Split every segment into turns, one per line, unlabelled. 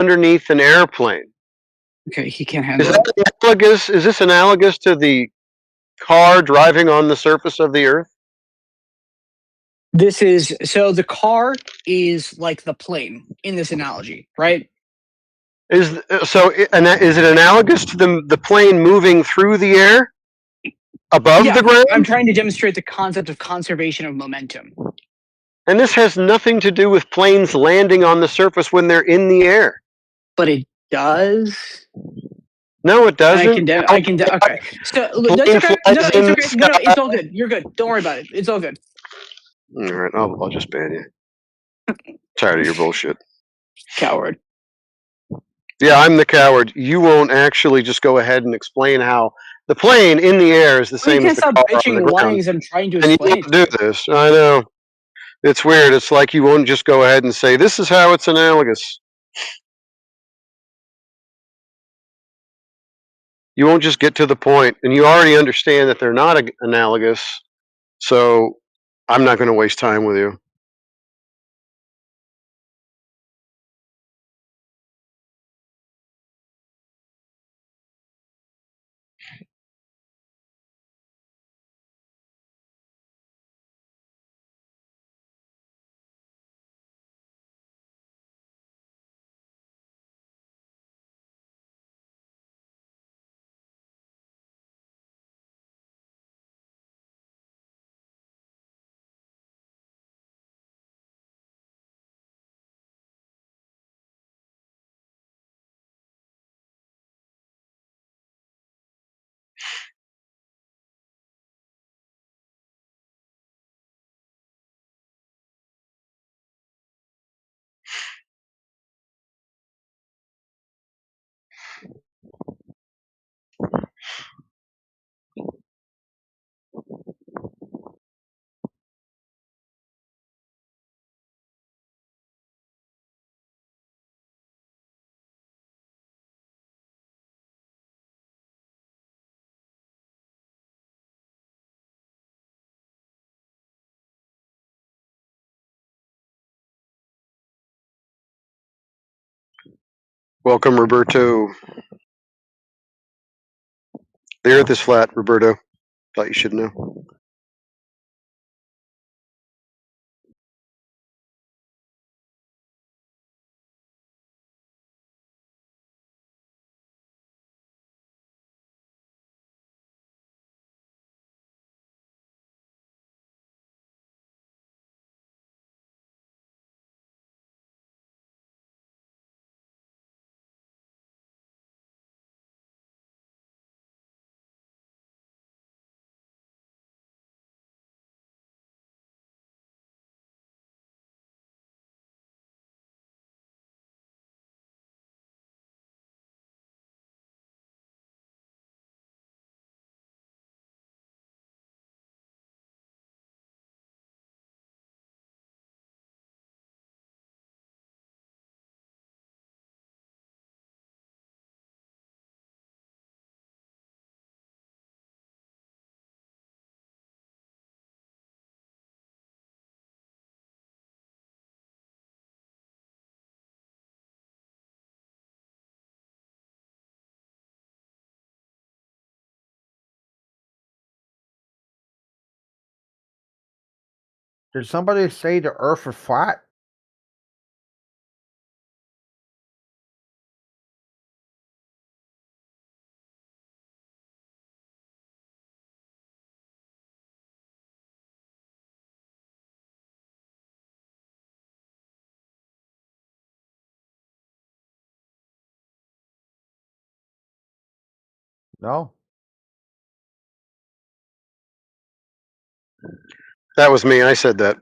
underneath an airplane.
Okay, he can't
Is
handle it.
that analogous? Is this analogous to the car driving on the surface of the Earth?
This is so the car is like the plane in this analogy, right?
Is is it analogous to the plane moving through the air above
Yeah,
the
I'm
ground?
trying to demonstrate the concept of conservation of momentum.
And this has nothing to do with planes landing on the surface when they're in the air.
But it does.
No, it
And
doesn't.
okay. So that's
Plane
okay. No,
flies
it's
in the
okay. No, no,
sky.
it's all good. You're good. Don't worry about it. It's all good.
All right, I'll just ban you. Tired of your bullshit.
Coward.
Yeah, I'm the coward. You won't actually just go ahead and explain how the plane in the air is the
Well, you
same as
can't
the
stop
car on
bitching
the
and whining
ground.
as I'm trying to
And you
explain it
won't
to
do
you.
this. I know. It's weird. It's like you won't just go ahead and say, this is how it's analogous. You won't just get to the point, and you already understand that they're not analogous, so I'm not going to waste time with you. Welcome, Roberto. The Earth is flat, Roberto. Thought you should know.
Did somebody say the Earth is flat? No.
That was me. I said that.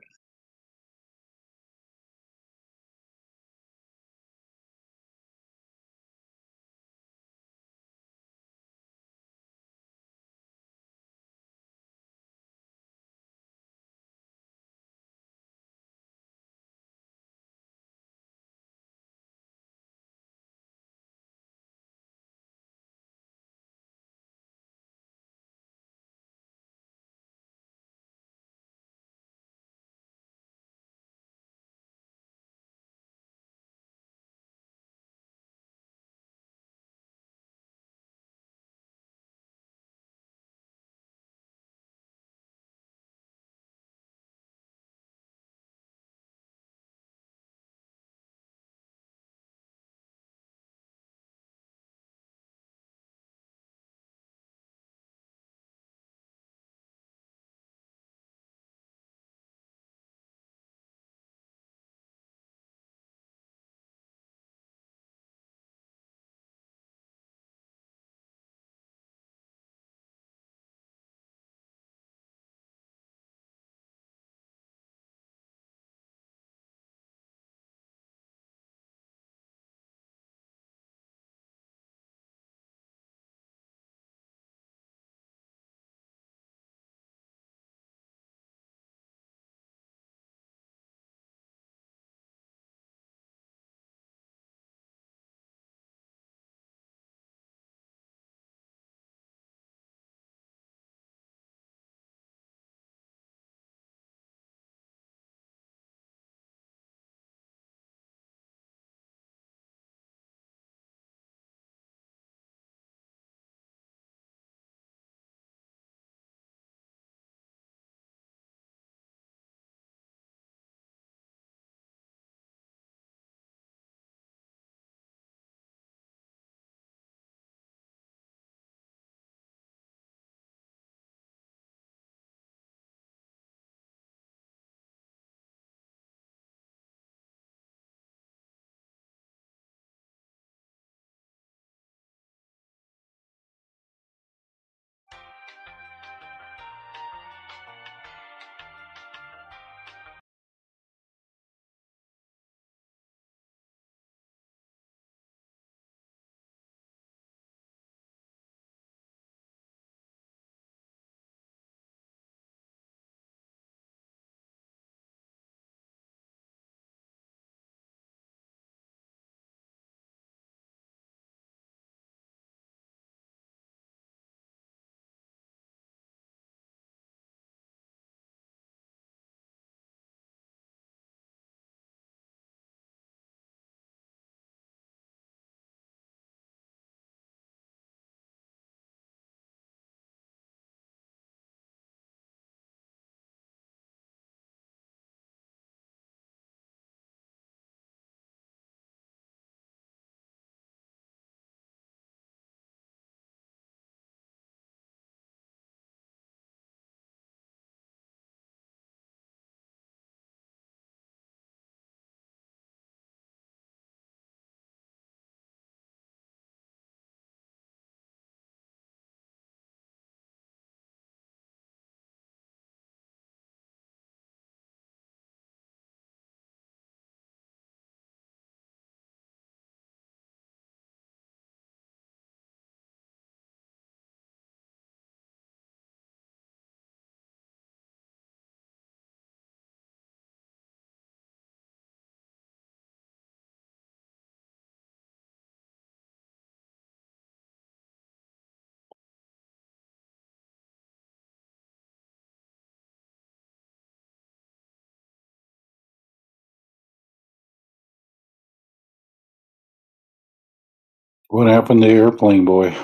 What happened to Airplane Boy?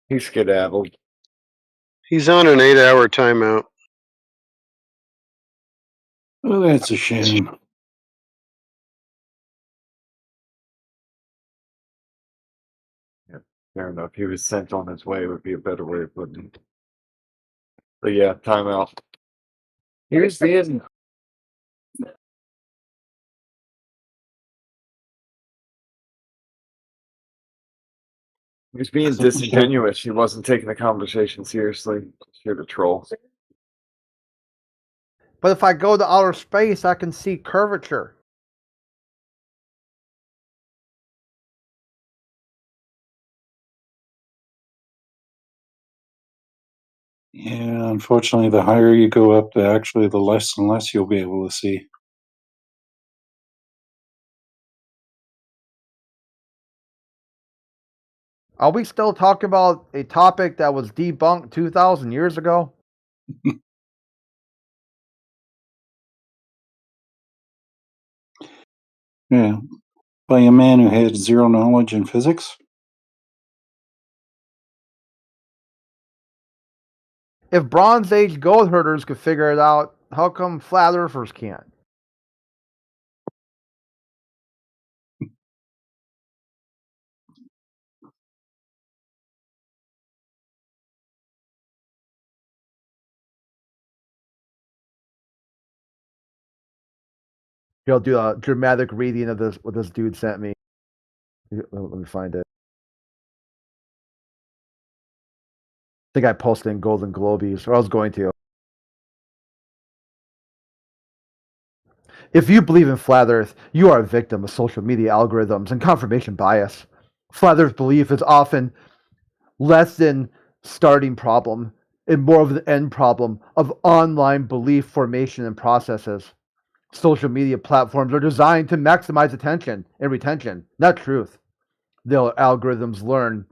He skedaddled.
He's on an 8-hour timeout.
Oh, that's a shame.
Yeah, fair enough. He was sent on his way would be a better way of putting it. But yeah, timeout. Here's the end. He was being disingenuous. He wasn't taking the conversation seriously. Here to troll.
But if I go to outer space, I can see curvature.
Yeah, unfortunately, the higher you go up, the less and less you'll be able to see.
Are we still talking about a topic that was debunked 2,000 years ago?
Yeah, by a man who had zero knowledge in physics.
If Bronze Age goat herders could figure it out, how come flat earthers can't? He'll do a dramatic reading of this, what this dude sent me. Let me find it. I think I posted in Golden Globies, or I was going to. If you believe in flat Earth, you are a victim of social media algorithms and confirmation bias. Flat Earth belief is often less than starting problem and more of the end problem of online belief formation and processes. Social media platforms are designed to maximize attention and retention, not truth. The algorithms learn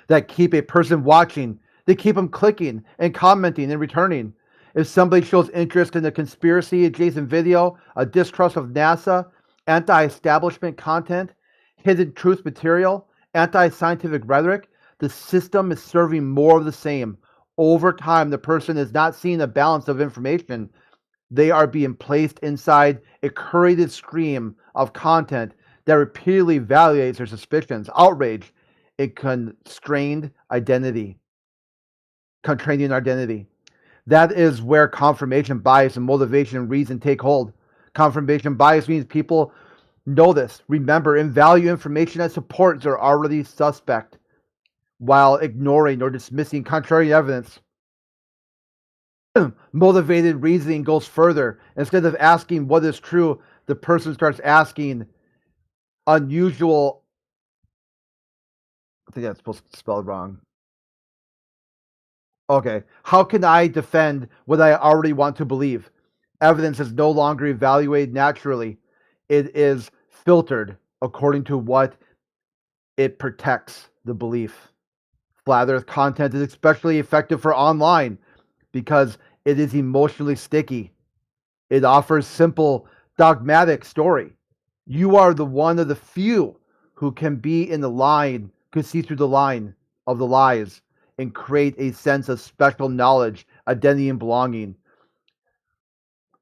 that keep a person watching, they keep them clicking and commenting and returning. If somebody shows interest in a conspiracy adjacent video, a distrust of NASA, anti establishment content, hidden truth material, anti scientific rhetoric, the system is serving more of the same. Over time, the person is not seeing a balance of information. They are being placed inside a curated stream of content that repeatedly validates their suspicions, outrage, and constraining identity. That is where confirmation bias and motivation and reason take hold. Confirmation bias means people know this, remember, and value information that supports their already suspect, while ignoring or dismissing contrary evidence. Motivated reasoning goes further. Instead of asking what is true, the person starts asking unusual. I think that's supposed to spell wrong. Okay. How can I defend what I already want to believe? Evidence is no longer evaluated naturally. It is filtered according to what it protects the belief. Flat Earth content is especially effective for online because it is emotionally sticky. It offers simple, dogmatic story. You are the one of the few who can be in the line, could see through the line of the lies and create a sense of special knowledge, identity, and belonging.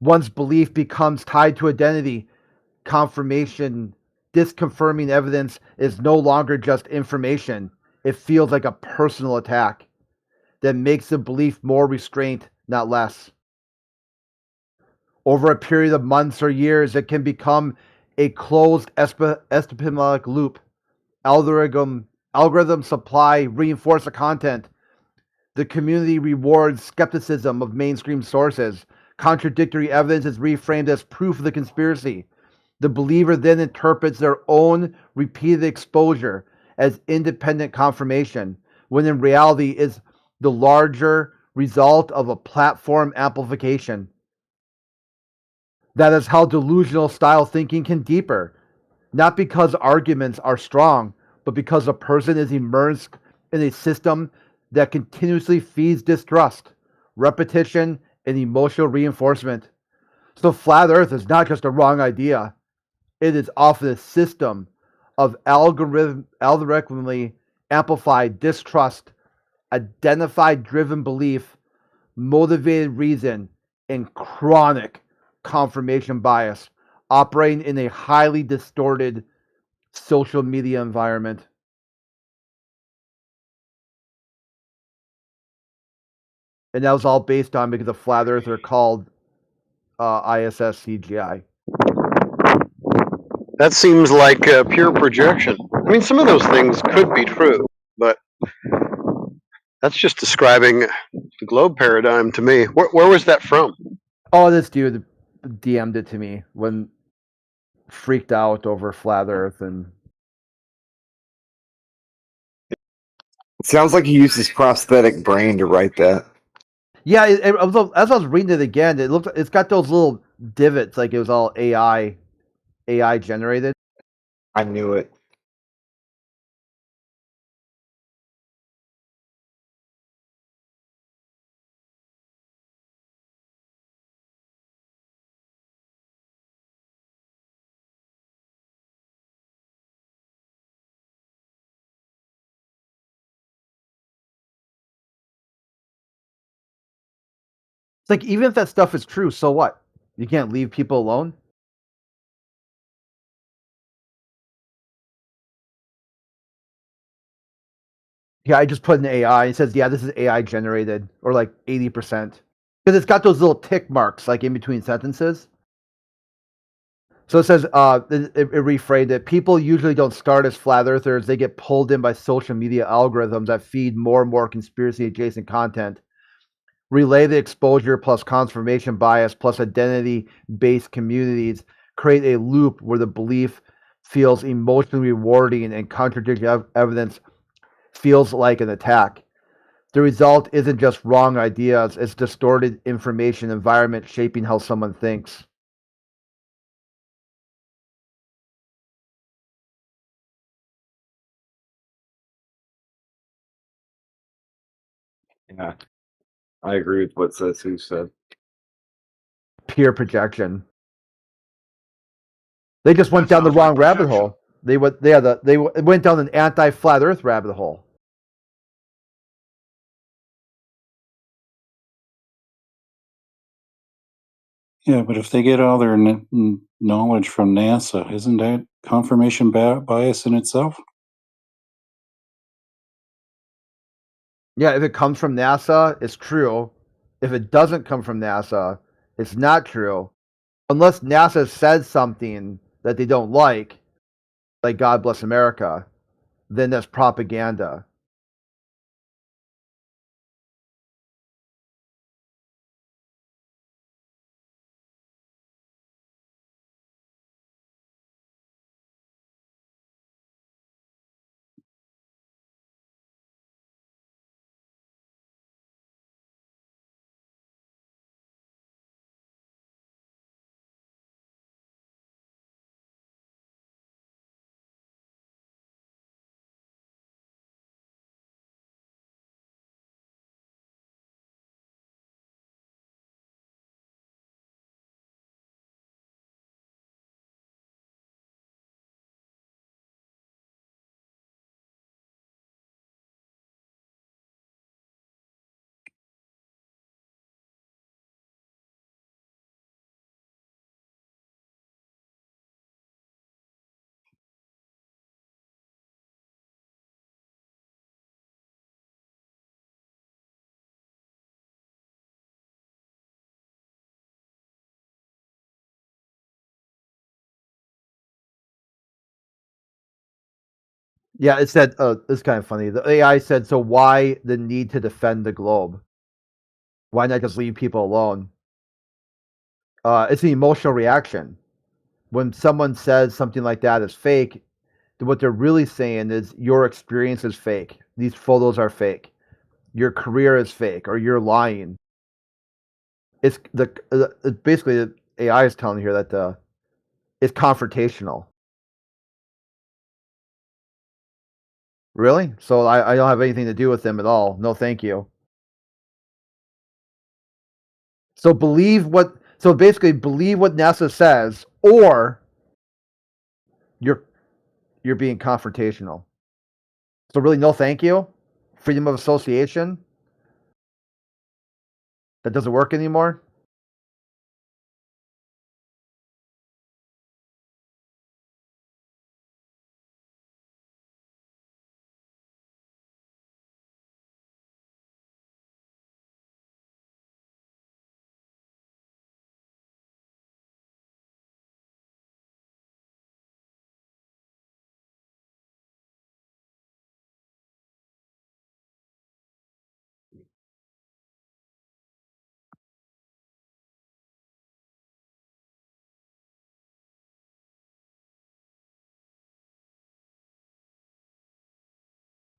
Once belief becomes tied to identity, confirmation, disconfirming evidence is no longer just information. It feels like a personal attack that makes the belief more restraint, not less. Over a period of months or years, it can become a closed epistemic loop. Algorithm supply reinforce the content. The community rewards skepticism of mainstream sources. Contradictory evidence is reframed as proof of the conspiracy. The believer then interprets their own repeated exposure as independent confirmation, when in reality is the larger result of a platform amplification. That is how delusional style thinking can deeper, not because arguments are strong, but because a person is immersed in a system that continuously feeds distrust, repetition, and emotional reinforcement. So flat Earth is not just a wrong idea. It is often a system of algorithmically amplified distrust, identified driven belief, motivated reason, and chronic confirmation bias operating in a highly distorted social media environment. And that was all based on because the flat Earth are called ISS CGI.
That seems like pure projection. I mean, some of those things could be true, but that's just describing the globe paradigm to me. Where was that from?
Oh, this dude DM'd it to me when freaked out over flat Earth, and
It sounds like he used his prosthetic brain to write that.
yeah, as I was reading it again, it's got those little divots like it was all AI generated.
I knew it.
It's like even if that stuff is true, so what? You can't leave people alone. Yeah, I just put in AI. It says, yeah, this is AI generated, or like 80%. Because it's got those little tick marks like in between sentences. So it says, it rephrased it. People usually don't start as flat earthers. They get pulled in by social media algorithms that feed more and more conspiracy adjacent content. Related exposure plus confirmation bias plus identity based communities create a loop where the belief feels emotionally rewarding and contradictory evidence feels like an attack. The result isn't just wrong ideas, it's distorted information environment shaping how someone thinks.
Yeah, I agree with what Setsu said.
Pure projection. They just went
That
down the
sounds like
wrong rabbit
projection.
hole. They went down an anti-flat Earth rabbit hole.
Yeah, but if they get all their knowledge from NASA, isn't that confirmation bias in itself?
Yeah, if it comes from NASA, it's true. If it doesn't come from NASA, it's not true. Unless NASA says something that they don't like God bless America, then that's propaganda. Yeah, it said, it's kind of funny. The AI said, so why the need to defend the globe? Why not just leave people alone? It's an emotional reaction. When someone says something like that is fake, what they're really saying is your experience is fake. These photos are fake. Your career is fake, or you're lying. It's basically the AI is telling here that it's confrontational. Really? So I don't have anything to do with them at all. No, thank you. So basically believe what NASA says, or you're being confrontational. So really, no, thank you. Freedom of association. That doesn't work anymore.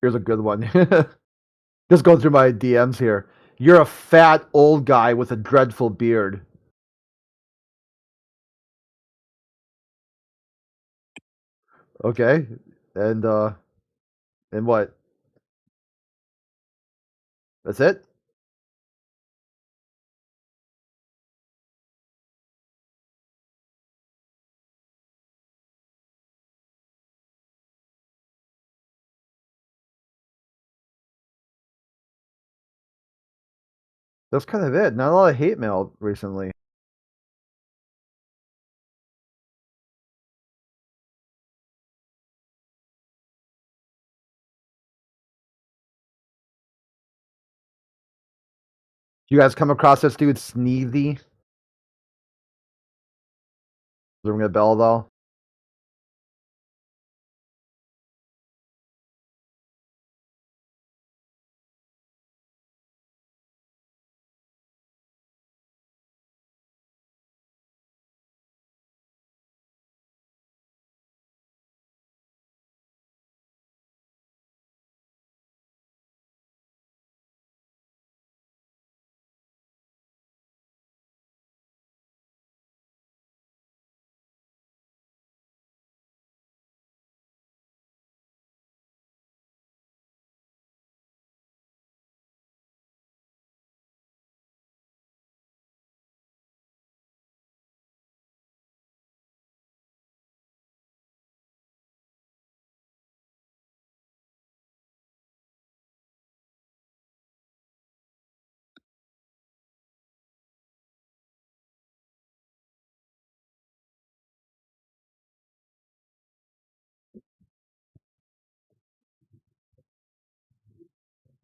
Here's a good one. Just going through my DMs here. You're a fat old guy with a dreadful beard. Okay. And what? That's it? That's kind of it. Not a lot of hate mail recently. You guys come across this dude Sneezy? Does it ring a bell though?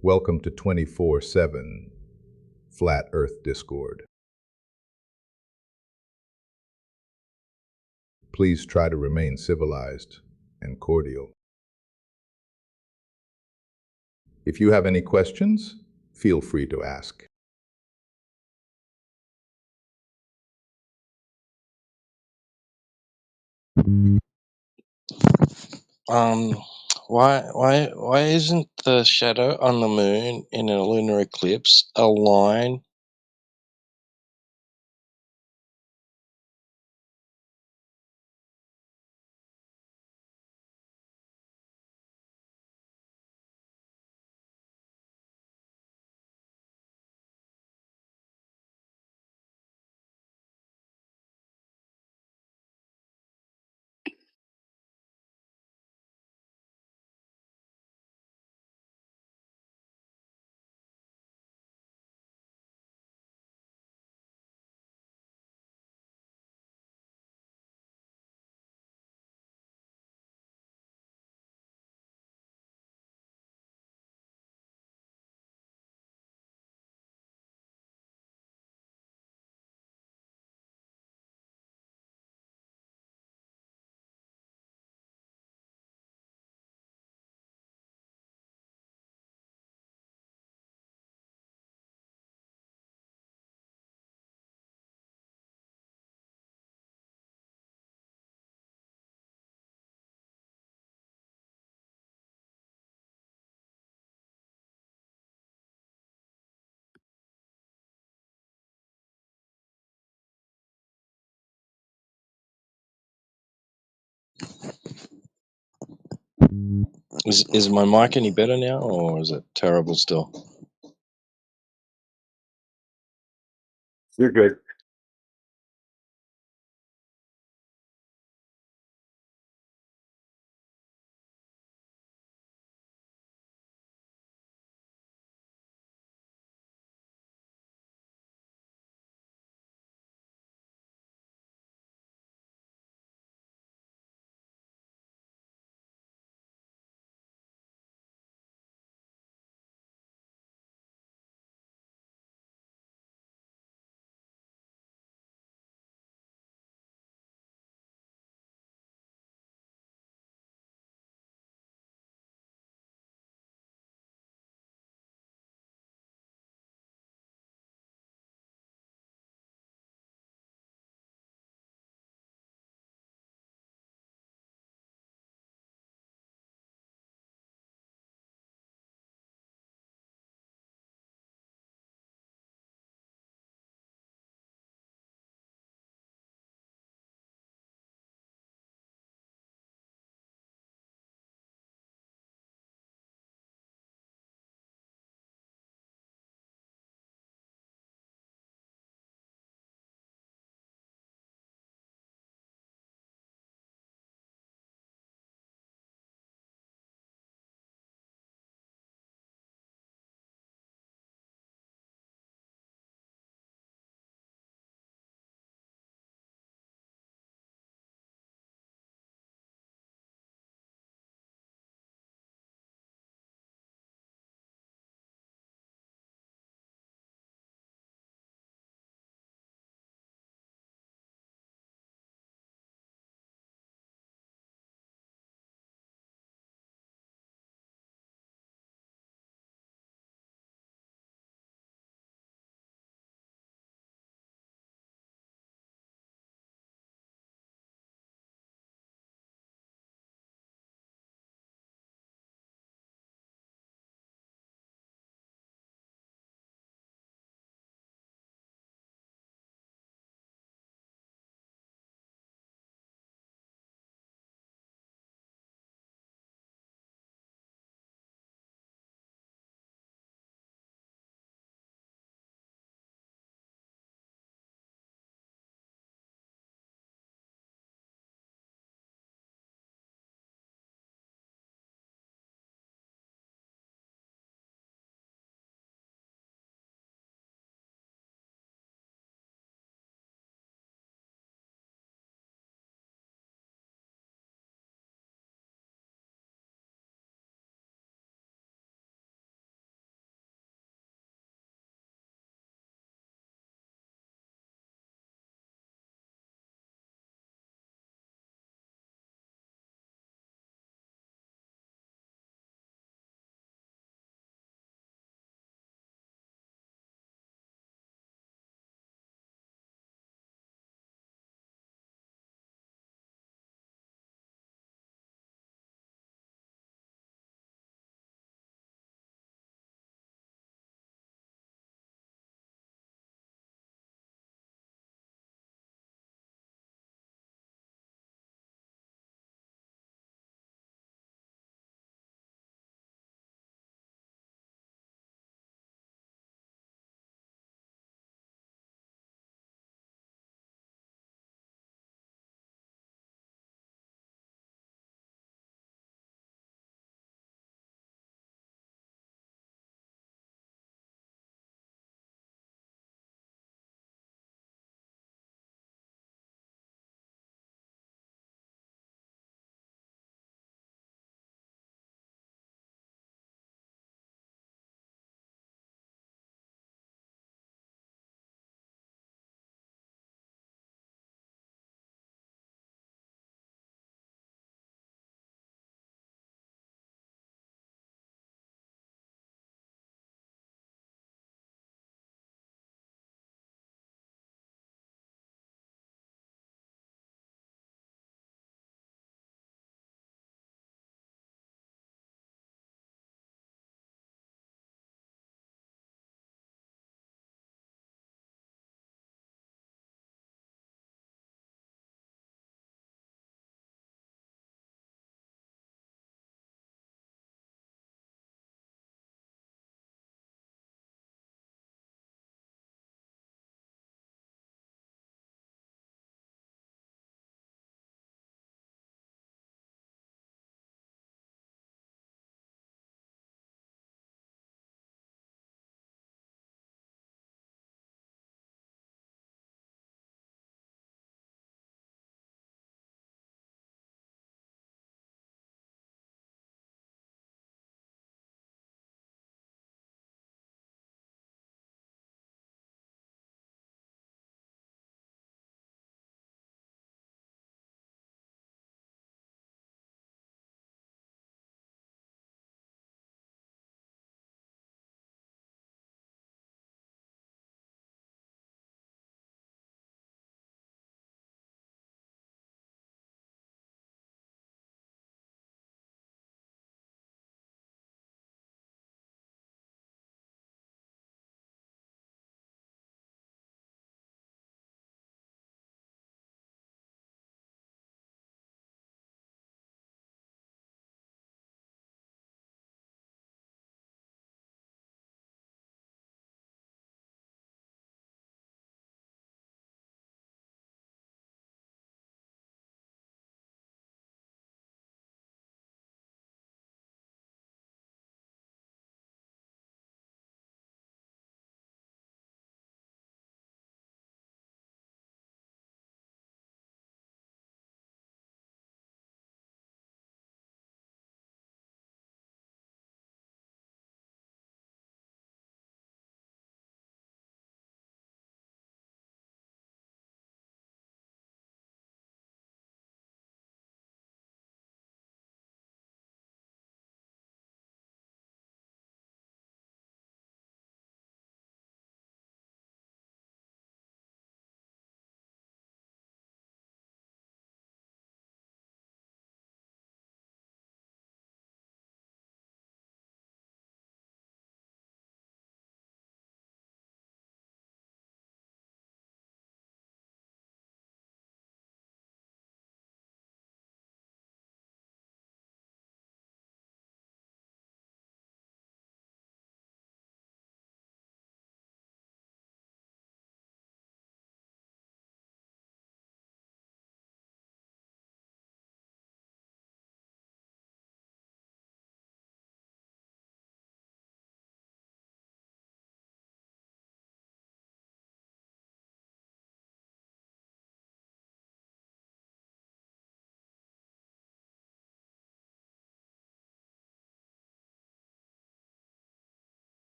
Welcome to 24/7 Flat Earth Discord. Please try to remain civilized and cordial. If you have any questions, feel free to ask.
Um, why isn't the shadow on the moon in a lunar eclipse a line? Is my mic any better now, or is it terrible still?
You're good.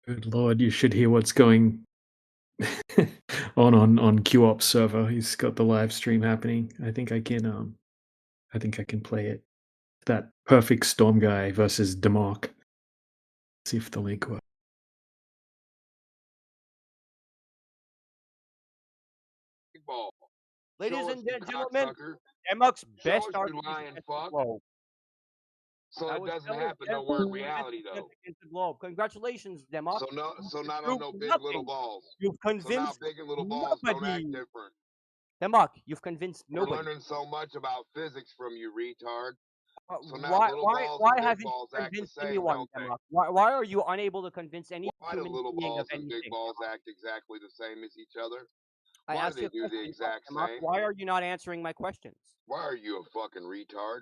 Good lord, you should hear what's going on QOps server. He's got the live stream happening. I think I can play it. That perfect storm guy versus Demark. See if the link works.
Ball.
Ladies
Show
and
us, you
gentlemen,
cocksucker.
Demok's
Show
best
us, you
argument
lying
against the
fuck.
globe.
So
That
it
was
doesn't
Miller's
happen
best
nowhere in
argument
reality, though.
against the globe. Congratulations, Demok.
So not on
You've
no
proved
big little
nothing.
balls.
You've
So now
convinced
big and little balls don't act
nobody.
different.
Demok, you've convinced
We're
nobody.
learning so much about physics from you, retard. So now
Why,
little
why,
balls
why
and big
haven't you
balls act the
convinced
same,
anyone,
don't they?
Demok? Why are you unable to convince any
Why do
human
little
being of
balls and big
anything?
balls
Demok?
act exactly the same as each other?
I
Why do
asked
they
you a
do the
question,
exact
Demok.
same?
Why are you not answering my questions?
Why are you a fucking retard?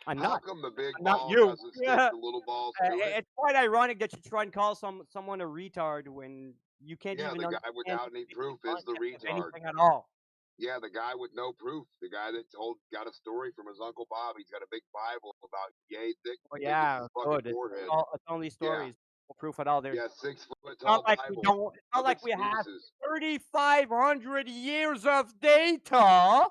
I'm
How
not.
come the big
I'm not
ball
you.
doesn't stick the little balls to it?
It's quite ironic that you try and call someone a retard when you can't
Yeah,
even
the guy
understand
without any
the
proof is the
concept of
retard.
anything at all.
Yeah, the guy with no proof. The guy that got a story from his Uncle Bob. He's got a big Bible about yay thick
Oh
as
yeah,
his fucking
good.
forehead.
It's only
Yeah,
stories, no proof at all. There's
yeah, 6 foot
not
tall
like we
Bible
don't. It's not
of
like we have
excuses.
3,500 years of data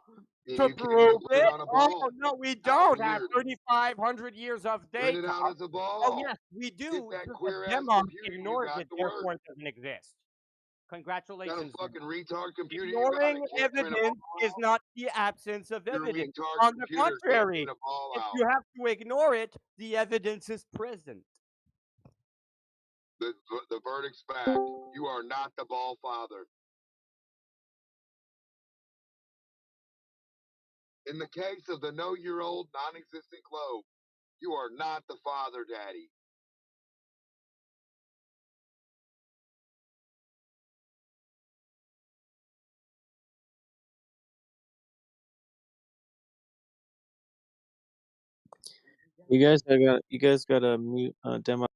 And
to
you can't even
prove
put it
it.
on a
Oh
ball.
no, we
How
don't have
weird.
3,500 years of
Print it
data.
out as a
Oh
ball.
yes, we
Get
do.
that
It's just that
queer ass
Demon
computer you
ignores
got
it,
to work.
therefore it doesn't exist.
That a
Congratulations,
fucking
Demon.
retard computer you got.
Ignoring
It can't print a
evidence
ball
is
out.
not the absence of
Your
evidence.
retard
On the
computer can't
contrary,
print a ball
if
out.
you have to ignore it, the evidence is present.
The verdict's back. You are not the ball father. In the case of the know-year-old non-existent globe, you are not the father, Daddy.
You guys gotta mute demo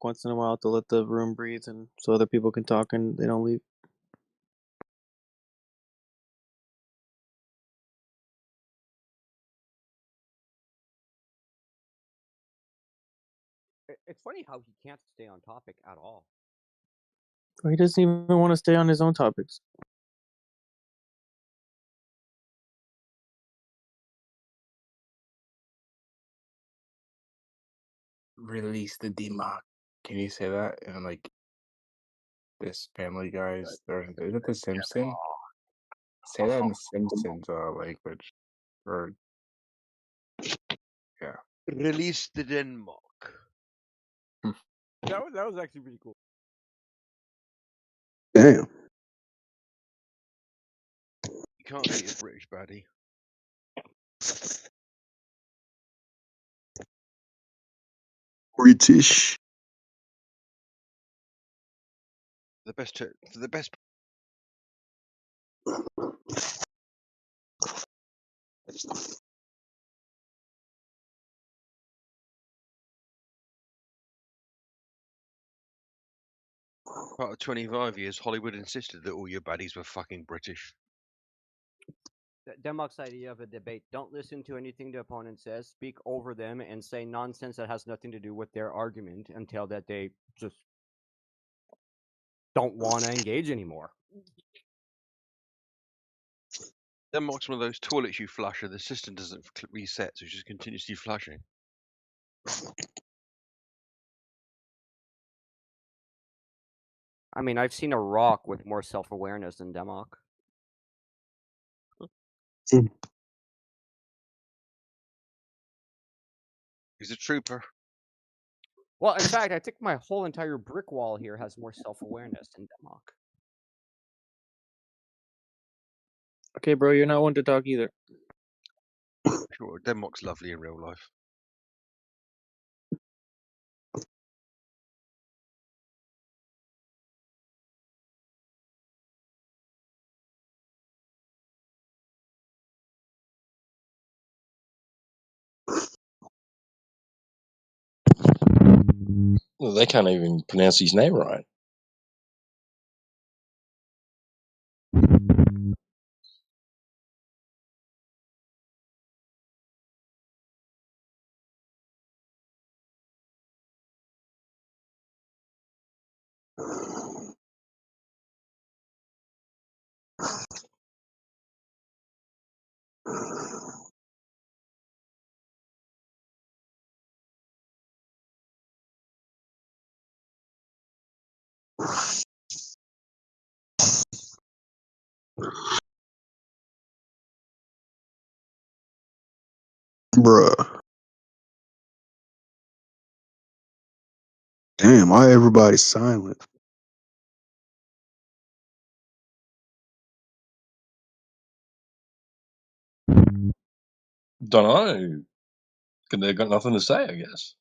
once in a while to let the room breathe and so other people can talk and they don't leave.
It's funny how he can't stay on topic at all.
Or he doesn't even want to stay on his own topics.
Release the Democ. Can you say that in like this Family Guy's? Or is it The Simpsons? Say that in the Simpsons language, or yeah.
Release the Denmark.
That was actually pretty cool.
Damn.
You can't beat a British baddie.
British.
The best. Part of 25 years, Hollywood insisted that all your baddies were fucking British.
Demok's idea of a debate: don't listen to anything the opponent says, speak over them, and say nonsense that has nothing to do with their argument until that they just don't want to engage anymore.
Denmark's one of those toilets you flush and the system doesn't reset, so it's just continuously flushing.
I mean, I've seen a rock with more self-awareness than Demok.
He's a trooper.
Well, in fact, I think my whole entire brick wall here has more self-awareness than Demok.
Okay, bro, you're not one to talk either.
Sure, Denmark's lovely in real life.
Well, they can't even pronounce his name right.
Bruh. Damn, why everybody silent?
Don't know. They got nothing to say, I guess.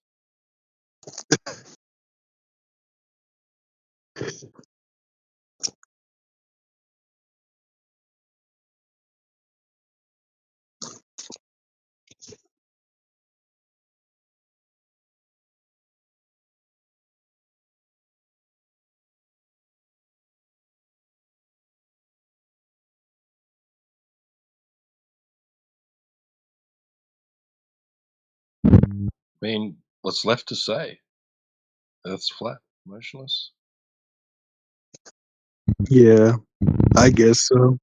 I mean, what's left to say? Earth's flat, motionless.
Yeah, I guess so.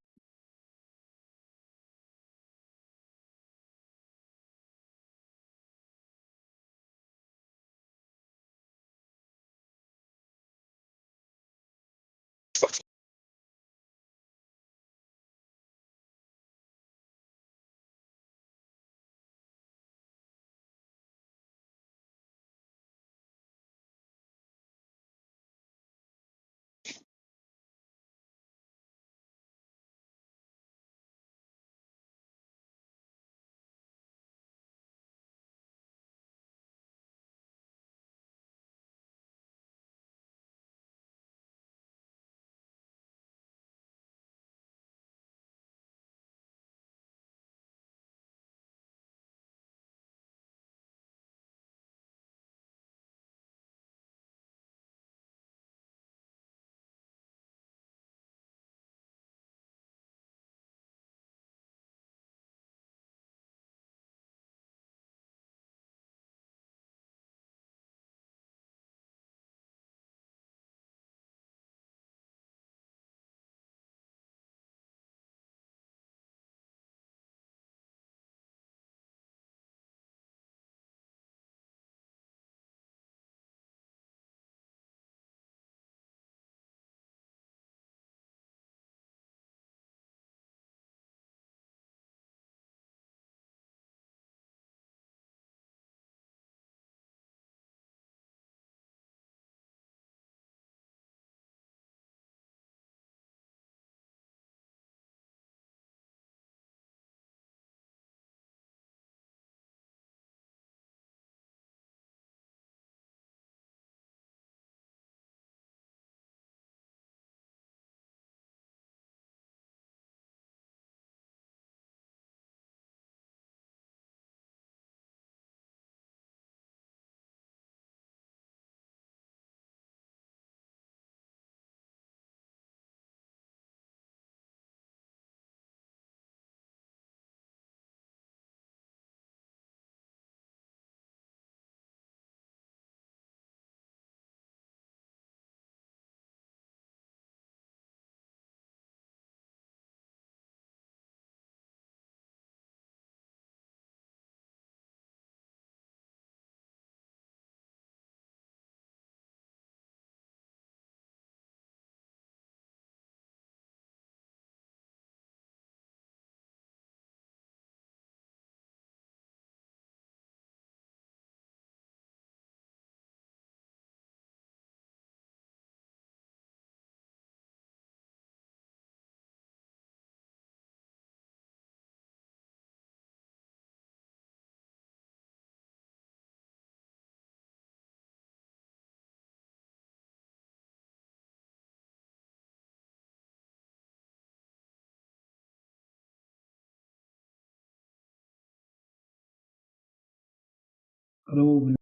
Hello.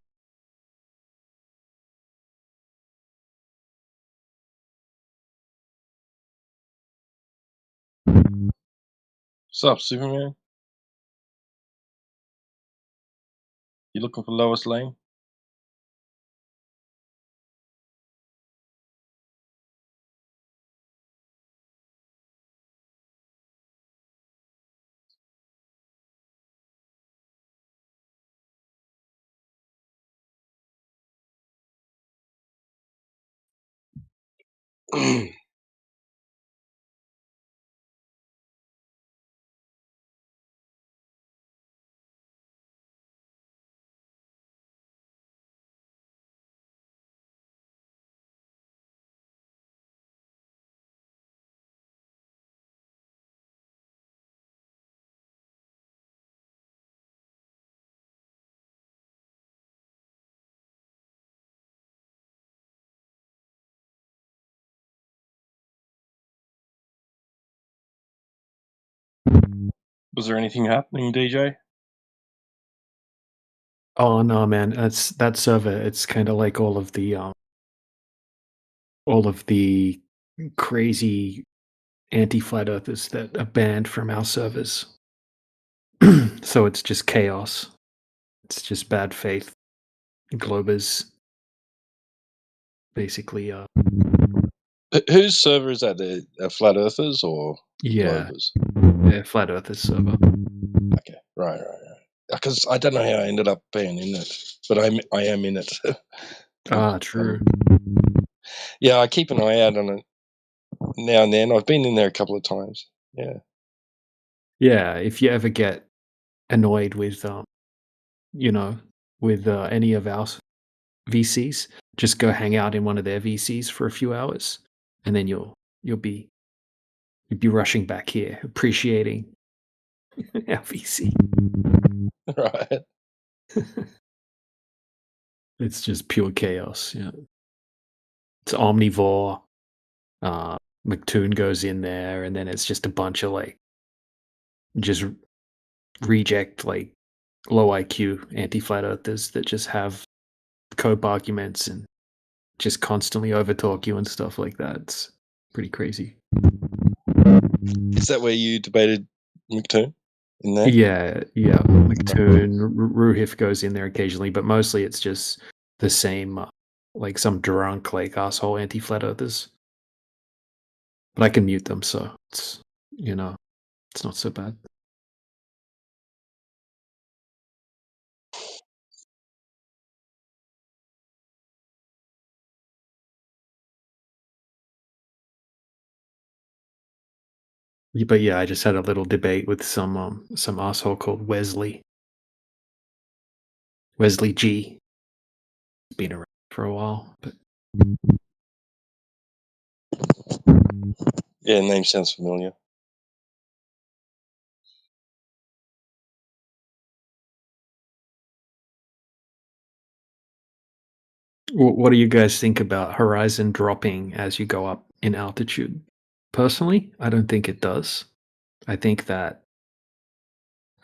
What's up, Superman? You looking for Lois Lane? Was there anything happening, DJ?
Oh no, man, that's that server. It's kind of like all of the crazy anti-flat earthers that are banned from our servers. So it's just chaos. It's just bad faith globers, basically.
Whose server is that? The Flat Earthers or
Yeah,
Globers?
yeah, flat earthers server.
Okay, right. Because I don't know how I ended up being in it, but I am in it.
Ah, true.
Yeah, I keep an eye out on it now and then. I've been in there a couple of times. Yeah.
Yeah, if you ever get annoyed with you know, with any of our VCs, just go hang out in one of their VCs for a few hours, and then you'll be rushing back here, appreciating our VC.
Right.
It's just pure chaos. Yeah, it's omnivore. McToon goes in there, and then it's just a bunch of like just reject like low IQ anti-flat earthers that just have cope arguments and just constantly overtalk you and stuff like that. It's pretty crazy.
Is that where you debated McToon in there?
Yeah, yeah. McToon, Ruhif goes in there occasionally, but mostly it's just the same, like some drunk, like asshole anti-flat earthers. But I can mute them, so it's it's not so bad. But yeah, I just had a little debate with some asshole called Wesley G. He's been around for a while, but
Yeah, name sounds familiar.
what do you guys think about Horizon dropping as you go up in altitude? Personally, I don't think it does. I think that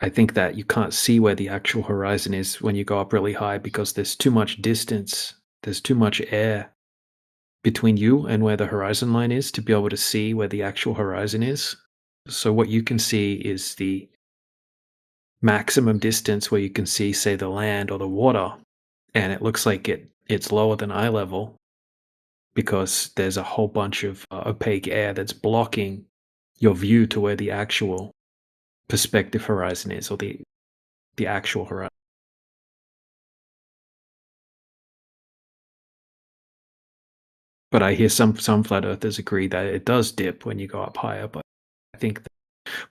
you can't see where the actual horizon is when you go up really high because there's too much distance. There's too much air between you and where the horizon line is to be able to see where the actual horizon is. So what you can see is the maximum distance where you can see, say, the land or the water, and it looks like it's lower than eye level because there's a whole bunch of opaque air that's blocking your view to where the actual perspective horizon is, or the actual horizon. But I hear some flat earthers agree that it does dip when you go up higher. But I think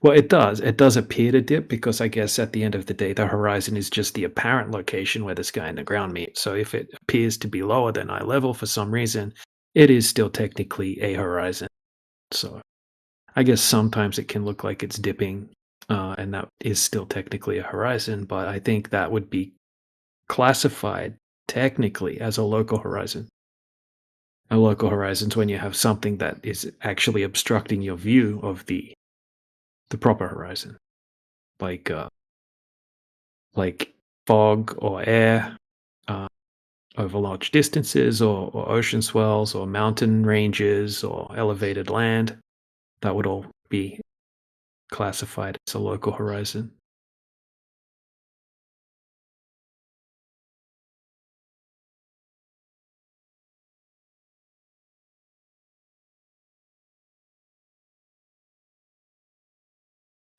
well, it does. It does appear to dip because I guess at the end of the day, the horizon is just the apparent location where the sky and the ground meet. So if it appears to be lower than eye level for some reason, it is still technically a horizon. So I guess sometimes it can look like it's dipping, and that is still technically a horizon. But I think that would be classified technically as a local horizon. A local horizon's when you have something that is actually obstructing your view of the proper horizon, like fog or air over large distances, or ocean swells, or mountain ranges, or elevated land. That would all be classified as a local horizon.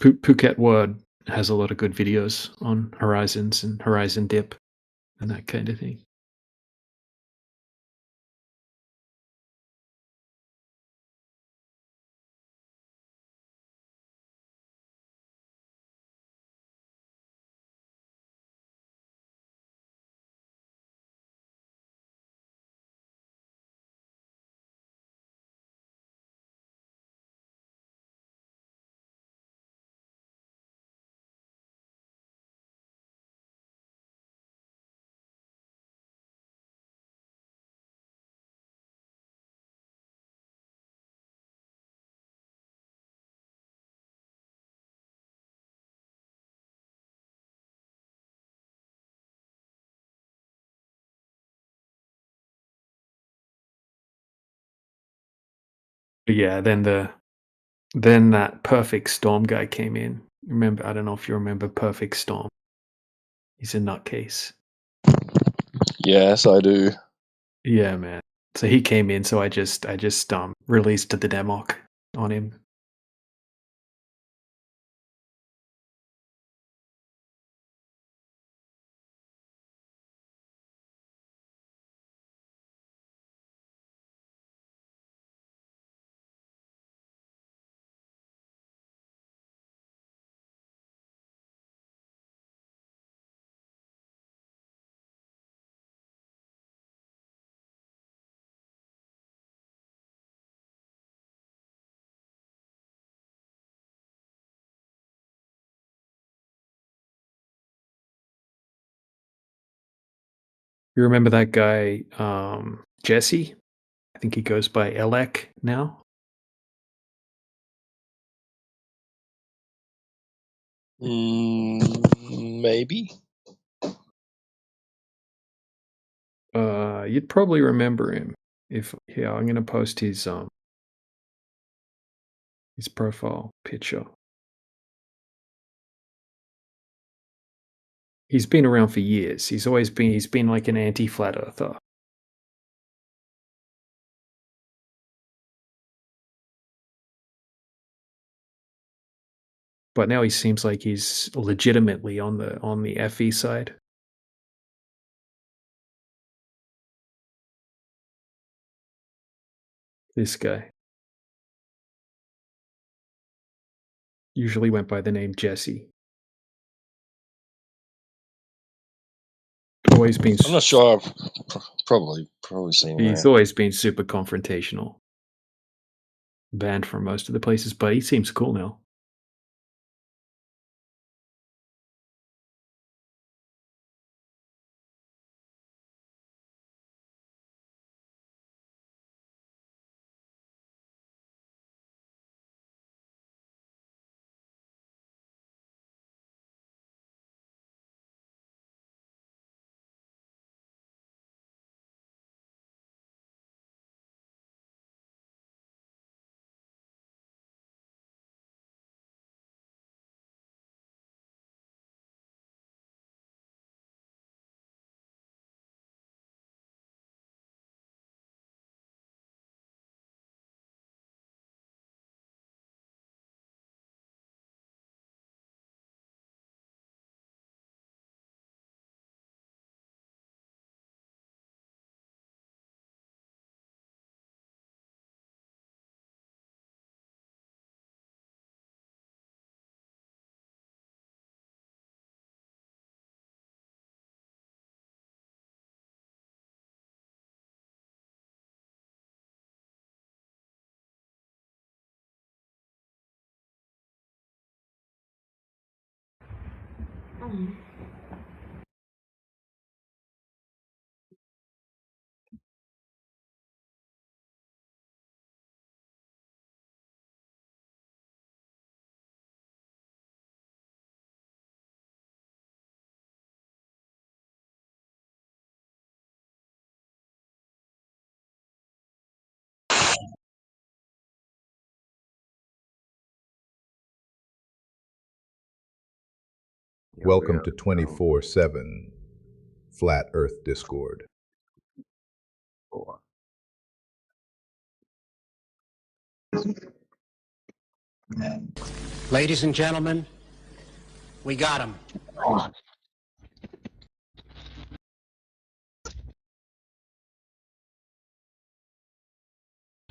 Phuket Word has a lot of good videos on horizons and horizon dip and that kind of thing. But yeah, then that Perfect Storm guy came in. Remember, I don't know if you remember Perfect Storm. He's a nutcase.
Yes, I do.
Yeah, man. So he came in, so I just released the democ on him. You remember that guy, Jesse? I think he goes by Elec now.
Maybe.
You'd probably remember him if I'm gonna post his profile picture. He's been around for years. He's been like an anti-flat earther. But now he seems like he's legitimately on the FE side. This guy usually went by the name Jesse. Always been.
I'm not sure. I've probably seen him
He's
around.
always been super confrontational. Banned from most of the places, but he seems cool now.
Welcome to 24/7 Flat Earth Discord.
Ladies and gentlemen, we got him.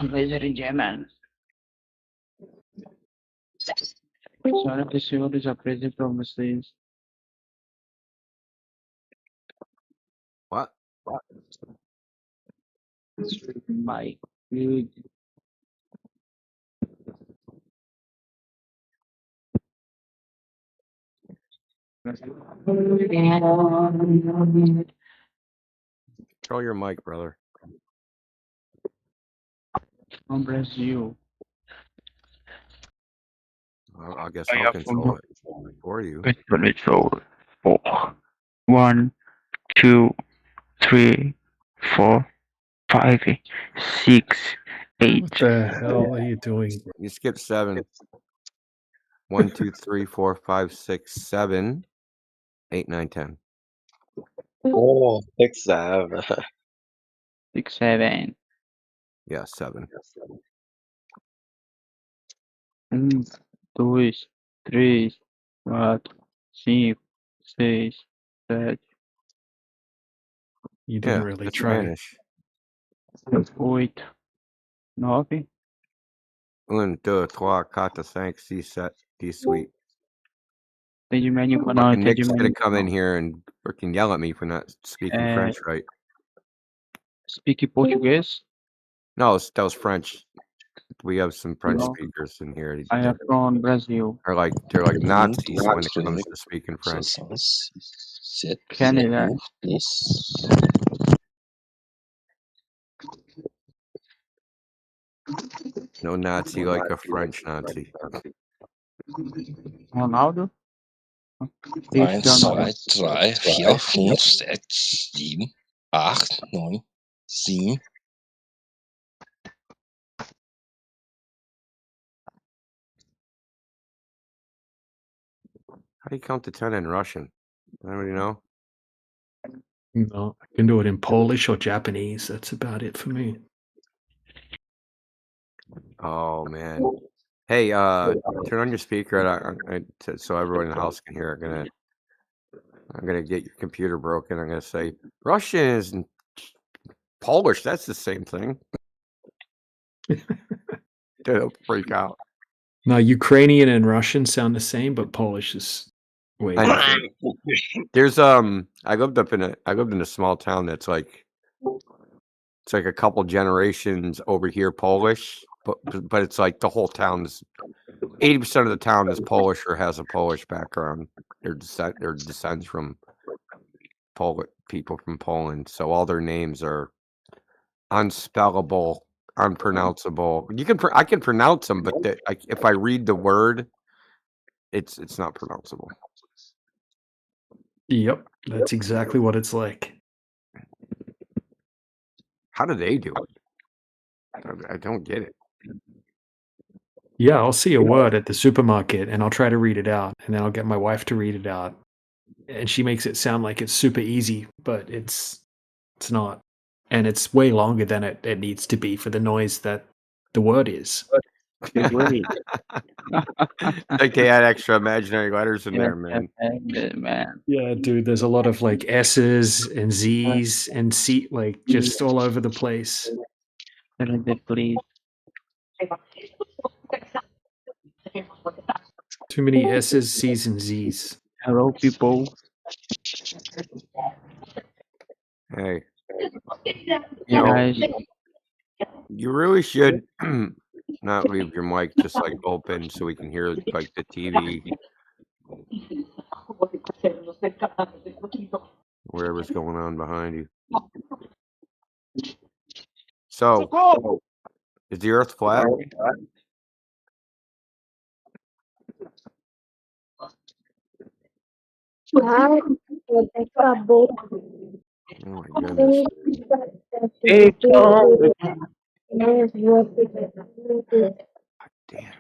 Laser in German. Sorry, the shield is operated from the stage.
What?
My huge.
Control your mic, brother.
Bless you.
I guess
I
I'll
have
control it for you.
Control 4. 1, 2, 3, 4, 5, 6,
What the hell are you doing?
You skipped 7. 1, 2, 3, 4, 5, 6, 7, 8, 9, 10.
Oh, 6, 7.
6, 7.
Yeah, 7.
1, 2, 3, 4, 5, 6, 7,
You didn't
Yeah,
really
that's
try.
Spanish.
8, 9.
1, 2, 3, 4, 5, 6, 7, 18.
Tegimeni ko na,
Fucking Nick's gonna
tegimeni
come in
ko.
here and freaking yell at me for not speaking French right.
Speaking Portuguese?
No, that was French. We have some French
No.
speakers in here.
I am from Brazil.
They're like Nazis when it comes to speaking French.
67,
Canada.
09, 10.
No Nazi like a French Nazi.
Ronaldo?
1, 2, 3, 4, 5, 6, 7, 8, 9, 10.
How do you count to 10 in Russian? Anybody know?
No, I can do it in Polish or Japanese. That's about it for me.
Oh man. Hey, turn on your speaker so everyone in the house can hear it. I'm gonna get your computer broken. I'm gonna say Russian is Polish. That's the same thing. They'll freak out.
No, Ukrainian and Russian sound the same, but Polish is way
I know.
different.
There's I lived in a small town that's like it's like a couple generations over here Polish, but it's like the whole town is 80% of the town is Polish or has a Polish background. Their descends from people from Poland, so all their names are unspellable, unpronounceable. I can pronounce them, but if I read the word, it's not pronounceable.
Yep, that's exactly what it's like.
How do they do it? I don't get it.
Yeah, I'll see a word at the supermarket and I'll try to read it out, and then I'll get my wife to read it out, and she makes it sound like it's super easy, but it's not, and it's way longer than it needs to be for the noise that the word is.
Great.
Like they had extra imaginary letters in
Yes,
there, man.
man.
Yeah, dude, there's a lot of like S's and Z's and C, like just all over the place.
Please.
Too many S's, C's, and Z's.
Hello, people.
Hey,
Hey, guys.
you really should not leave your mic just like open so we can hear like the TV, whatever's going on behind you. So, is the Earth flat? Oh my goodness. Damn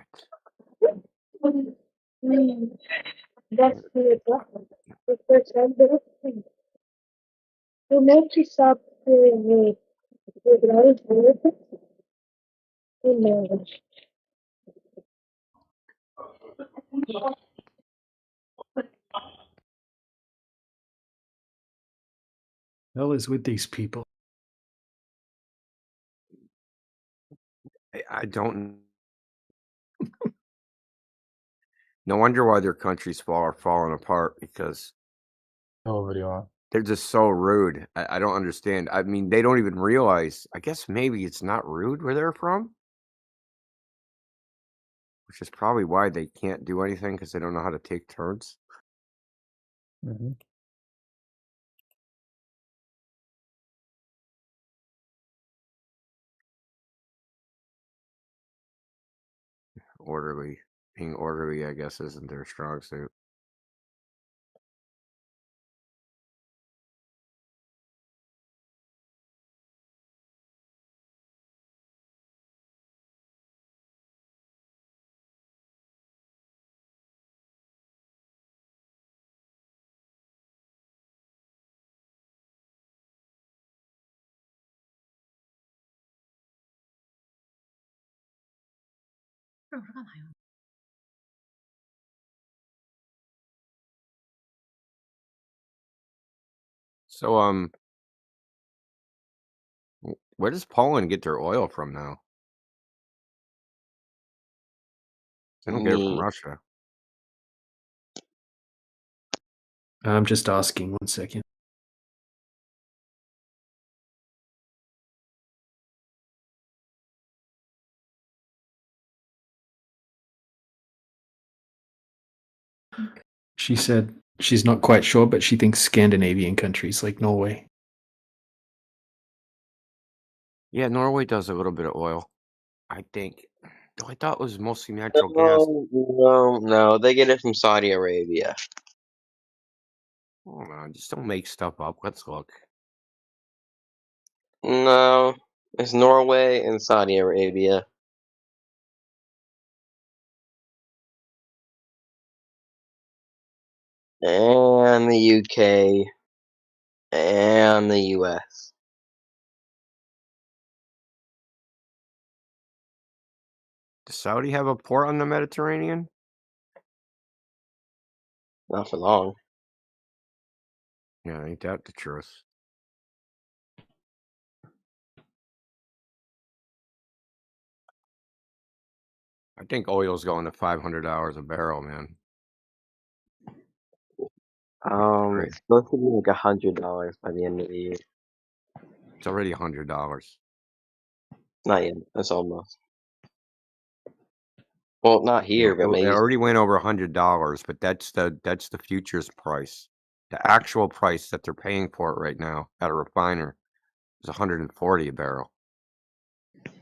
Hell is with these people.
I don't. No wonder why their countries are falling apart, because they're just so rude. I don't understand. I mean, they don't even realize. I guess maybe it's not rude where they're from, which is probably why they can't do anything, because they don't know how to take turns. Being orderly, I guess, isn't their strong suit. So, where does Poland get their oil from now? They don't get it from
Me.
Russia.
I'm just asking. 1 second. She said she's not quite sure, but she thinks Scandinavian countries like Norway.
Yeah, Norway does a little bit of oil, I think. Though I thought it was mostly natural gas.
No. They get it from Saudi Arabia.
Hold on, just don't make stuff up. Let's look.
No, it's Norway and Saudi Arabia. And the UK and the US.
Does Saudi have a port on the Mediterranean?
Not for long.
Yeah, ain't that the truth? I think oil's going to $500 a barrel, man.
It's supposed to be like $100 by the end of the year.
It's already $100.
Not yet. That's almost. Well, not here, but
It
maybe.
already went over $100, but that's the futures price. The actual price that they're paying for it right now at a refiner is $140 a barrel.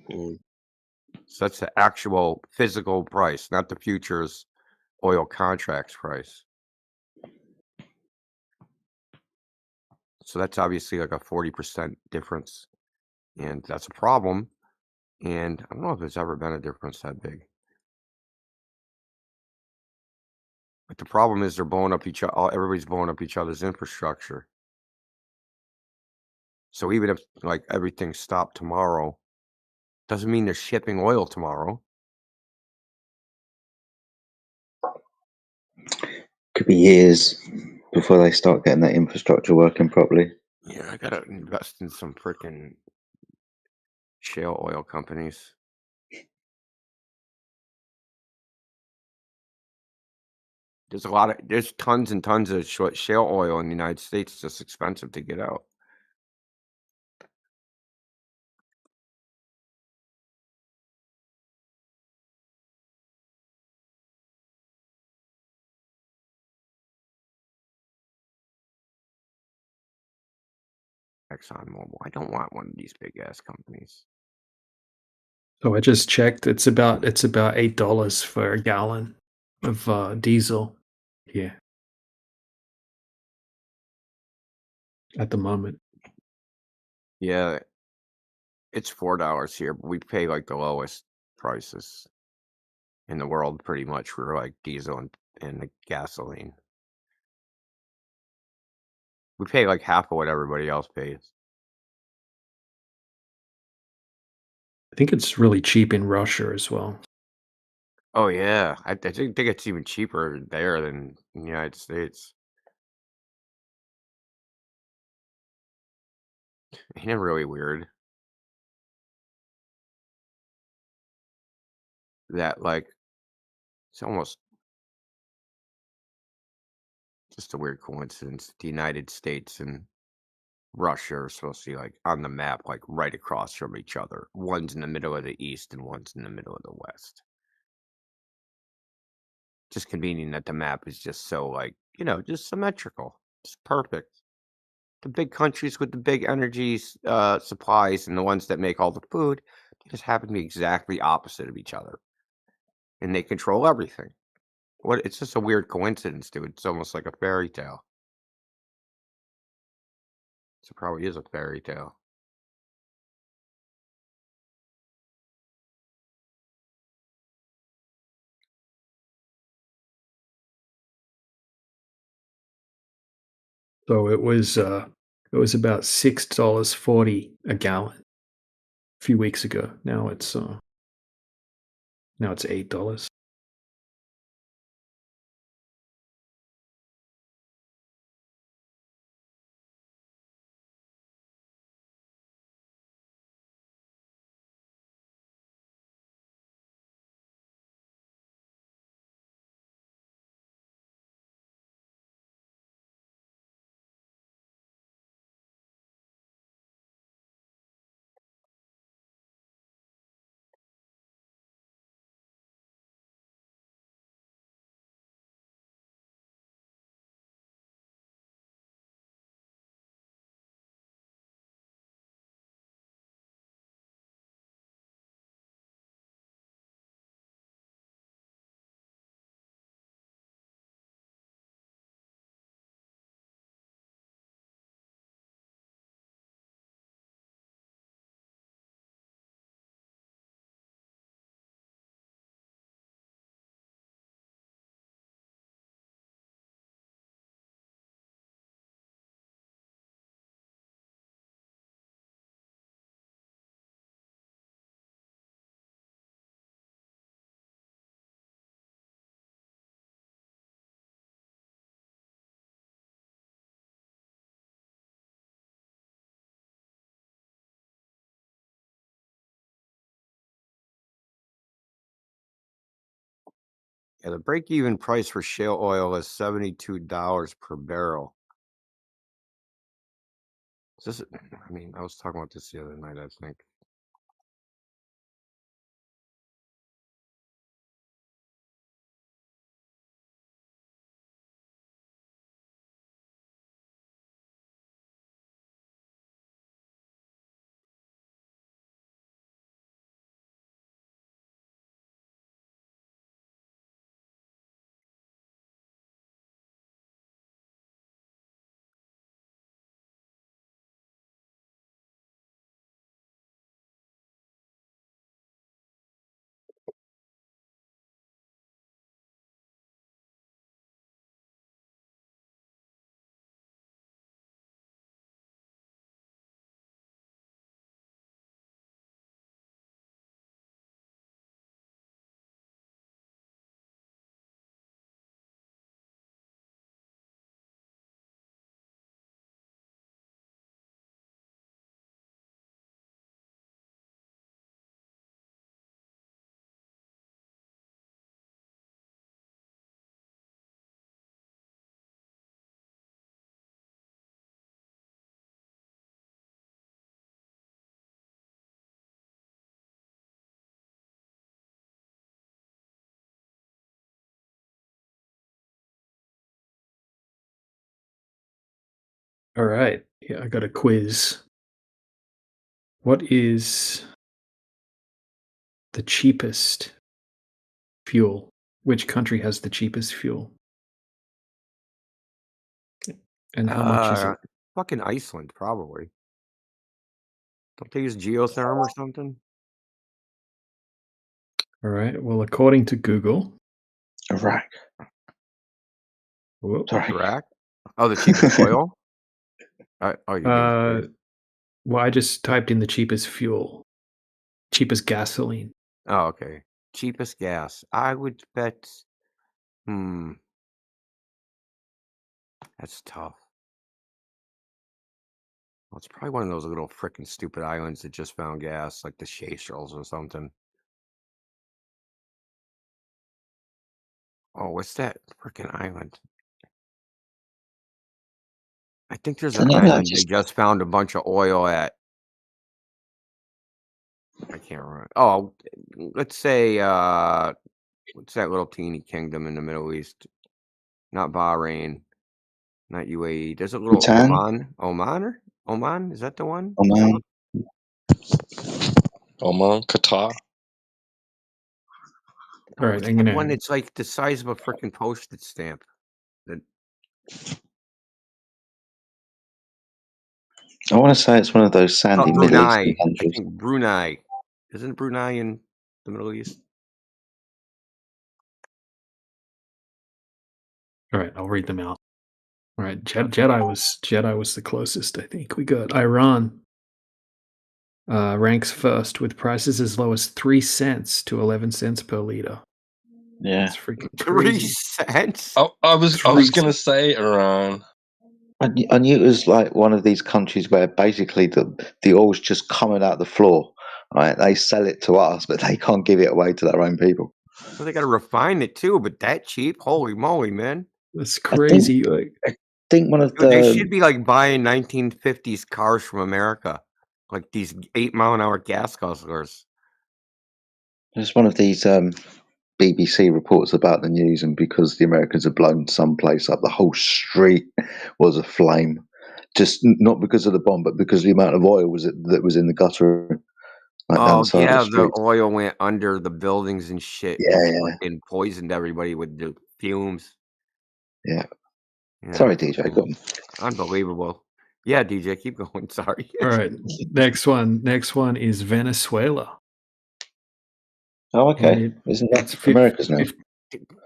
So that's the actual physical price, not the futures oil contracts price. So that's obviously like a 40% difference, and that's a problem. And I don't know if there's ever been a difference that big. But the problem is they're blowing up everybody's blowing up each other's infrastructure. So even if like everything stopped tomorrow, doesn't mean they're shipping oil tomorrow.
Could be years before they start getting that infrastructure working properly.
Yeah, I gotta invest in some freaking shale oil companies. There's tons and tons of shale oil in the United States. It's just expensive to get out. ExxonMobil. I don't want one of these big ass companies.
So I just checked. It's about $8 for a gallon of diesel. Yeah. At the moment.
Yeah, it's $4 here, but we pay like the lowest prices in the world pretty much for like diesel and the gasoline. We pay like half of what everybody else pays.
I think it's really cheap in Russia as well.
Oh yeah, I think it's even cheaper there than in the United States. Ain't it really weird that like it's almost just a weird coincidence. The United States and Russia are supposed to be like on the map, like right across from each other. One's in the middle of the east and one's in the middle of the west. Just convenient that the map is just so like, just symmetrical. It's perfect. The big countries with the big energy supplies and the ones that make all the food, they just happen to be exactly opposite of each other. And they control everything. It's just a weird coincidence, dude. It's almost like a fairy tale. So it probably is a fairy tale.
So it was about $6.40 a gallon a few weeks ago. Now it's Now it's $8.
Yeah, the break-even price for shale oil is $72 per barrel. Is this? I mean, I was talking about this the other night, I think.
All right. Yeah, I got a quiz. What is the cheapest fuel? Which country has the cheapest fuel? And how much is it?
Fucking Iceland, probably. Don't they use geotherm or something?
All right. Well, according to Google,
Iraq.
Whoa.
Sorry.
Iraq? Oh, the cheapest oil? Oh, you're being serious.
Well, I just typed in the cheapest fuel, cheapest gasoline.
Oh, okay. Cheapest gas. I would bet. That's tough. Well, it's probably one of those little frickin' stupid islands that just found gas, like the Seychelles or something. Oh, what's that frickin' island? I think there's
I
an
know that
island they just found a bunch of oil at. I can't remember. Oh, let's say what's that little teeny kingdom in the Middle East? Not Bahrain, not UAE. There's a little
Bhutan?
Oman? Is that the one?
Oman.
Oman, Qatar.
All right,
What's
I'm
that
gonna.
one that's like the size of a frickin' postage stamp?
I want to say it's one of those sandy Middle Eastern
Brunei. I
countries.
think Brunei. Isn't Brunei in the Middle East?
All right, I'll read them out. All right, Jedi was the closest. I think we got Iran, ranks first with prices as low as 3 cents to 11 cents per liter.
Yeah.
It's freaking
3
crazy.
cents.
I was gonna say Iran.
I knew it was like one of these countries where basically the oil's just coming out the floor. Right? They sell it to us, but they can't give it away to their own people.
Well, they got to refine it too, but that cheap? Holy moly, man!
That's
I think,
crazy. Like,
I think one of
Dude, they
the
should be like buying 1950s cars from America, like these 8-mile-an-hour gas guzzlers.
there's one of these BBC reports about the news, and because the Americans had blown someplace up, the whole street was aflame. Just not because of the bomb, but because of the amount of oil that was in the gutter, like down
Oh
the side of
yeah,
the
the
street.
oil went under the buildings and shit,
Yeah,
and poisoned everybody with the fumes.
yeah.
Yeah.
Sorry, DJ. Go on.
Unbelievable. Yeah, DJ, keep going. Sorry.
all right, next one is Venezuela.
Oh,
And
okay. Isn't that
it's
America's now?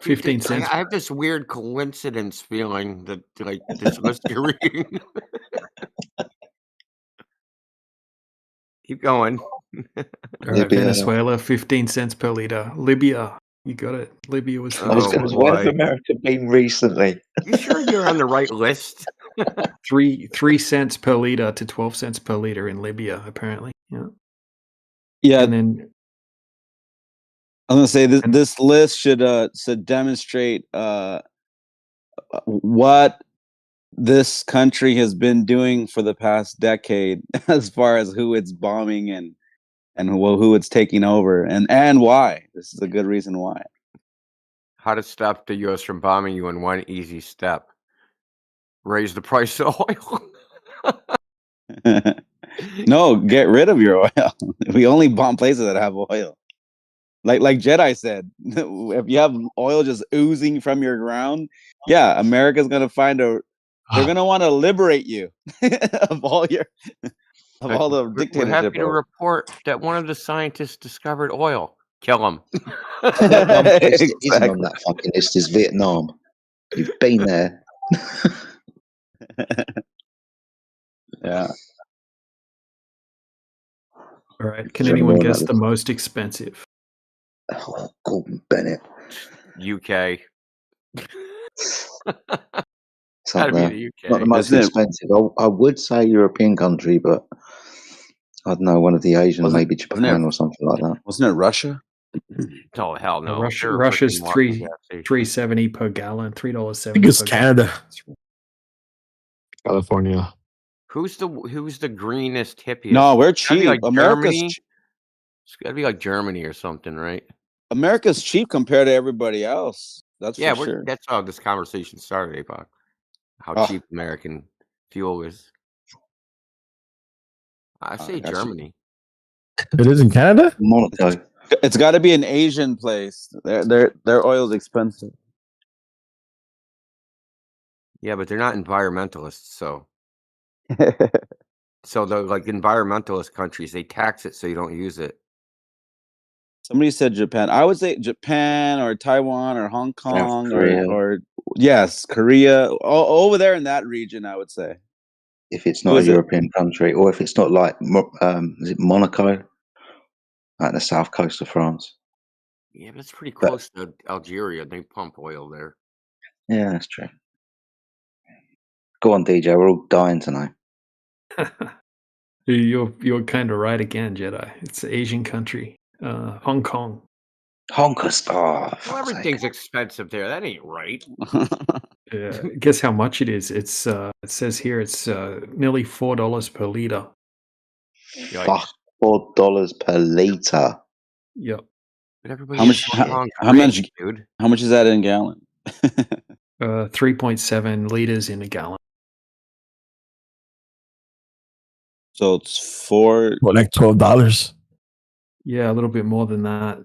15 cents.
I have this weird coincidence feeling that like this list you're reading. Keep going.
All right, Venezuela, 15 cents per liter. Libya, you got it. Libya was
I was
first.
going to say, where have America been recently?
You sure you're on the right list?
3 cents per liter to 12 cents per liter in Libya, apparently. Yeah.
Yeah.
And then
I'm gonna say this list should demonstrate what this country has been doing for the past decade as far as who it's bombing and who it's taking over and why. This is a good reason why.
How to stop the U.S. from bombing you in one easy step: raise the price of oil.
No, get rid of your oil. We only bomb places that have oil. Like Jedi said, if you have oil just oozing from your ground, yeah, America's gonna find they're gonna want to liberate you of all the dictatorship.
We're happy to report that one of the scientists discovered oil. Kill him.
That one place that isn't on that fucking list is Vietnam. You've been there.
Yeah.
all right, can
Is there
anyone
more on
guess
that
the most expensive?
Oh, Gordon Bennett.
UK.
It's
Gotta
up
be
there.
the UK.
Not the most expensive. I would say European country, but I don't know, one of the Asian, maybe Japan or something like that.
Wasn't it Russia?
Oh hell no!
Russia's
They're a freaking gas station.
$3.70 per gallon, $3.70.
I think it's
per
Canada. California.
Who's the greenest hippiest?
No, we're
It's gotta be
cheap.
like
America's
Germany. It's got to be like Germany or something, right?
America's cheap compared to everybody else. That's
Yeah,
for sure.
that's how this conversation started, Apoc. How
Oh.
cheap American fuel is. I say
gotcha.
Germany.
It is in Canada?
Monaco.
It's got to be an Asian place. Their oil's expensive.
Yeah, but they're not environmentalists, so the like environmentalist countries, they tax it so you don't use it.
Somebody said Japan. I would say Japan or Taiwan or Hong Kong
Korea.
or yes, Korea. Over there in that region, I would say.
If it's not a European country, or if it's not like, is it Monaco? Like the south coast of France.
Yeah, but it's pretty close to Algeria. They pump oil there.
Yeah, that's true. Go on, DJ. We're all dying tonight.
You're kind of right again, Jedi. It's an Asian country, Hong Kong.
Hong Kong. Oh,
well, everything's expensive there. That ain't right.
Guess how much it is? It's it says here it's nearly $4 per liter.
Fuck, $4 per liter.
Yep.
But everybody
How much?
dude?
How much is that in gallon?
3.7 liters in a gallon.
So it's
like $12.
Yeah, a little bit more than that.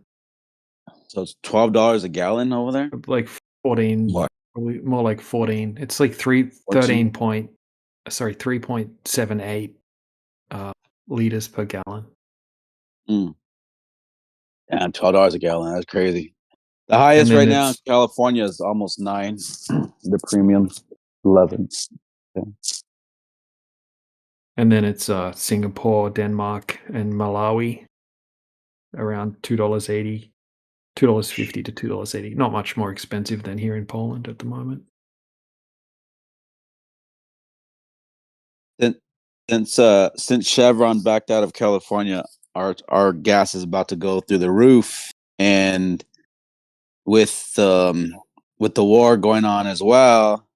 So it's $12 a gallon over there.
Like 14. Probably more like 14. It's like 3.78 liters per gallon.
Yeah, $12 a gallon. That's crazy. The highest right now in California is almost 9. The premium 11. Yeah.
And then it's Singapore, Denmark, and Malawi around $2.80, $2.50 to $2.80. Not much more expensive than here in Poland at the moment.
Since Chevron backed out of California, our gas is about to go through the roof, and with the war going on as well,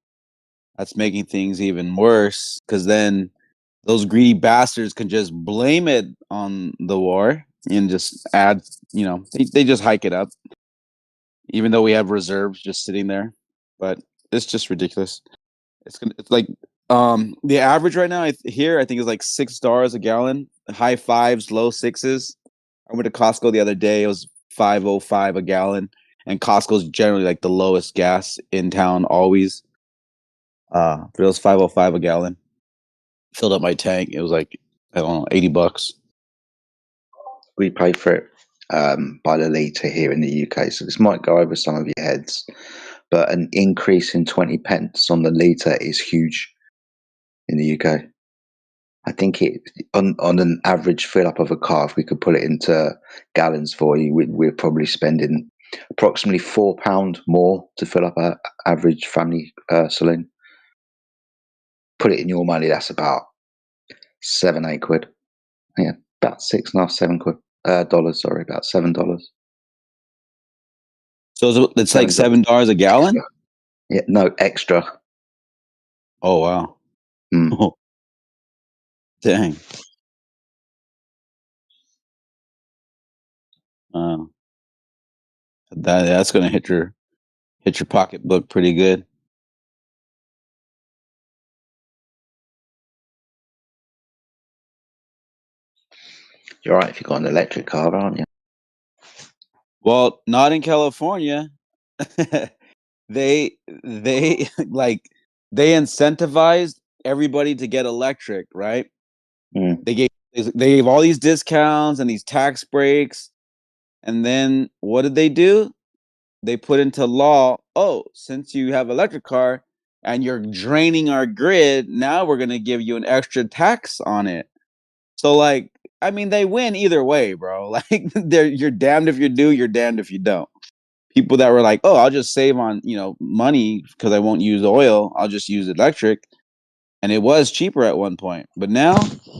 that's making things even worse. Because then those greedy bastards can just blame it on the war and just add, they just hike it up, even though we have reserves just sitting there. But it's just ridiculous. It's like the average right now here I think is like $6 a gallon, high fives, low sixes. I went to Costco the other day. It was $5.05 a gallon, and Costco's generally like the lowest gas in town always. But it was $5.05 a gallon. Filled up my tank. It was like, I don't know, $80.
We pay for it by the litre here in the UK, so this might go over some of your heads, but an increase in 20 pence on the litre is huge in the UK. I think on an average fill up of a car, if we could put it into gallons for you, we're probably spending approximately £4 more to fill up our average family saloon. Put it in your money, that's about 7-8 quid. Yeah, about 6.5, 7 quid. Dollars, sorry, about $7.
So it's like $7 a gallon?
Extra. Yeah, no, extra.
Oh wow.
Mm.
Dang. That's gonna hit your pocketbook pretty good.
You're right if you've got an electric car, aren't you?
Well, not in California. they like they incentivized everybody to get electric, right?
Mm.
They gave all these discounts and these tax breaks, and then what did they do? They put into law, oh, since you have electric car and you're draining our grid, now we're gonna give you an extra tax on it. So like, I mean, they win either way, bro. Like, you're damned if you do, you're damned if you don't. People that were like, oh, I'll just save on money because I won't use oil. I'll just use electric, and it was cheaper at one point, but now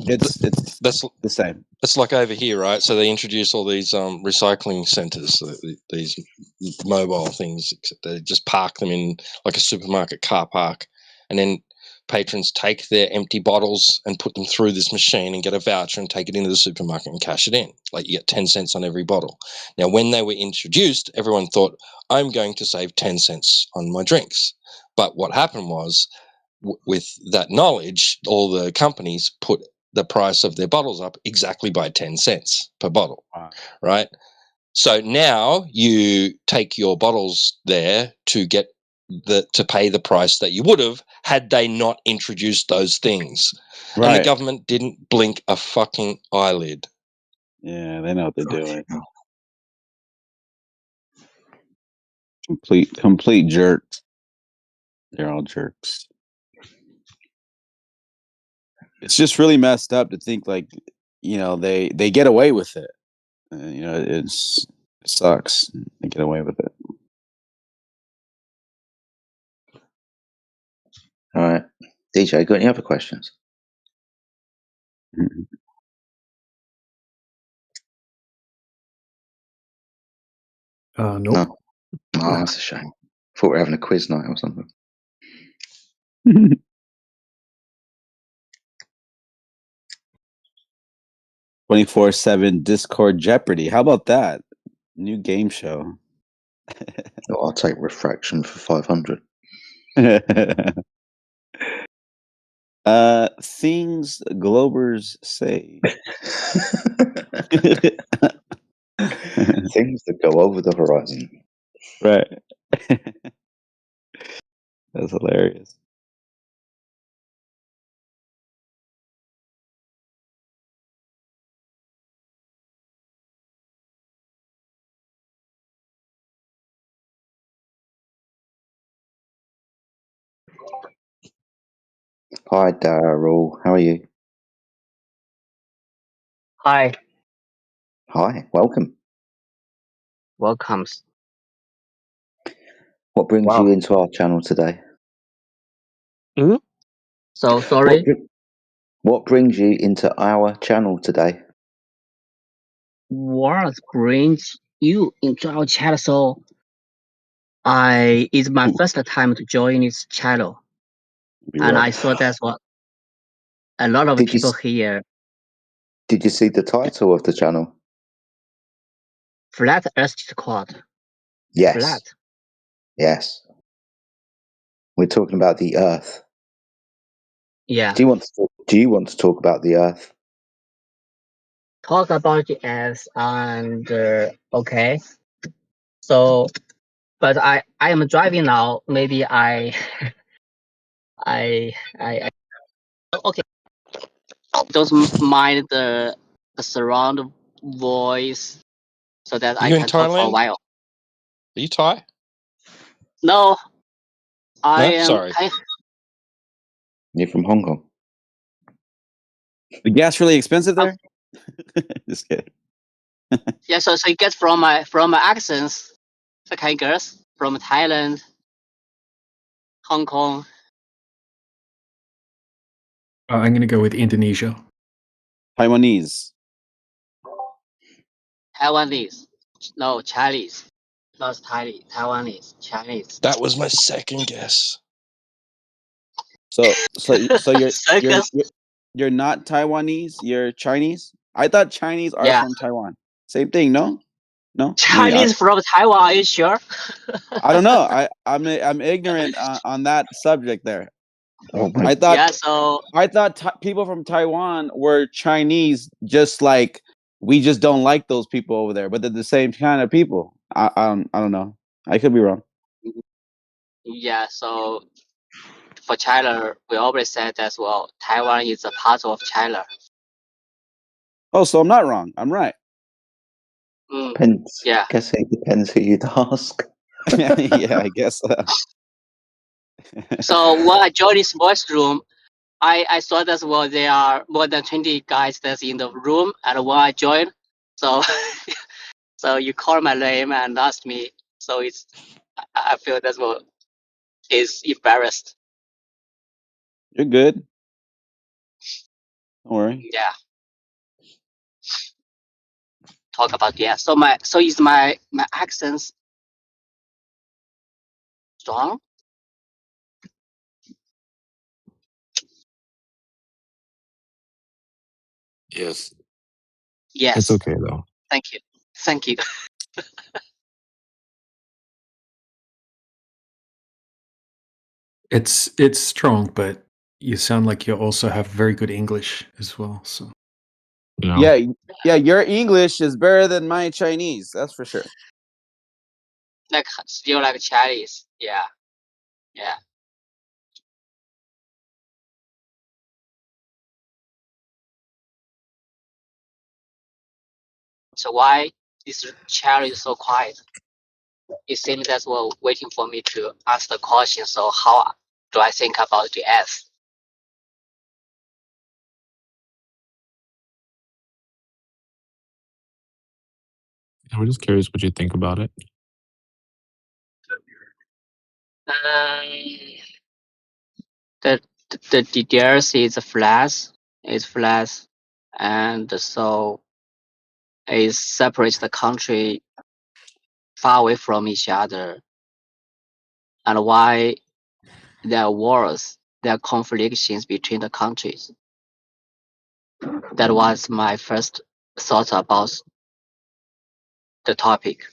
it's
That's
the same.
It's like over here, right? So they introduce all these recycling centres, these mobile things. They just park them in like a supermarket car park, and then patrons take their empty bottles and put them through this machine and get a voucher and take it into the supermarket and cash it in. Like you get 10 cents on every bottle. Now, when they were introduced, everyone thought, I'm going to save 10 cents on my drinks. But what happened was, with that knowledge, all the companies put the price of their bottles up exactly by 10 cents per bottle, right? So now you take your bottles there to get to pay the price that you would have had they not introduced those things.
Right.
And the government didn't blink a fucking eyelid.
Yeah, they know what they're doing. Complete jerks. They're all jerks. It's just really messed up to think like, they get away with it. It sucks. They get away with it.
All right. DJ, got any other questions?
Nope.
No. Oh, that's a shame. Thought we were having a quiz night or something.
24/7 Discord Jeopardy. How about that? New game show.
I'll take refraction for 500.
Things Globers say.
Things that go over the horizon.
Right. That's hilarious.
Hi, Daryl. How are you?
Hi,
Hi, welcome.
welcomes.
What brings
Wow.
you into our channel today?
Hmm? So
What,
sorry.
br- what brings you into our channel today?
What brings you into our channel? So it's my first time to join this channel, and I
Right.
saw that's what a lot of
Did you
people here.
did you see the title of the channel?
Flat Earth Squad.
Yes.
Flat.
Yes. We're talking about the Earth.
Yeah.
Do you want to talk about the Earth?
Talk about the Earth and okay. So, but I am driving now. Maybe I okay. Don't mind the surround voice so that
Are
I
you in
can talk for a
Thailand?
while.
Are you Thai?
No, I
No,
am.
sorry.
You're from Hong Kong.
The gas really expensive there? Just kidding.
Yeah, so you get from my accents, okay, girls from Thailand, Hong Kong,
I'm going to go with Indonesia.
Taiwanese.
Taiwanese, no Chinese, not Chinese, Taiwanese, Chinese.
That was my second guess.
So you're
Circus.
you're not Taiwanese. You're Chinese. I thought Chinese are
Yeah,
from Taiwan. Same thing. No.
Chinese from Taiwan. Are you sure?
I don't know. I'm ignorant on that subject there.
Oh my.
I thought
Yeah, so
people from Taiwan were Chinese, just like we just don't like those people over there, but they're the same kind of people. I don't know. I could be wrong.
yeah, so for China, we always said as well. Taiwan is a part of China.
Oh, so I'm not wrong. I'm right.
Depends.
Yeah.
Guess it depends who you'd ask.
Yeah, I guess.
So when I joined this voice room, I saw that well there are more than 20 guys that's in the room, and when I joined, so so you call my name and asked me, so I feel that's what is embarrassed.
You're good. Don't worry.
Yeah. Talk about yeah. So is my accents strong?
Yes.
Yes.
It's okay though.
Thank you. Thank you.
It's strong, but you sound like you also have very good English as well. So
Yeah, your English is better than my Chinese. That's for sure.
Like still like Chinese. Yeah. Yeah. So why this chair is so quiet? It seems that's well waiting for me to ask the question. So how do I think about the S?
And we're just curious what you think about it.
The the DRC is flat, and so it separates the country far away from each other. And why there are wars, there are conflicts between the countries. That was my first thought about the topic.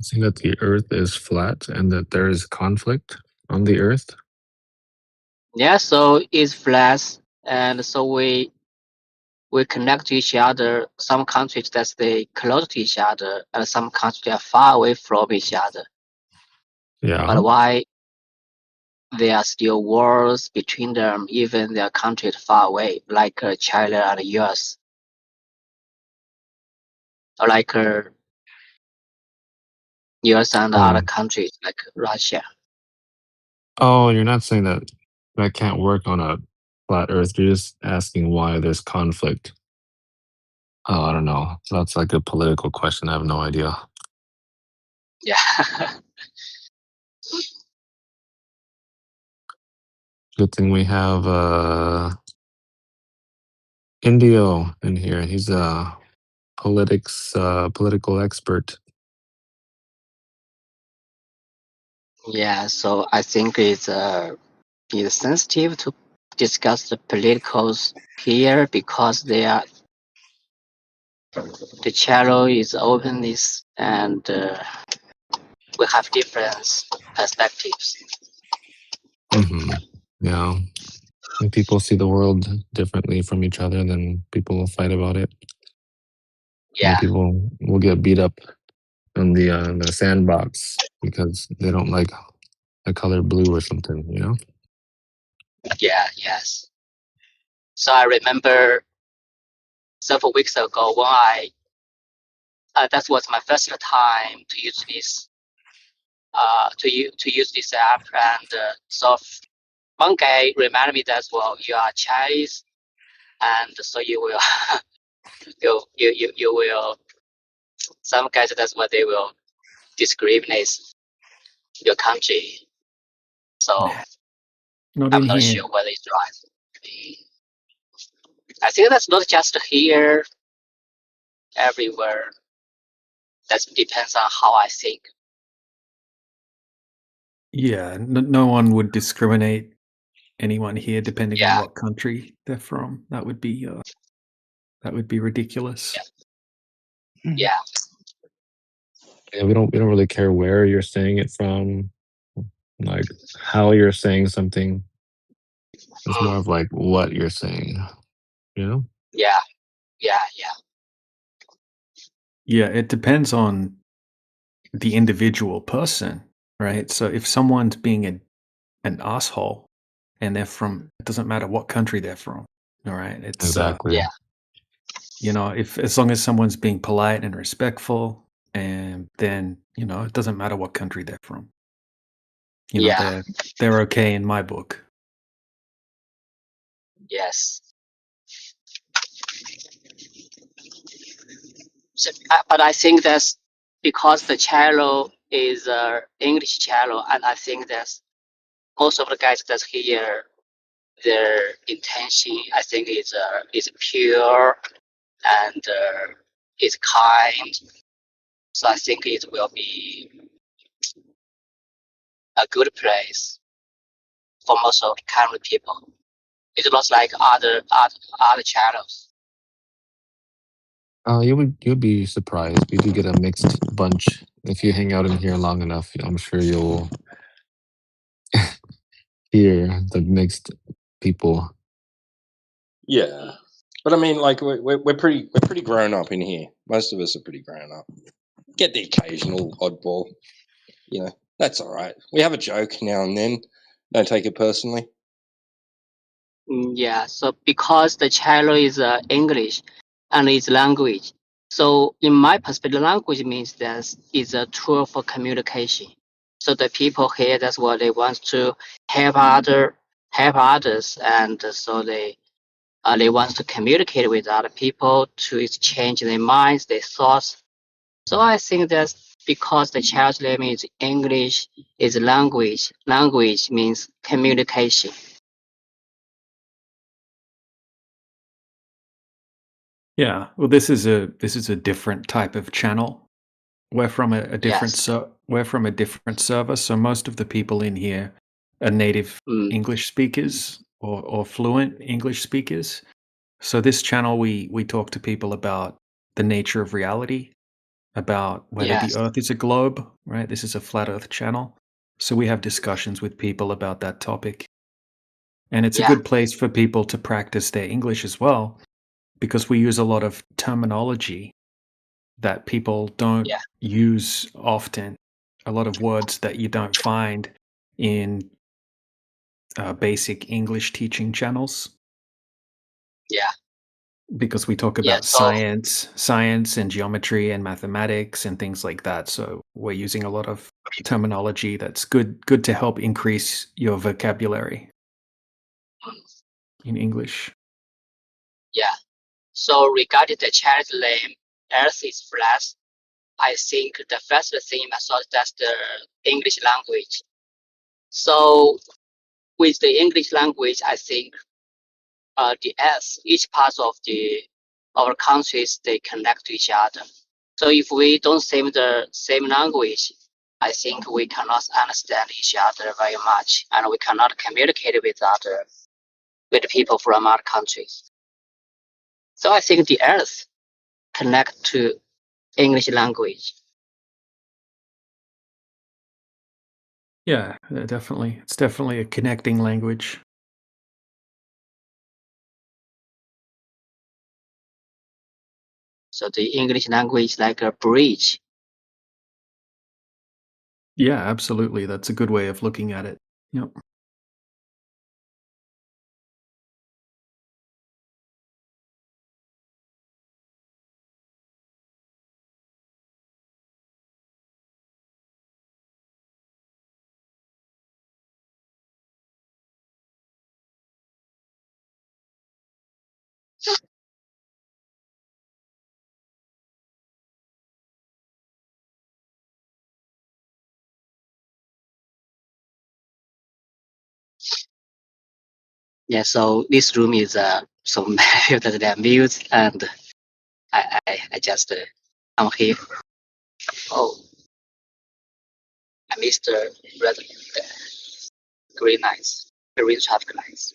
Saying that the Earth is flat and that there is conflict on the Earth.
Yeah, so it's flat, and so we connect to each other. Some countries that they close to each other, and some countries they are far away from each other.
Yeah.
But why there are still wars between them, even their countries far away, like China and the US, or like US and other countries like Russia.
Oh, you're not saying that that can't work on a flat Earth. You're just asking why there's conflict. Oh, I don't know. That's like a political question. I have no idea.
Yeah.
Good thing we have Indio in here. He's a political expert.
Yeah, so I think it's sensitive to discuss the politicals here because the channel is openness and we have different perspectives.
Yeah. When people see the world differently from each other, then people will fight about it.
Yeah.
People will get beat up in the sandbox because they don't like the color blue or something, you know?
Yeah, yes. So I remember several weeks ago when that was my first time to use this to use this app, and so one guy reminded me that well you are Chinese, and so you will you will some guys that's what they will discriminate your country. So
Not
I'm
in
not
here.
sure whether it's right. I think that's not just here, everywhere. That depends on how I think.
Yeah, no one would discriminate anyone here depending on
Yeah.
what country they're from. That would be ridiculous.
Yeah.
Yeah, we don't really care where you're saying it from, like how you're saying something. It's more of like what you're saying, you know?
Yeah. Yeah. Yeah.
Yeah, it depends on the individual person, right? So if someone's being an asshole and they're from, it doesn't matter what country they're from, all right? It's
Exactly.
Yeah.
you know, if as long as someone's being polite and respectful, and then it doesn't matter what country they're from.
Yeah.
They're okay in my book.
Yes. So, but I think that's because the channel is English channel, and I think that's most of the guys that's here, their intention I think is pure and is kind. So I think it will be a good place for most of the current people. It's not like other channels.
You'll be surprised. We do get a mixed bunch. If you hang out in here long enough, I'm sure you'll hear the mixed people.
Yeah, but I mean, like we're pretty grown up in here. Most of us are pretty grown up. Get the occasional oddball, that's all right. We have a joke now and then. Don't take it personally.
Yeah, so because the channel is English and it's language, so in my perspective, language means that it's a tool for communication. So the people here, that's what they want to help others, and so they want to communicate with other people to exchange their minds, their thoughts. So I think that's because the child's name is English, is language. Language means communication.
Yeah, well, this is a different type of channel. We're from a different
Yes.
we're from a different server, so most of the people in here are native English speakers or fluent English speakers. So this channel, we talk to people about the nature of reality, about whether the
Yes.
Earth is a globe, right? This is a flat Earth channel, so we have discussions with people about that topic, and it's a
Yeah.
good place for people to practice their English as well, because we use a lot of terminology that people don't
Yeah.
use often. A lot of words that you don't find in basic English teaching channels.
Yeah.
Because we talk
Yeah.
about
So
science and geometry and mathematics and things like that. So we're using a lot of terminology that's good to help increase your vocabulary in English.
yeah. So regarding the child's name, Earth is flat. I think the first thing I thought that's the English language. So with the English language, I think the S, each part of our countries, they connect to each other. So if we don't say the same language, I think we cannot understand each other very much, and we cannot communicate with people from other countries. So I think the Earth connect to English language.
Yeah, definitely. It's definitely a connecting language.
So the English language like a bridge.
Yeah, absolutely. That's a good way of looking at it. Yep.
Yeah, so this room is so many that they are mute, and I just I'm here. Oh, I missed the red green lights, green traffic lights.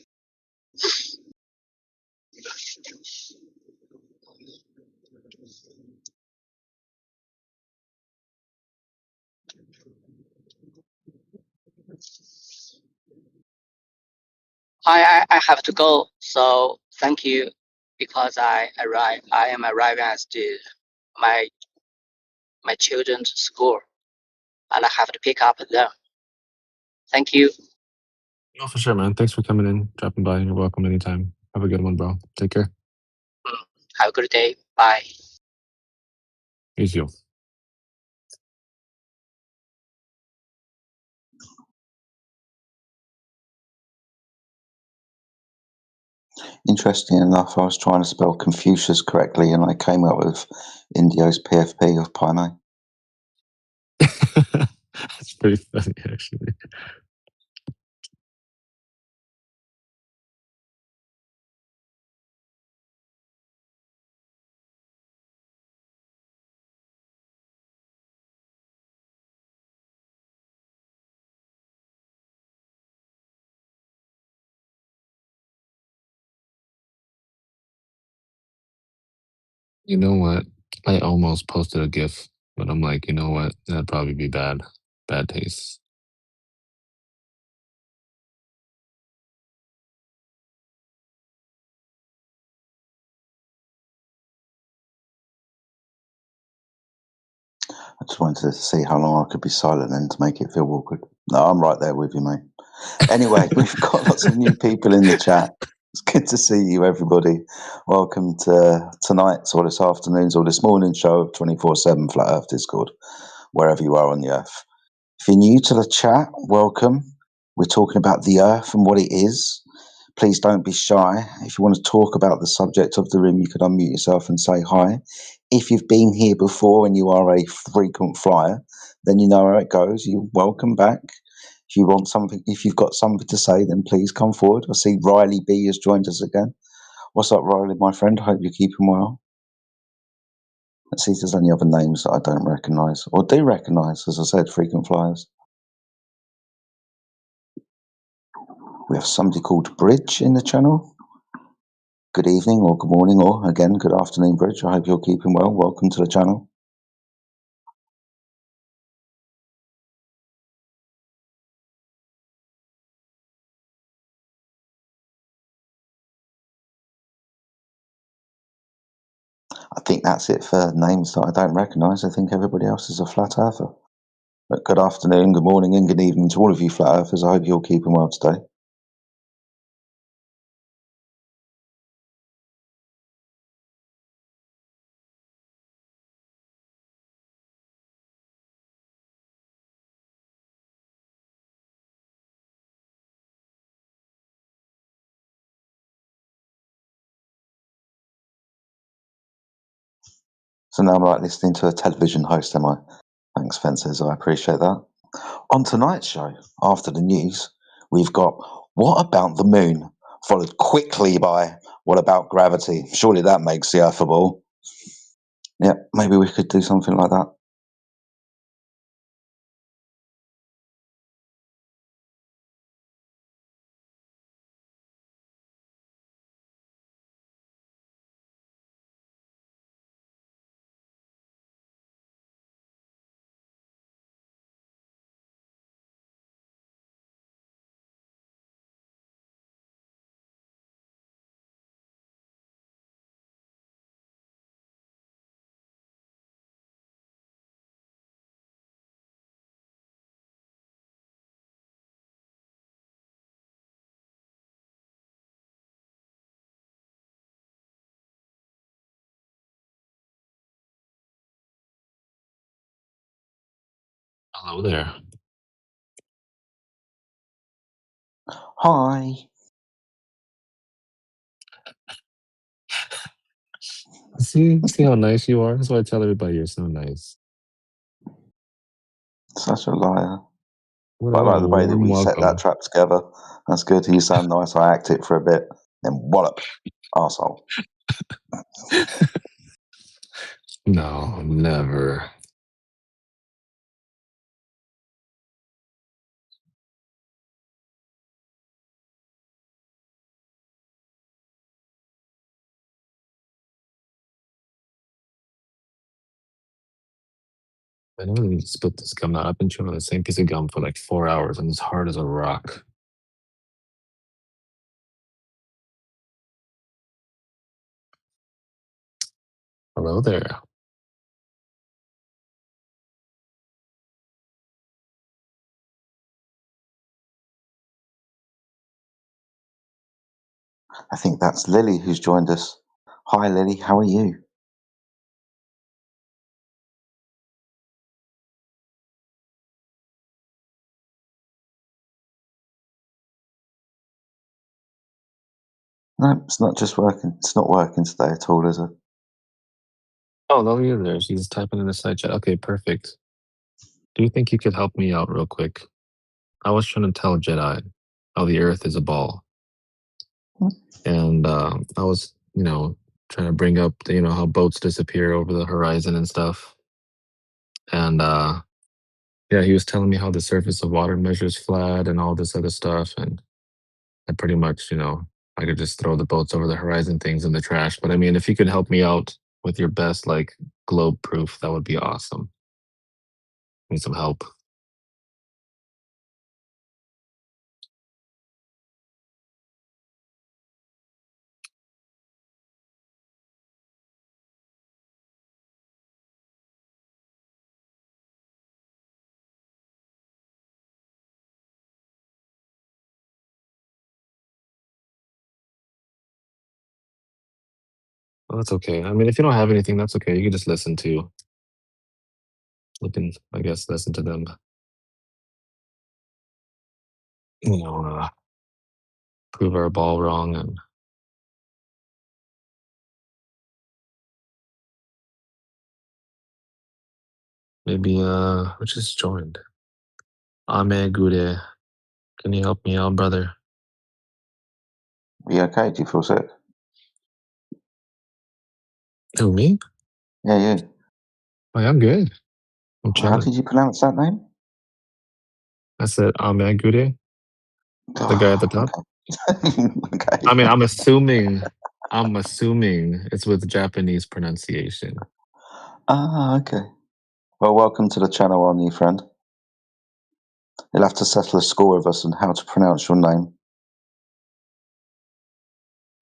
I have to go, so thank you because I am arriving at my my children's school, and I have to pick up them. Thank you.
No, for sure, man. Thanks for coming in, dropping by. You're welcome anytime. Have a good one, bro. Take care.
Have a good day. Bye.
Easy.
Interesting enough, I was trying to spell Confucius correctly, and I came up with Indio's PFP of Pi Mei.
That's pretty funny, actually. You know what? I almost posted a GIF, but I'm like, you know what? That'd probably be bad. Bad taste.
I just wanted to see how long I could be silent then to make it feel awkward. No, I'm right there with you, mate. Anyway, we've got lots of new people in the chat. It's good to see you, everybody. Welcome to tonight's or this afternoon's or this morning's show of 24/7 Flat Earth Discord, wherever you are on the Earth. If you're new to the chat, welcome. We're talking about the Earth and what it is. Please don't be shy. If you want to talk about the subject of the room, you could unmute yourself and say hi. If you've been here before and you are a frequent flyer, then you know how it goes. You're welcome back. If you want something, if you've got something to say, then please come forward. I see Riley B has joined us again. What's up, Riley, my friend? Hope you're keeping well. Let's see if there's any other names that I don't recognise or do recognise. As I said, frequent flyers. We have somebody called Bridge in the channel. Good evening or good morning or again, good afternoon, Bridge. I hope you're keeping well. Welcome to the channel. I think that's it for names that I don't recognise. I think everybody else is a flat earther. But good afternoon, good morning, and good evening to all of you flat earthers. I hope you're keeping well today. So now I'm like listening to a television host, am I? Thanks, Fences. I appreciate that. On tonight's show, after the news, we've got What About the Moon? Followed quickly by What About Gravity? Surely that makes the Earth a ball. Yeah, maybe we could do something like that.
Hello there.
Hi.
See how nice you are? That's why I tell everybody you're so nice.
Such a liar.
What
But I like
a
the way that
warm
we set that
welcome.
trap together. That's good. You sound nice. I act it for a bit. Then wallop. Arsehole.
No, never. I don't need to split this gum out. I've been chewing on the same piece of gum for like 4 hours and it's hard as a rock. Hello there.
I think that's Lily who's joined us. Hi, Lily. How are you? No, it's not just working. It's not working today at all, is it?
Oh, Lily is there. She's typing in the side chat. Okay, perfect. Do you think you could help me out real quick? I was trying to tell Jedi how the Earth is a ball. And I was, trying to bring up, how boats disappear over the horizon and stuff. And yeah, he was telling me how the surface of water measures flat and all this other stuff. And I pretty much, I could just throw the boats over the horizon things in the trash. But I mean, if you could help me out with your best, like, globe proof, that would be awesome. Need some help. Well, that's okay. I mean, if you don't have anything, that's okay. You can just listen to. You can, I guess, listen to them. Prove our ball wrong and maybe who just joined? Ame Gude. Can you help me out, brother?
Are you okay? Do you feel sick?
Who, me?
Yeah, you.
Oh, yeah, I'm good. I'm
How
chilling.
did you pronounce that name?
I said Ame Gude, the guy at the top.
Okay.
I mean, I'm assuming it's with Japanese pronunciation.
Ah, okay. Well, welcome to the channel, our new friend. You'll have to settle a score with us on how to pronounce your name.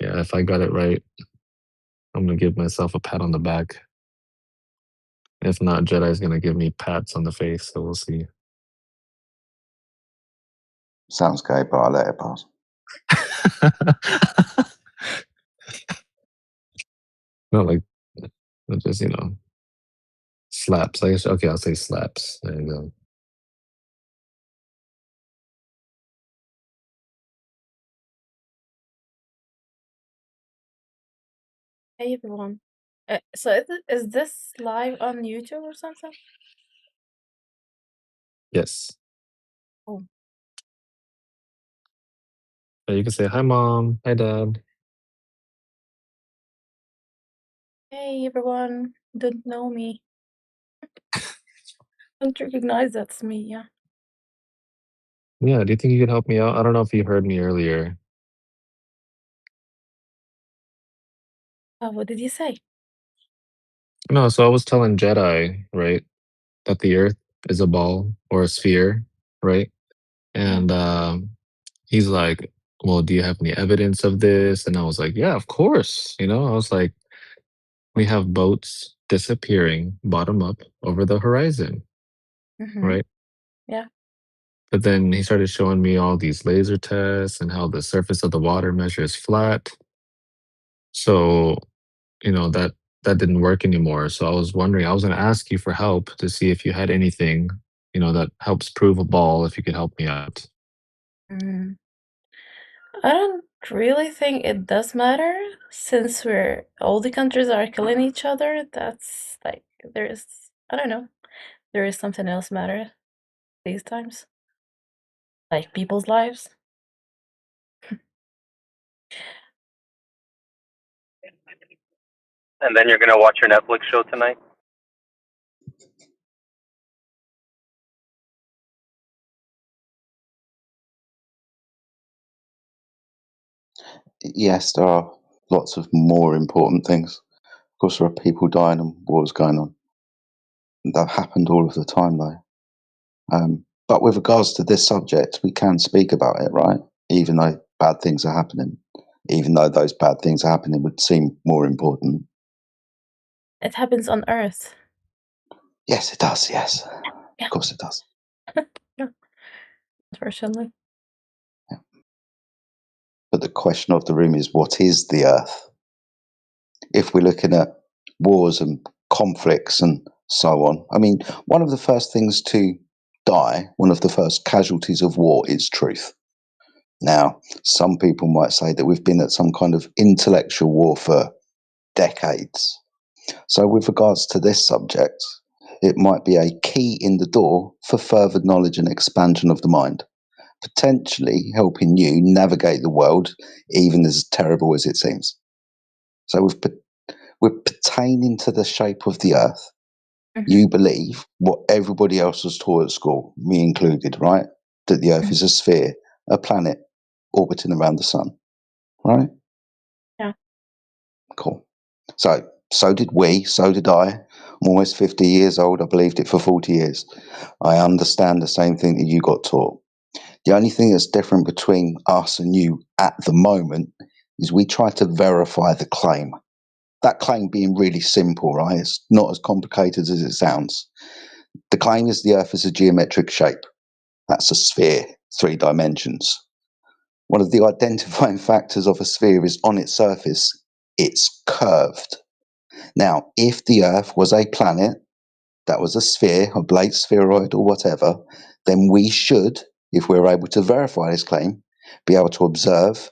Yeah, if I got it right, I'm gonna give myself a pat on the back. If not, Jedi's gonna give me pats on the face, so we'll see.
Sounds gay, but I'll let it pass.
Not like, just, slaps. I guess, okay, I'll say slaps. There you go.
Hey everyone. So is this live on YouTube or something?
Yes.
Oh.
You can say hi, mom. Hi, dad.
Hey everyone, don't know me. Don't recognize that's me, yeah.
Yeah. Do you think you could help me out? I don't know if you heard me earlier.
What did you say?
No, so I was telling Jedi, right, that the Earth is a ball or a sphere, right? And he's like, "Well, do you have any evidence of this?" And I was like, "Yeah, of course." I was like, "We have boats disappearing bottom up over the horizon,
Mm-hmm.
right?"
Yeah.
But then he started showing me all these laser tests and how the surface of the water measures flat. So, that didn't work anymore. So I was wondering, I was going to ask you for help to see if you had anything, that helps prove a ball, if you could help me out.
Mm. I don't really think it does matter since all the countries are killing each other. That's like I don't know, there is something else matter these times, like people's lives.
And then you're gonna watch your Netflix show tonight?
Yes, there are lots of more important things. Of course, there are people dying and wars going on. That happened all of the time, though. But with regards to this subject, we can speak about it, right? Even though bad things are happening, even though those bad things are happening would seem more important.
It happens on Earth.
Yes, it does. Yes,
Yeah.
of course it does.
Yeah. Unfortunately.
But the question of the room is, what is the Earth? If we're looking at wars and conflicts and so on, I mean, one of the first things to die, one of the first casualties of war is truth. Now, some people might say that we've been at some kind of intellectual war for decades. So, with regards to this subject, it might be a key in the door for further knowledge and expansion of the mind, potentially helping you navigate the world, even as terrible as it seems. So, we're pertaining to the shape of the earth. You believe what everybody else was taught at school, me included, right? That the earth is a sphere, a planet orbiting around the sun, right?
Yeah.
Cool. So did we, so did I. I'm almost 50 years old. I believed it for 40 years. I understand the same thing that you got taught. The only thing that's different between us and you at the moment is we try to verify the claim. That claim being really simple, right? It's not as complicated as it sounds. The claim is the Earth is a geometric shape. That's a sphere, 3 dimensions. One of the identifying factors of a sphere is on its surface, it's curved. Now, if the Earth was a planet that was a sphere, a blade spheroid, or whatever, then we should, if we're able to verify this claim, be able to observe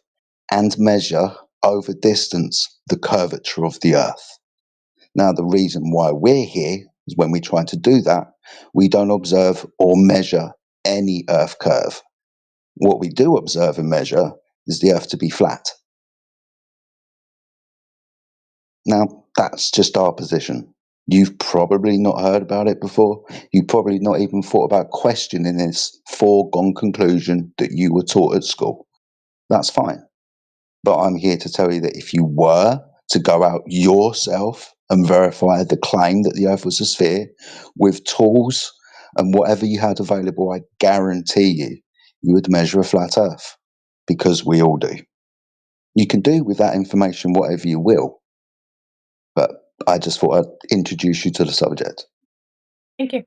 and measure over distance the curvature of the Earth. Now, the reason why we're here is when we try to do that, we don't observe or measure any Earth curve. What we do observe and measure is the Earth to be flat. Now, that's just our position. You've probably not heard about it before. You've probably not even thought about questioning this foregone conclusion that you were taught at school. That's fine. But I'm here to tell you that if you were to go out yourself and verify the claim that the Earth was a sphere with tools and whatever you had available, I guarantee you would measure a flat Earth, because we all do. You can do with that information whatever you will, but I just thought I'd introduce you to the subject.
Thank you.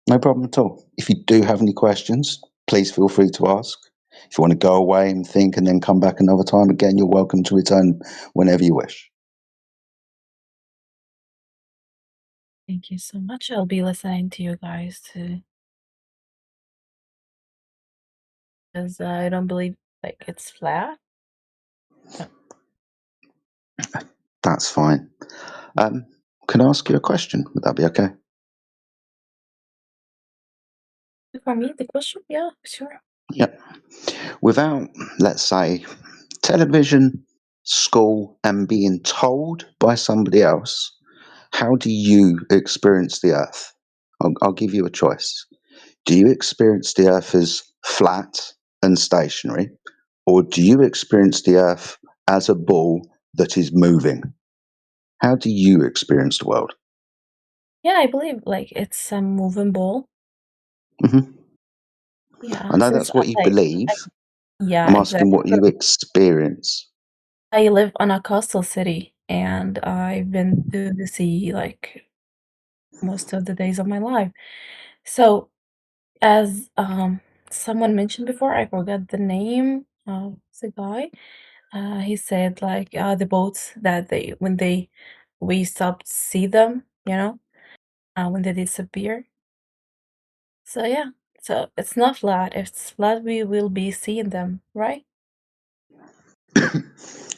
No problem at all. If you do have any questions, please feel free to ask. If you want to go away and think and then come back another time, again, you're welcome to return whenever you wish.
Thank you so much. I'll be listening to you guys too. Because I don't believe it's flat.
That's fine. Can I ask you a question? Would that be okay?
For me, the question, yeah, sure.
Yep. Without, let's say, television, school, and being told by somebody else, how do you experience the Earth? I'll give you a choice. Do you experience the Earth as flat and stationary, or do you experience the Earth as a ball that is moving? How do you experience the world?
Yeah, I believe like it's a moving ball.
Hmm.
Yeah,
I know
since
that's what you believe.
yeah,
I'm asking
exactly.
what you experience.
I live on a coastal city, and I've been to the sea like most of the days of my life. So, as someone mentioned before, I forgot the name of the guy. He said like the boats that they when they we stopped to see them, when they disappear. So yeah, so it's not flat. If it's flat, we will be seeing them, right?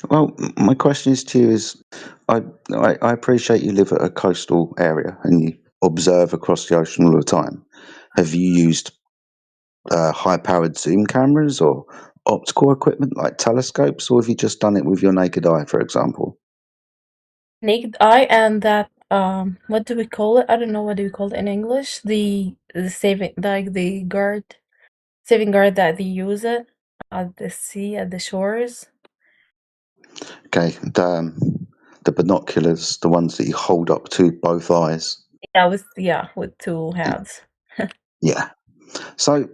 Well, my question is to you is, I, I appreciate you live at a coastal area and you observe across the ocean all the time. Have you used high-powered zoom cameras or optical equipment like telescopes, or have you just done it with your naked eye, for example?
Naked eye and that what do we call it? I don't know what do we call it in English. The saving like the guard saving guard that they use it at the sea at the shores.
Okay, the binoculars, the ones that you hold up to both eyes.
With two hands.
Yeah. So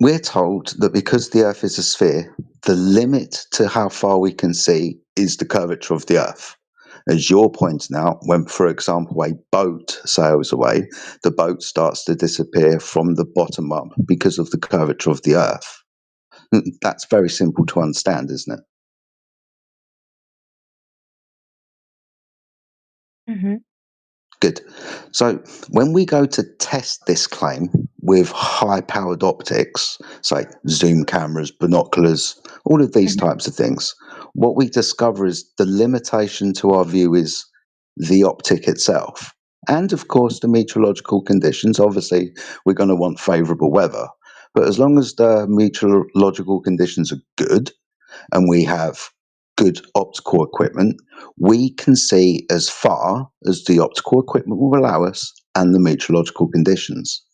we're told that because the Earth is a sphere, the limit to how far we can see is the curvature of the Earth. As you're pointing out, when, for example, a boat sails away, the boat starts to disappear from the bottom up because of the curvature of the Earth. That's very simple to understand, isn't it?
Mm-hmm.
Good. So when we go to test this claim with high-powered optics, say zoom cameras, binoculars, all of these types of things, what we discover is the limitation to our view is the optic itself. And of course, the meteorological conditions. Obviously, we're going to want favorable weather. But as long as the meteorological conditions are good, and we have good optical equipment, we can see as far as the optical equipment will allow us and the meteorological conditions.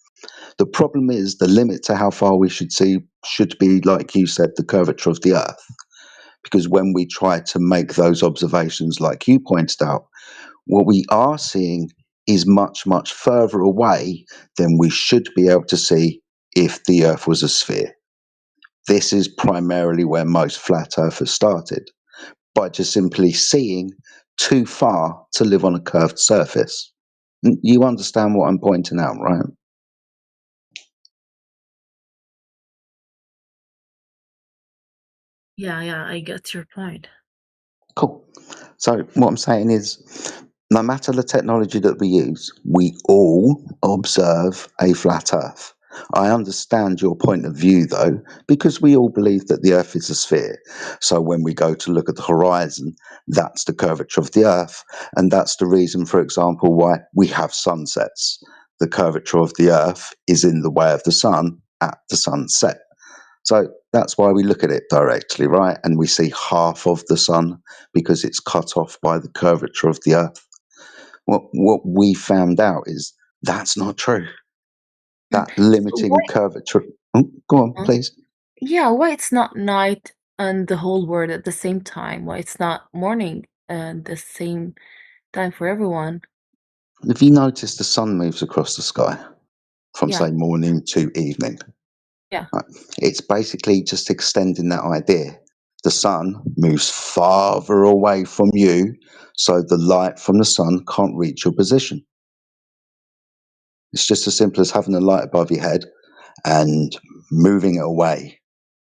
The problem is the limit to how far we should see should be, like you said, the curvature of the Earth. Because when we try to make those observations, like you pointed out, what we are seeing is much, much further away than we should be able to see if the Earth was a sphere. This is primarily where most flat earthers started, by just simply seeing too far to live on a curved surface. You understand what I'm pointing out, right?
Yeah, I get your point.
Cool. So what I'm saying is, no matter the technology that we use, we all observe a flat Earth. I understand your point of view, though, because we all believe that the Earth is a sphere. So when we go to look at the horizon, that's the curvature of the Earth. And that's the reason, for example, why we have sunsets. The curvature of the Earth is in the way of the sun at the sunset. So that's why we look at it directly, right? And we see half of the sun because it's cut off by the curvature of the Earth. What we found out is that's not true. That
So
limiting
why?
curvature. Oh, go on, please.
Yeah, why it's not night and the whole world at the same time? Why it's not morning and the same time for everyone?
If you notice, the sun moves across the sky from,
Yeah,
say, morning to evening.
yeah.
Right. It's basically just extending that idea. The sun moves farther away from you, so the light from the sun can't reach your position. It's just as simple as having a light above your head and moving it away.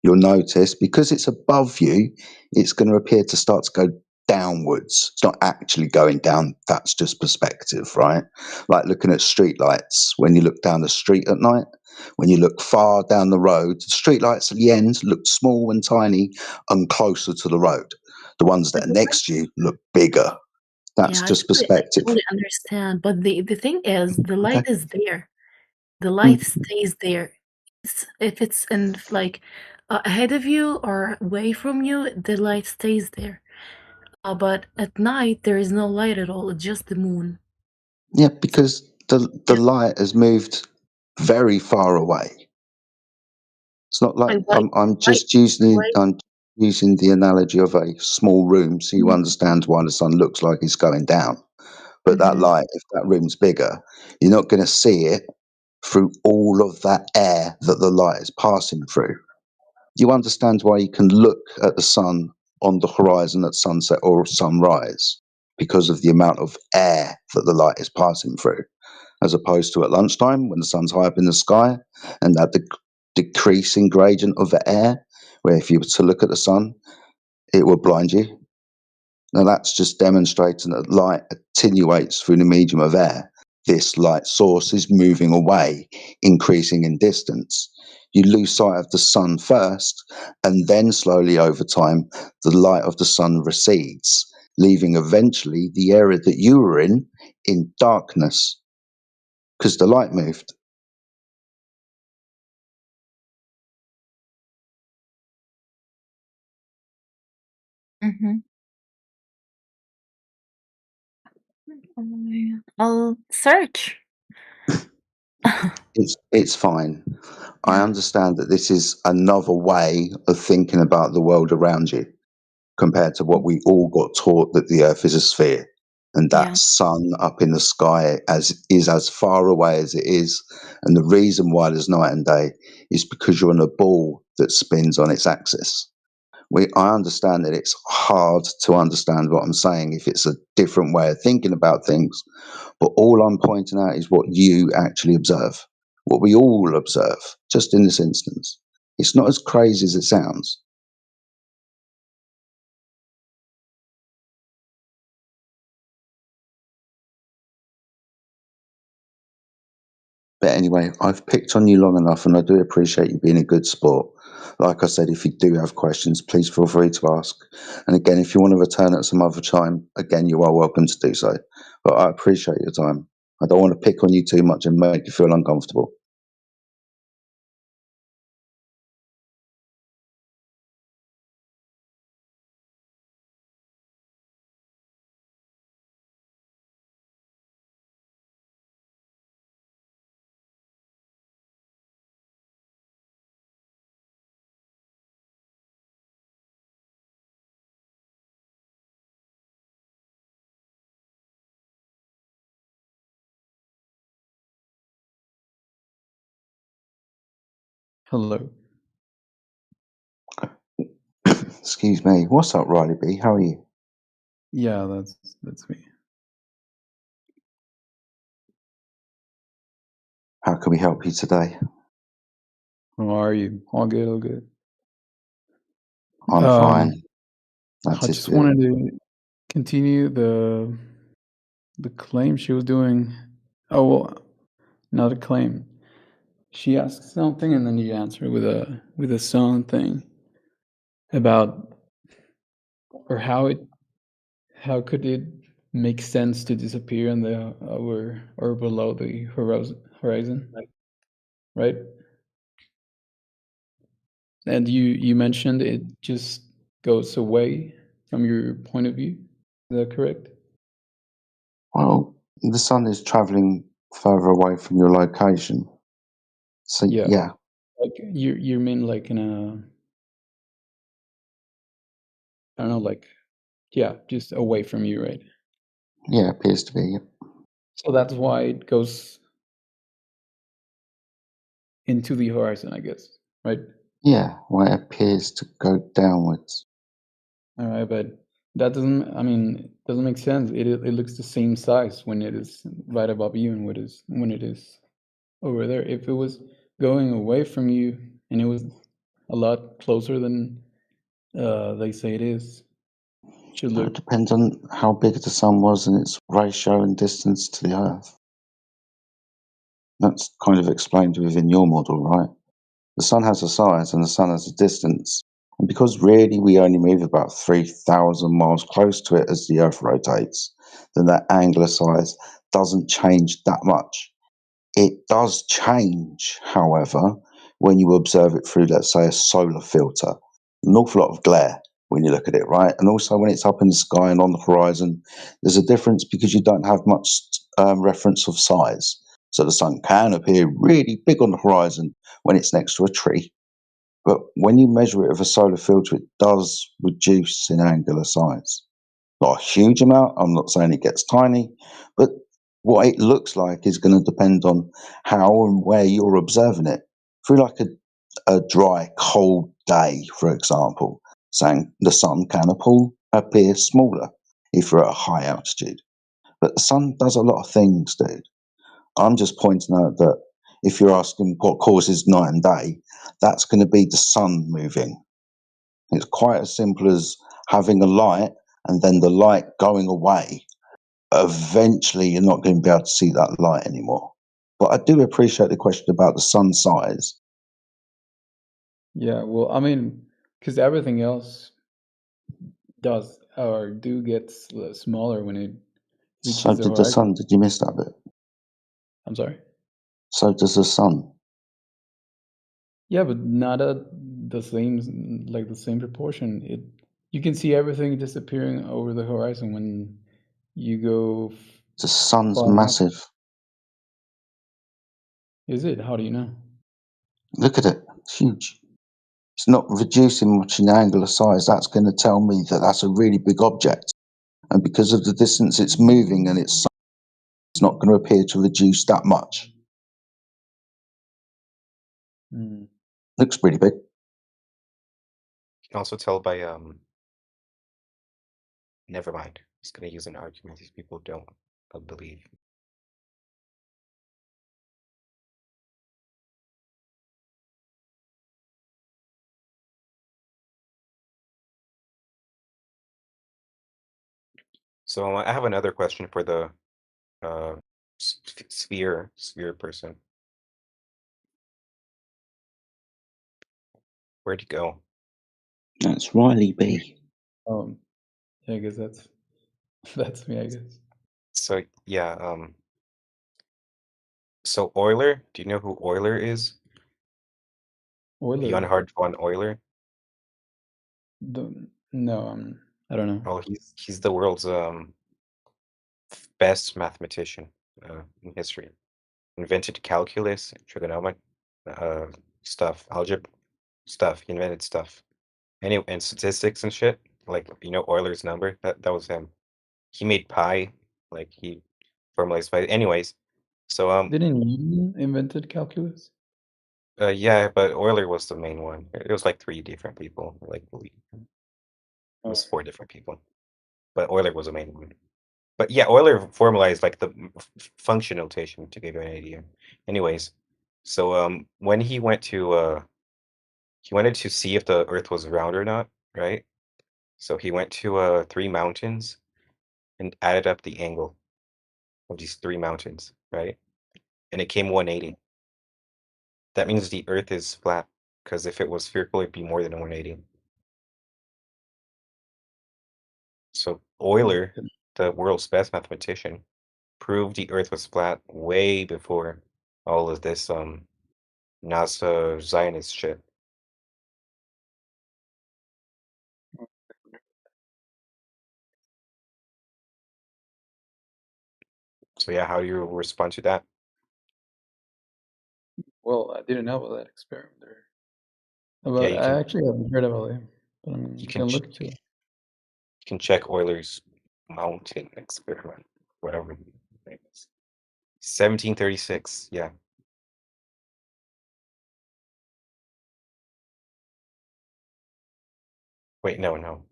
You'll notice because it's above you, it's going to appear to start to go downwards. It's not actually going down. That's just perspective, right? Like looking at street lights. When you look down the street at night, when you look far down the road, street lights at the end look small and tiny and closer to the road. The ones that are next to you look bigger. That's
Yeah, I
just
totally,
perspective.
understand. But the thing is, the light
Okay.
is there. The light stays there. If it's in like ahead of you or away from you, the light stays there. But at night, there is no light at all. It's just the moon.
Yeah, because the light has moved very far away. It's not like I'm just using the analogy of a small room, so you understand why the sun looks like it's going down. But that light, if that room's bigger, you're not going to see it through all of that air that the light is passing through. You understand why you can look at the sun on the horizon at sunset or sunrise because of the amount of air that the light is passing through, as opposed to at lunchtime when the sun's high up in the sky and that decreasing gradient of the air, where if you were to look at the sun, it would blind you. Now that's just demonstrating that light attenuates through the medium of air. This light source is moving away, increasing in distance. You lose sight of the sun first, and then slowly over time, the light of the sun recedes, leaving eventually the area that you were in darkness because the light moved.
I'll search.
It's fine. I understand that this is another way of thinking about the world around you compared to what we all got taught that the earth is a sphere and that sun up in the sky is as far away as it is, and the reason why there's night and day is because you're on a ball that spins on its axis. I understand that it's hard to understand what I'm saying if it's a different way of thinking about things, but all I'm pointing out is what you actually observe, what we all observe, just in this instance. It's not as crazy as it sounds. But anyway, I've picked on you long enough and I do appreciate you being a good sport. Like I said, if you do have questions, please feel free to ask. And again, if you want to return at some other time, again, you are welcome to do so. But I appreciate your time. I don't want to pick on you too much and make you feel uncomfortable.
Hello.
Excuse me. What's up, Riley B? How are you?
Yeah, that's me.
How can we help you today?
How are you? All good, all good.
I'm fine. That
I
is
just
good.
wanted to continue the claim she was doing. Oh, well, not a claim. She asked something and then you answer with a song thing about or how could it make sense to disappear in the over or below the horizon, right? And you mentioned it just goes away from your point of view. Is that correct?
Well, the sun is traveling further away from your location. So, yeah.
Like you mean like in a, I don't know, like, yeah, just away from you, right?
Yeah, appears to be.
So that's why it goes into the horizon, I guess, right?
Yeah, well, it appears to go downwards.
All right, but that doesn't, I mean, it doesn't make sense. It looks the same size when it is right above you and when it is over there. If it was going away from you and it was a lot closer than they say it is, it should
Well,
look.
it depends on how big the sun was and its ratio and distance to the Earth. That's kind of explained within your model, right? The sun has a size and the sun has a distance, Because really we only move about 3,000 miles close to it as the Earth rotates, then that angular size doesn't change that much. It does change, however, when you observe it through, let's say, a solar filter. An awful lot of glare when you look at it, right? And also when it's up in the sky and on the horizon, there's a difference because you don't have much reference of size. So the sun can appear really big on the horizon when it's next to a tree. But when you measure it with a solar filter, it does reduce in angular size. Not a huge amount. I'm not saying it gets tiny, but what it looks like is going to depend on how and where you're observing it. Through like a dry, cold day, for example, saying the sun can appear smaller if you're at a high altitude. But the sun does a lot of things, dude. I'm just pointing out that if you're asking what causes night and day, that's going to be the sun moving. It's quite as simple as having a light and then the light going away. Eventually, you're not going to be able to see that light anymore. But I do appreciate the question about the sun size.
Yeah, well, I mean, because everything else does or do get smaller when it
So
reaches the
did the
horizon.
sun. Did you miss that bit?
I'm sorry.
So does the sun.
Yeah, but not at the same like the same proportion. You can see everything disappearing over the horizon when you go
The sun's
far enough.
massive.
Is it? How do you know?
Look at it. It's huge. It's not reducing much in angular size. That's going to tell me that that's a really big object. And because of the distance it's moving and it's not going to appear to reduce that much.
Mm.
Looks pretty big.
You can also tell by never mind. I was gonna use an argument these people don't believe. So I have another question for the uh, sphere person. Where'd you go?
That's Riley B.
Yeah, I guess that's me, I guess.
So yeah, so Euler, do you know who Euler is?
Euler.
Johann von Euler?
No, I don't know.
Oh, he's the world's best mathematician in history. Invented calculus, trigonometry stuff, algebra stuff. He invented stuff. Anyway, and statistics and shit. Like, you know, Euler's number. That was him. He made pi. Like he formalized pi. Anyways, so
Didn't Newton invented calculus?
yeah, but Euler was the main one. It was like 3 different people. Like it was 4 different people, but Euler was the main one. But yeah, Euler formalized like the function notation to give you an idea. Anyways, so when he wanted to see if the Earth was round or not, right? So he went to 3 mountains and added up the angle of these 3 mountains, right? And it came 180. That means the Earth is flat, because if it was spherical, it'd be more than 180. So Euler, the world's best mathematician, proved the Earth was flat way before all of this NASA Zionist shit. So yeah, how do you respond to that?
Well, I didn't know about that experiment there.
Yeah,
But
you
I
can
actually haven't heard about it. But I'm
you
gonna
can
look into it.
you can check Euler's mountain experiment, whatever the name is. 1736, yeah. Wait, no.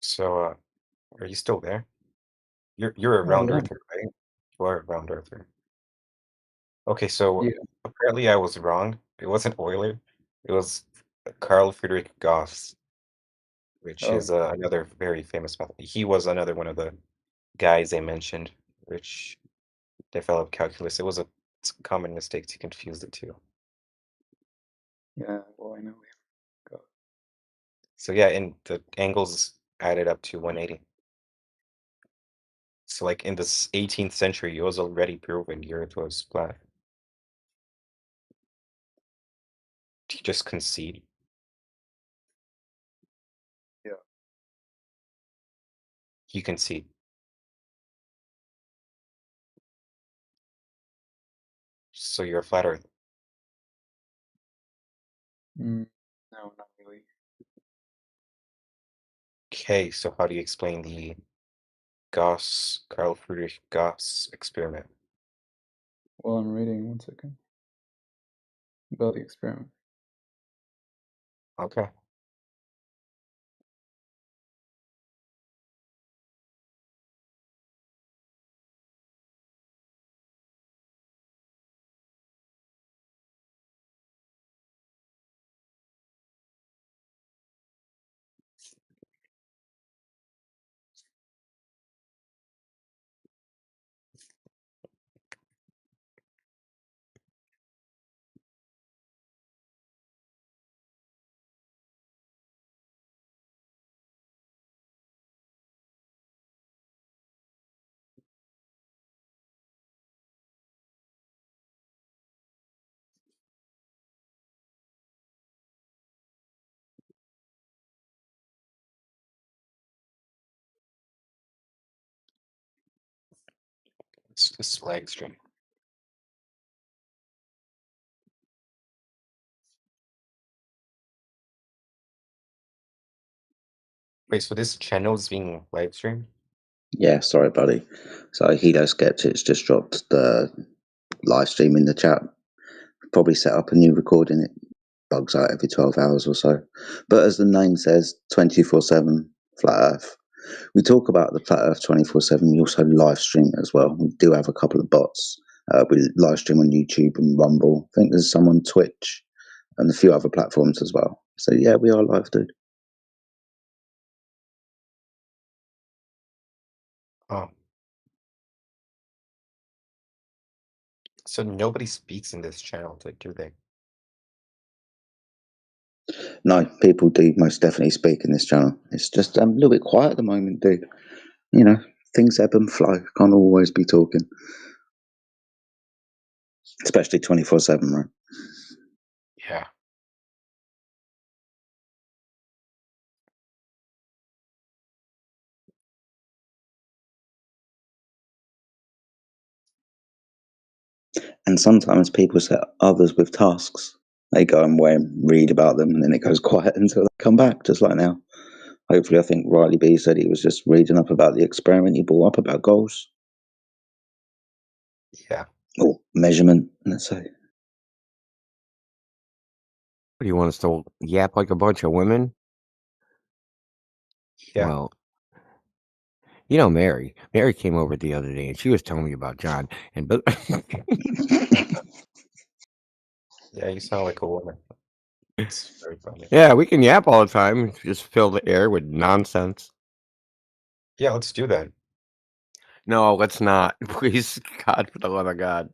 So, are you still there? You're a
Oh
round
yeah.
earther, right? You are a round earther. Okay, so
Yeah.
apparently I was wrong. It wasn't Euler. It was Carl Friedrich Gauss, which
Oh.
is another very famous math. He was another one of the guys I mentioned, which developed calculus. It's a common mistake to confuse the two.
Yeah. Well, I know him. Go.
So yeah, and the angles added up to 180. So like in this 18th century, it was already proven the Earth was flat. Do you just concede?
Yeah.
You concede. So you're a flat Earth.
No, not really.
Okay, so how do you explain the Carl Friedrich Gauss experiment?
Well, I'm reading 1 second about the experiment.
Okay. It's this Livestream. Wait, so this channel is being live streamed?
Yeah, sorry, buddy. So Hilo Skeptics just dropped the live stream in the chat. Probably set up a new recording. It bugs out every 12 hours or so. But as the name says, 24/7 Flat Earth. We talk about the Flat Earth 24/7. We also live stream it as well. We do have a couple of bots. We live stream on YouTube and Rumble. I think there's some on Twitch and a few other platforms as well. So yeah, we are live, dude.
Oh. So nobody speaks in this channel, do they?
No, people do most definitely speak in this channel. It's just a little bit quiet at the moment, dude. You know, things ebb and flow. Can't always be talking. Especially 24/7, right?
Yeah.
And sometimes people set others with tasks. They go and read about them, and then it goes quiet until they come back, just like now. Hopefully, I think Riley B said he was just reading up about the experiment he brought up about goals.
Yeah.
Or measurement, let's say.
What do you want us to yap like a bunch of women?
Yeah.
Well, you know Mary. Mary came over the other day and she was telling me about John. And
Yeah, you sound like a woman. It's very funny.
yeah, we can yap all the time. Just fill the air with nonsense.
Yeah, let's do that.
No, let's not. Please, God, for the love of God.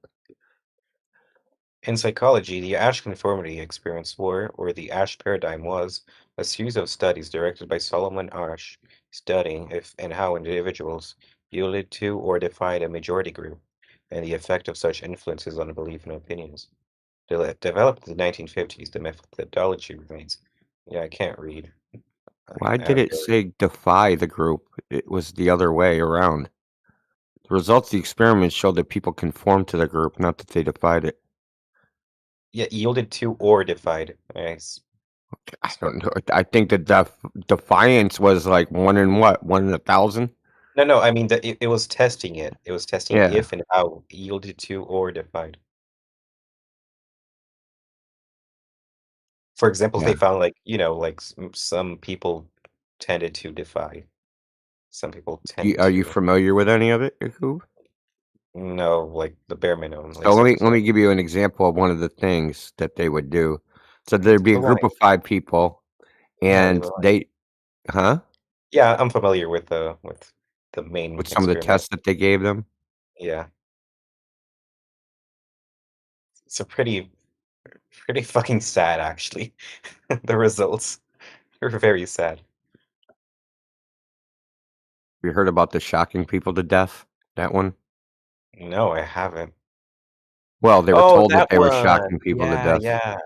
In psychology, the Asch conformity experience or the Asch paradigm was a series of studies directed by Solomon Asch, studying if and how individuals yielded to or defied a majority group, and the effect of such influences on belief and opinions. Developed in the 1950s, the methodology remains. Yeah, I can't read.
Why did
I'm
it say defy the group? It was the other way around. The results of the experiment showed that people conformed to the group, not that they defied it.
Yeah, yielded to or defied. Nice.
I don't know. I think that defiance was like 1 in what? 1 in 1,000?
No, I mean that it was testing it. It was testing
Yeah.
if and how yielded to or defied. For example,
Yeah.
they found like, like some people tended to defy. Some people tend
Are you
to.
familiar with any of it, Yakub?
No, like the bare minimum. Like
So let
stuff
me give you an example of one of the things that they would do. So there'd be a group of 5 people, and they, huh?
Yeah, I'm familiar with the main
With some of the
experiment.
tests that they gave them.
Yeah. It's a pretty fucking sad, actually. The results are very sad.
You heard about the shocking people to death? That one?
No, I haven't.
Well, they were
Oh,
told that
that
they were
one.
shocking people to
Yeah,
death.
yeah.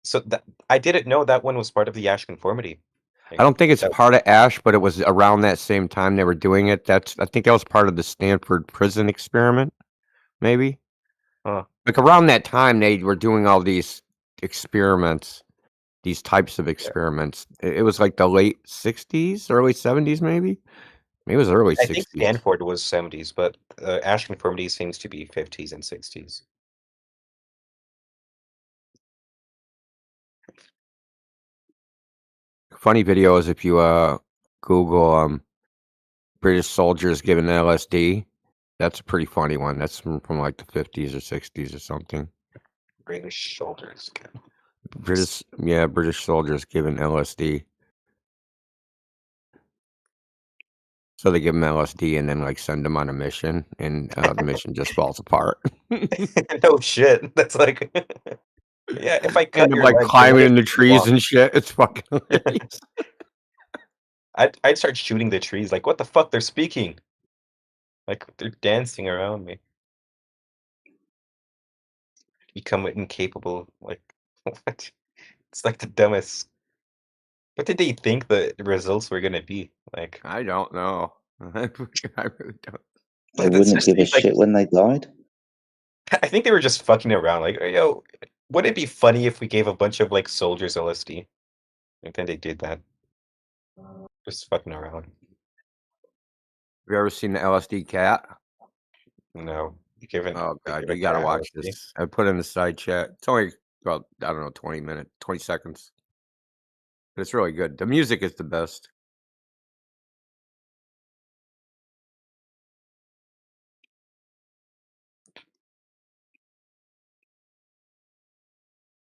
So that I didn't know that one was part of the Ash conformity.
I don't think it's
That
part of Ash, but it was around that same time they were doing it. I think that was part of the Stanford prison experiment, maybe.
Huh.
Like around that time, they were doing all these experiments, these types of experiments. It was like the late 60s, early 70s, maybe. Maybe it was early
I think
60s.
Stanford was 70s, but Ash conformity seems to be 50s and 60s.
Funny video is if you Google British soldiers given LSD. That's a pretty funny one. That's from like the 50s or 60s or something.
British shoulders.
British soldiers given LSD. So they give them LSD and then like send them on a mission, and the mission just falls apart.
No shit. That's like, yeah. If I cut
End up
your
like
leg, your
climbing
leg
in the
would move
trees
on.
and shit. It's fucking hilarious.
I'd start shooting the trees. Like, what the fuck? They're speaking. Like they're dancing around me. Become incapable. Like, what? It's like the dumbest. What did they think the results were gonna be? Like,
I don't know. I really don't.
They
that's
wouldn't
just
give a
like,
shit when they died.
I think they were just fucking around. Like, yo, would it be funny if we gave a bunch of like soldiers LSD? And then they did that. Just fucking around.
Have you ever seen the LSD cat?
No, you given
Oh
they
god,
give a
you gotta
cat
watch
LSD.
this. I put it in the side chat. It's only about, I don't know, 20 seconds. But it's really good. The music is the best.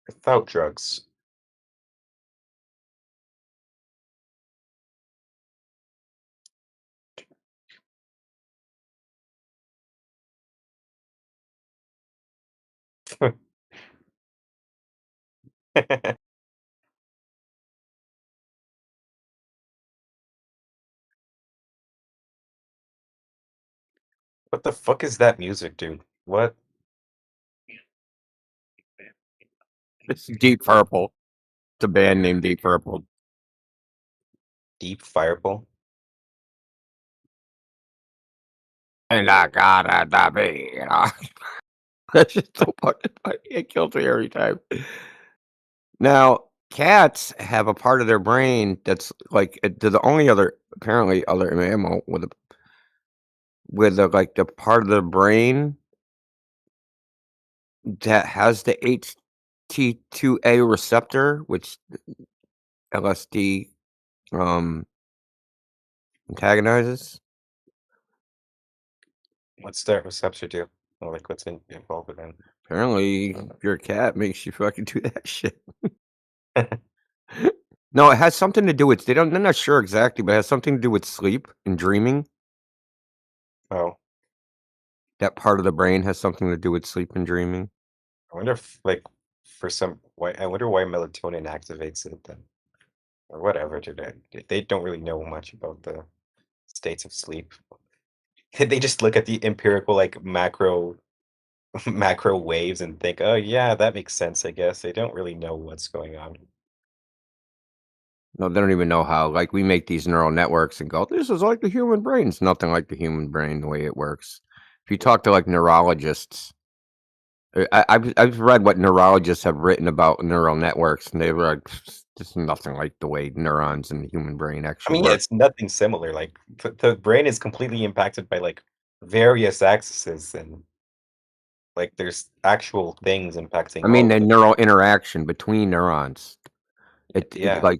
Without drugs. What the fuck is that music, dude? What?
It's Deep Purple. It's a band named Deep Purple.
Deep Fireball?
And I gotta be. That's just so fucking funny. It kills me every time. Now, cats have a part of their brain that's like they're the only other apparently other mammal with like the part of the brain that has the HT2A receptor, which LSD antagonizes.
What's that receptor do? Or like what's involved with it?
Apparently, if you're a cat, makes you fucking do that shit. No, it has something to do with they're not sure exactly, but it has something to do with sleep and dreaming.
Oh.
That part of the brain has something to do with sleep and dreaming.
I wonder if like for some why I wonder why melatonin activates it then. Or whatever today. They don't really know much about the states of sleep. They just look at the empirical like macro waves and think, oh yeah, that makes sense, I guess. They don't really know what's going on.
No, they don't even know how. Like we make these neural networks and go, "This is like the human brain." It's nothing like the human brain the way it works. If you talk to like neurologists, I've read what neurologists have written about neural networks, and they were like, "This is nothing like the way neurons in the human brain
I
actually
mean, yeah,
work."
it's nothing similar. Like the brain is completely impacted by like various axes and like there's actual things impacting
I
all
mean,
of
the
them.
neural interaction between neurons.
Yeah.
like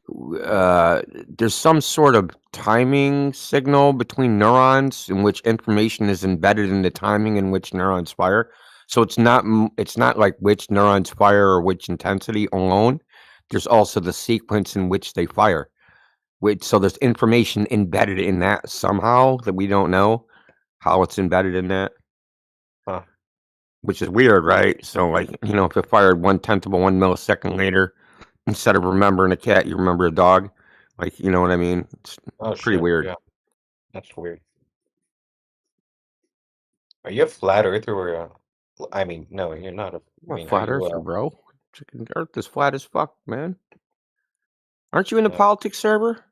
there's some sort of timing signal between neurons in which information is embedded in the timing in which neurons fire. So it's not like which neurons fire or which intensity alone. There's also the sequence in which they fire. So there's information embedded in that somehow that we don't know how it's embedded in that.
Huh.
Which is weird, right? So like, if it fired 1/10 of a 1 millisecond later, instead of remembering a cat, you remember a dog. Like, you know what I mean? It's
Oh
pretty
shit.
weird.
Yeah. That's weird. Are you a flat earther or I mean, no, you're not a.
I'm a flat
Are you?
earther, bro. Chicken Earth is flat as fuck, man. Aren't you in the
Yeah.
politics server?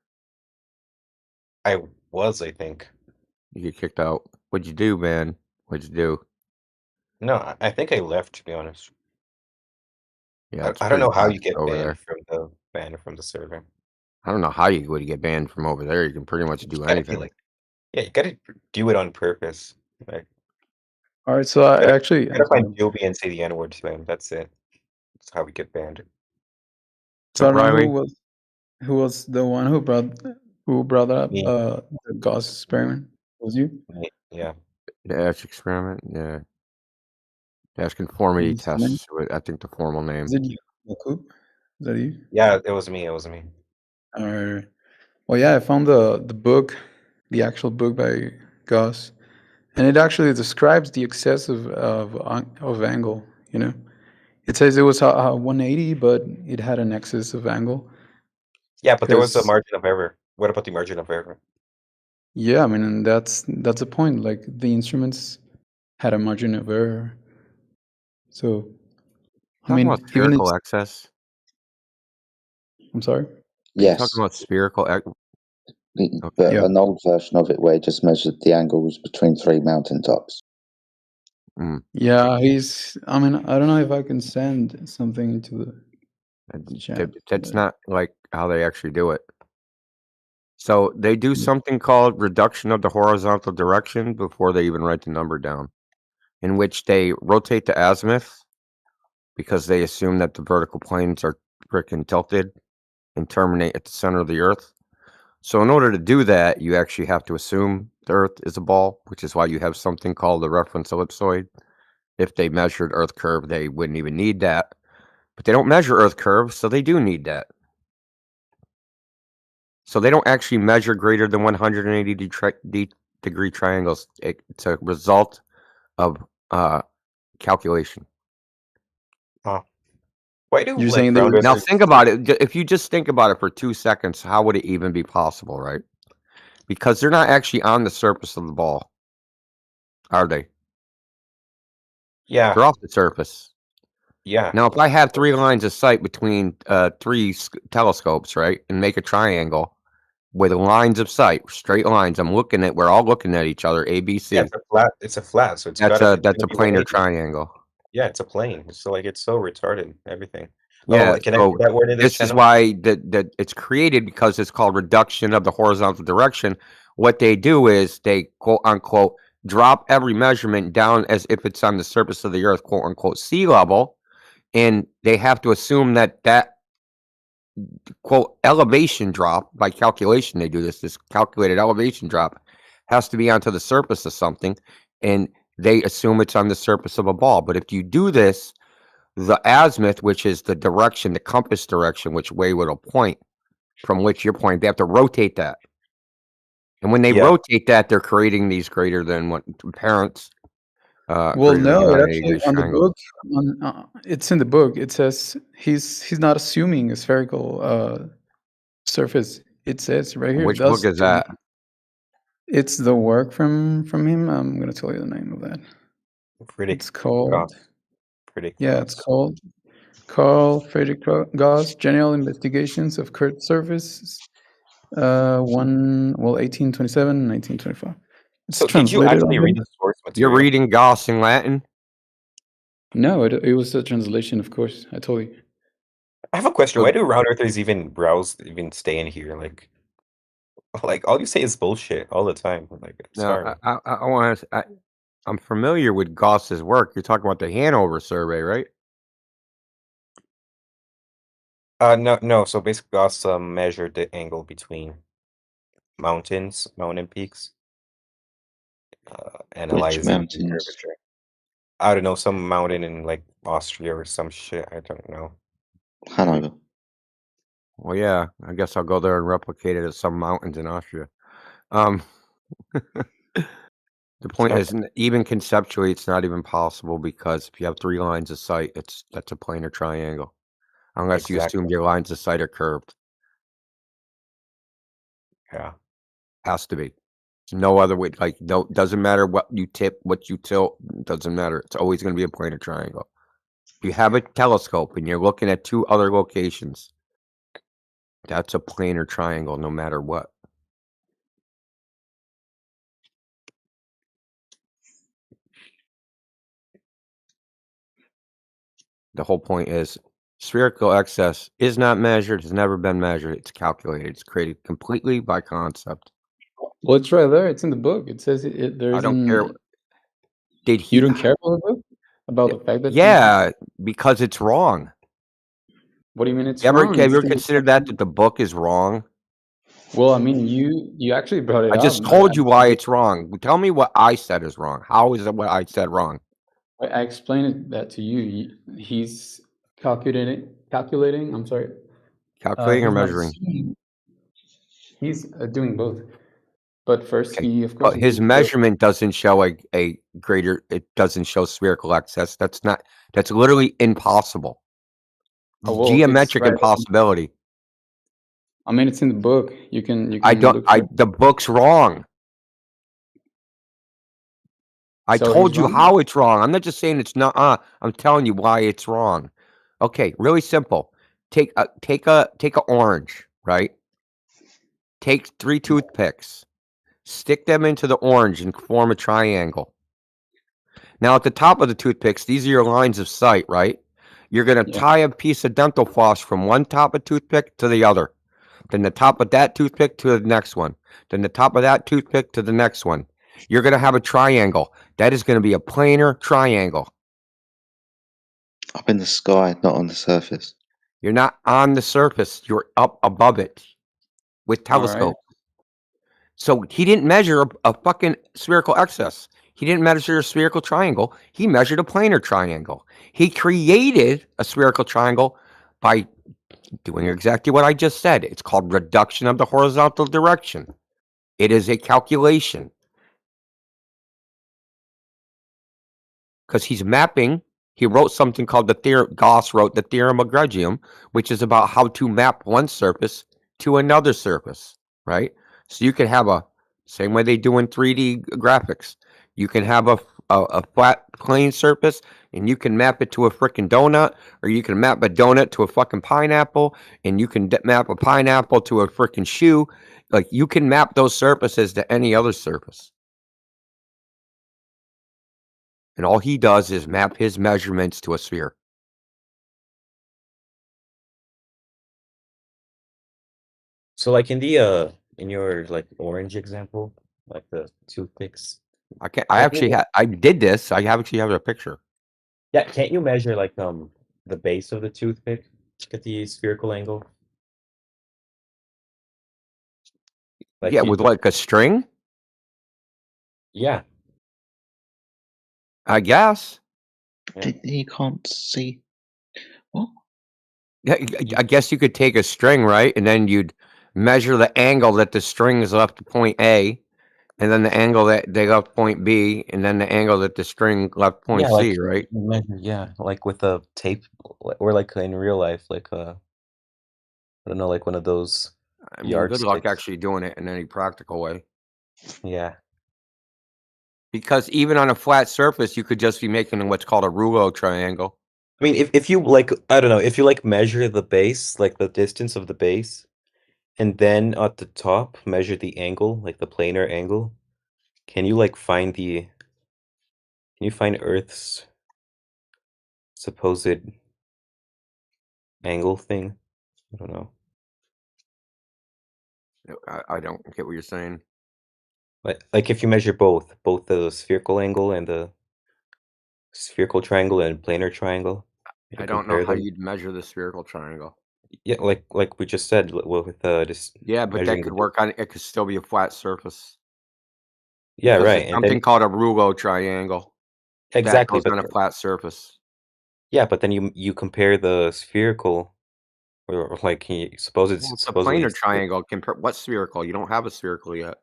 I was, I think.
You get kicked out. What'd you do, man? What'd you do?
No, I think I left, to be honest.
Yeah, it's
I don't
pretty
know how you
toxic
get
over there.
banned from the server.
I don't know how you would get banned from over there. You can pretty much do
Gotta be
anything.
like, yeah, you gotta do it on purpose. Like,
All right, so I actually
gotta find Joby and say the N-word to him. That's it. That's how we get banned.
so I
So
don't know
Riley,
who was the one who brought up
Me.
the Gauss experiment. Was you?
Yeah.
the Ash experiment, yeah. Ash conformity
What's the name?
tests. I think the formal name.
Is it you, Yakub? Is that you?
Yeah, it was me. It was me.
All right. Well, yeah, I found the book, the actual book by Gauss, and it actually describes the excess of angle. You know, it says it was 180, but it had an excess of angle.
Yeah, but there was a
Because
margin of error. What about the margin of error?
yeah, I mean, and that's the point. Like the instruments had a margin of error. So, I
Talking
mean,
about
even
spherical
it's.
excess.
I'm sorry.
Are you talking
Yes,
about spherical?
but
Yeah.
an old version of it where it just measured the angles between three mountaintops.
Yeah, he's. I mean, I don't know if I can send something into the chat.
That's not like how they actually do it. So they do something called reduction of the horizontal direction before they even write the number down, in which they rotate the azimuth because they assume that the vertical planes are freaking tilted and terminate at the center of the Earth. So in order to do that, you actually have to assume the Earth is a ball, which is why you have something called the reference ellipsoid. If they measured Earth curve, they wouldn't even need that. But they don't measure Earth curve, so they do need that. So they don't actually measure greater than 180 degree triangles. It's a result of calculation.
Huh. Why do
You're
like
saying they
round
were.
Now
earthers?
think about it. If you just think about it for 2 seconds, how would it even be possible, right? Because they're not actually on the surface of the ball, are they?
Yeah.
They're off the surface.
Yeah.
Now, if I have 3 lines of sight between 3 telescopes, right, and make a triangle with lines of sight, straight lines, we're all looking at each other, A, B,
Yeah,
C.
it's a flat. It's a flat, so it's
That's
gotta.
a
It's
that's
gonna
a
be
planar
180.
triangle.
Yeah, it's a plane. So like, it's so retarded. Everything.
Yeah,
Oh, can I
so
put that word in this
this is
channel?
why that it's created because it's called reduction of the horizontal direction. What they do is they quote unquote drop every measurement down as if it's on the surface of the earth, quote unquote sea level, and they have to assume that quote elevation drop by calculation. They do this calculated elevation drop has to be onto the surface of something, and they assume it's on the surface of a ball. But if you do this, the azimuth, which is the direction, the compass direction, which way it'll point from which you're pointing, they have to rotate that. And when they
Yeah.
rotate that, they're creating these greater than what parents,
Well,
greater than
no, it
180
actually
degree
on the
triangles.
book, it's in the book. It says he's not assuming a spherical surface. It says right here.
Which book is that?
It's the work from him. I'm gonna tell you the name of that. It's called. Yeah, it's called Carl Friedrich Gauss General Investigations of Curved Surfaces. 1827, 1925. It's
So did you
translated
actually read
already.
the source
You're
material?
reading Gauss in Latin?
No, it was a translation, of course. I told you.
I have a question.
So-
Why do round earthers even stay in here? Like all you say is bullshit all the time. Like, sorry.
Now, I want to. I'm familiar with Gauss's work. You're talking about the Hanover survey, right?
No. So basically, also measured the angle between mountain peaks,
Which
analyzing the
mountains?
curvature. I don't know, some mountain in like Austria or some shit. I don't know.
Hanover.
Well, yeah, I guess I'll go there and replicate it at some mountains in Austria. The point is, even conceptually, it's not even possible because if you have 3 lines of sight, that's a planar triangle, unless you assume your lines of sight are curved.
Yeah.
Has to be. There's no other way. Like, no, doesn't matter what you tip, what you tilt. Doesn't matter. It's always going to be a planar triangle. If you have a telescope and you're looking at 2 other locations, that's a planar triangle, no matter what. The whole point is spherical excess is not measured, has never been measured. It's calculated. It's created completely by concept.
Well, it's right there. It's in the book. It says there
I don't care.
isn't.
Did he?
You don't care about the book? About the fact that
Yeah, because it's wrong.
What do you mean it's
Have
wrong?
you
It's
ever
in the
considered that the book is wrong?
Well, I mean, you actually brought it
I
up.
just told you why it's wrong. Tell me what I said is wrong. How is it what I said wrong?
I explained that to you. He's calculating. I'm sorry.
Calculating or
He's not
measuring?
assuming. He's doing both. But first,
Okay.
he of course
His
he
measurement doesn't show a greater. It doesn't show spherical excess. That's literally impossible.
Oh, well, if it's
Geometric
right,
impossibility.
I mean, it's in the book. You can
I don't.
look for it.
The book's wrong. I
So
told
he's
you
wrong?
how it's wrong. I'm not just saying it's not. I'm telling you why it's wrong. Okay, really simple. Take a orange, right? Take 3 toothpicks, stick them into the orange and form a triangle. Now at the top of the toothpicks, these are your lines of sight, right? You're going to tie a piece of dental floss from one top of toothpick to the other. Then the top of that toothpick to the next one. Then the top of that toothpick to the next one. You're going to have a triangle. That is going to be a planar triangle.
Up in the sky, not on the surface.
You're not on the surface. You're up above it with telescope. So he didn't measure a fucking spherical excess. He didn't measure a spherical triangle. He measured a planar triangle. He created a spherical triangle by doing exactly what I just said. It's called reduction of the horizontal direction. It is a calculation. Because he's mapping, he wrote something called the theorem. Gauss wrote the theorem of Greggium, which is about how to map one surface to another surface, right? So you can have same way they do in 3D graphics. You can have a flat plane surface and you can map it to a freaking donut, or you can map a donut to a fucking pineapple, and you can map a pineapple to a freaking shoe. Like, you can map those surfaces to any other surface. And all he does is map his measurements to a sphere.
So like in your like orange example, like the toothpicks.
I did this. I actually have a picture.
Yeah, can't you measure like the base of the toothpick to get the spherical angle? Like
Yeah, with like a string?
Yeah.
I guess.
You can't see. What?
Yeah, I guess you could take a string, right? And then you'd measure the angle that the string is left to point A, and then the angle that they left point B, and then the angle that the string left point
Yeah, like
C, right?
measure, like with a tape, or like in real life, like I don't know, like one of those
I mean, good luck
yardsticks.
actually doing it in any practical way.
Yeah.
Because even on a flat surface, you could just be making what's called a rouleau triangle.
I mean, if you like, I don't know, if you like measure the base, like the distance of the base, and then at the top measure the angle, like the planar angle, can you like find Earth's supposed angle thing? I don't know.
I don't get what you're saying.
Like if you measure both the spherical angle and the spherical triangle and planar triangle, you
I don't know
compare
how
them.
you'd measure the spherical triangle.
Yeah, like we just said with this
Yeah, but that
measuring
could
the
work on it could still be a flat surface.
yeah,
Because
right,
there's
and
something
then
called a Rouleau triangle that
exactly,
goes
but
on a flat surface.
yeah, but then you compare the spherical or like
Well, it's a
supposedly
planar
it's the,
triangle. Compare what spherical? You don't have a spherical yet.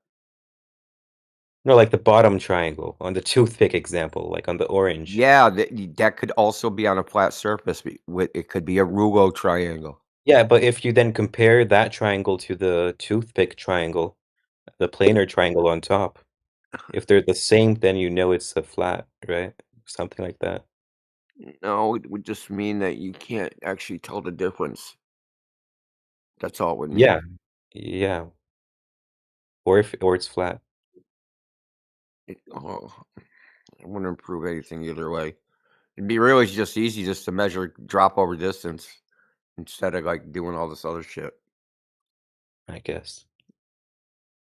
no, like the bottom triangle on the toothpick example, like on the orange.
Yeah, that could also be on a flat surface. It could be a Rouleau triangle.
Yeah, but if you then compare that triangle to the toothpick triangle, the planar triangle on top, if they're the same, then you know it's a flat, right? Something like that.
No, it would just mean that you can't actually tell the difference. That's all it would
Yeah,
mean.
yeah, or it's flat.
Oh, it wouldn't improve anything either way. It'd be really just easy just to measure drop over distance instead of like doing all this other shit.
I guess.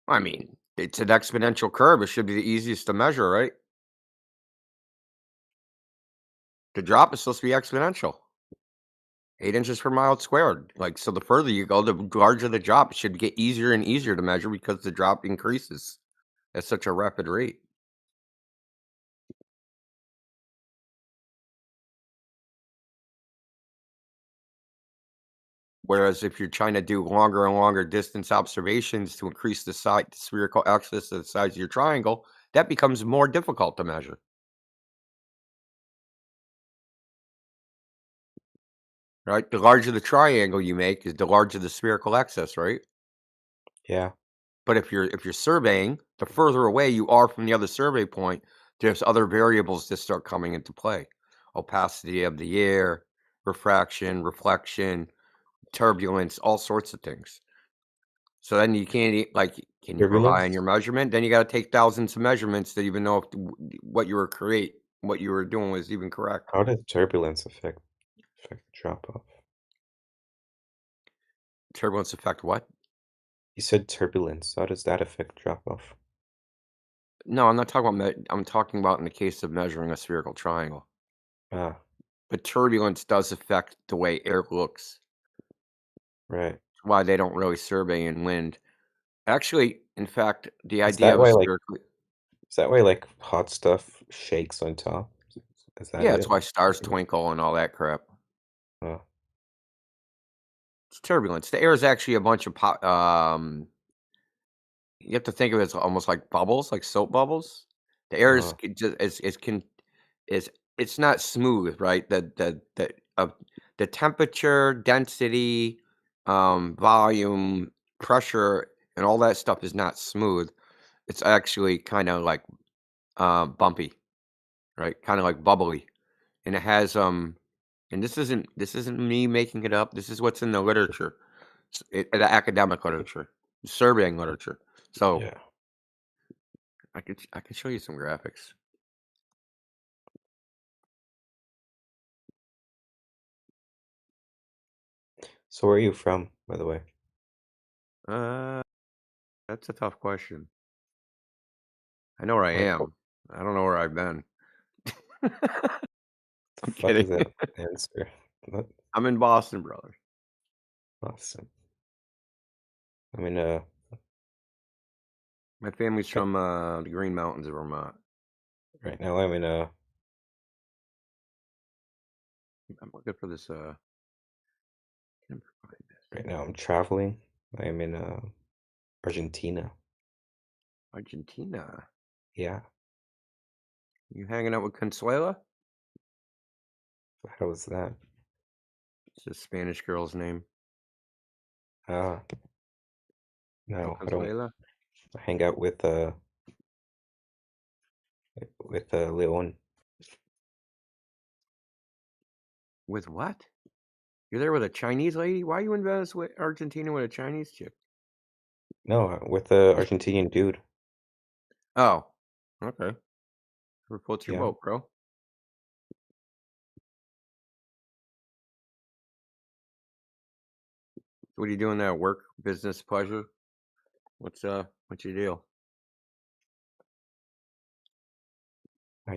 I mean, it's an exponential curve. It should be the easiest to measure, right? The drop is supposed to be exponential. 8 inches per mile squared. Like, so the further you go, the larger the drop. It should get easier and easier to measure because the drop increases at such a rapid rate. Whereas if you're trying to do longer and longer distance observations to increase the size, the spherical axis of the size of your triangle, that becomes more difficult to measure. Right? The larger the triangle you make is the larger the spherical axis, right?
Yeah.
But if you're surveying, the further away you are from the other survey point, there's other variables that start coming into play. Opacity of the air, refraction, reflection, turbulence, all sorts of things. So then you can't can you rely on
Turbulence?
your measurement? Then you got to take thousands of measurements to even know if what you were doing was even correct.
How does turbulence affect drop off?
Turbulence affect what?
You said turbulence. How does that affect drop off?
No, I'm not talking about. I'm talking about in the case of measuring a spherical triangle.
Ah,
But turbulence does affect the way air looks.
right.
Why they don't really survey in wind. Actually, in fact, the
Is
idea
that
of a
why
spherical.
like hot stuff shakes on top? Is that
Yeah, that's
it?
why stars twinkle and all that crap.
Oh,
It's turbulence. The air is actually a bunch of you have to think of it as almost like bubbles, like soap bubbles. The air is
oh,
it just is it's not smooth, right? The temperature, density, volume, pressure, and all that stuff is not smooth. It's actually kind of like bumpy, right? Kind of like bubbly, and it has and this isn't me making it up. This is what's in the literature, the academic literature, surveying literature. So
yeah.
I could show you some graphics.
So where are you from, by the way?
Uh, that's a tough question. I know where I
What
am. I don't know where I've been.
the
I'm
fuck is
kidding.
that answer? What?
I'm in Boston, brother.
Awesome. I mean,
My family's from the Green Mountains of Vermont.
right now I'm in
I'm looking for this.
right now I'm traveling. I'm in Argentina.
Argentina.
Yeah.
You hanging out with Consuela?
How was that?
It's a Spanish girl's name.
Ah,
Oh,
no, I don't
Consuela.
hang out with Leon.
With what? You're there with a Chinese lady? Why are you in Venezuela, Argentina with a Chinese chick?
No, with the Argentinian dude.
Oh, okay. Whoever floats your
Yeah.
boat, bro. What are you doing there? Work, business, pleasure? What's your deal?
I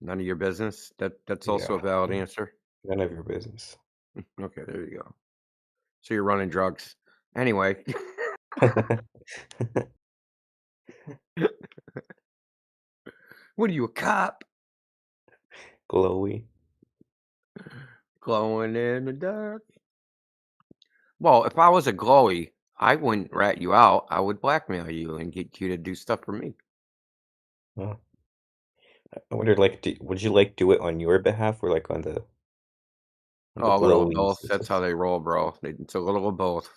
None of your business. That's
yeah,
also a valid answer.
none of your business.
Okay, there you go. So you're running drugs. Anyway. What are you, a cop?
Glowy.
Glowing in the dark. Well, if I was a glowy, I wouldn't rat you out. I would blackmail you and get you to do stuff for me.
Oh. I wondered, like, would you like do it on your behalf or like on the
Oh, a little of
glowies?
both. That's how they roll, bro. It's a little of both.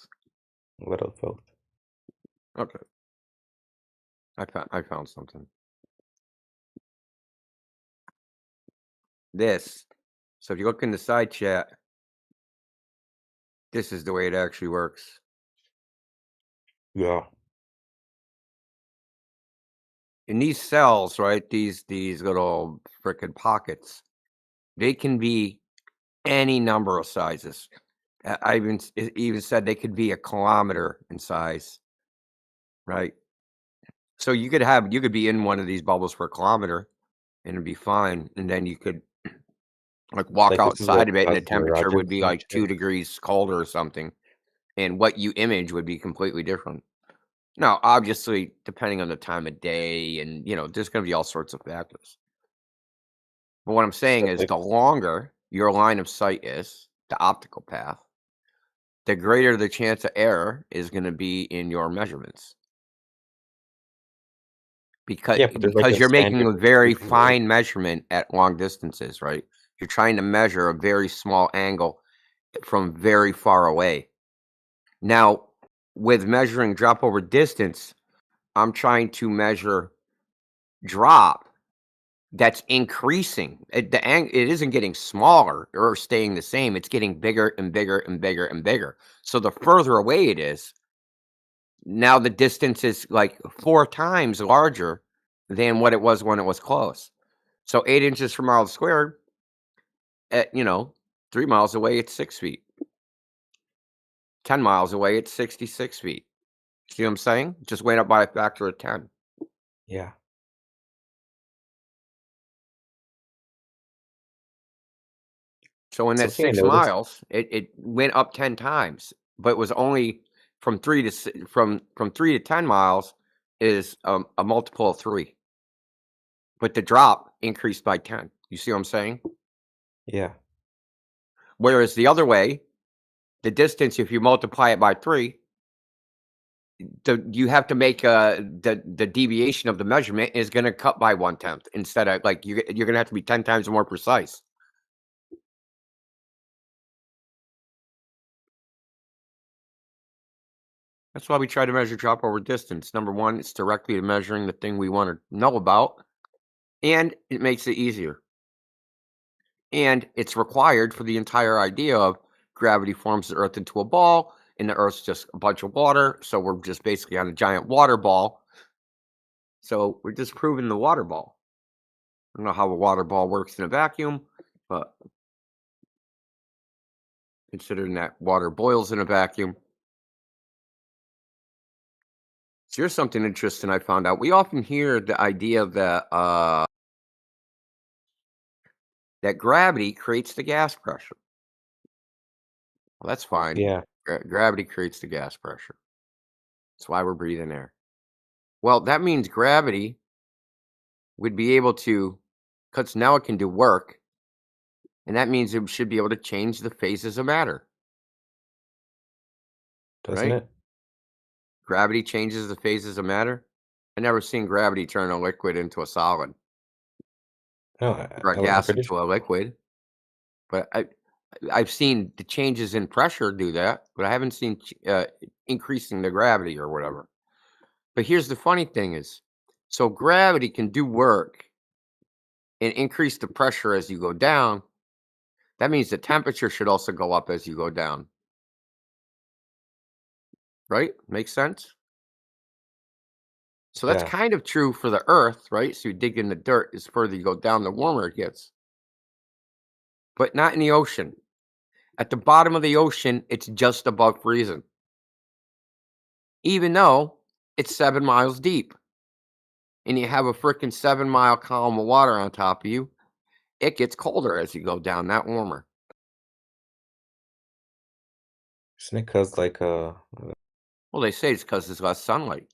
A little of both.
Okay. I found something. This. So if you look in the side chat, this is the way it actually works.
Yeah.
In these cells, right? These little frickin' pockets, they can be any number of sizes. I even said they could be a kilometer in size, right? So you could be in one of these bubbles for a kilometer, and it'd be fine. And then you could like walk
Like this is like
outside of it, and the
Cosmo
temperature would
Rogers
be
and
like
shit.
2 degrees colder or something, and what you image would be completely different. Now, obviously, depending on the time of day, and there's going to be all sorts of factors. But what I'm saying
So
is,
like,
the longer your line of sight is, the optical path, the greater the chance of error is going to be in your measurements. Because
yeah, but there's like a
you're making
standard
a very
distribution, right?
fine measurement at long distances, right? You're trying to measure a very small angle from very far away. Now, with measuring drop over distance, I'm trying to measure drop that's increasing. It isn't getting smaller or staying the same. It's getting bigger and bigger and bigger and bigger. So the further away it is, now the distance is like 4 times larger than what it was when it was close. So 8 inches per mile squared, at 3 miles away, it's 6 feet. 10 miles away, it's 66 feet. See what I'm saying? Just went up by a factor of 10.
Yeah.
So in that
Something I
6
noticed.
miles, it went up 10 times, but it was only from 3 to 10 miles is a multiple of 3. But the drop increased by 10. You see what I'm saying?
Yeah.
Whereas the other way, the distance, if you multiply it by 3, you have to make the deviation of the measurement is going to cut by 1/10 instead of like you're going to have to be 10 times more precise. That's why we try to measure drop over distance. Number one, it's directly measuring the thing we want to know about, and it makes it easier. And it's required for the entire idea of gravity forms the Earth into a ball, and the Earth's just a bunch of water. So we're just basically on a giant water ball. So we're just proving the water ball. I don't know how a water ball works in a vacuum, but considering that water boils in a vacuum. So here's something interesting I found out. We often hear the idea that that gravity creates the gas pressure. Well, that's fine.
Yeah.
Gravity creates the gas pressure. That's why we're breathing air. Well, that means gravity would be able to, because now it can do work, and that means it should be able to change the phases of matter.
Doesn't
Right?
it?
Gravity changes the phases of matter. I never seen gravity turn a liquid into a solid.
No,
Or a
I'm
gas
pretty sure.
into a liquid. But I've seen the changes in pressure do that, but I haven't seen increasing the gravity or whatever. But here's the funny thing is, so gravity can do work and increase the pressure as you go down. That means the temperature should also go up as you go down. Right? Makes sense? So that's
Yeah.
kind of true for the Earth, right? So you dig in the dirt, as further you go down, the warmer it gets. But not in the ocean. At the bottom of the ocean, it's just above freezing. Even though it's 7 miles deep. And you have a freaking 7-mile column of water on top of you, it gets colder as you go down, not warmer.
Isn't it because like
Well, they say it's because there's less sunlight,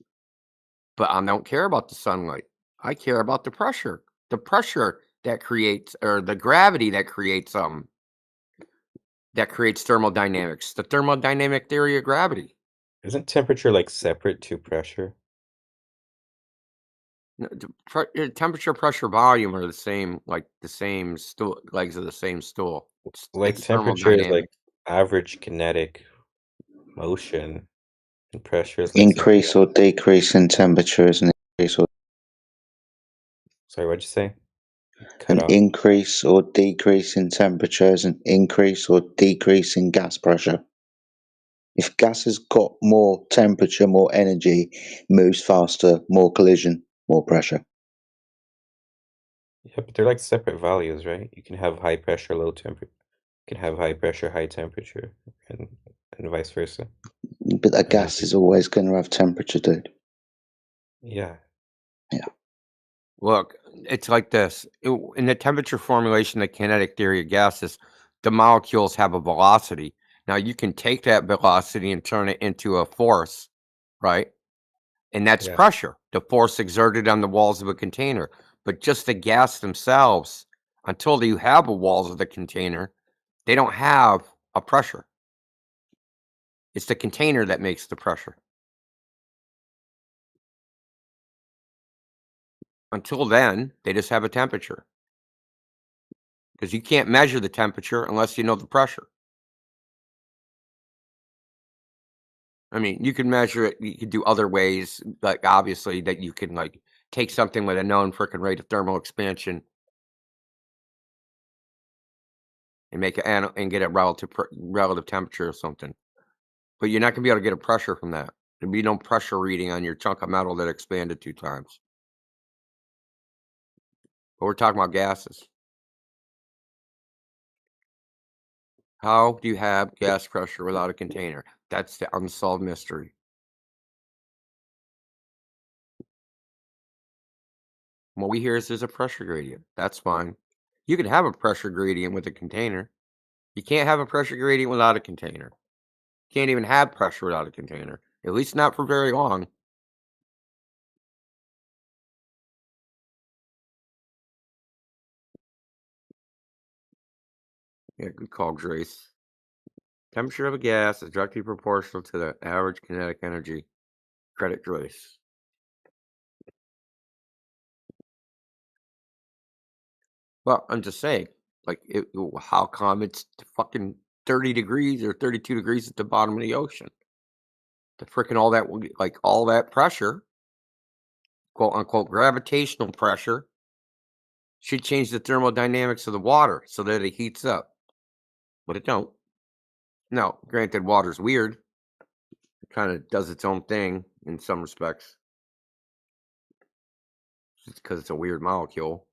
but I don't care about the sunlight. I care about the pressure that creates, or the gravity that creates thermodynamics, the thermodynamic theory of gravity.
isn't temperature like separate to pressure?
No, temperature, pressure, volume are the same, like the same stool, legs of the same stool.
Like
It's
temperature is like
thermodynamics.
average kinetic motion, and pressure is like
Increase or decrease in temperature is an increase or
Sorry, what'd you say? Cut
an
off.
increase or decrease in temperature is an increase or decrease in gas pressure. If gas has got more temperature, more energy, moves faster, more collision, more pressure.
Yeah, but they're like separate values, right? You can have high pressure, low temperature. You can have high pressure, high temperature, and vice versa.
But a gas is always going to have temperature, dude.
Yeah.
Yeah.
Look, it's like this. In the temperature formulation, the kinetic theory of gases, the molecules have a velocity. Now, you can take that velocity and turn it into a force, right? And that's
Yeah.
pressure, the force exerted on the walls of a container. But just the gas themselves, until you have the walls of the container, they don't have a pressure. It's the container that makes the pressure. Until then, they just have a temperature. Because you can't measure the temperature unless you know the pressure. I mean, you can measure it. You could do other ways, like obviously that you can like take something with a known frickin' rate of thermal expansion and make it and get a relative temperature or something. But you're not gonna be able to get a pressure from that. There'll be no pressure reading on your chunk of metal that expanded 2 times. But we're talking about gases. How do you have gas pressure without a container? That's the unsolved mystery. What we hear is there's a pressure gradient. That's fine. You can have a pressure gradient with a container. You can't have a pressure gradient without a container. You can't even have pressure without a container, at least not for very long. Yeah, good call, Grace. Temperature of a gas is directly proportional to the average kinetic energy. Credit Grace. Well, I'm just saying, like, how come it's fucking 30 degrees or 32 degrees at the bottom of the ocean? The freaking all that pressure, quote unquote, gravitational pressure, should change the thermodynamics of the water so that it heats up. But it don't. Now, granted, water's weird. It kind of does its own thing in some respects. Just because it's a weird molecule.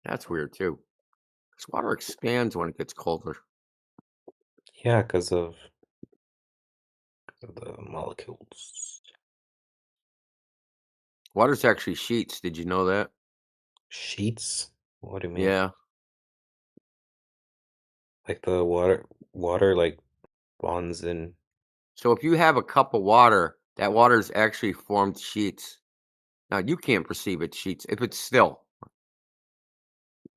That's weird too. Because water expands when it gets colder.
Yeah, because of the molecules.
Water's actually sheets. Did you know that?
Sheets? What do you mean?
Yeah.
Like the water like bonds in.
So if you have a cup of water, that water is actually formed sheets. Now you can't perceive it sheets if it's still.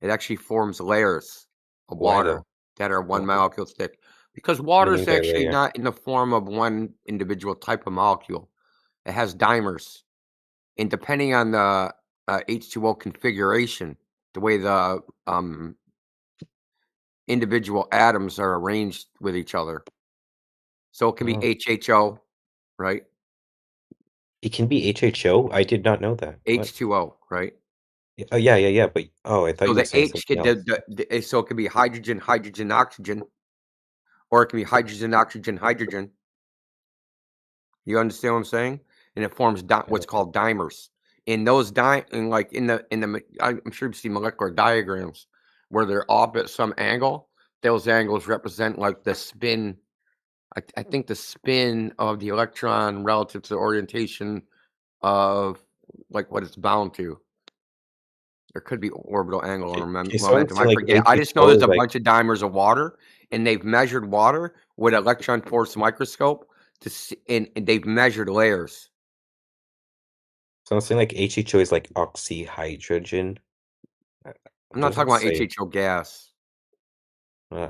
It actually forms layers of
Why
water
though?
that are one
What
molecule thick. Because water
mean
is
by
actually
layer?
not in the form of one individual type of molecule. It has dimers. And depending on the H2O configuration, the way the individual atoms are arranged with each other. So it can be
Oh.
HHO, right?
It can be HHO? I did not know that. What?
H2O, right?
Oh yeah. But I thought
So
you were
the
saying
H
something
can
else.
so it can be hydrogen, hydrogen, oxygen, or it can be hydrogen, oxygen, hydrogen. You understand what I'm saying? And it forms what's called dimers. In those I'm sure you've seen molecular diagrams where they're off at some angle. Those angles represent like the spin. I think the spin of the electron relative to the orientation of like what it's bound to. There could be orbital angle or
Okay, so I'm
momentum. I
saying like
forget. I just know
HHO
there's
is
a
like
bunch of dimers of water, and they've measured water with electron force microscope to see, and they've measured layers.
so I'm saying like HHO is like oxyhydrogen.
I'm not
Doesn't
talking about
say.
HHO gas.
Uh,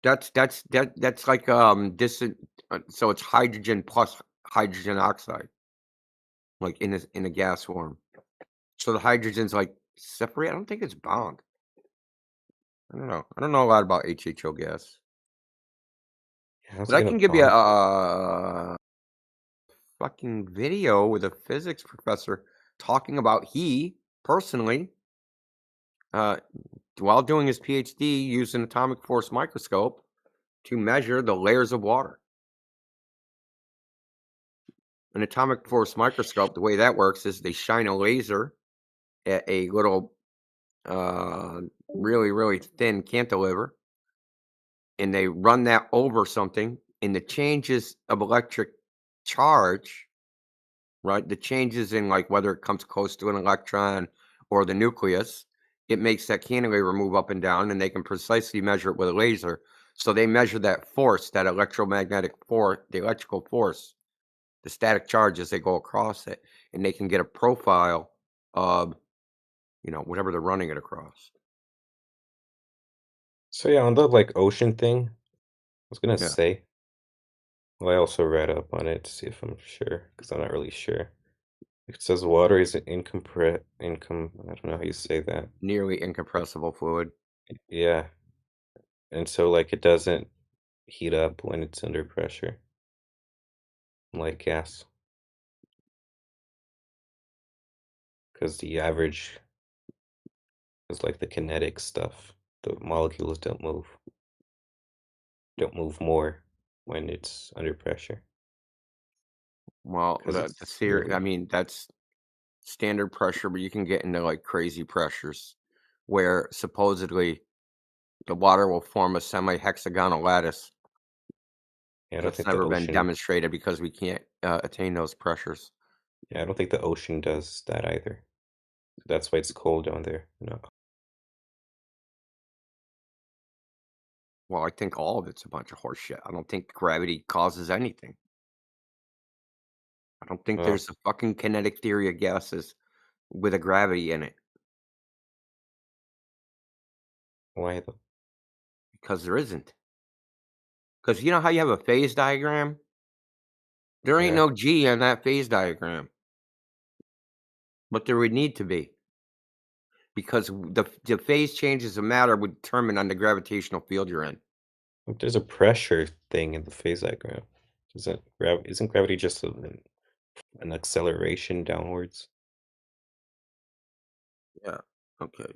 That's like so it's hydrogen plus hydrogen oxide, like in a gas form. So the hydrogen's like separate. I don't think it's bound. I don't know. I don't know a lot about HHO gas.
how's
But
it
I
gonna
can give you
bond?
a fucking video with a physics professor talking about he personally, while doing his PhD, used an atomic force microscope to measure the layers of water. An atomic force microscope, the way that works is they shine a laser at a little, really, really thin cantilever, and they run that over something, and the changes of electric charge, right? The changes in like whether it comes close to an electron or the nucleus, it makes that cantilever move up and down, and they can precisely measure it with a laser. So they measure that force, that electromagnetic force, the electrical force, the static charge as they go across it, and they can get a profile of, whatever they're running it across.
So yeah, on the like ocean thing, I was gonna
Yeah.
say. Well, I also read up on it to see if I'm sure, because I'm not really sure. It says water is an I don't know how you say that.
Nearly incompressible fluid.
Yeah. And so like it doesn't heat up when it's under pressure, like gas. Because the average is like the kinetic stuff. The molecules don't move more when it's under pressure.
Well,
Because
the
it's
theory, I
really
mean, that's standard pressure, but you can get into like crazy pressures where supposedly the water will form a semi-hexagonal lattice.
yeah, I don't
That's
think the
never been
ocean
demonstrated because we can't attain those pressures.
yeah, I don't think the ocean does that either. That's why it's cold down there. No.
Well, I think all of it's a bunch of horse shit. I don't think gravity causes anything. I don't think
Oh,
there's a fucking kinetic theory of gases with a gravity in it
why though?
because there isn't. Because you know how you have a phase diagram? There ain't
Yeah.
no G in that phase diagram, but there would need to be because the phase changes of matter would determine on the gravitational field you're in.
There's a pressure thing in the phase diagram. Isn't gravity just an acceleration downwards?
Yeah. Okay.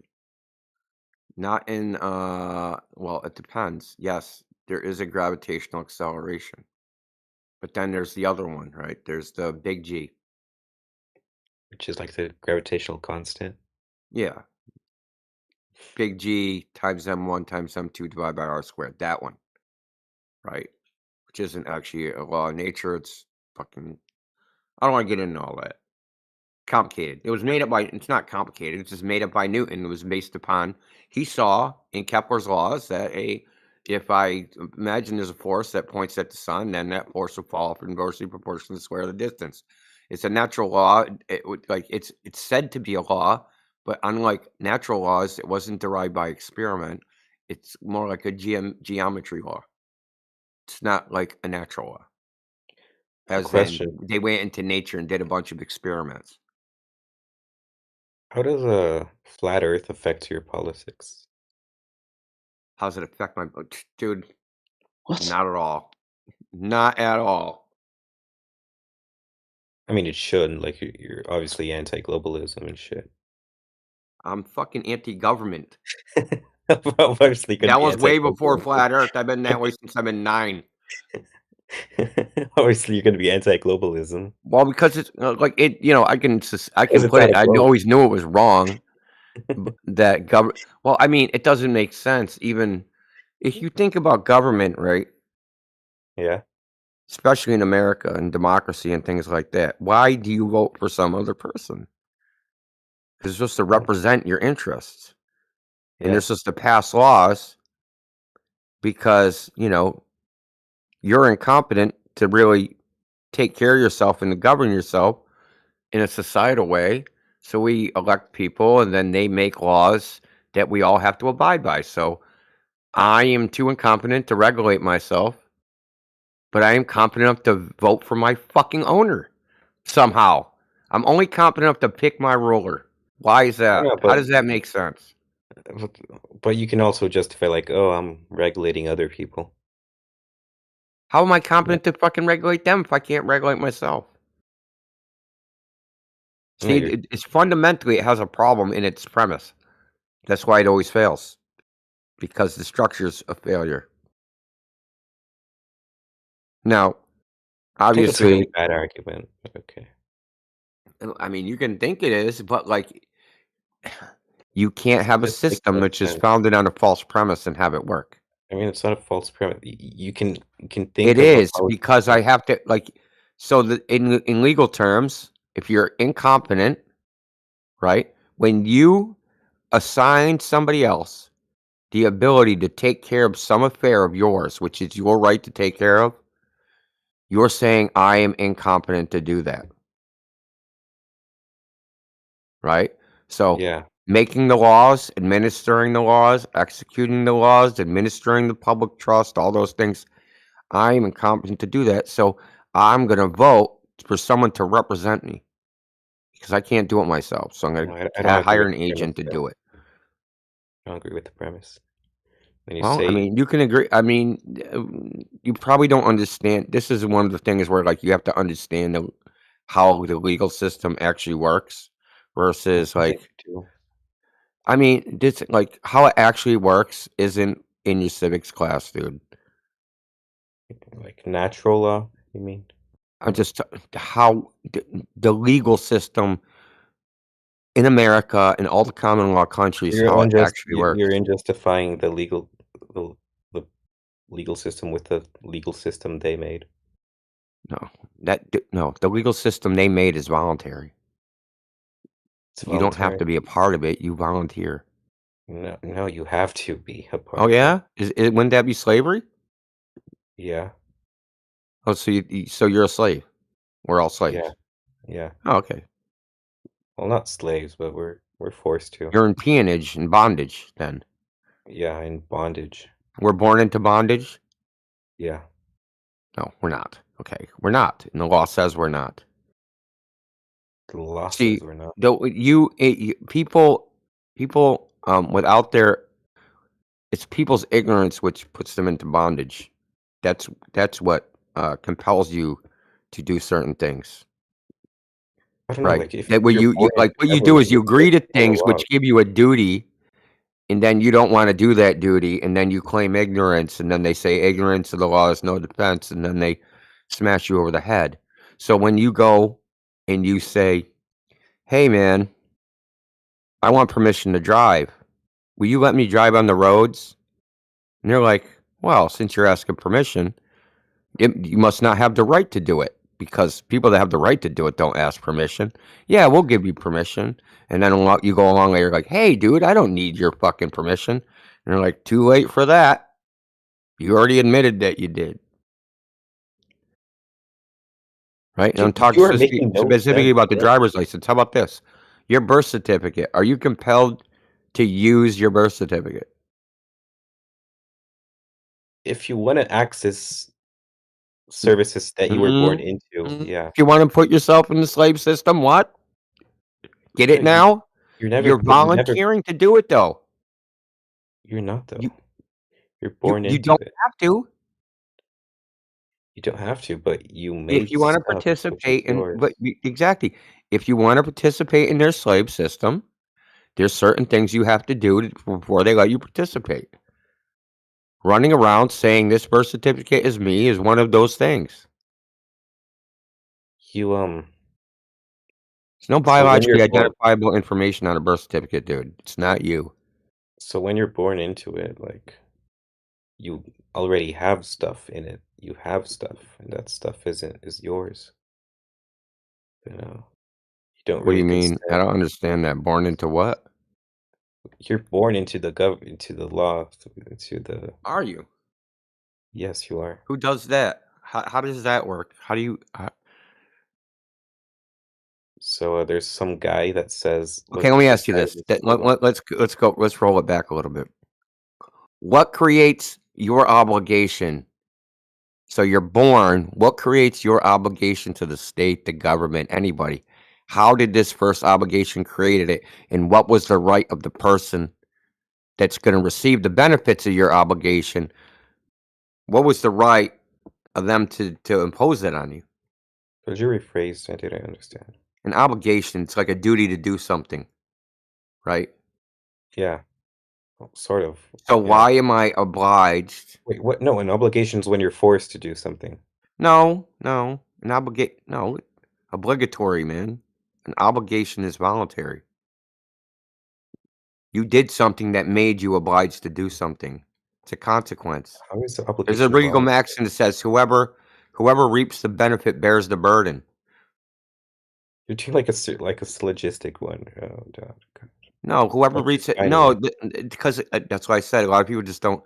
Not in well, it depends. Yes, there is a gravitational acceleration. But then there's the other one, right? There's the big G.
Which is like the gravitational constant.
Yeah. Big G times M1 times M2 divided by R squared. That one. Right? Which isn't actually a law of nature. It's fucking I don't want to get into all that. Complicated. It was made up by it's not complicated. It's just made up by Newton. It was based upon he saw in Kepler's laws that if I imagine there's a force that points at the sun, then that force will fall off inversely proportional to the square of the distance. It's a natural law. It would like it's said to be a law, but unlike natural laws, it wasn't derived by experiment. It's more like a geometry law. It's not like a natural law.
So
As in,
question,
they went into nature and did a bunch of experiments.
how does a flat earth affect your politics?
How does it affect my dude?
What?
Not at all. Not at all.
I mean, it shouldn't. Like, you're obviously anti-globalism and shit.
I'm fucking anti-government.
Obviously, gonna
That
be
was way before
anti-globalism.
flat Earth. I've been that way since I've been 9.
Obviously, you're gonna be anti-globalism.
Well, because it's like it. I can
Because it's
put
not
it.
a
I
globe.
always knew it was wrong. That government. Well, I mean, it doesn't make sense. Even if you think about government, right?
Yeah.
especially in America and democracy and things like that. Why do you vote for some other person? Because it's just to represent your interests. And
Yeah.
they're supposed to pass laws because, you're incompetent to really take care of yourself and to govern yourself in a societal way. So we elect people and then they make laws that we all have to abide by. So I am too incompetent to regulate myself, but I am competent enough to vote for my fucking owner somehow. I'm only competent enough to pick my ruler. Why is that?
Yeah,
How
but
does that make sense?
but you can also justify like, oh, I'm regulating other people.
How am I competent to fucking regulate them if I can't regulate myself?
No,
See,
you're
it's fundamentally, it has a problem in its premise. That's why it always fails, because the structure's a failure. Now,
I think it's a really
obviously,
bad argument. But okay.
I mean, you can think it is, but like, you can't have a
Just makes
system
no
which is
sense.
founded on a false premise and have it work.
I mean, it's not a false premise. You can think
It
of a
is because I have to so in legal terms, if you're incompetent, right? When you assign somebody else the ability to take care of some affair of yours, which is your right to take care of, you're saying I am incompetent to do that. Right? So
Yeah.
making the laws, administering the laws, executing the laws, administering the public trust, all those things, I am incompetent to do that. So I'm going to vote for someone to represent me because I can't do it myself. So I'm going
No, I
to
don't agree
hire
with
an
the premise
agent to do
though.
it.
I don't agree with the premise. When you
Well, I
say
mean, you can agree. I mean, you probably don't understand. This is one of the things where, like, you have to understand how the legal system actually works versus,
I think
like,
you do.
I mean, this like how it actually works isn't in your civics class, dude.
Like natural law, you mean?
I'm just how the legal system in America and all the common law countries, how it actually
You're
works.
unjustifying the, the legal system with the legal system they made.
No, the legal system they made is voluntary.
It's
You don't have
voluntary.
to be a part of it. You volunteer.
No, you have to be a part
Oh
of it.
yeah, wouldn't that be slavery?
Yeah,
Oh, so so you're a slave. We're all
yeah,
slaves.
yeah.
Oh, okay.
Well, not slaves, but we're forced to.
You're in peonage and bondage. Then
Yeah, in bondage.
we're born into bondage.
Yeah.
No, we're not. Okay, we're not, and the law says we're not.
The law
See,
says we're not.
people, without it's people's ignorance which puts them into bondage. That's what compels you to do certain things,
I don't know,
right?
like if
That what
you're
you
born
like what you do
privileged,
is you
you're supposed
agree to
to follow
things
laws.
which give you a duty, and then you don't want to do that duty, and then you claim ignorance, and then they say ignorance of the law is no defense, and then they smash you over the head. So when you go and you say, "Hey, man, I want permission to drive. Will you let me drive on the roads?" And they're like, "Well, since you're asking permission, you must not have the right to do it because people that have the right to do it don't ask permission." Yeah, we'll give you permission. And then you go along later, like, "Hey, dude, I don't need your fucking permission." And they're like, "Too late for that. You already admitted that you did." Right? And I'm talking
You are making no
specifically
sense.
about the
Yeah.
driver's license. How about this? Your birth certificate. Are you compelled to use your birth certificate?
If you want to access services that you were born into, yeah.
If you want to put yourself in the slave system, what? Get
No,
it now?
you're never,
You're
but you never,
volunteering to do it, though.
you're not though.
You
You're born
you
into
don't
it.
have to.
You don't have to, but you
If
made
you wanna
stuff which is
participate in
yours.
exactly. If you wanna participate in their slave system, there's certain things you have to do before they let you participate. Running around saying this birth certificate is me is one of those things.
You
There's no
so when
biologically
you're born,
identifiable information on a birth certificate, dude. It's not you.
so when you're born into it, like you already have stuff in it. you have stuff, and that stuff is yours. You know, you don't
What do
really
you mean? I
consent.
don't understand that. Born into what?
You're born into the into the law, into the.
Are you?
Yes, you are.
Who does that? How does that work? How do you?
So there's some guy that says,
Okay,
"Look,
let me
this
ask you
guy
this.
is
That,
the law."
let's roll it back a little bit. What creates your obligation? So you're born. What creates your obligation to the state, the government, anybody? How did this first obligation created it, and what was the right of the person that's going to receive the benefits of your obligation? What was the right of them to impose that on you?
Could you rephrase? I didn't understand.
An obligation, it's like a duty to do something, right?
Yeah, well, sort of.
So
Yeah.
why am I obliged?
Wait, what? No, an obligation is when you're forced to do something.
No, obligatory, man. An obligation is voluntary. You did something that made you obliged to do something. It's a consequence.
How is the
There's a
obligation
legal
voluntary?
maxim that says whoever reaps the benefit bears the burden.
You're doing like a syllogistic one. Oh, God.
No, whoever
Like
reaps it.
defining
No,
it.
because that's why I said a lot of people just don't.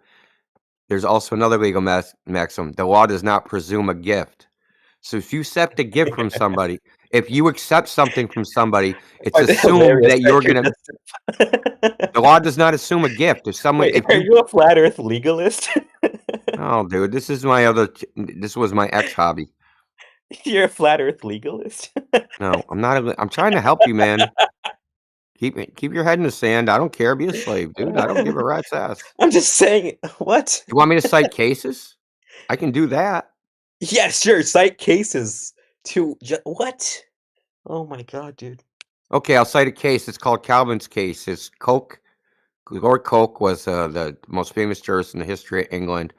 There's also another legal maxim: the law does not presume a gift. So if you accept a gift from somebody, if you accept something from somebody, it's
I find it
assumed
hilarious
that
that
you're
you're
gonna.
just.
The law does not assume a gift. If someone,
Wait,
if
are
you,
you a flat Earth legalist?
oh, dude, this is my other. This was my ex hobby.
You're a flat Earth legalist?
No, I'm not. I'm trying to help you, man. Keep your head in the sand. I don't care. Be a slave, dude. I don't give a rat's ass.
I'm just saying. What?
You want me to cite cases? I can do that.
Yeah, sure. Cite cases to what? Oh my God, dude.
Okay, I'll cite a case. It's called Calvin's case. It's Coke. Lord Coke was the most famous jurist in the history of England.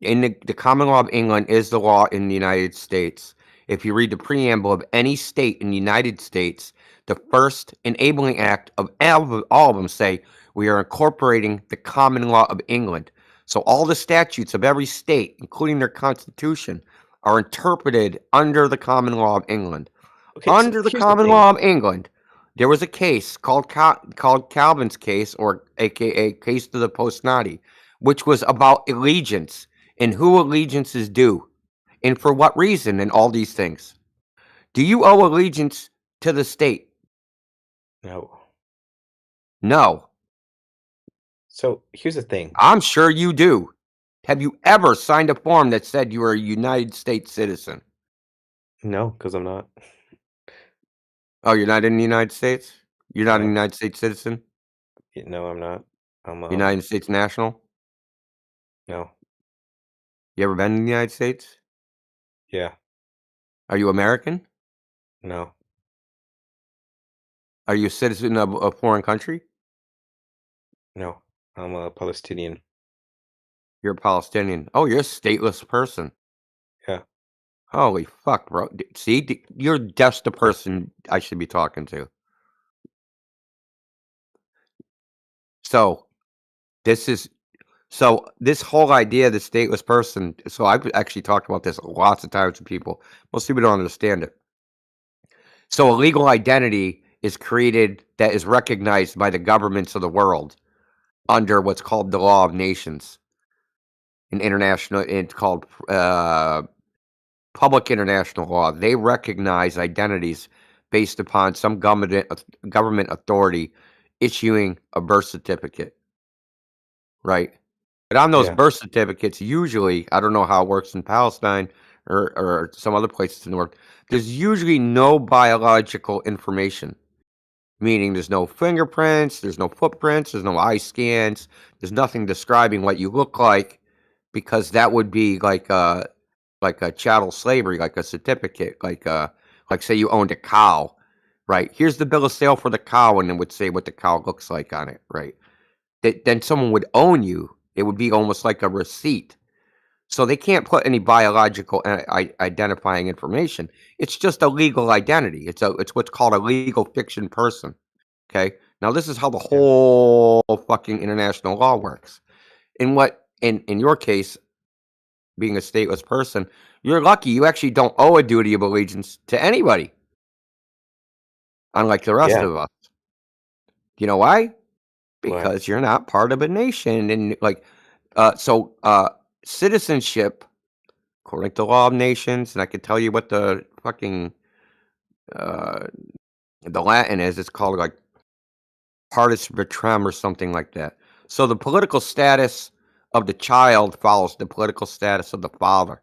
In the common law of England is the law in the United States. If you read the preamble of any state in the United States, the first enabling act of all of them say, we are incorporating the common law of England. So all the statutes of every state, including their constitution, are interpreted under the common law of England.
Okay, so
Under the
here's the
common
thing.
law of England, there was a case called Calvin's case, or AKA Case to the Postnati, which was about allegiance and who allegiance is due, and for what reason, and all these things. Do you owe allegiance to the state?
No.
No.
So here's the thing.
I'm sure you do. Have you ever signed a form that said you are a United States citizen?
No, because I'm not.
Oh, you're not in the United States? You're not a
No.
United States citizen?
No, I'm not. I'm
United States national?
No.
You ever been in the United States?
Yeah.
Are you American?
No.
Are you a citizen of a foreign country?
No. I'm a Palestinian.
You're a Palestinian. Oh, you're a stateless person.
Yeah.
Holy fuck, bro. See, you're just the person I should be talking to. So, this whole idea of the stateless person, so I've actually talked about this lots of times with people. Most people don't understand it. So, a legal identity is created that is recognized by the governments of the world under what's called the law of nations. It's called public international law. They recognize identities based upon some government authority issuing a birth certificate, right? But on those
Yeah.
birth certificates, usually, I don't know how it works in Palestine or some other places in the world, there's usually no biological information, meaning there's no fingerprints, there's no footprints, there's no eye scans, there's nothing describing what you look like, because that would be like a chattel slavery, like a certificate, like say you owned a cow, right? Here's the bill of sale for the cow, and it would say what the cow looks like on it, right? Then someone would own you. It would be almost like a receipt. So they can't put any biological identifying information. It's just a legal identity. It's what's called a legal fiction person. Okay. Now this is how the whole fucking international law works. In your case, being a stateless person, you're lucky. You actually don't owe a duty of allegiance to anybody, unlike the rest
Yeah.
of us. You know why?
Why?
Because you're not part of a nation, and citizenship, according to law of nations, and I can tell you what the fucking the Latin is. It's called like partis vitrem or something like that. So the political status of the child follows the political status of the father.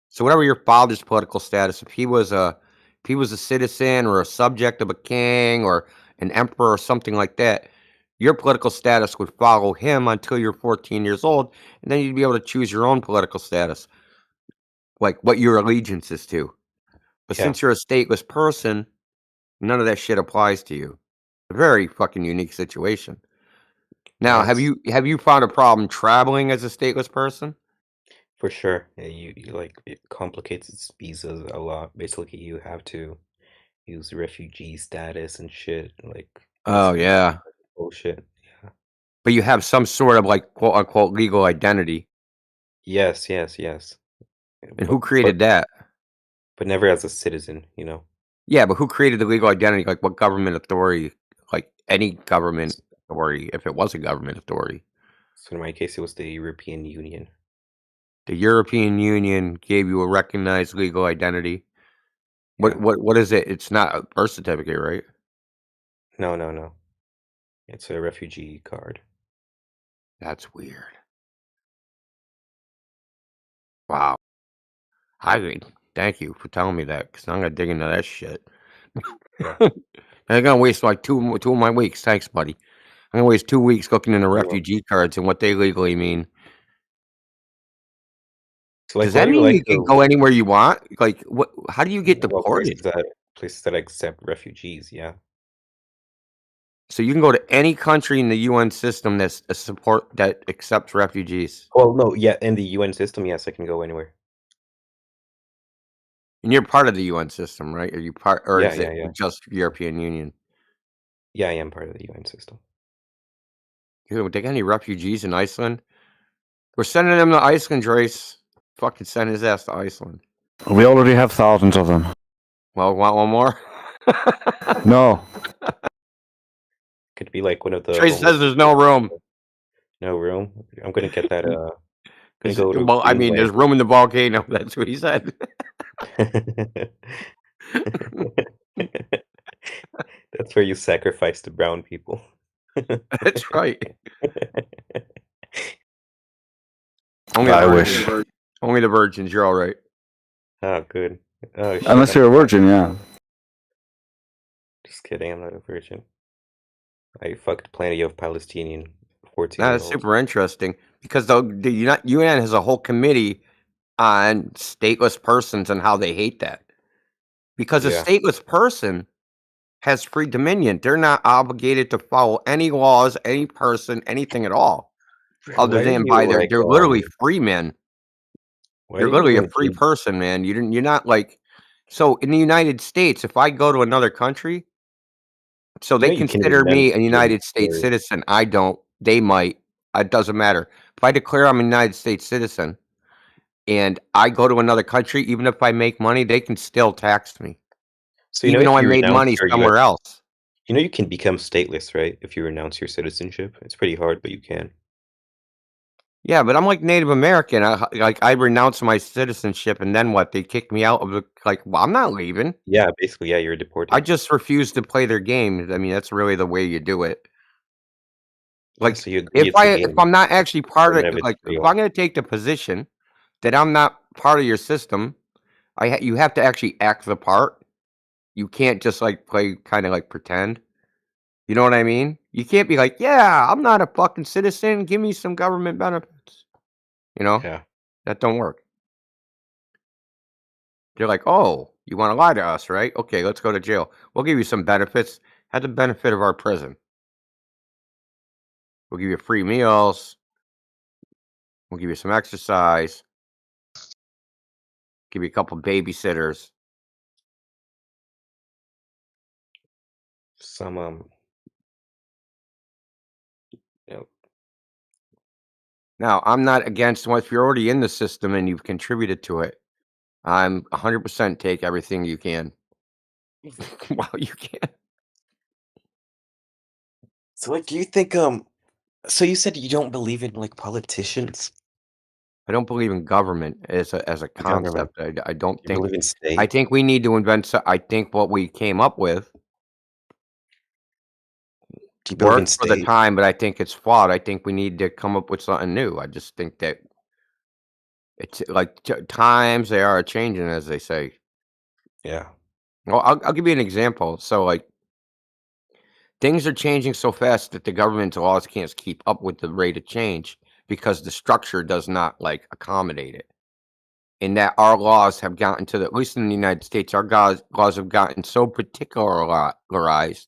So whatever your father's political status, if he was a citizen or a subject of a king or an emperor or something like that, your political status would follow him until you're 14 years old, and then you'd be able to choose your own political status, like what your allegiance is to. But
Yeah.
since you're a stateless person, none of that shit applies to you. A very fucking unique situation. Now,
Yeah,
have you found a problem traveling as a stateless person?
for sure. Yeah, you like it complicates its visas a lot. Basically, you have to use refugee status and shit. Like
Oh
basically
yeah,
bullshit. Yeah.
but you have some sort of like quote unquote legal identity.
Yes, yes, yes.
And
But
who created that?
but never as a citizen, you know.
Yeah, but who created the legal identity? Like what government authority? Like any government authority, if it was a government authority.
So in my case, it was the European Union.
The European Union gave you a recognized legal identity.
Yeah.
What is it? It's not a birth certificate, right?
No, no, no. It's a refugee card.
That's weird. Wow. I mean, thank you for telling me that because I'm gonna dig into that shit.
Yeah.
I'm gonna waste like two of my weeks. Thanks, buddy. I'm gonna waste 2 weeks looking into
You're welcome.
refugee cards and what they legally mean.
So like,
Does
where
that
do you
mean
like
you can
to?
go anywhere you want? Like, what? How do you get
Well,
deported?
places that accept refugees. Yeah.
So you can go to any country in the UN system that's a support that accepts refugees,
Well, no, yeah, in the UN system, yes, I can go anywhere.
and you're part of the UN system, right? Are you part, or
Yeah,
is
yeah,
it
yeah.
just European Union?
Yeah, I am part of the UN system.
Dude, they got any refugees in Iceland? We're sending them to Iceland, Drace. Fucking send his ass to Iceland.
We already have thousands of them.
Well, want one more?
No.
Could be like one of the
Trace
homeless
says there's no
people.
room.
No room. I'm gonna get that. Gonna go to
Well, I mean,
Greenland.
there's room in the volcano. That's what he said.
That's where you sacrifice the brown people.
That's right. Only the
I
virgins.
wish.
Only the virgins. You're all right.
Oh, good. Oh shit.
Unless you're a virgin, yeah.
Just kidding. I'm not a virgin. I fucked plenty of Palestinian
That's
14-year-olds.
super interesting because the UN has a whole committee on stateless persons and how they hate that. Because a
Yeah.
stateless person has free dominion. They're not obligated to follow any laws, any person, anything at all, other
Why did
than
you
by
like
they're literally free men.
why
You're
did you
literally a
like
free
give
person, man. You're not like so in the United States, if I go to another country, so
you
they
know you can
consider
renounce
me a
your
United States
your
citizen. I don't. They might. It doesn't matter. If I declare I'm a United States citizen and I go to another country, even if I make money, they can still tax me,
So you know
even though
if
I
you
made
renounce
money
your US
somewhere else.
you know you can become stateless, right? If you renounce your citizenship. It's pretty hard, but you can.
Yeah, but I'm like Native American. I renounce my citizenship, and then what? They kick me out of the like. Well, I'm not leaving.
Yeah, basically, yeah, you're
I
deported.
just refuse to play their game. I mean, that's really the way you do it.
Yeah,
Like,
so you agree it's a
if
game.
I'm not actually part
None
of
of it's
like, if
real.
I'm gonna take the position that I'm not part of your system, you have to actually act the part. You can't just like play kind of like pretend. You know what I mean? You can't be like, yeah, I'm not a fucking citizen. Give me some government benefits. You know
Yeah.
that don't work. They're like, "Oh, you wanna lie to us, right? Okay, let's go to jail. We'll give you some benefits. Have the benefit of our prison. We'll give you free meals. We'll give you some exercise. Give you a couple babysitters."
Some you know,
Now, I'm not against if you're already in the system and you've contributed to it. I'm 100% take everything you can. While you can.
So, like, do you think, so you said you don't believe in, like, politicians?
I don't believe in government as a
Government.
concept. I don't
You
think.
believe in
I
state?
think we need to invent. I think what we came up with
Do you believe in
worked for the
state?
time, but I think it's flawed. I think we need to come up with something new. I just think that it's like times they are changing, as they say.
Yeah.
Well, I'll give you an example. So, like, things are changing so fast that the government's laws can't keep up with the rate of change because the structure does not like accommodate it. And that our laws have gotten to the, at least in the United States, our laws have gotten so particularized.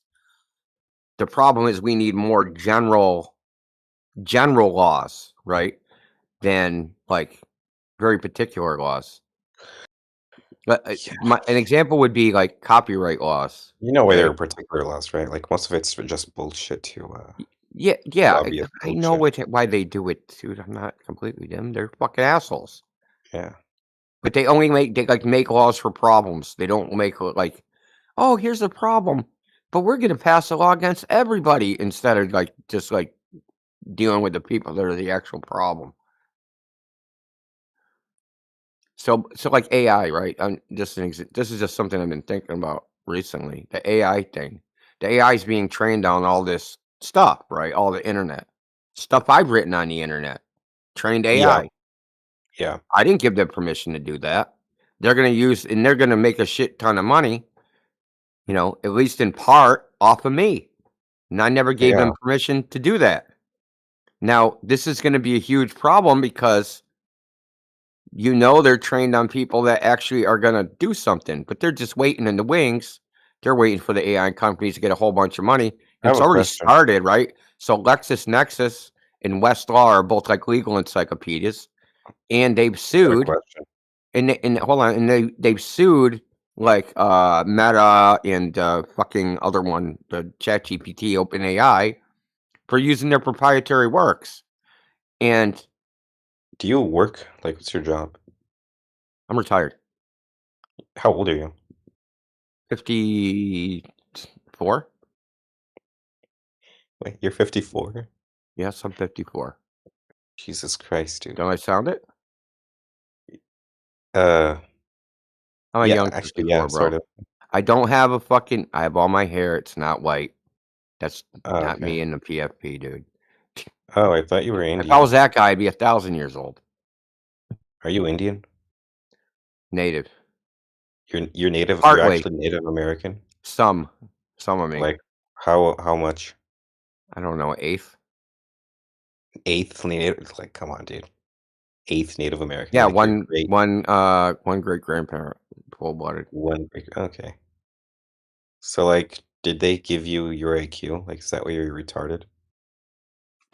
The problem is we need more general laws, right? Than like very particular laws. But an example would be like copyright laws.
You know why there
Okay?
are particular laws, right? Like, most of it's just bullshit to,
Yeah,
lobbyist
I know
bullshit.
why they do it, dude. I'm not completely them. They're fucking assholes.
Yeah.
But they only make laws for problems. They don't make like, oh, here's a problem, but we're gonna pass a law against everybody instead of like just like dealing with the people that are the actual problem. So like AI, right? This is just something I've been thinking about recently. The AI thing. The AI is being trained on all this stuff, right? All the internet stuff I've written on the internet. Trained
Yeah.
AI.
Yeah.
I didn't give them permission to do that. They're gonna make a shit ton of money, at least in part off of me. And I never gave
Yeah.
them permission to do that. Now, this is gonna be a huge problem because they're trained on people that actually are gonna do something, but they're just waiting in the wings. They're waiting for the AI companies to get a whole bunch of money.
I have
It's
a
already
question.
started, right? So LexisNexis and Westlaw are both like legal encyclopedias, and they've
I got a
sued.
question.
And hold on, and they've sued like Meta and fucking other one, the ChatGPT, OpenAI, for using their proprietary works. And
Do you work? Like, what's your job?
I'm retired.
How old are you?
54.
Wait, you're 54?
Yes, I'm 54.
Jesus Christ, dude.
Don't I sound it?
Uh,
I'm a
yeah,
young
actually, yeah,
54, bro.
sort of.
I don't have I have all my hair. It's not white. That's
Oh,
not
okay.
me in the PFP, dude.
Oh, I thought you were
If I was
Indian.
that guy, I'd be 1,000 years old.
Are you Indian?
Native.
You're native? You're
Partly.
actually Native American?
Some of me.
Like, how much?
I don't know, eighth?
Eighth Native? Like, come on, dude. Eighth Native American.
Yeah,
Like, you're
one
great.
one great grandparent, full-blooded.
Okay. So, like, did they give you your IQ? Like, is that why you're retarded?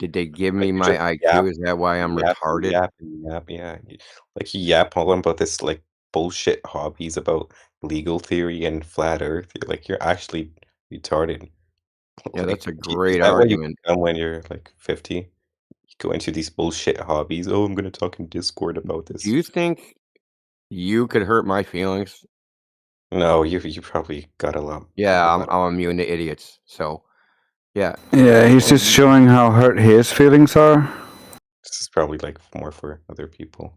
Did they give
Like,
me
you
my
just yap,
IQ? Is that why I'm
yap, and
retarded?
yap, and yap, yeah. Like, you yap all about this, like, bullshit hobbies about legal theory and flat earth. You're actually retarded.
Yeah, that's
Like,
a
is
great
that what you
argument.
become when you're, like, 50? You go into these bullshit hobbies. "Oh, I'm gonna talk in Discord about
Do
this."
you think you could hurt my feelings?
No, you probably got a lot
Yeah,
a
I'm
lot of
I'm immune to idiots. So, yeah.
Yeah, he's just showing how hurt his feelings are.
This is probably, like, more for other people.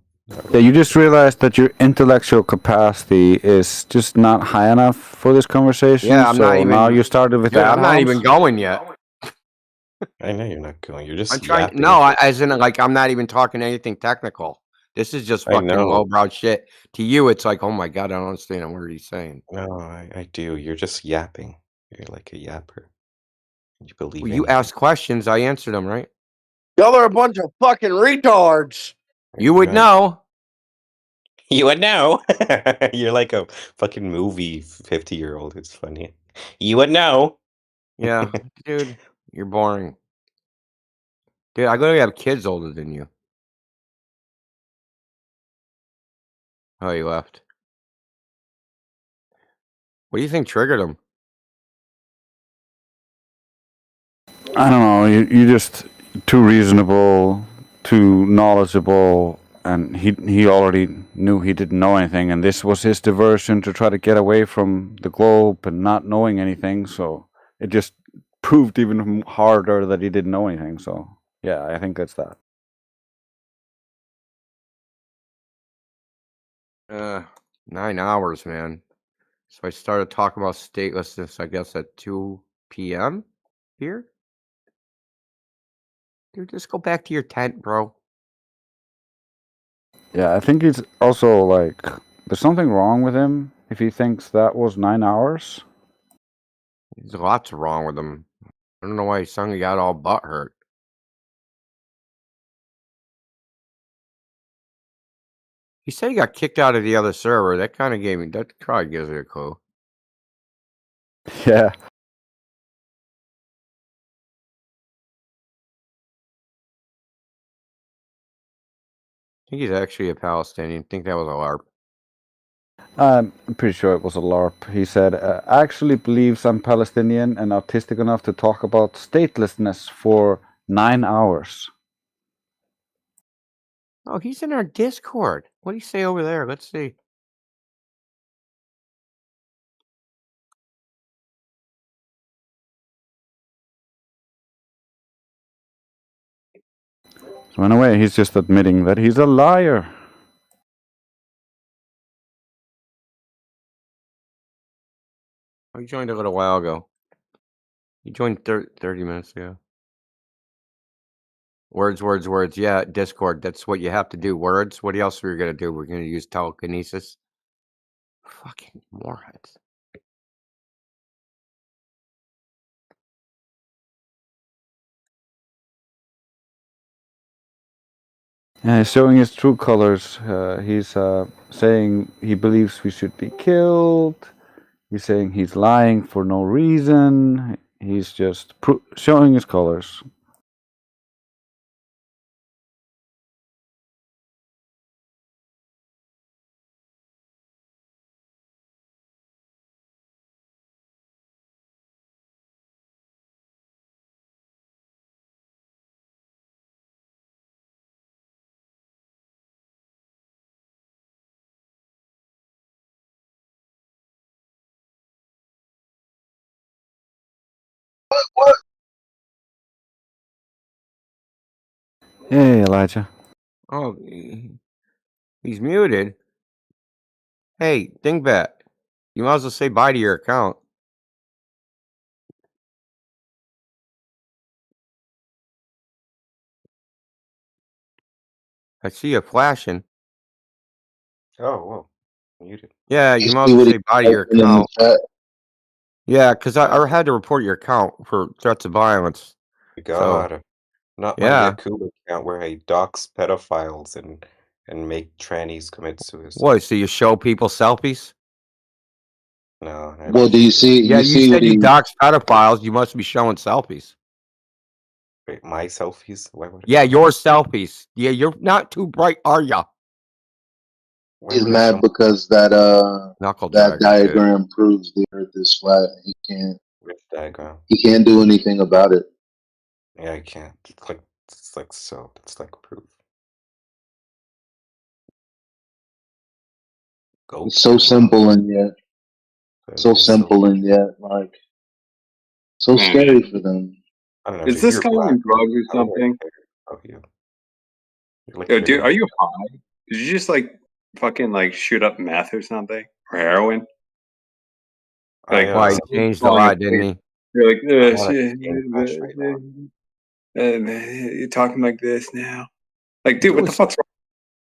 Yeah, you just realized that your intellectual capacity is just not high enough for this conversation.
Yeah, I'm not
So now
even
you started with
dude,
ad
I'm not even
homs.
going yet.
I know you're not going. You're
I'm
just
trying
yapping
no,
about
as in, like, I'm not even talking anything technical. This is just
I
fucking
know.
lowbrow shit. To you, it's like, "Oh my god, I don't understand a word he's saying."
No, I do. You're just yapping. You're like a yapper. You believe
Well, you
anything.
asked questions, I answered them, right? Y'all are a bunch of fucking retards. You would
Right.
know.
You would know. You're like a fucking movie 50-year-old. It's funny. You would know.
Yeah, dude, you're boring. Dude, I literally have kids older than you. Oh, he left. What do you think triggered him?
I don't know. You're just too reasonable
too knowledgeable, and he already knew he didn't know anything, and this was his diversion to try to get away from the globe and not knowing anything. So it just proved even harder that he didn't know anything. So yeah, I think that's that.
9 hours, man. So I started talking about statelessness, I guess, at 2 p.m. here. Dude, just go back to your tent, bro.
Yeah, I think he's also like, there's something wrong with him if he thinks that was 9 hours.
There's lots wrong with him. I don't know why he suddenly got all butthurt. He said he got kicked out of the other server. That kind of gave me, that probably gives me a clue.
Yeah.
I think he's actually a Palestinian. I think that was a LARP.
I'm pretty sure it was a LARP. He said, actually believes I'm Palestinian and autistic enough to talk about statelessness for 9 hours.
Oh, he's in our Discord. What do you say over there? Let's see.
So in a way, he's just admitting that he's a liar.
Oh, he joined a little while ago. He joined 30 minutes ago. Words, words, words. Yeah, Discord. That's what you have to do. Words. What else are we going to do? We're going to use telekinesis. Fucking warheads.
Yeah, he's showing his true colors. He's saying he believes we should be killed. He's saying he's lying for no reason. He's just showing his colors.
What?
Hey, Elijah.
Oh, he's muted. Hey, Dingbat. You might as well say bye to your account. I see you flashing.
Oh, whoa. Muted.
Yeah, you might as
See
well
what he
say bye to your
typed in the
account.
chat?
Yeah, because I had to report your account for threats of violence. So,
God. Not my
yeah.
Yakuba account where I dox pedophiles and make trannies commit suicide.
What, so you show people selfies?
No, I
Well,
don't
do you
do that.
see?
Yeah,
You
you
see what
said you
he?
dox pedophiles. You must be showing selfies.
Wait, my selfies? Why would
Yeah, your selfies. Yeah, you're not too bright, are ya?
why
He's
would I show
mad because
Knuckle
that
dragger shit.
diagram proves the Earth is flat.
which diagram?
He can't do anything about it.
Yeah, I can't. It's like so. It's like proof. Go
It's so simple and yet like so
Man.
scary for them.
I don't know,
Is
dude.
this
You're
guy
black.
on drugs or
How would I
something?
care about you? You're like
Yo, dude, are
literally.
you high? Did you just like fucking like shoot up meth or something? Or heroin? Like,
Why, he
someone's
changed a
calling
lot,
it
didn't
like,
he?
you're like,
I'm on a cocaine patch right now.
man, you're talking like this now. Like,
You
dude, what
doing
the fuck's wrong?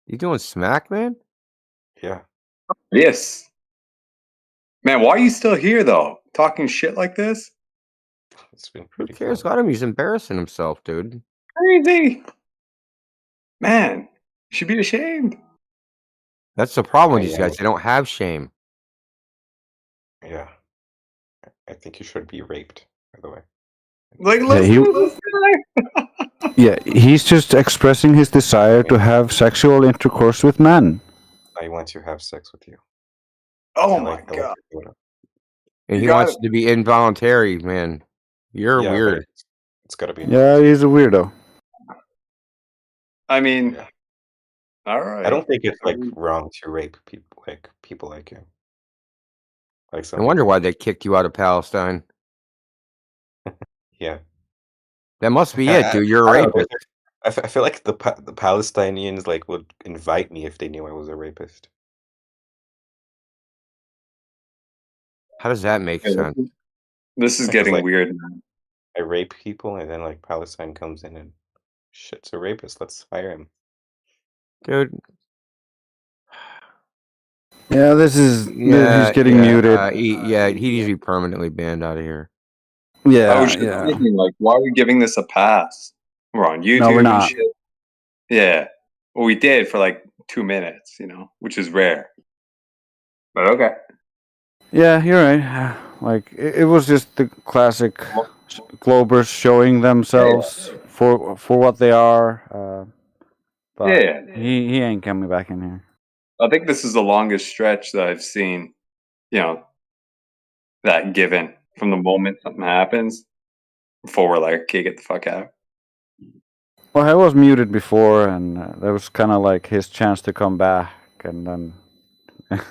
You doing smack, man?
Yeah.
Yes. Man, why are you still here though? Talking shit like this?
It's been
Who
pretty
cares?
fun.
Let him. He's embarrassing himself, dude.
Crazy. Man, you should be ashamed.
That's the problem with
I
these
am.
guys. They don't have shame.
Yeah. I think you should be raped, by the way.
Like,
Yeah,
listen to this guy.
yeah, he's just expressing his desire to have sexual intercourse with men.
I want to have sex with you.
Oh my
I like
god.
your photo.
And
You
he
got
wants
it.
it to be involuntary, man. You're
Yeah, but
weird.
it's gotta be
Yeah, he's a weirdo.
I mean,
Yeah.
all
I don't
right.
think it's
I
like
mean,
wrong to rape people like you. Like some
No wonder
people.
why they kicked you out of Palestine.
Yeah.
That must be it,
I
dude. You're a
don't know.
rapist.
I feel like the Palestinians like would invite me if they knew I was a rapist.
How does that make
yeah,
sense?
this is
Because
getting
like
weird now.
I rape people, and then like Palestine comes in and shit's a rapist. Let's hire him.
Dude,
Yeah, he's
yeah,
getting
yeah,
muted.
he needs to be permanently banned out of here.
I was
Yeah,
just
yeah.
thinking, like, why are we giving this a pass? We're on
No, we're
YouTube and
not.
shit. Yeah. Well, we did for like 2 minutes, which is rare. But okay.
Yeah, you're right. Like it was just the classic Globers showing themselves for what they are. But
Yeah.
he ain't coming back in here.
I think this is the longest stretch that I've seen, that given from the moment something happens before we're like, okay, get the fuck out.
Well, I was muted before, and that was kind of like his chance to come back, and then.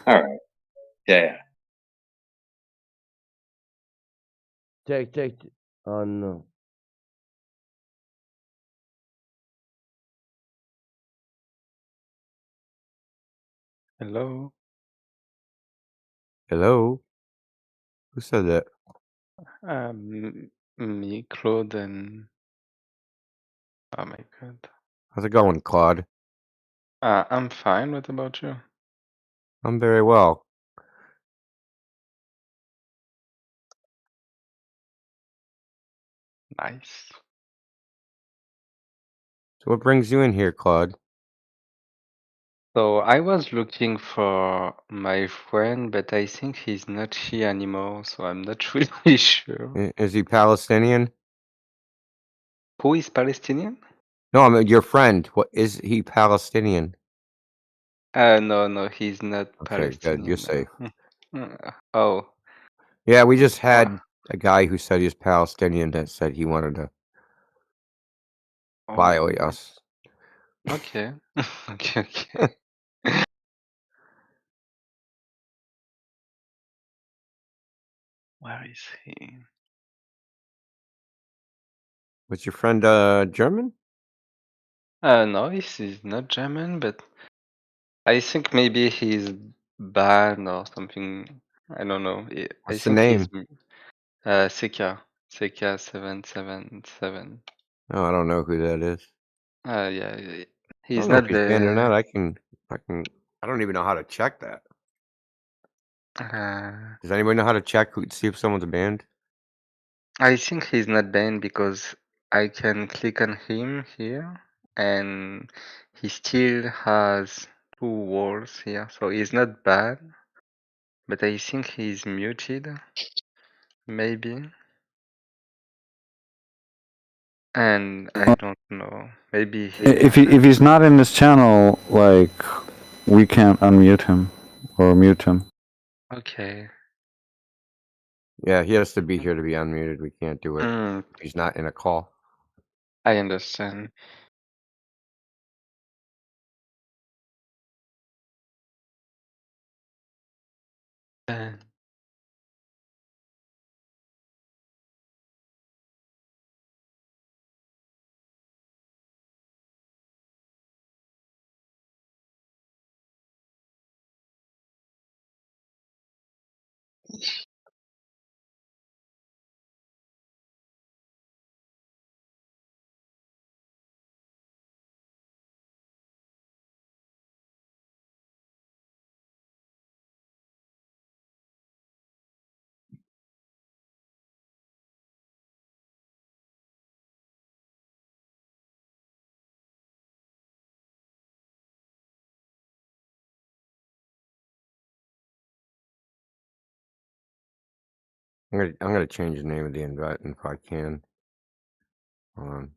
All right. Yeah.
Check. Oh no.
Hello.
Hello? Who said that?
Me, Claude, and oh my god.
How's it going, Claude?
I'm fine. What about you?
I'm very well.
Nice.
So what brings you in here, Claude?
So I was looking for my friend, but I think he's not here anymore, so I'm not really sure.
Is he Palestinian?
Who is Palestinian?
No, I mean your friend. What is he Palestinian?
No, he's not
Okay, good. You're
Palestinian.
safe.
Oh,
Yeah, we just
wha-
had a guy who said he was Palestinian that said he wanted to violate
oh,
us.
okay. Okay. Where is he?
Was your friend German?
No, he's not German, but I think maybe he's banned or something. I don't know. I
What's the
think he's
name?
Seka 777.
Oh, I don't know who that is.
Yeah.
I
He's
don't know if
not
he's banned or not.
the.
I don't even know how to check that.
Uh,
Does anybody know how to check see if someone's banned?
I think he's not banned because I can click on him here, and he still has 2 walls here, so he's not bad. But I think he's muted, maybe. And I don't know. Maybe he.
If he's not in this channel, like we can't unmute him or mute him.
Okay.
Yeah, he has to be here to be unmuted. We can't do it.
Mm,
He's not in a call.
I understand. Uh,
I'm gonna change the name of the invite if I can. Hold on.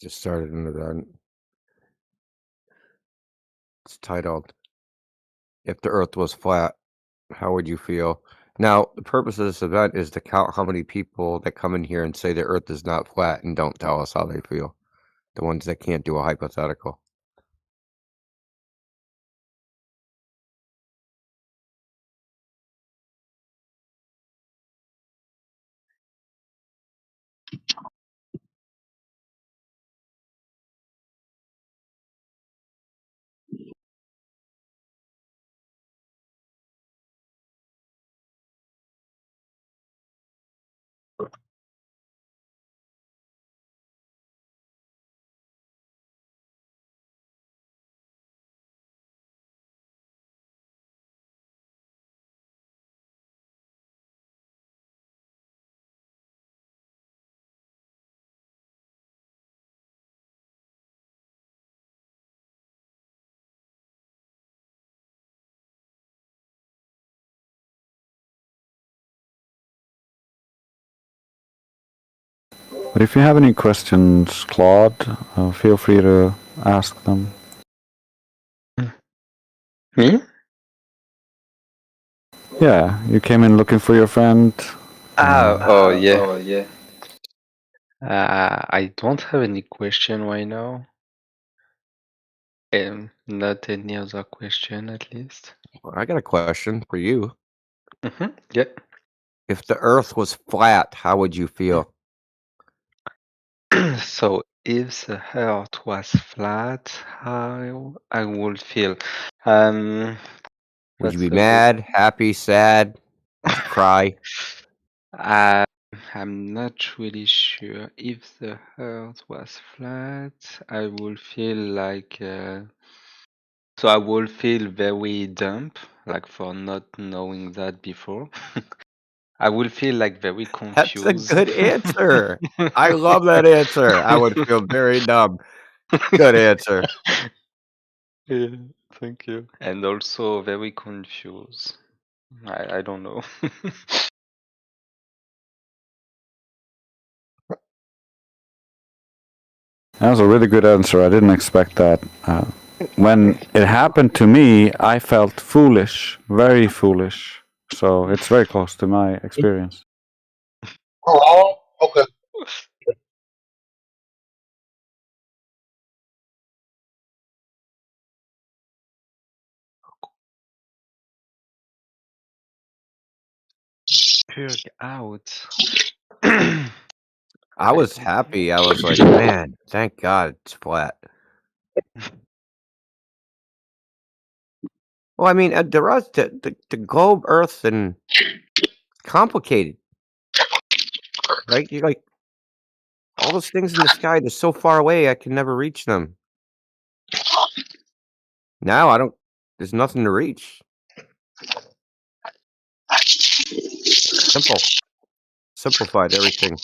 Just started an event. It's titled "If the Earth Was Flat, How Would You Feel?" Now, the purpose of this event is to count how many people that come in here and say the Earth is not flat and don't tell us how they feel. The ones that can't do a hypothetical.
But if you have any questions, Claude, feel free to ask them.
Me?
Yeah, you came in looking for your friend.
Oh yeah. I don't have any question right now. Not any other question at least.
Well, I got a question for you.
Yeah.
If the Earth was flat, how would you feel?
So if the earth was flat, how I would feel?
Would
That's
you be
a good.
mad, happy, sad? Would you cry?
I'm not really sure. If the earth was flat, I would feel like so I would feel very dumb, like for not knowing that before. I will feel like very
That's a
confused.
good answer. I love that answer. I would feel very dumb. Good answer.
Yeah, thank you. And also very confused. I don't know.
That was a really good answer. I didn't expect that. When it happened to me, I felt foolish, very foolish. So it's very close to my experience.
Oh, okay.
Purg out.
I was happy. I was like, man, thank God it's flat. Well, I mean, the globe, Earth, and complicated, right? You're like all those things in the sky. They're so far away, I can never reach them. Now I don't. There's nothing to reach. Simple, simplified everything.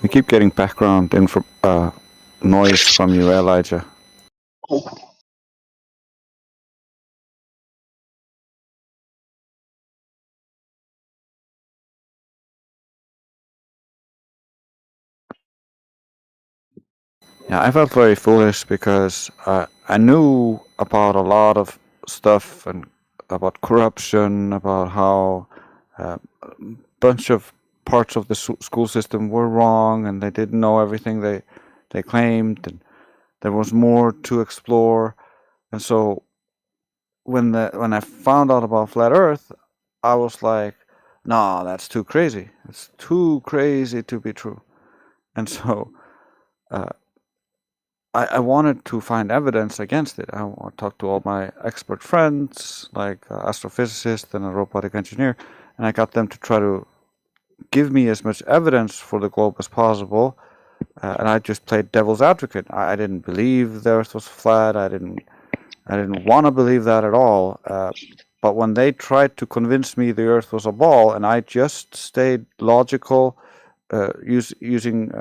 We keep getting background noise from you, Elijah. Yeah, I felt very foolish because I knew about a lot of stuff and about corruption, about how a bunch of parts of the school system were wrong and they didn't know everything they claimed, and there was more to explore. And so when I found out about flat Earth, I was like, "No, that's too crazy. It's too crazy to be true." And so I wanted to find evidence against it. I talked to all my expert friends, like astrophysicist and a robotic engineer, and I got them to try to give me as much evidence for the globe as possible. And I just played devil's advocate. I didn't believe the Earth was flat. I didn't want to believe that at all. But when they tried to convince me the Earth was a ball, and I just stayed logical, using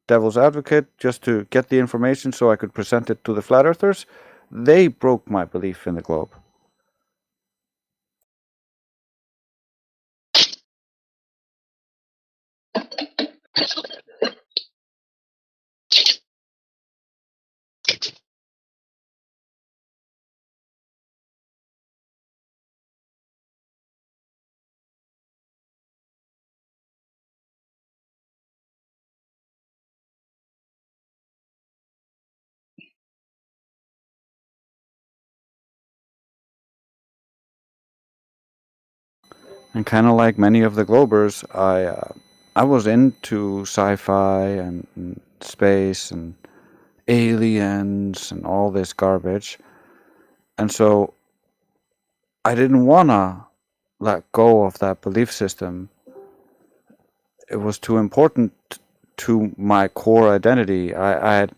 devil's advocate just to get the information so I could present it to the flat earthers, they broke my belief in the globe. And kind of like many of the Globers, I was into sci-fi and space and aliens and all this garbage, and so I didn't wanna let go of that belief system. It was too important to my core identity. I had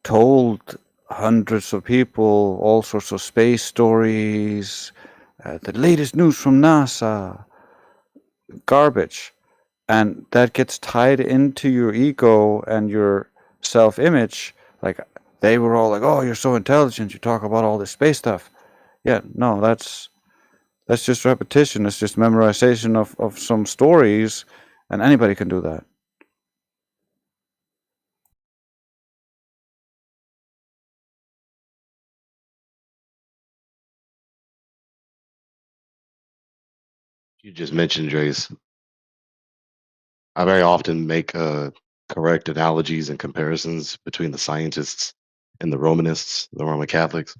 told hundreds of people all sorts of space stories, the latest news from NASA, garbage. And that gets tied into your ego and your self-image. Like, they were all like, "Oh, you're so intelligent, you talk about all this space stuff." Yeah, no, that's just repetition. It's just memorization of some stories, and anybody can do that.
You just mentioned, Jace. I very often make correct analogies and comparisons between the scientists and the Romanists, the Roman Catholics,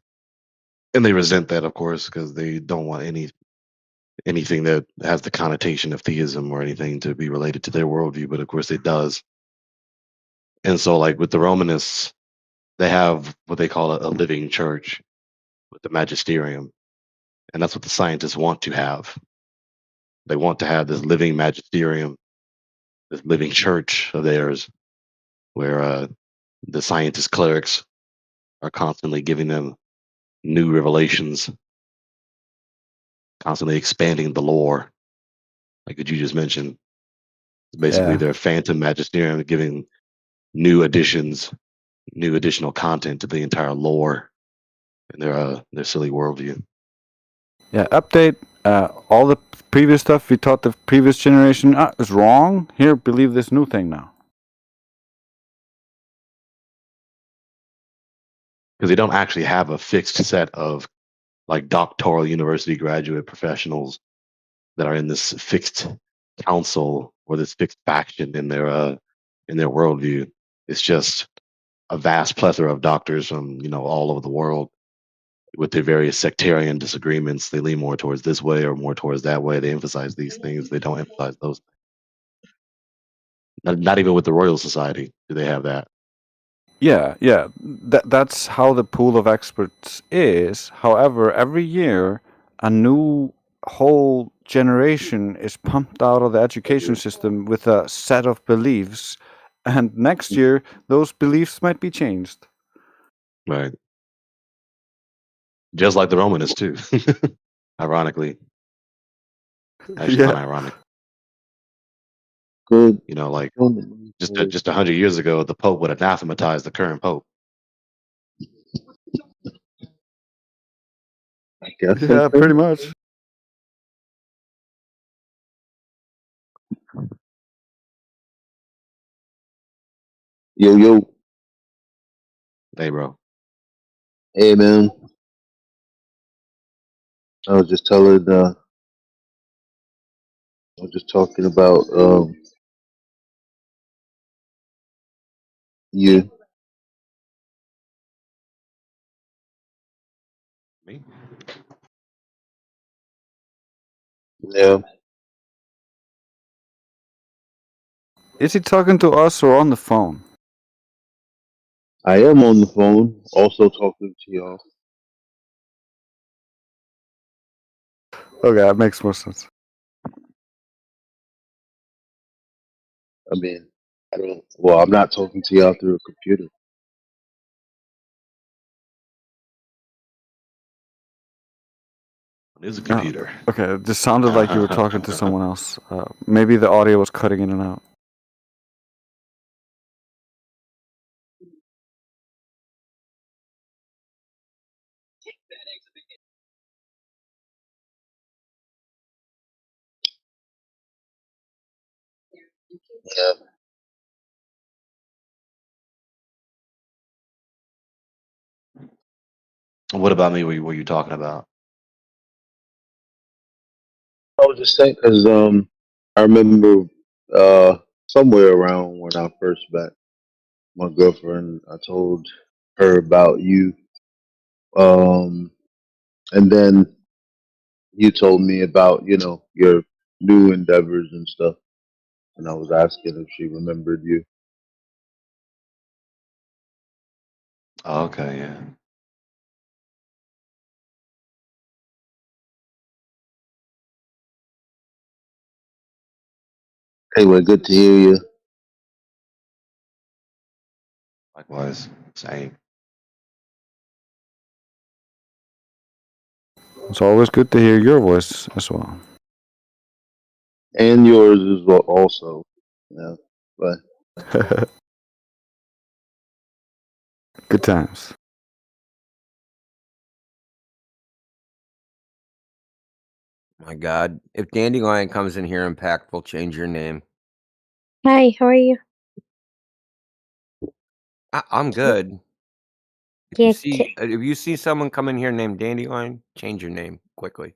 and they resent that, of course, because they don't want anything that has the connotation of theism or anything to be related to their worldview. But of course, it does. And so, like with the Romanists, they have what they call a living church with the magisterium, and that's what the scientists want to have. They want to have this living magisterium, this living church of theirs, where the scientist clerics are constantly giving them new revelations, constantly expanding the lore, like what you just mentioned. Basically,
Yeah.
their phantom magisterium giving new additions, new additional content to the entire lore and their silly worldview.
Yeah, update. All the previous stuff we taught the previous generation is wrong. Here, believe this new thing now.
Because they don't actually have a fixed set of like doctoral university graduate professionals that are in this fixed council or this fixed faction in their worldview. It's just a vast plethora of doctors from all over the world with their various sectarian disagreements. They lean more towards this way or more towards that way. They emphasize these things. They don't emphasize those. Not even with the Royal Society do they have that.
Yeah, yeah. That's how the pool of experts is. However, every year a new whole generation is pumped out of the education system with a set of beliefs, and next year those beliefs might be changed.
Right. Just like the Romanists too. Ironically. Actually,
Yeah.
not ironic.
Good.
Like just 100 years ago, the Pope would anathematize the current Pope.
I guess so.
Yeah, pretty much.
Yo, yo.
Hey, bro.
Hey, man. I was just telling, I was just talking about, you.
Me?
Yeah.
Is he talking to us or on the phone?
I am on the phone, also talking to y'all.
Okay, that makes more sense.
I mean, I'm not talking to y'all through a computer.
It is a computer.
Okay, it just sounded like you were talking to someone else. Maybe the audio was cutting in and out.
Yeah.
What about me were you talking about?
I was just saying because I remember somewhere around when I first met my girlfriend, I told her about you, um, and then you told me about your new endeavors and stuff, and I was asking if she remembered you.
Oh, okay, yeah.
Anyway, good to hear you.
Likewise, same.
It's always good to hear your voice as well.
And yours as well, also. Yeah, but
Good times.
My God, if Dandelion comes in here, impactful, change your name.
Hi, how are you?
I'm good.
Yeah,
If you see someone come in here named Dandelion, change your name quickly.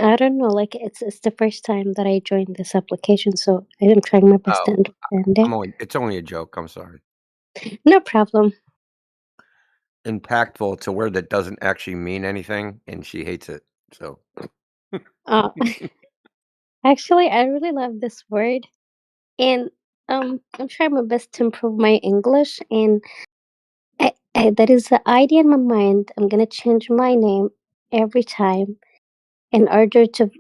I don't know. Like it's the first time that I joined this application, so I am trying my best to
Oh,
understand
it's only a joke. I'm sorry.
it. No problem.
Impactful, it's a word that doesn't actually mean anything, and she hates it. So,
Uh, actually, I really love this word, and I'm trying my best to improve my English, and that is the idea in my mind. I'm gonna change my name every time in order to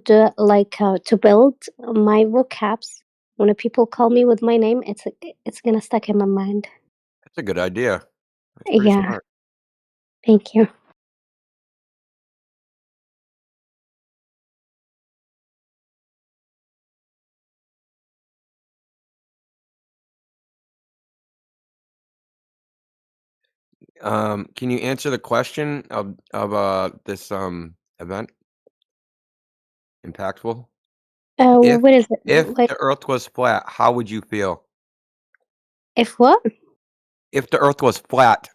do like to build my vocabs. When people call me with my name, it's gonna stuck in my mind.
that's a good idea. That's pretty
Yeah,
smart.
thank you.
Can you answer the question of this event? Impactful. If
What is it
if
like?
the Earth was flat, how would you feel?
If what?
If the Earth was flat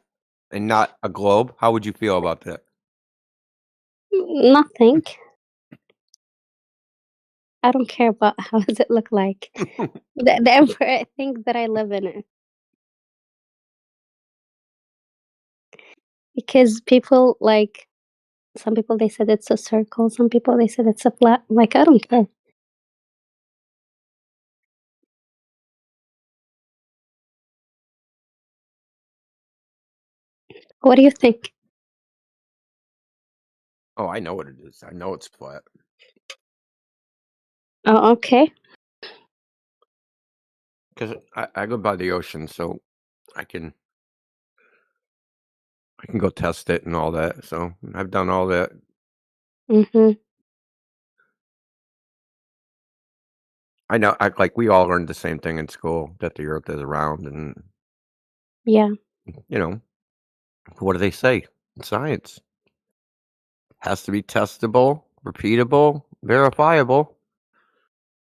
and not a globe, how would you feel about that?
Nothing. I don't care about how does it look like. The emperor, I think that I live in it because people like some people they said it's a circle, some people they said it's a flat. Like I don't care. What do you think?
Oh, I know what it is. I know it's flat.
Oh, okay.
Because I go by the ocean, so I can go test it and all that. So I've done all that.
Mhm.
I know. Like we all learned the same thing in school that the Earth is round, and
Yeah.
what do they say in science? Has to be testable, repeatable, verifiable.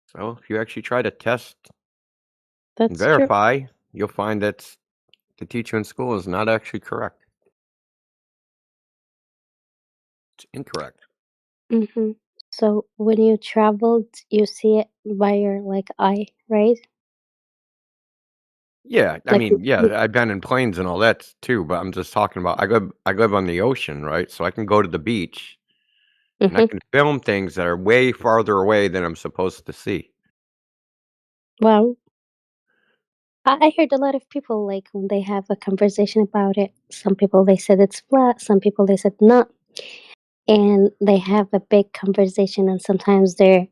So if you actually try to test and
That's true.
verify, you'll find that the teacher in school is not actually correct. It's incorrect.
Mhm. So when you traveled, you see it by your like eye, right?
Yeah, I
Like
mean, yeah, I've been in planes and all that too, but I'm just talking about I live on the ocean, right? So I can go to the beach and I
Mhm.
can film things that are way farther away than I'm supposed to see.
Well, I heard a lot of people like when they have a conversation about it. Some people they said it's flat. Some people they said not, and they have a big conversation. And sometimes they're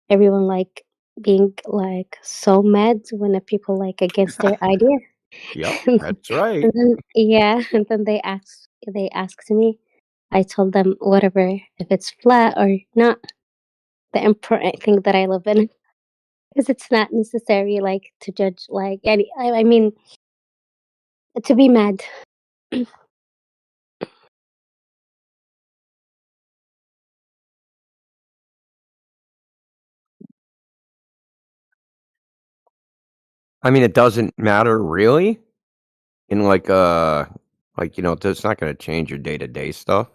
everyone like being like so mad when the people like against their idea.
Yep,
and
that's right.
then yeah, and then they asked me. I told them whatever if it's flat or not. The important thing that I live in because it's not necessary like to judge like any. I mean to be mad.
I mean, it doesn't matter really in like Like, it's not going to change your day-to-day stuff.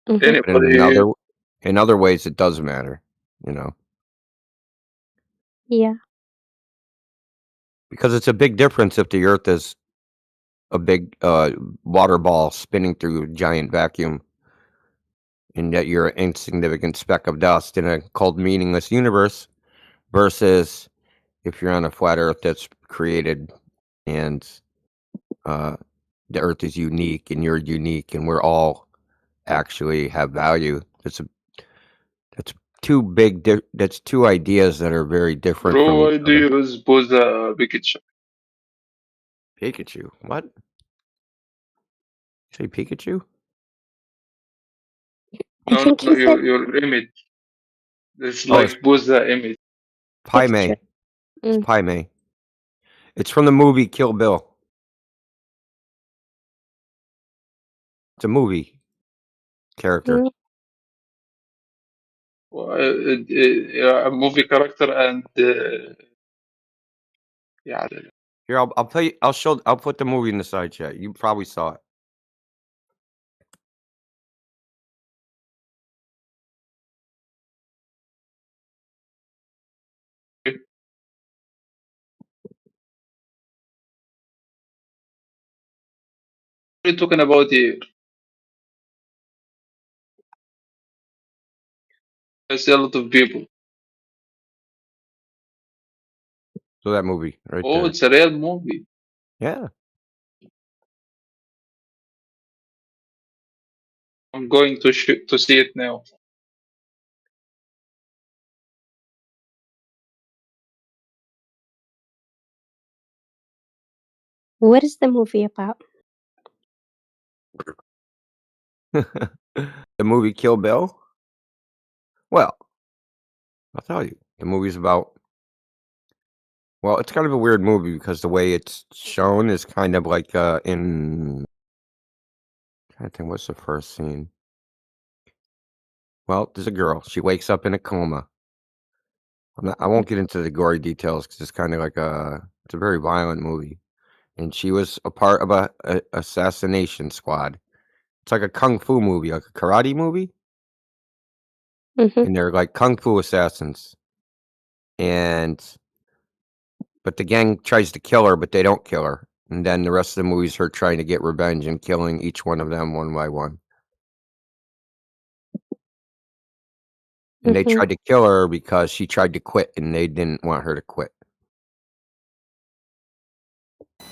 Mhm.
But
Anybody?
in other ways, it does matter,
Yeah.
because it's a big difference if the Earth is a big water ball spinning through a giant vacuum, and yet you're an insignificant speck of dust in a cold, meaningless universe, versus if you're on a flat Earth that's created and the Earth is unique and you're unique and we're all actually have value. That's two that's two ideas that are very different from
Bro,
each
why do
other.
you use Boza Pikachu?
Pikachu? What? Say Pikachu?
I
No,
think
no,
he said
your image. It's
Oh, it's
like Boza image.
picture.
Paimei. It's Paimei. It's from the movie Kill Bill. It's a movie character.
Mm.
Well, a movie character and yeah.
Here, I'll play. I'll put the movie in the side chat. You probably saw it.
What are you talking about here? I see a lot of people.
So that movie right
Oh,
there.
it's a real movie.
Yeah.
I'm going to to see it now.
What is the movie about?
The movie Kill Bill? Well, I'll tell you. The movie's about. Well, it's kind of a weird movie because the way it's shown is kind of like in. I think what's the first scene? Well, there's a girl. She wakes up in a coma. I won't get into the gory details because it's kind of like it's a very violent movie. And she was a part of a assassination squad. It's like a kung fu movie, like a karate movie,
Mhm.
and they're like kung fu assassins. But the gang tries to kill her, but they don't kill her. And then the rest of the movie is her trying to get revenge and killing each one of them one by one. And they
Mhm.
tried to kill her because she tried to quit, and they didn't want her to quit.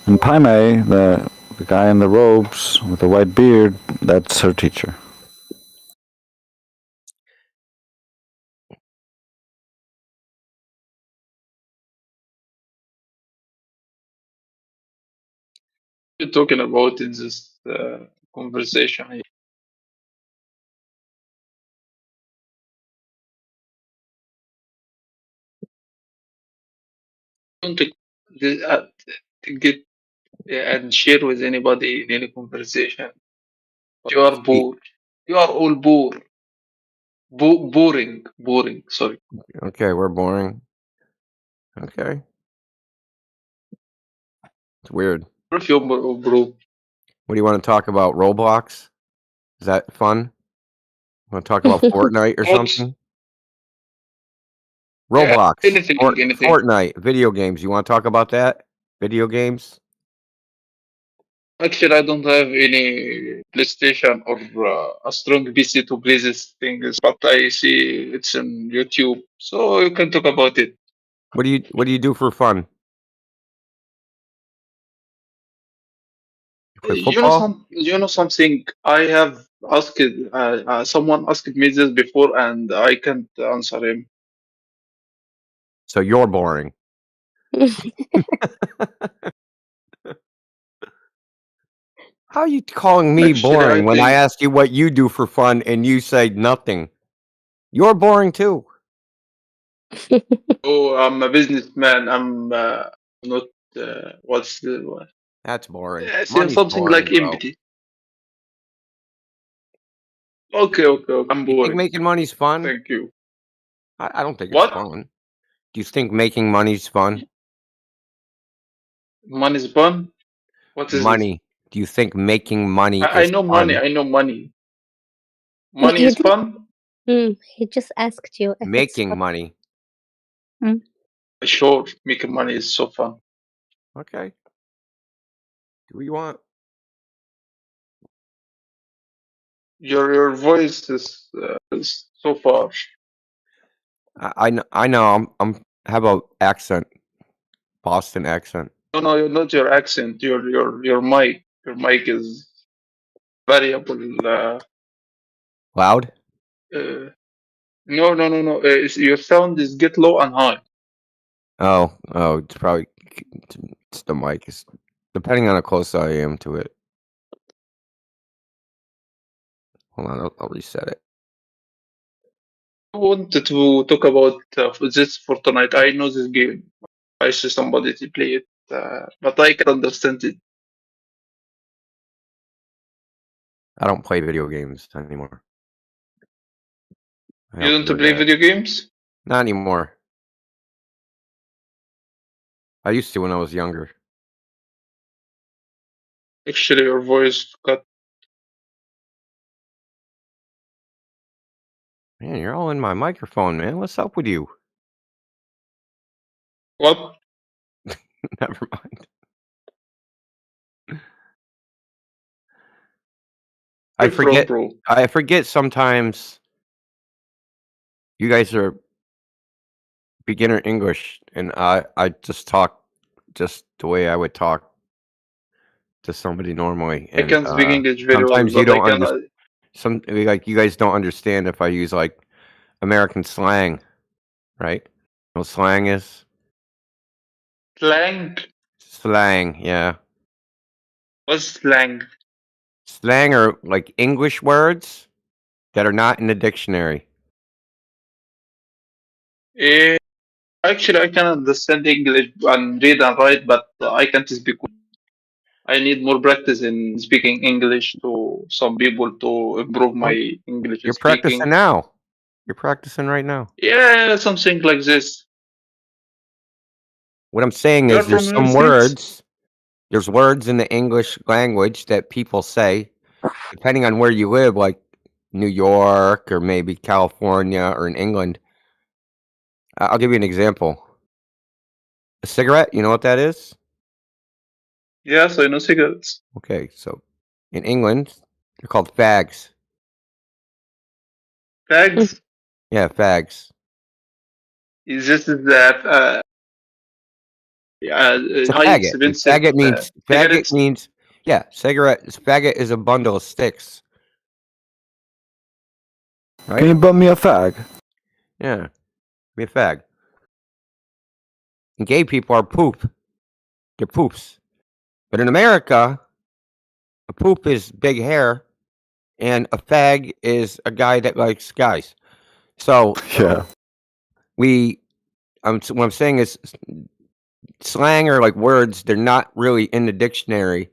And Paimei, the guy in the robes with the white beard, that's her teacher.
What are you talking about in this conversation? Don't get and share with anybody in any conversation. You are bored. You are all bored. Boring. Boring. Sorry.
Okay, we're boring. Okay. It's weird.
If you're bro.
What do you want to talk about? Roblox? Is that fun? Want to talk about Fortnite or
Oops.
something?
Yeah,
Roblox,
anything.
Fortnite, video games. You want to talk about that? Video games?
Actually, I don't have any PlayStation or a strong PC to play these things, but I see it's on YouTube, so you can talk about it.
What do you do for fun? You play football?
You know something. I have asked. Someone asked me this before, and I can't answer him.
So you're boring. How are you calling me
Actually, I
boring when I
think.
ask you what you do for fun and you say nothing? You're boring too.
Oh, I'm a businessman. I'm not. What's the what?
That's boring.
Say
Money's
something
boring,
like
bro.
empty. Okay. I'm
You think
boring.
making money's fun?
Thank you.
I don't think it's
What?
fun. Do you think making money's fun?
Money's fun? What is this?
Money. Do you think making money
I
is
know
fun?
money. I know money.
He,
Money
he
is
did.
fun.
He just asked you if it's
Making
fun.
money.
Sure, making money is so fun.
Okay. Do what you want.
Your voice is so far.
I know. I'm. How about accent? Boston accent.
No, not your accent. Your mic. Your mic is variable.
Loud.
No. Your sound is get low and high.
Oh. It's probably it's the mic. It's depending on how close I am to it. Hold on. I'll reset it.
I wanted to talk about this for tonight. I know this game. I see somebody to play it, but I can't understand it.
I don't play video games anymore.
You don't play video games?
Not anymore. I used to when I was younger.
Actually, your voice got.
Man, you're all in my microphone, man. What's up with you?
What?
Never mind. I forget.
Bro.
I forget sometimes. You guys are beginner English, and I just talk just the way I would talk to somebody normally.
I
And
can speak English very well,
sometimes you
but I
don't
cannot.
understand. Like you guys don't understand if I use like American slang, right? You know what slang is?
Slang?
Slang, yeah.
What's slang?
Slang are like English words that are not in the dictionary.
Actually, I can understand English and read and write, but I can't speak. I need more practice in speaking English to some people to improve my English
You're
speaking.
practicing now. You're practicing right now.
Yeah, something like this.
What I'm saying
You're
is there's
from
some
United States?
there's words in the English language that people say, depending on where you live, like New York or maybe California or in England. I'll give you an example. A cigarette, you know what that is?
Yes, I know cigarettes.
Okay, so in England, they're called fags.
Fags?
Yeah, fags.
Is this the
It's a
high
faggot.
expensive
Faggot
cigarettes?
means yeah, faggot is a bundle of sticks. Right?
Can you bum me a fag?
Yeah. Be a fag. And gay people are poop. They're poops. But in America, a poop is big hair, and a fag is a guy that likes guys. So
Yeah.
what I'm saying is slang are like words. They're not really in the dictionary.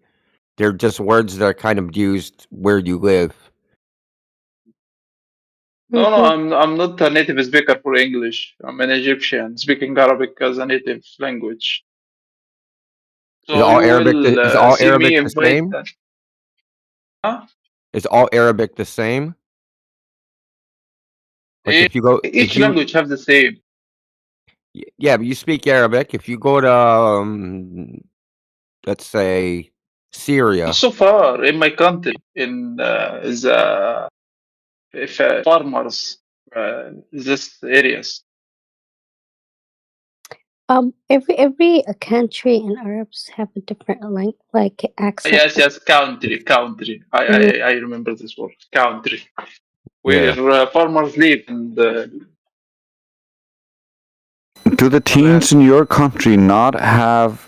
They're just words that are kind of used where you live.
No, I'm not a native speaker for English. I'm an Egyptian speaking Arabic as a native language. So you will
Is all
see me
Arabic the
invite.
same?
Huh?
Is all Arabic the same? Like if you go,
Each language have the same.
yeah, but you speak Arabic. If you go to, let's say, Syria.
So far in my country, in the farmers, this areas.
Every country in Arabs have a different like accent.
Yes, country. I remember this word, country, where farmers live and.
Do the teens in your country not have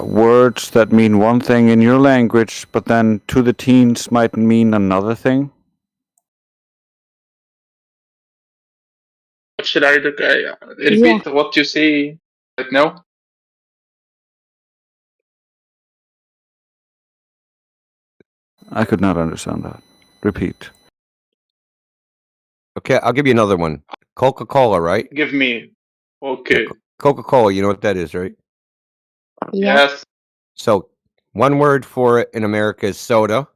words that mean one thing in your language, but then to the teens might mean another thing?
Should I repeat what you say right now?
I could not understand that. Repeat.
Okay, I'll give you another one. Coca-Cola, right?
Give me. Okay.
Coca-Cola, you know what that is, right?
Yeah.
Yes.
So One word for it in America is soda.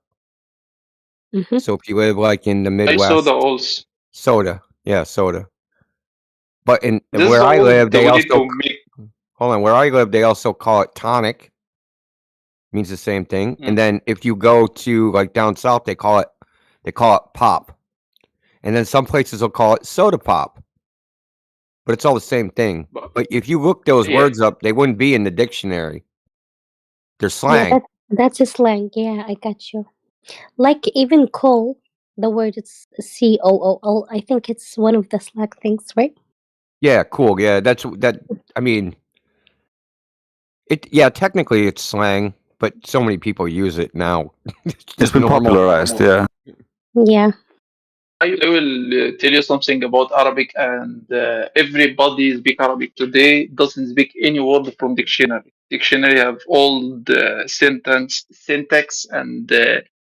Mhm.
So if you live like in the
I saw
Midwest,
the also.
soda. Yeah, soda. But in
This is
where
the
I live,
word
they
we need
also
to make.
hold on. Where I live, they also call it tonic. Means the same thing. And
Mm.
then if you go to like down south, they call it pop. And then some places will call it soda pop. But it's all the same thing.
But
But if you look those
yeah,
words up, they wouldn't be in the dictionary. They're
Yeah,
slang.
that's a slang. Yeah, I got you. Like even coal, the word is COOL. I think it's one of the slang things, right?
Yeah, cool. Yeah, that's that. I mean, yeah, technically it's slang, but so many people use it now. It's
It's
just
been
normal.
popularized, yeah.
Yeah.
I will tell you something about Arabic, and everybody speak Arabic today doesn't speak any word from dictionary. Dictionary have all the syntax, and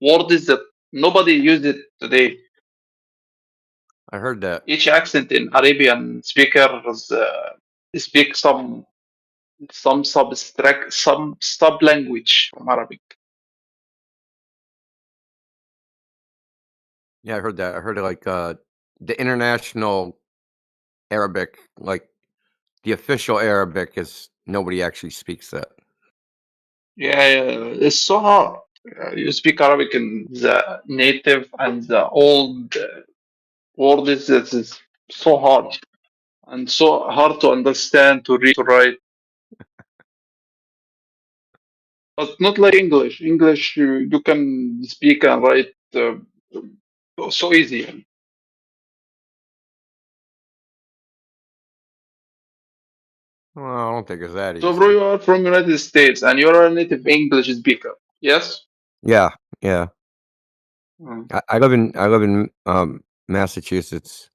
words that nobody use it today.
I heard that.
Each accent in Arabian speakers speak some sub language from Arabic.
Yeah, I heard that. I heard like the international Arabic, like the official Arabic is nobody actually speaks that.
Yeah, it's so hard. You speak Arabic in the native and the old words. That is so hard and so hard to understand, to read, to write. But not like English. English, you can speak and write so easy.
Well, I don't think it's that
So,
easy.
bro, you are from United States and you are a native English speaker. Yes.
Yeah, yeah.
Mm.
I live in Massachusetts.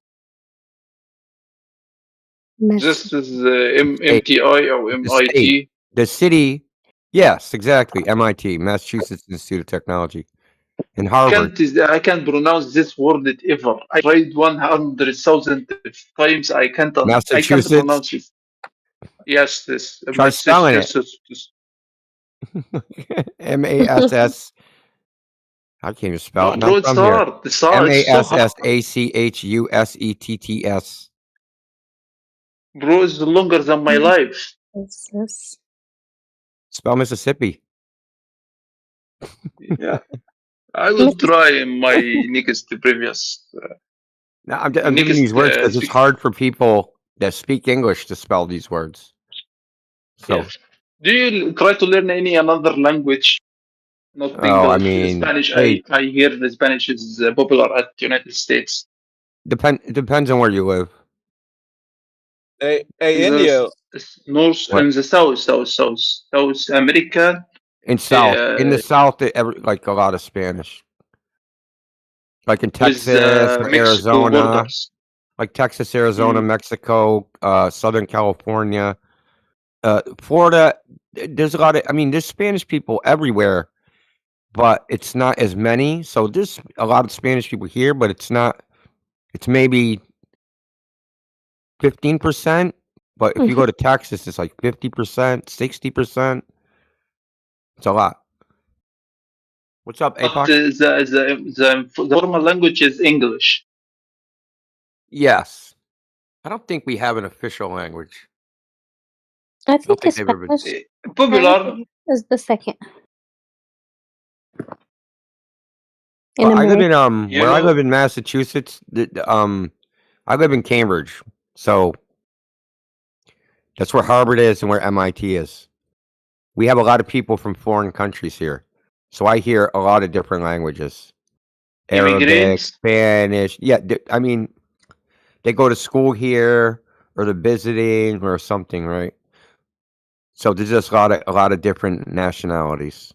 This is
State.
MTI or
The state.
MIT.
The city. Yes, exactly. MIT, Massachusetts Institute of Technology, and Harvard.
I can't pronounce this word ever. I tried 100,000 times. I can't
Massachusetts.
pronounce it. Yes, this
Try spelling it.
Massachusetts.
MASS. I can't even spell it. And
Bro,
I'm
it's
from here.
hard. It's hard. It's so hard.
MASSACHUSETTS.
Bro, it's longer than my life.
Spell Mississippi.
Yeah, I will try in my next previous.
No, I'm giving these words because it's hard for people that speak English to spell these words. So,
Yes. Do you try to learn any another language? Not
I
English,
mean,
Spanish.
hey,
I hear the Spanish is popular at United States.
it depends on where you live.
Hey,
In
India.
the north,
What?
in the South America.
In the South, like a lot of Spanish. Like in
With
Texas or
Mexico
Arizona,
borders.
like Texas, Arizona, Mexico, Southern California, Florida. There's a lot of, I mean, there's Spanish people everywhere, but it's not as many. So there's a lot of Spanish people here, but it's not. It's maybe 15%. But if you go to Texas, it's like 50%, 60%. It's a lot. What's up,
But
APOC?
the formal language is English.
Yes. I don't think we have an official language.
I think
they've ever been.
Spanish
Popular
is the second.
Well, I live in
You
where I
know-
live in Massachusetts. I live in Cambridge, so that's where Harvard is and where MIT is. We have a lot of people from foreign countries here, so I hear a lot of different languages. Arabic,
Immigrants?
Spanish. Yeah, I mean, they go to school here or they're visiting or something, right? So there's just a lot of different nationalities.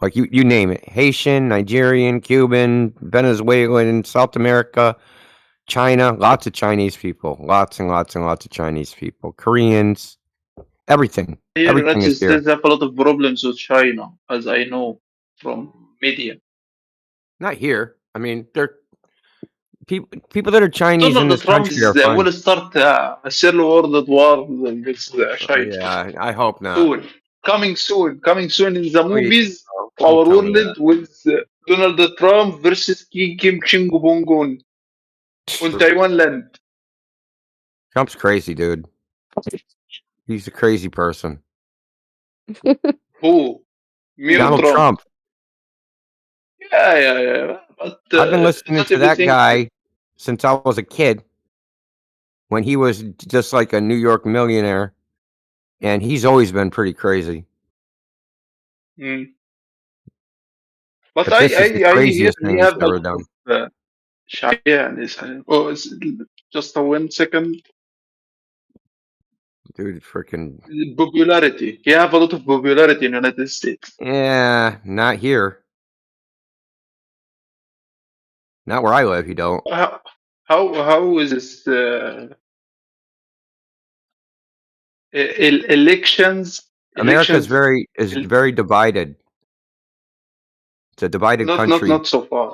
Like you name it: Haitian, Nigerian, Cuban, Venezuelan, South America, China. Lots of Chinese people. Lots and lots and lots of Chinese people. Koreans. Everything.
Here,
Everything is here.
there's a lot of problems with China, as I know from media.
Not here. I mean, they're people that are Chinese in
Donald
this
Trump
country are fine.
will start a civil world war with China.
Yeah, I hope not.
Soon. Coming soon in the
Wait,
movies.
don't
Our
tell me
world
that.
with Donald Trump versus Kim Jong Un on Taiwan land.
Trump's crazy, dude. He's a crazy person.
Who? Me or
Donald
Trump?
Trump.
Yeah. But
I've been listening
not
to that
everything.
guy since I was a kid, when he was just like a New York millionaire, and he's always been pretty crazy.
Mm. But
But this is the
I hear
craziest
he
thing he's
have a
ever
lot
done.
of Shia and his. Oh, just a 1 second.
Dude, freaking.
Popularity. He have a lot of popularity in the United States.
Yeah, not here. Not where I live, you don't.
How is this elections?
America's
Elections.
very divided. It's a divided country.
Not so far.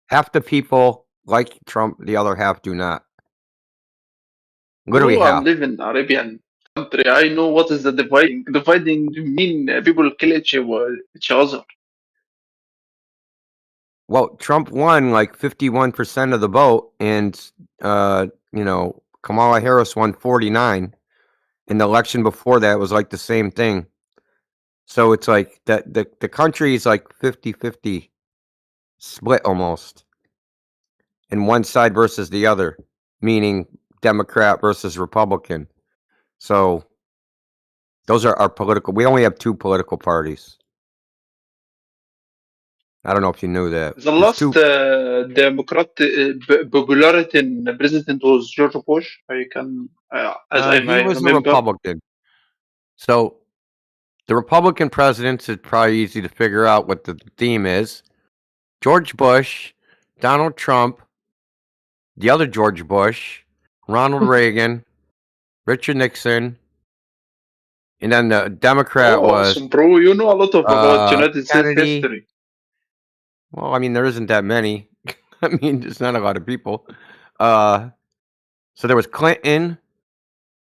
Half the people like Trump, the other half do not. Literally
Bro, I'm
half.
living in Arabian country. I know what is the dividing. Dividing mean people kill each other.
Well, Trump won like 51% of the vote, and Kamala Harris won 49. And the election before that was like the same thing. So it's like that the country is like 50-50 split almost. And one side versus the other, meaning Democrat versus Republican. So those are our political. We only have two political parties. I don't know if you knew that.
The
There's
last
two.
Democrat popularity in president was George Bush. I can, as I
He was a
remember.
Republican. So the Republican presidents, it's probably easy to figure out what the theme is. George Bush, Donald Trump, the other George Bush, Ronald Reagan, Richard Nixon, and then the Democrat
Oh,
was
awesome, bro! You know a lot about United States
Kennedy.
history.
Well, I mean, there isn't that many. I mean, there's not a lot of people. So there was Clinton,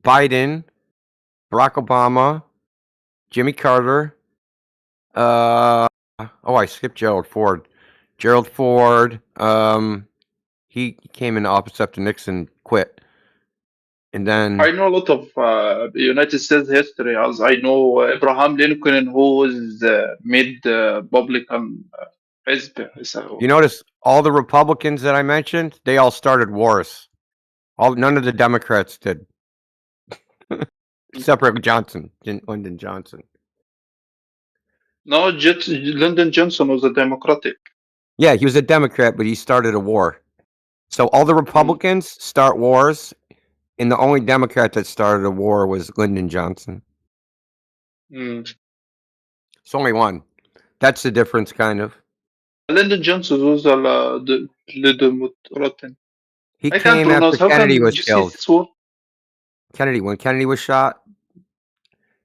Biden, Barack Obama, Jimmy Carter. I skipped Gerald Ford. Gerald Ford. He came in office after Nixon quit, and then
I know a lot of United States history, as I know Abraham Lincoln, who was made Republican president. So
you notice all the Republicans that I mentioned, they all started wars. None of the Democrats did, except for Lyndon Johnson.
no, Lyndon Johnson was a Democratic.
Yeah, he was a Democrat, but he started a war. So all the Republicans start wars, and the only Democrat that started a war was Lyndon Johnson.
Mm.
It's only one. That's the difference, kind of.
Lyndon Johnson was the Democrat.
He
I can't
came after
pronounce. How
Kennedy
can
was
you say
killed.
this word?
When Kennedy was shot,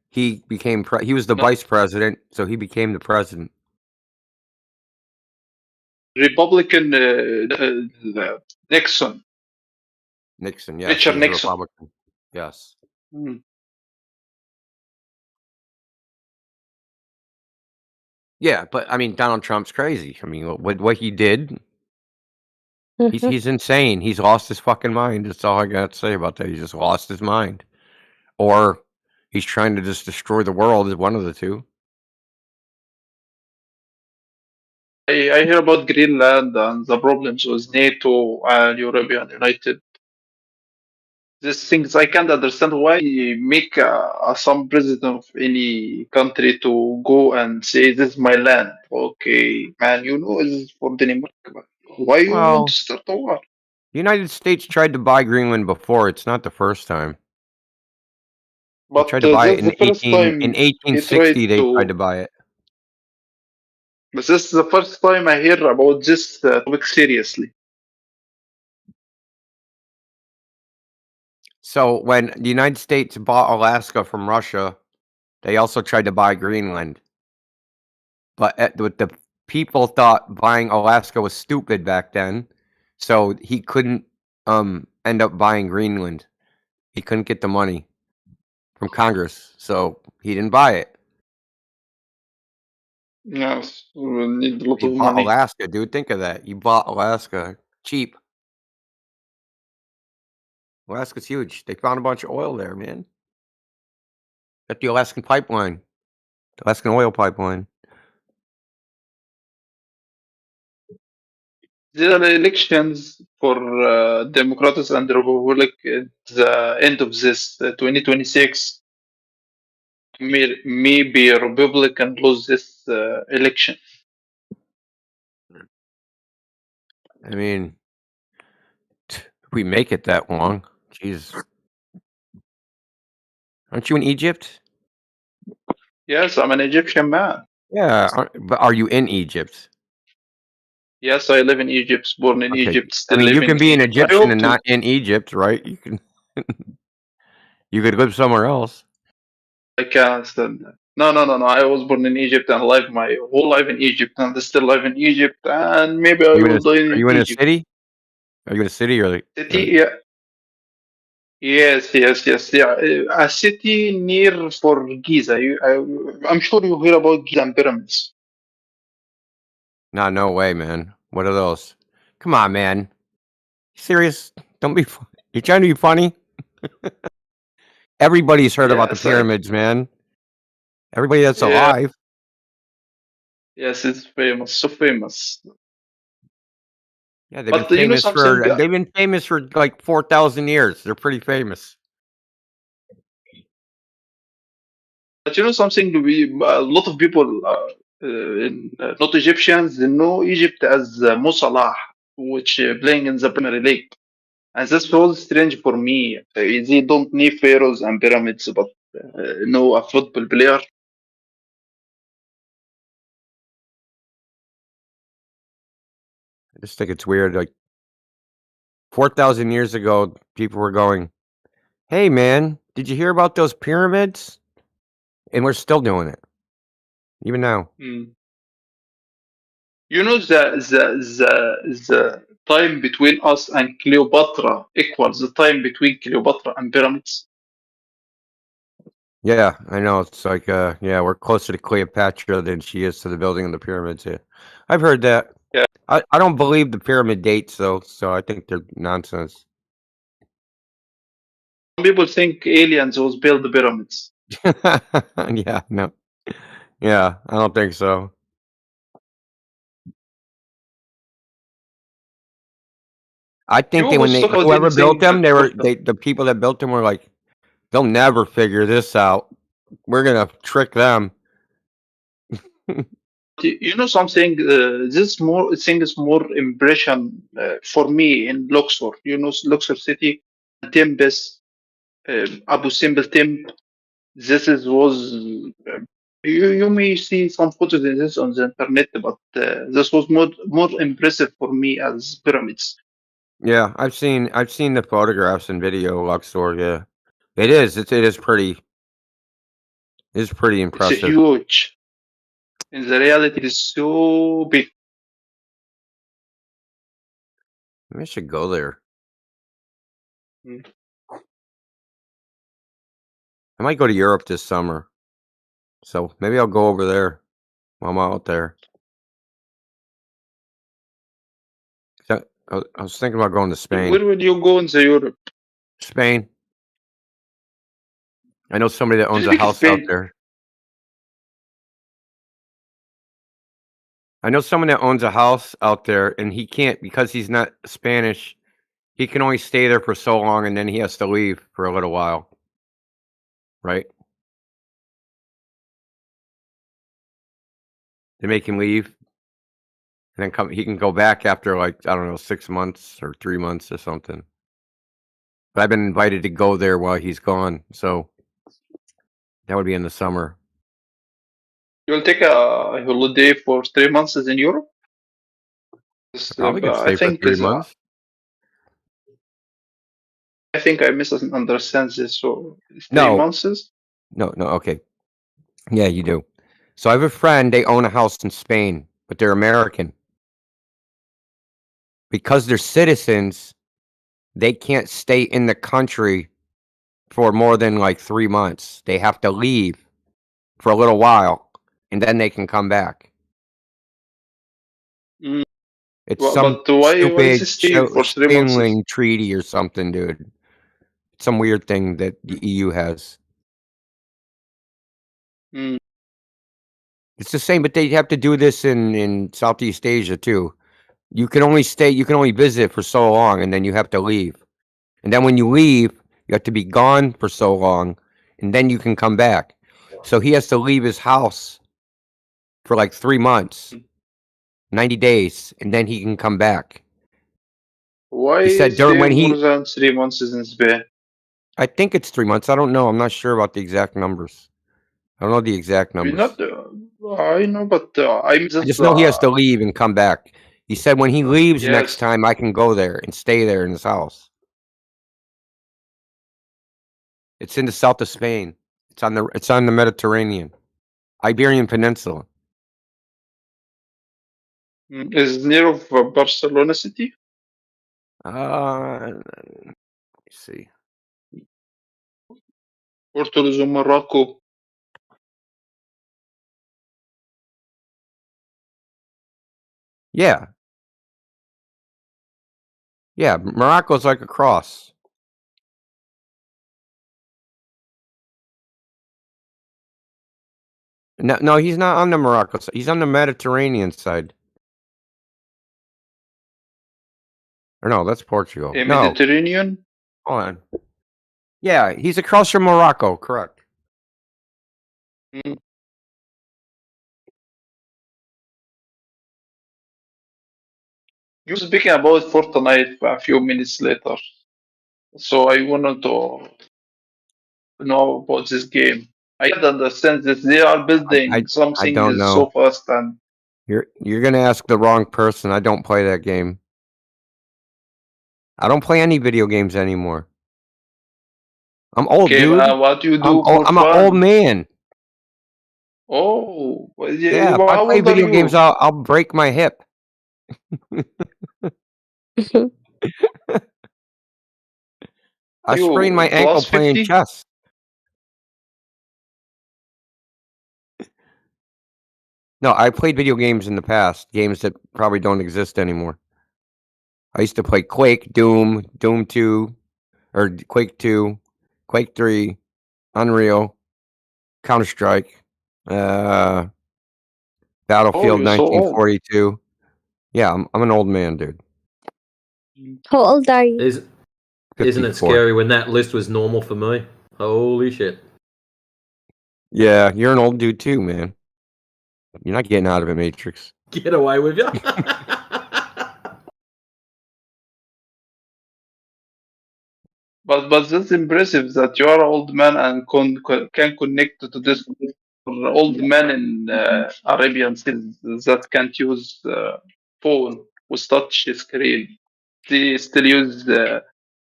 he became he was the vice president, so he became the president.
Republican Nixon.
Nixon, yes,
Richard
he was a
Nixon.
Republican. Yes.
Mm.
Yeah, but I mean, Donald Trump's crazy. I mean, what he did, he's insane. He's lost his fucking mind. That's all I got to say about that. He just lost his mind, or he's trying to just destroy the world. Is one of the two.
I hear about Greenland and the problems with NATO and European United. These things I can't understand why make some president of any country to go and say this is my land. Okay, man, you know this is for Denmark. Why you want to start a war?
The United States tried to buy Greenland before. It's not the first time.
But
they tried to buy it
that's the first time
in
he
1860.
tried
They
to.
tried to buy it.
But this is the first time I hear about this topic seriously.
So when the United States bought Alaska from Russia, they also tried to buy Greenland. But the people thought buying Alaska was stupid back then, so he couldn't end up buying Greenland. He couldn't get the money from Congress, so he didn't buy it.
Yes, we need a lot
You
of
bought
money.
Alaska, dude. Think of that. You bought Alaska cheap. Alaska's huge. They found a bunch of oil there, man. At the Alaskan pipeline, the Alaskan oil pipeline.
There are elections for Democrats and Republic at the end of this 2026. Maybe a Republican lose this election.
I mean, if we make it that long, Jesus. Aren't you in Egypt?
Yes, I'm an Egyptian man.
Yeah, but are you in Egypt?
Yes, I live in Egypt, born in
Okay.
Egypt,
I
still
mean,
live
you
in
can be an
Egypt. I
Egyptian
hope
and
to.
not in Egypt, right? You can. You could live somewhere else.
I can't stand that. No. I was born in Egypt and live my whole life in Egypt, and I still live in Egypt, and maybe I
Are
will die
Are
in
you in a
Egypt.
city? Are you in a city or like?
City, yeah. Yes. Yeah. A city near for Giza. I'm sure you hear about Giza and pyramids.
Nah, no way, man. What are those? Come on, man. Serious? Don't be. You trying to be funny? Everybody's heard about the
Yes,
pyramids, man. Everybody that's
yeah.
alive.
Yes, it's famous, so famous.
Yeah, they've been
But you know
famous
something?
for. They've been famous for like 4,000 years. They're pretty famous.
But you know something? A lot of people, not Egyptians, they know Egypt as Mo Salah, which playing in the Premier League, and this was strange for me. They don't need pharaohs and pyramids, but know a football player.
I just think it's weird. Like 4,000 years ago, people were going, "Hey, man, did you hear about those pyramids?" And we're still doing it, even now.
Mm. You know the time between us and Cleopatra equals the time between Cleopatra and pyramids.
Yeah, I know. It's like, yeah, we're closer to Cleopatra than she is to the building of the pyramids. Yeah, I've heard that.
Yeah.
I don't believe the pyramid dates though, so I think they're nonsense.
Some people think aliens was build the pyramids.
Yeah, no. Yeah, I don't think so. I think
You
when
always
they
talk about
whoever built
anything
them,
important.
the people that built them were like, they'll never figure this out. We're gonna trick them.
You know something? This more thing is more impression for me in Luxor. You know Luxor city, Tempest, Abu Simbel Temp. This is was. You may see some photos in this on the internet, but this was more impressive for me as pyramids.
Yeah, I've seen the photographs and video Luxor. Yeah, it is. It is pretty. It's pretty
It's
impressive.
huge. In the reality, it is so big.
Maybe I should go there.
Mm.
I might go to Europe this summer, so maybe I'll go over there while I'm out there. I was thinking about going to Spain.
Where would you go in the Europe?
Spain. I know somebody that owns a
Speak
house out
Spain.
there. I know someone that owns a house out there, and he can't because he's not Spanish. He can only stay there for so long, and then he has to leave for a little while. Right? They make him leave, and then come. He can go back after like I don't know 6 months or 3 months or something. But I've been invited to go there while he's gone, so that would be in the summer.
You will take a holiday for 3 months in Europe?
Probably could
I
stay for
think
3 months.
I misunderstand this. So 3
No,
months is
no. Okay, yeah, you do. So I have a friend. They own a house in Spain, but they're American. Because they're citizens, they can't stay in the country for more than like 3 months. They have to leave for a little while, and then they can come back.
Mm.
It's
Well,
some
but why is
stupid
he staying for 3 months?
sailing treaty or something, dude. Some weird thing that the EU has.
Mm.
It's the same, but they have to do this in Southeast Asia too. You can only visit for so long, and then you have to leave. And then when you leave, you have to be gone for so long, and then you can come back. So he has to leave his house for like 3 months, 90 days, and then he can come back.
Why
He said
is
during when
staying more
he,
than 3 months in Spain?
I think it's 3 months. I don't know. I'm not sure about the exact numbers. I don't know the exact
We're
numbers.
not. I know, but I'm
I
just.
just know he has to leave and come back. He said when he leaves next
Yes.
time, I can go there and stay there in his house. It's in the south of Spain. It's on the Mediterranean, Iberian Peninsula.
Is near of Barcelona city?
Let me see.
Or tourism Morocco?
Yeah. Yeah, Morocco's like across. No, he's not on the Morocco side. He's on the Mediterranean side. Or no, that's Portugal.
A
No,
Mediterranean?
hold on. Yeah, he's across from Morocco, correct.
Mm. You were speaking about Fortnite a few minutes later, so I wanted to know about this game. I can't understand that they are
I
building something
don't
is so
know.
fast and
You're gonna ask the wrong person. I don't play that game. I don't play any video games anymore. I'm old,
okay,
dude.
what you do for
I'm an old
fun?
man.
Oh, well,
Yeah, if I
how
play
old are
video games,
you?
I'll break my hip. I sprained my
You
ankle
plus
playing
50?
chess. No, I played video games in the past, games that probably don't exist anymore. I used to play Quake, Doom, Doom 2, or Quake 2, Quake 3, Unreal, Counter-Strike,
Oh,
Battlefield
you're so old.
1942. Yeah, I'm an old man, dude.
How old are you?
Isn't it
54.
scary when that list was normal for me? Holy shit.
Yeah, you're an old dude too, man. You're not getting out of it, Matrix.
Get away with you.
But that's impressive that you are an old man and can connect to this old man in Arabian cities that can't use phone with touch screen. They still use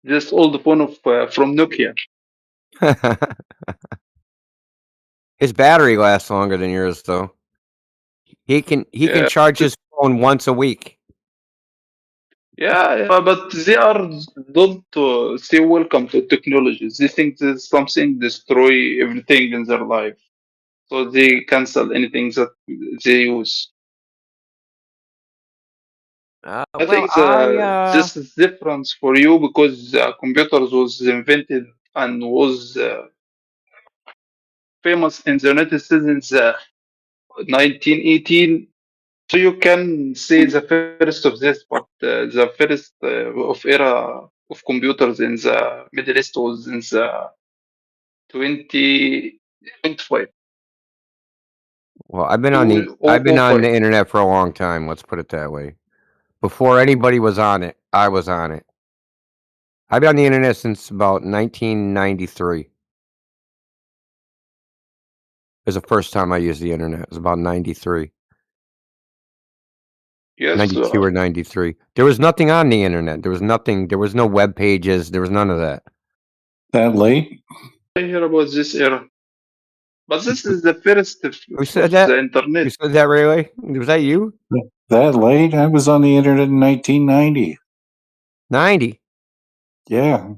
this old phone of from Nokia.
His battery lasts longer than yours, though. He can
Yeah,
charge his phone once a week.
yeah, but they are don't say welcome to technology. They think this something destroy everything in their life, so they cancel anything that they use. I
Well,
think this is difference for you because computers was invented and was famous in the United States in the 1918. So you can say the first of this, but the first of era of computers in the Middle East was in the 2025.
well, I've been on the internet for a long time. Let's put it that way. Before anybody was on it, I was on it. I've been on the internet since about 1993. It was the first time I used the internet. It was about 93.
Yes.
92 or 93. There was nothing on the internet. There was nothing. There was no web pages. There was none of that.
That late?
I hear about this era. But this is the first
Who
of
said that?
the internet.
Who said that, Ray? Was that you?
That late? I was on the internet in 1990.
90?
Yeah.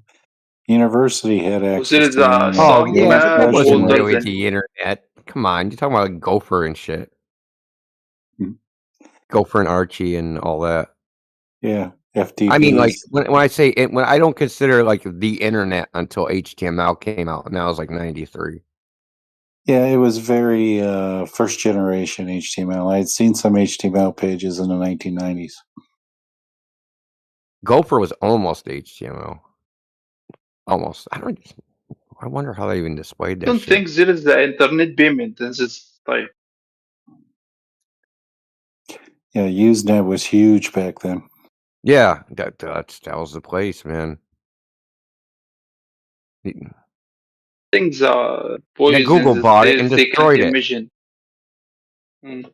University had
There
access
is
to the internet.
Oh,
some
yeah, but that
man
wasn't
older
really
than
the
you.
internet. Come on. You're talking about like Gopher and shit. Gopher and Archie and all that.
Yeah,
I mean, like
FTPs.
when I say it, when I don't consider like the internet until HTML came out, and that was like '93.
Yeah, it was very first generation HTML. I had seen some HTML pages in the 1990s.
Gopher was almost HTML. Almost. I wonder how they even displayed
I
that
don't
shit.
think there is the internet payment in this type.
Yeah, Usenet was huge back then.
Yeah, that was the place, man.
Things
And
boys
then
in
Google
these
bought it and
days they can't
destroyed it.
imagine. Mm.
There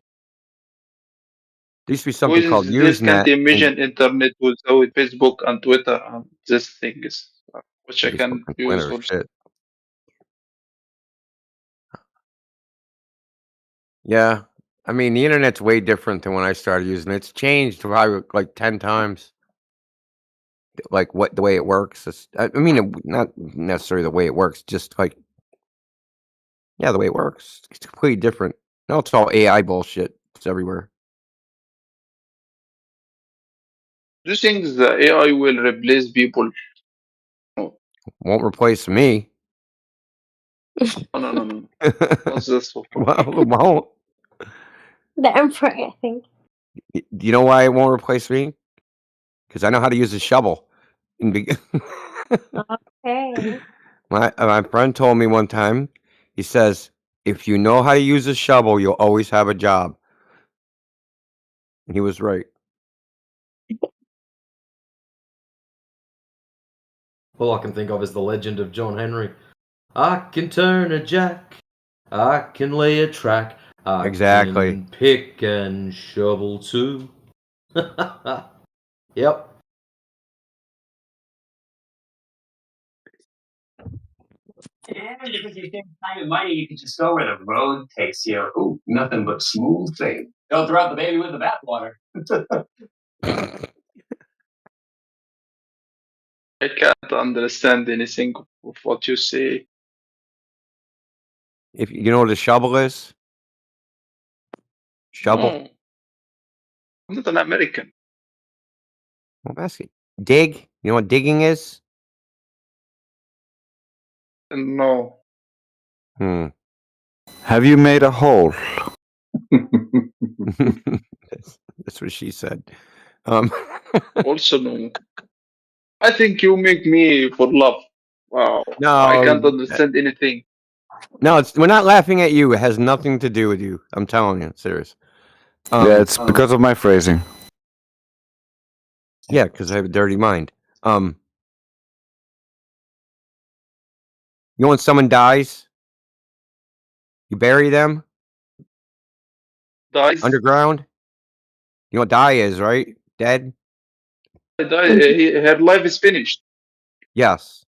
used to be something
Boys
called
these days can't
Usenet and
imagine internet without Facebook and Twitter and these things, which I
Facebook
can
and
use
Twitter.
also.
Shit. Yeah, I mean the internet's way different than when I started using it. It's changed probably like 10 times. Like what the way it works. I mean, not necessarily the way it works, just like yeah, the way it works. It's completely different. No, it's all AI bullshit. It's everywhere.
Do you think the AI will replace people?
Won't replace me.
No. Not this one.
Well, it won't.
The Emperor, I think.
Do you know why it won't replace me? Because I know how to use a shovel.
Okay.
My friend told me one time. He says, "If you know how to use a shovel, you'll always have a job." And he was right.
All I can think of is the legend of John Henry. I can turn a jack. I can lay a track. I
Exactly.
can pick and shovel too. Yep.
And if it's your time and money, you can just go where the road takes you. Ooh, nothing but smooth sailing. Don't throw out the baby with the bathwater.
I can't understand anything of what you say.
If you know what a shovel is, shovel.
No, I'm not an American.
Well, basket. Dig. You know what digging is?
No.
Have you made a hole?
That's what she said.
Also no. I think you make me for love. Wow. I can't
No,
understand anything.
no, we're not laughing at you. It has nothing to do with you. I'm telling you, serious.
Yeah, it's because of my phrasing.
Yeah, because I have a dirty mind. You know when someone dies, you bury them
Dies?
underground. You know what die is, right? Dead.
Her life is finished.
Yes.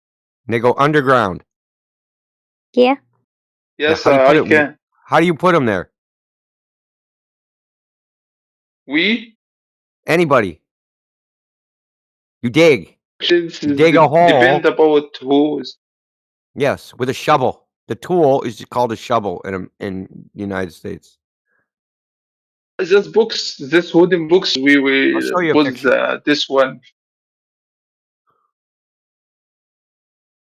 And they go underground.
Yeah.
Now,
Yes,
how do you put
I
it?
can.
How do you put them there?
We?
Anybody. You dig.
This
You
is
dig a
depend
hole.
about who is.
Yes, with a shovel. The tool is called a shovel in the United States.
This books, this wooden books, we
I'll show
will
you a
put
picture.
this one.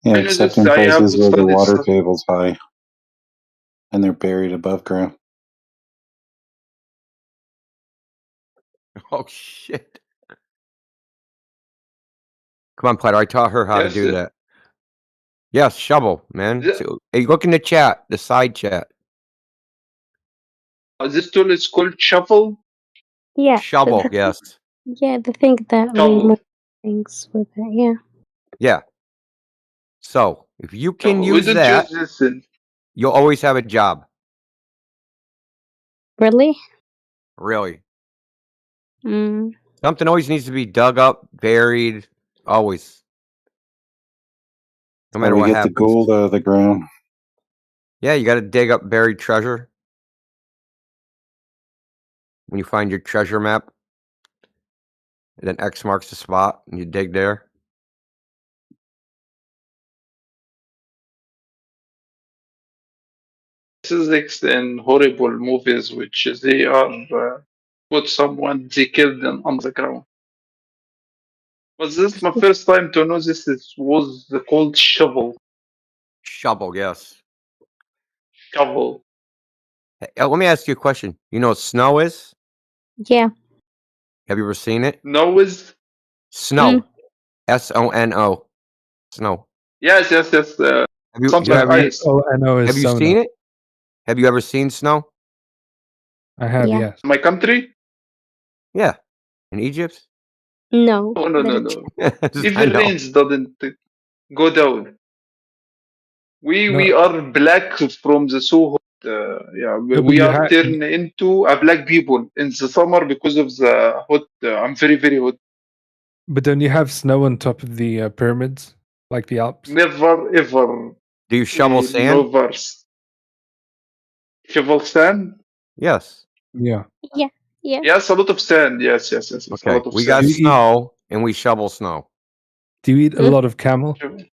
Yeah,
I know
except
this.
in
I have
places where the
studied
water
stuff.
table's high and they're buried above ground.
Oh shit! Come on, Plato. I taught her how to
Yes.
do that. Yes, shovel, man.
The,
So, hey, look in the chat, the side chat.
this tool is called shuffle.
Yeah.
Shovel, yes.
Yeah, the thing that we
Shovel.
move things with it. Yeah.
Yeah. So, if you can
We
use
don't
that,
use this in.
you'll always have a job.
Really?
Really.
Mm.
Something always needs to be dug up, buried, always. No
How
matter
we
what
get the
happens.
gold out of the ground.
Yeah, you got to dig up buried treasure. When you find your treasure map, and then X marks the spot, and you dig there.
This is in horrible movies, which they are put someone they killed them on the ground. But this is my first time to know this was called shovel.
Shovel, yes.
Shovel.
Hey, let me ask you a question. You know what snow is?
Yeah.
Have you ever seen it?
No is
Snow. SONO. Snow.
yes.
Have you
Something like ice.
SONO is
have you
Sona.
seen it? Have you ever seen snow?
I have,
Yeah.
yes.
My country?
Yeah. In Egypt?
No.
Oh, no.
I
Even
know.
rains doesn't go down. We
No,
are black from the so hot. Yeah,
no, but
we
you
are
had.
turned into a black people in the summer because of the hot. I'm very hot.
But don't you have snow on top of the pyramids, like the Alps?
Never ever.
Do you shovel sand?
Never. Shovel sand?
Yes.
Yeah.
Yeah. Yeah.
Yes, a lot of sand. Yes. A
Okay.
lot of
We
sand.
got
Do you eat?
snow and we shovel snow.
Do you eat a lot of camel?
Do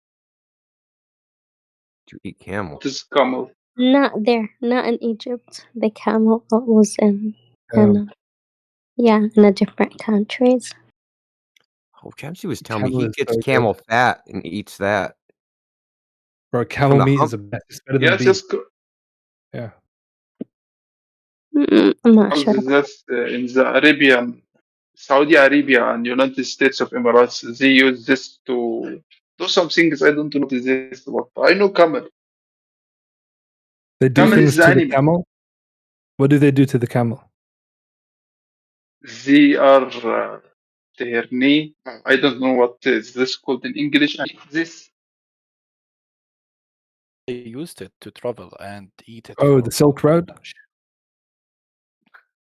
you eat camel?
What is camel?
Not there. Not in Egypt. The camel was in
Um,
yeah, in a different countries.
Oh, Jamsey was telling me
camel
he
is
gets
so
camel
good.
fat and eats that.
Bro,
From
camel
the
meat
hump.
is it's better than
Yes.
beef. Yeah.
I'm not sure.
That's in the Arabian, Saudi Arabia and United States of Emirates. They use this to do some things. I don't know what is this, but I know camel.
They do
Camel
things
is the
to the
animal.
camel. What do they do to the camel?
They are their knee. I don't know what is this called in English. This
They used it to travel and eat it
Oh,
for
the Silk Road.
lunch.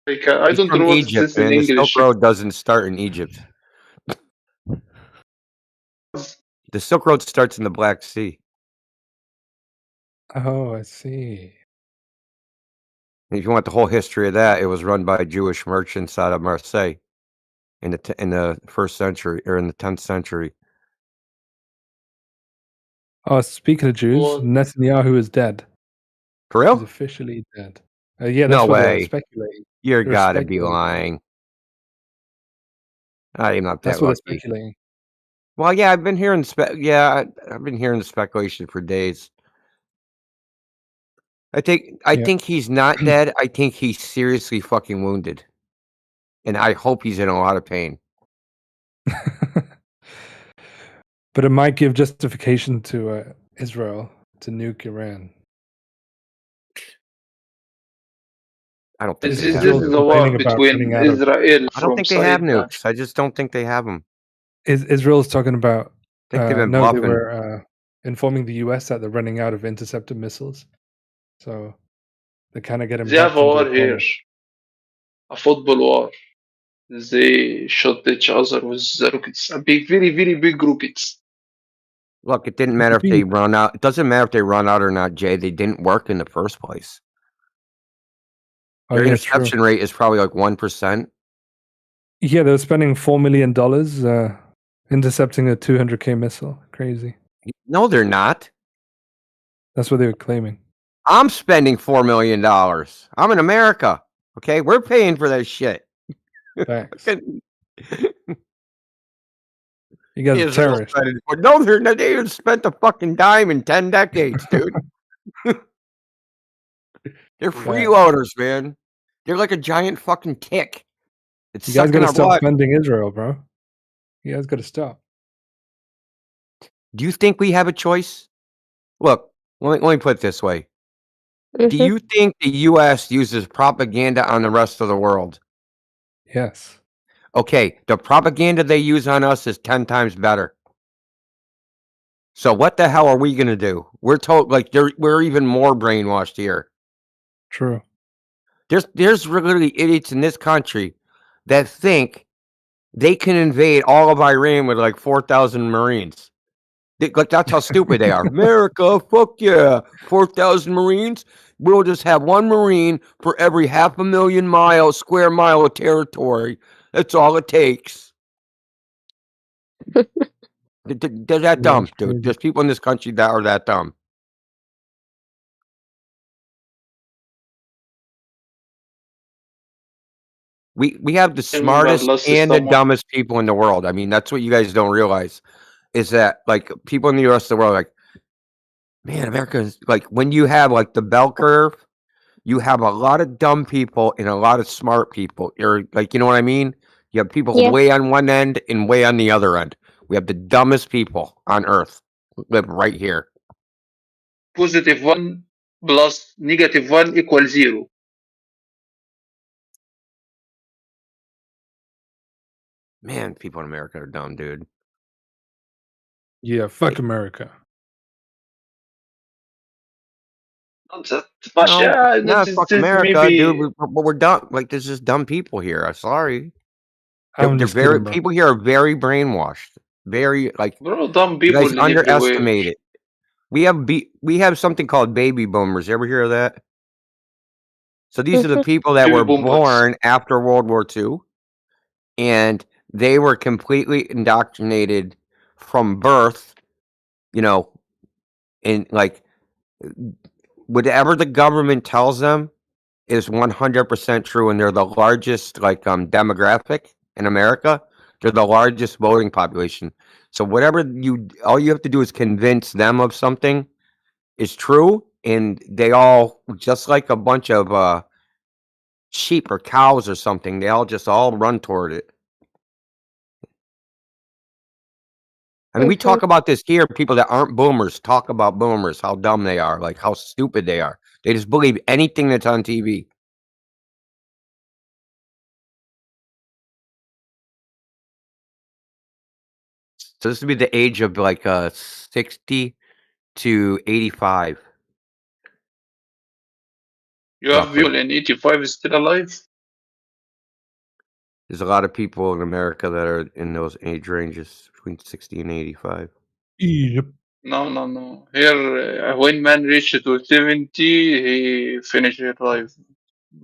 like I
He's
don't
from
know what is
Egypt,
this in
man. The Silk
English.
Road doesn't start in Egypt. The Silk Road starts in the Black Sea.
Oh, I see.
If you want the whole history of that, it was run by Jewish merchants out of Marseille in the first century or in the 10th century.
Oh, speaking of Jews,
Well,
Netanyahu is dead.
For
He's
real?
officially dead. Yeah,
No
that's what they're
way.
speculating.
You're
They're
gotta be
speculating.
lying. I'm not
That's
that
what they're
lucky.
speculating.
Well, yeah, I've been hearing I've been hearing the speculation for days. I
Yeah.
think he's not dead. I think he's seriously fucking wounded. And I hope he's in a lot of pain.
But it might give justification to Israel to nuke Iran.
I don't think
this
they have
is
Israel's
the
nukes.
war
complaining about
between
running out of.
Israel
I don't
from
think they have
side.
nukes. I just don't think they have them.
Israel's talking about.
I think they've been
No, they
bluffing.
were informing the U.S. that they're running out of interceptor missiles, so they're kind of getting
They have
backed
a
into
war
a
here,
corner.
a football war. They shot each other with the rockets, a big, very big rockets.
Look, it didn't matter if they run out. It doesn't matter if they run out or not, Jay. They didn't work in the first place. Their
yeah, true.
interception rate is probably like 1%.
Yeah, they were spending $4 million intercepting a 200K missile. Crazy.
No, they're not.
That's what they were claiming.
I'm spending $4 million. I'm in America. Okay, we're paying for that shit.
Thanks. You guys are
Israel
terrorists.
spending. No, they're not. They haven't spent a fucking dime in 10 decades, dude. They're freeloaders, man. They're like a giant fucking tick. It's
You guys
sucking
got to
our
stop
blood.
funding Israel, bro. You guys got to stop.
Do you think we have a choice? Look, let me put it this way. Do you think the U.S. uses propaganda on the rest of the world?
Yes.
Okay, the propaganda they use on us is 10 times better. So what the hell are we gonna do? We're told like we're even more brainwashed here.
True.
There's literally idiots in this country that think they can invade all of Iran with like 4,000 Marines. Like that's how stupid they are. America, fuck yeah, 4,000 Marines. We'll just have one Marine for every 500,000 square mile of territory. That's all it takes. They're that dumb, dude. There's people in this country that are that dumb. We have the
Tell me about
smartest
last
and the
summer.
dumbest people in the world. I mean, that's what you guys don't realize is that like people in the rest of the world, like, man, America is like when you have like the bell curve, you have a lot of dumb people and a lot of smart people. You're like, you know what I mean? You have people
Yeah.
way on one end and way on the other end. We have the dumbest people on earth live right here.
+1 plus -1 equals 0.
Man, people in America are dumb, dude.
Yeah, fuck America.
No, not fuck
This
America, dude.
maybe
We're dumb. Like, there's just dumb people here. I'm sorry.
I'm
They're
just
very
kidding, bro.
people here are very brainwashed. Very like
bro, dumb
you
people
guys
in everywhere.
underestimate it. We have something called baby boomers. You ever hear of that? So these are the people that
Baby
were
boomers.
born after World War II, and they were completely indoctrinated from birth, you know, and like whatever the government tells them is 100% true, and they're the largest like demographic in America. They're the largest voting population. So whatever all you have to do is convince them of something is true, and they all just like a bunch of sheep or cows or something. They all run toward it. I mean, we talk about this here. People that aren't boomers talk about boomers, how dumb they are, like how stupid they are. They just believe anything that's on TV. So this would be the age of like 60 to 85,
You have
roughly.
people in 85 still alive?
There's a lot of people in America that are in those age ranges between 60 and 85.
Yep.
No. Here, when man reaches to 70, he finish his life.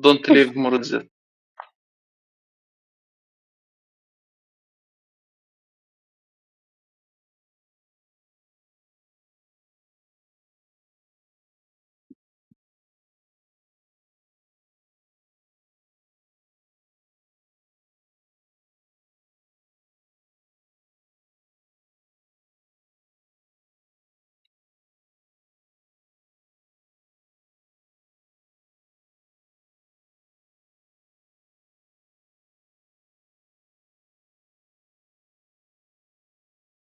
Don't live more than that.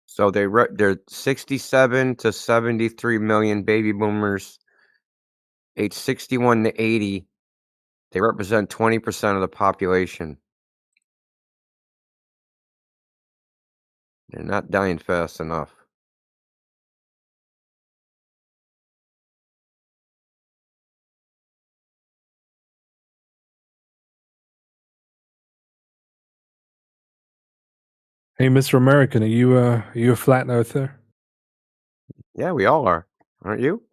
So they're 67 to 73 million baby boomers, age 61 to 80. They represent 20% of the population. They're not dying fast enough.
Hey, Mr. American, are you a flat earther?
Yeah, we all are. Aren't you?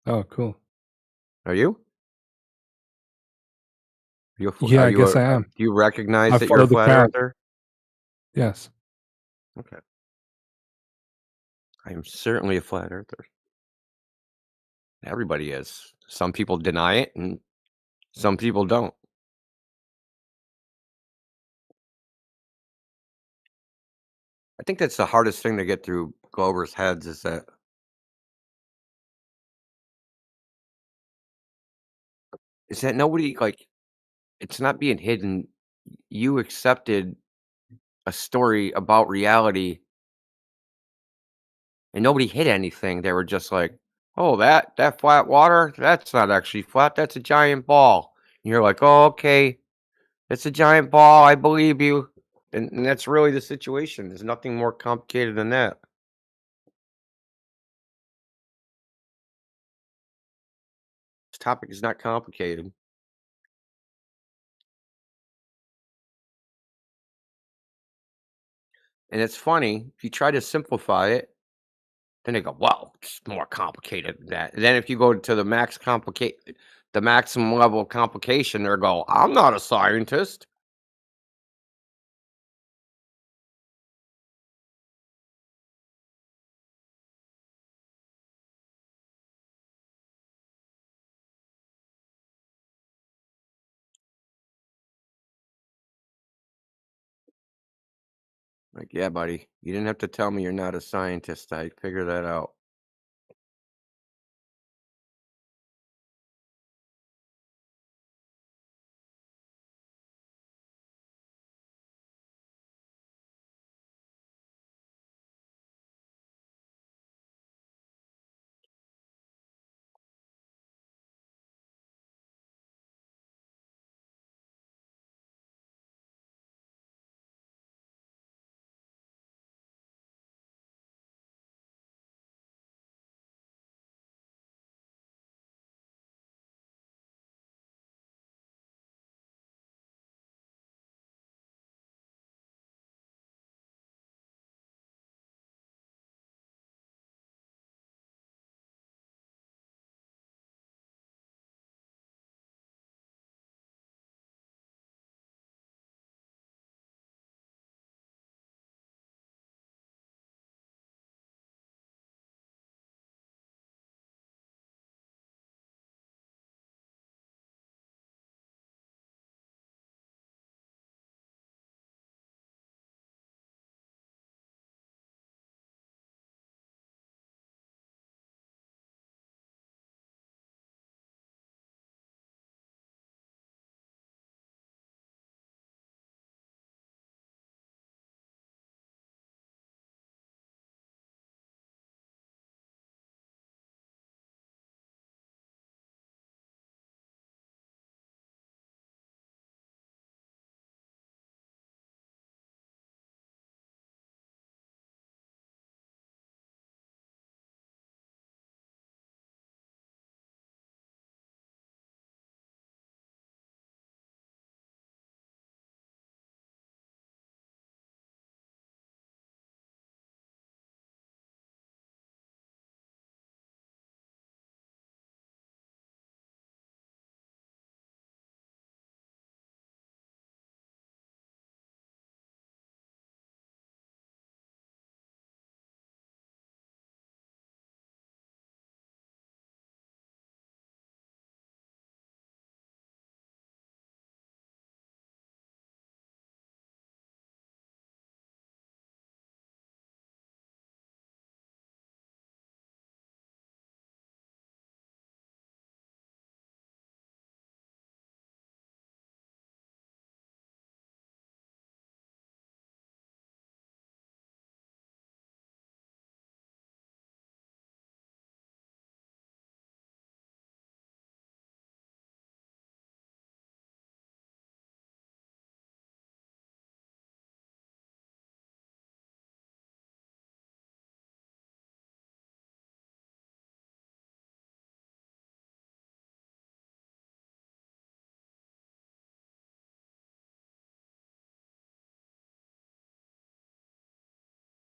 Oh, cool.
Are you?
Yeah, I guess I am.
Do you recognize
I
that you're
follow
a
the
flat
crowd.
earther?
Yes.
Okay. I am certainly a flat earther. Everybody is. Some people deny it and some people don't. I think that's the hardest thing to get through Glover's heads is that nobody like it's not being hidden. You accepted a story about reality and nobody hid anything. They were just like, "Oh, that flat water, that's not actually flat. That's a giant ball." And you're like, "Oh, okay. It's a giant ball. I believe you." And that's really the situation. There's nothing more complicated than that. This topic is not complicated. And it's funny, if you try to simplify it, then they go, "Well, it's more complicated than that." And then if you go to the maximum level of complication, they go, "I'm not a scientist." Like, yeah, buddy, you didn't have to tell me you're not a scientist. I figured that out.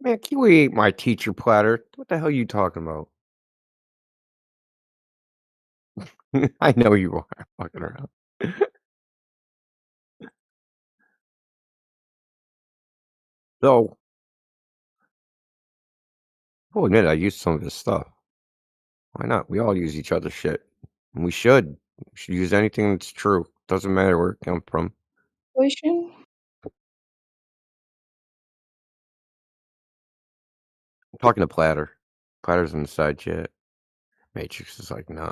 Man, Kiwi ate my teacher platter. What the hell are you talking about? I know you are fucking around. So, I'll admit I used some of his stuff. Why not? We all use each other's shit. And we should. We should use anything that's true. Doesn't matter where it comes from.
Question?
I'm talking to Platter. Platter's in the side chat. Matrix is like, nah.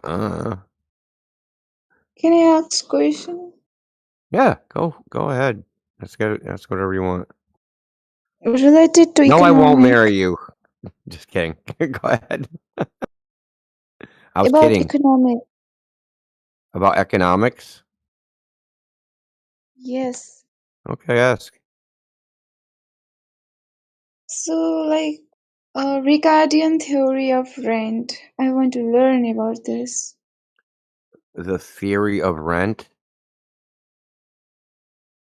Can I ask question?
Yeah, go ahead. Ask whatever you want.
Related to
No, I won't
economic.
marry you. Just kidding. Go ahead. I was
About
kidding.
economic.
About economics?
Yes.
Okay, ask.
So, like, Ricardian theory of rent. I want to learn about this.
The theory of rent?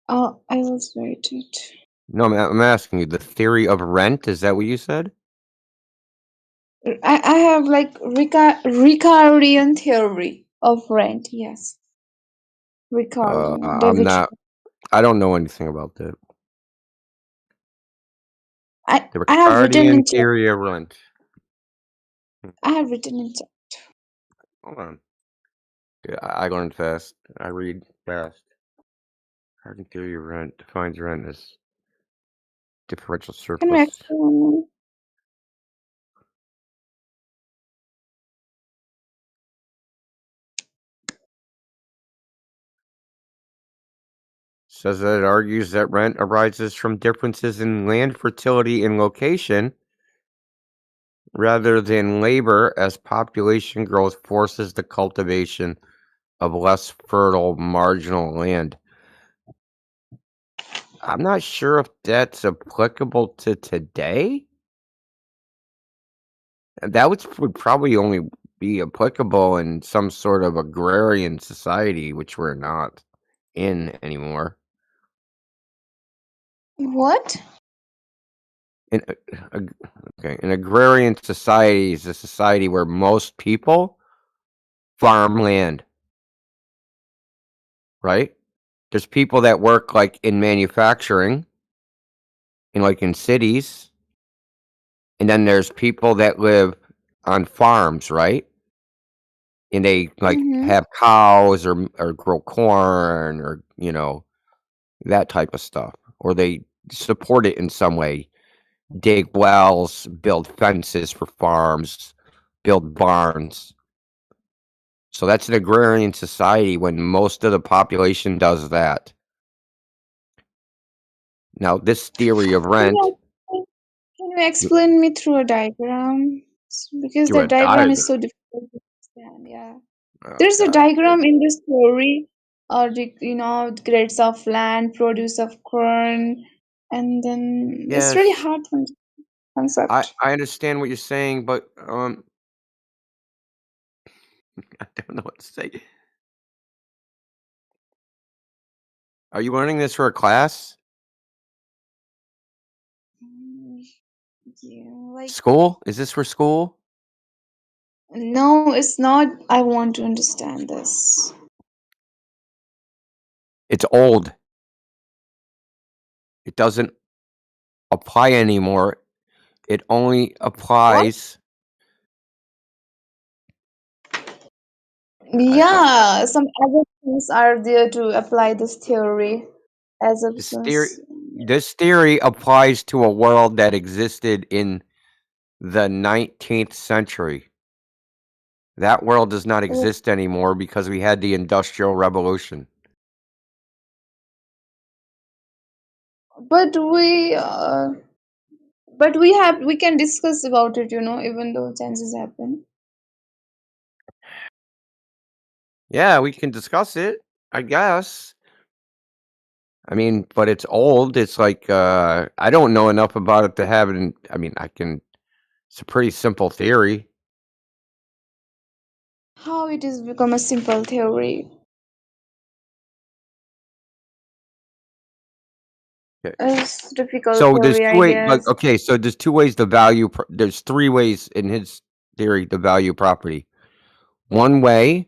Oh, I was right.
No, I'm asking you. The theory of rent? Is that what you said?
I have like Ricardian theory of rent. Yes. Ricardian.
I'm
David.
not. I don't know anything about that. The
I have written in
Ricardian
chat.
theory of rent.
I have written in chat.
Hold on. Yeah, I learn fast. I read fast. Ricardian theory of rent defines rent as Differential
Can you
surplus.
explain?
Says that it argues that rent arises from differences in land fertility and location rather than labor, as population growth forces the cultivation of less fertile marginal land. I'm not sure if that's applicable to today. That would probably only be applicable in some sort of agrarian society, which we're not in anymore.
What?
An agrarian society is a society where most people farm land, right? There's people that work like in manufacturing, in cities, and then there's people that live on farms, right? And they have cows or grow corn or that type of stuff, or they support it in some way. Dig wells, build fences for farms, build barns. So that's an agrarian society when most of the population does that. Now, this theory of rent
Can you explain me through a diagram? Because
through
the
a
diagram is
diagram.
so difficult to understand. Yeah.
Oh,
There's a
God.
diagram in this theory, grades of land, produce of corn, and then it's really
Yes,
hard to concept.
I understand what you're saying, but I don't know what to say. Are you learning this for a class?
Yeah, like
School? Is this for school?
no, it's not. I want to understand this.
It's old. It doesn't apply anymore. It only applies.
Yeah, some assumptions are there to apply this theory.
This theory,
Assumptions.
this theory applies to a world that existed in the 19th century. That world does not exist anymore because we had the Industrial Revolution.
But we can discuss about it, even though chances happen.
Yeah, we can discuss it, I guess. I mean, but it's old. It's like I don't know enough about it to have it. I mean, it's a pretty simple theory.
How it has become a simple theory.
Okay.
It's difficult
So there's
theory,
two
I
ways.
guess.
So there's two ways to value. There's three ways in his theory to value property. One way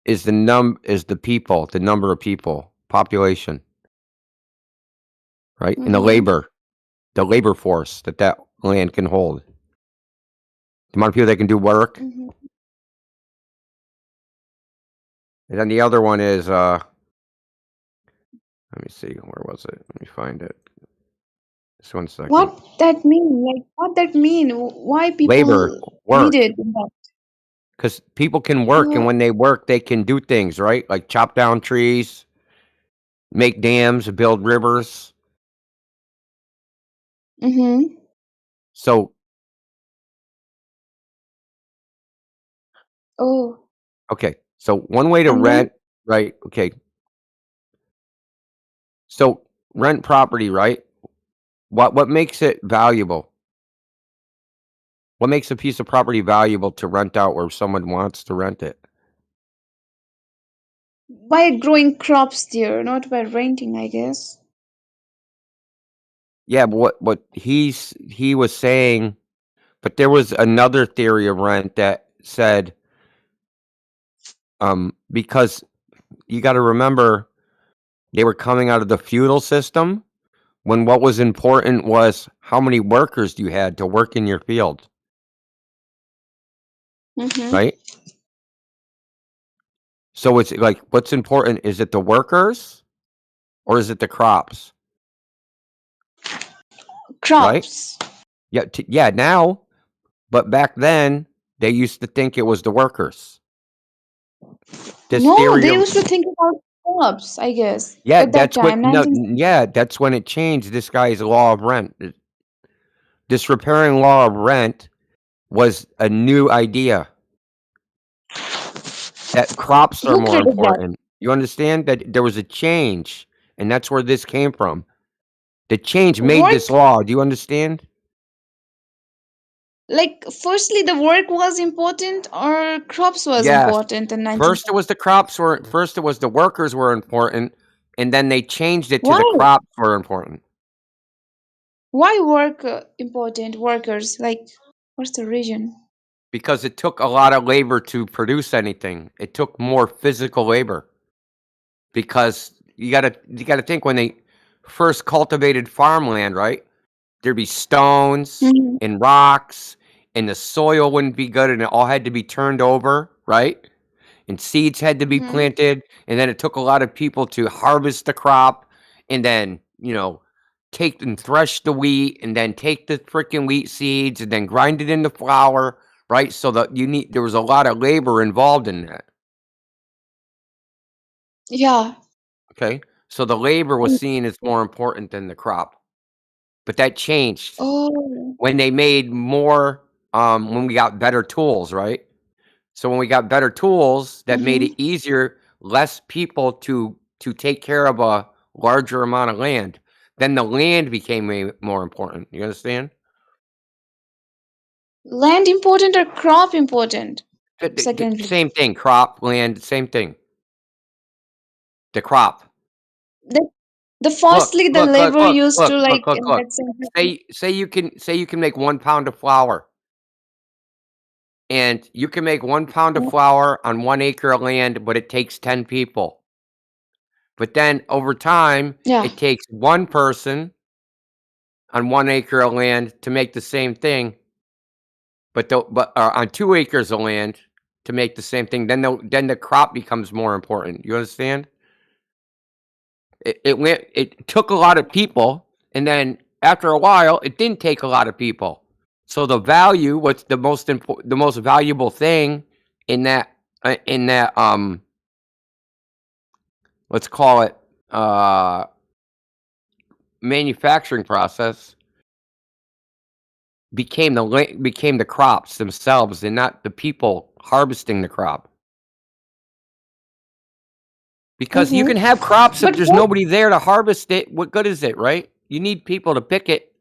is the people, the number of people, population, right, and the labor force that land can hold. The amount of people that can do work. And then the other one is let me see, where was it? Let me find it. Just 1 second.
What that mean? Like what that mean? Why
Labor,
people
work.
needed that?
Because people can work, and when they work, they can do things, right? Like chop down trees, make dams, build rivers. So,
Oh,
okay. So one way to
and then
rent, right? Okay. So rent property, right? What makes it valuable? What makes a piece of property valuable to rent out where someone wants to rent it?
by growing crops there, not by renting, I guess.
Yeah, but what he was saying, but there was another theory of rent that said, because you got to remember they were coming out of the feudal system when what was important was how many workers you had to work in your field, right? So it's like, what's important? Is it the workers or is it the crops?
crops.
Right? Yeah, yeah, now, but back then they used to think it was the workers. This
No,
theory
they
of
used to think about crops, I guess,
yeah,
at that
that's what
time,
no,
19.
yeah, that's when it changed. This guy's law of rent. This repairing law of rent was a new idea that crops are
Who
more
created that?
important. You understand that there was a change, and that's where this came from. The change made
Work,
this law. Do you understand?
like, firstly, the work was important or crops was
Yes.
important in 19.
First, it was the crops were. First, it was the workers were important, and then they changed it to the
Why?
crops were important.
Why work important? Workers, like, what's the reason?
Because it took a lot of labor to produce anything. It took more physical labor. Because you gotta think when they first cultivated farmland, right? There'd be stones
Mhm.
and rocks, and the soil wouldn't be good, and it all had to be turned over, right? And seeds had to be
Mhm.
planted, and then it took a lot of people to harvest the crop, and then take and thresh the wheat, and then take the freaking wheat seeds, and then grind it into flour, right? So that there was a lot of labor involved in that.
Yeah.
Okay, so the labor was seen as more important than the crop, but that changed
Oh.
when they made more. When we got better tools, right? So when we got better tools, that made it
Mhm.
easier, less people to take care of a larger amount of land. Then the land became more important. You understand?
Land important or crop important?
The
Secondly,
same thing. Crop, land, same thing. The crop.
the the
Look,
firstly the
look, look,
labor
look,
used
look,
to,
look,
like,
look,
in
look.
that sense.
Say you can make 1 pound of flour, and you can make 1 pound of flour on 1 acre of land, but it takes 10 people. But then over time,
Yeah.
it takes 1 person on 1 acre of land to make the same thing, but on 2 acres of land to make the same thing. Then the crop becomes more important. You understand? It took a lot of people, and then after a while, it didn't take a lot of people. So the value, what's the most valuable thing in that let's call it manufacturing process became the crops themselves and not the people harvesting the crop. Because you
Mhm.
can have crops if
But
there's
what?
nobody there to harvest it. What good is it, right? You need people to pick it.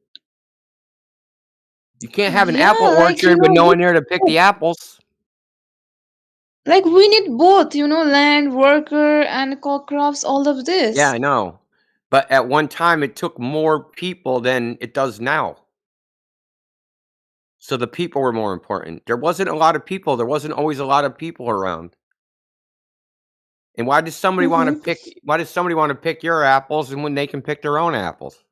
You can't have an apple
Yeah, like,
orchard with no one there to pick the apples.
like, we need both, land, worker, and crops, all of
Yeah,
this.
I know. But at one time, it took more people than it does now. So the people were more important. There wasn't a lot of people. There wasn't always a lot of people around. And why does somebody want to
Mhm.
pick? Why does somebody want to pick your apples and when they can pick their own apples?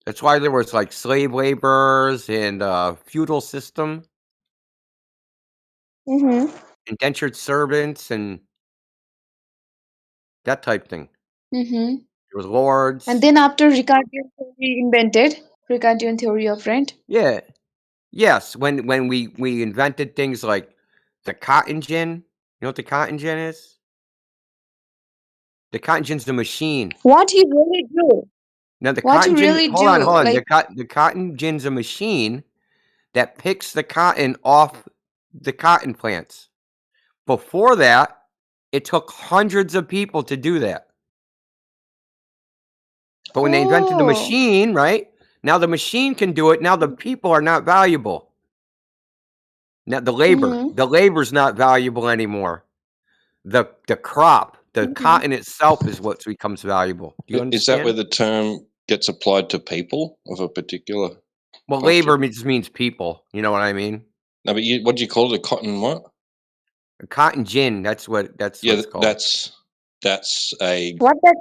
That's why there was like slave laborers and feudal system,
Mhm.
indentured servants, and that type thing.
Mhm.
There was lords.
And then after Ricardian theory invented, Ricardian theory of rent.
Yeah. Yes. When we invented things like the cotton gin. You know what the cotton gin is? The cotton gin's the machine.
What he really do?
Now the
What you
cotton gin.
really
Hold on,
do?
hold on.
Like,
The cotton gin's a machine that picks the cotton off the cotton plants. Before that, it took hundreds of people to do that. But when they invented the
oh.
machine, right? Now the machine can do it. Now the people are not valuable. Now the
Mhm.
labor's not valuable anymore. The crop, the
Mhm.
cotton itself is what becomes valuable. Do you
Is that where
understand?
the term gets applied to people of a particular
Well,
culture?
labor just means people. You know what I mean?
No, but what do you call it? A cotton what?
A cotton gin. That's what
Yeah,
it's called.
that's a
What that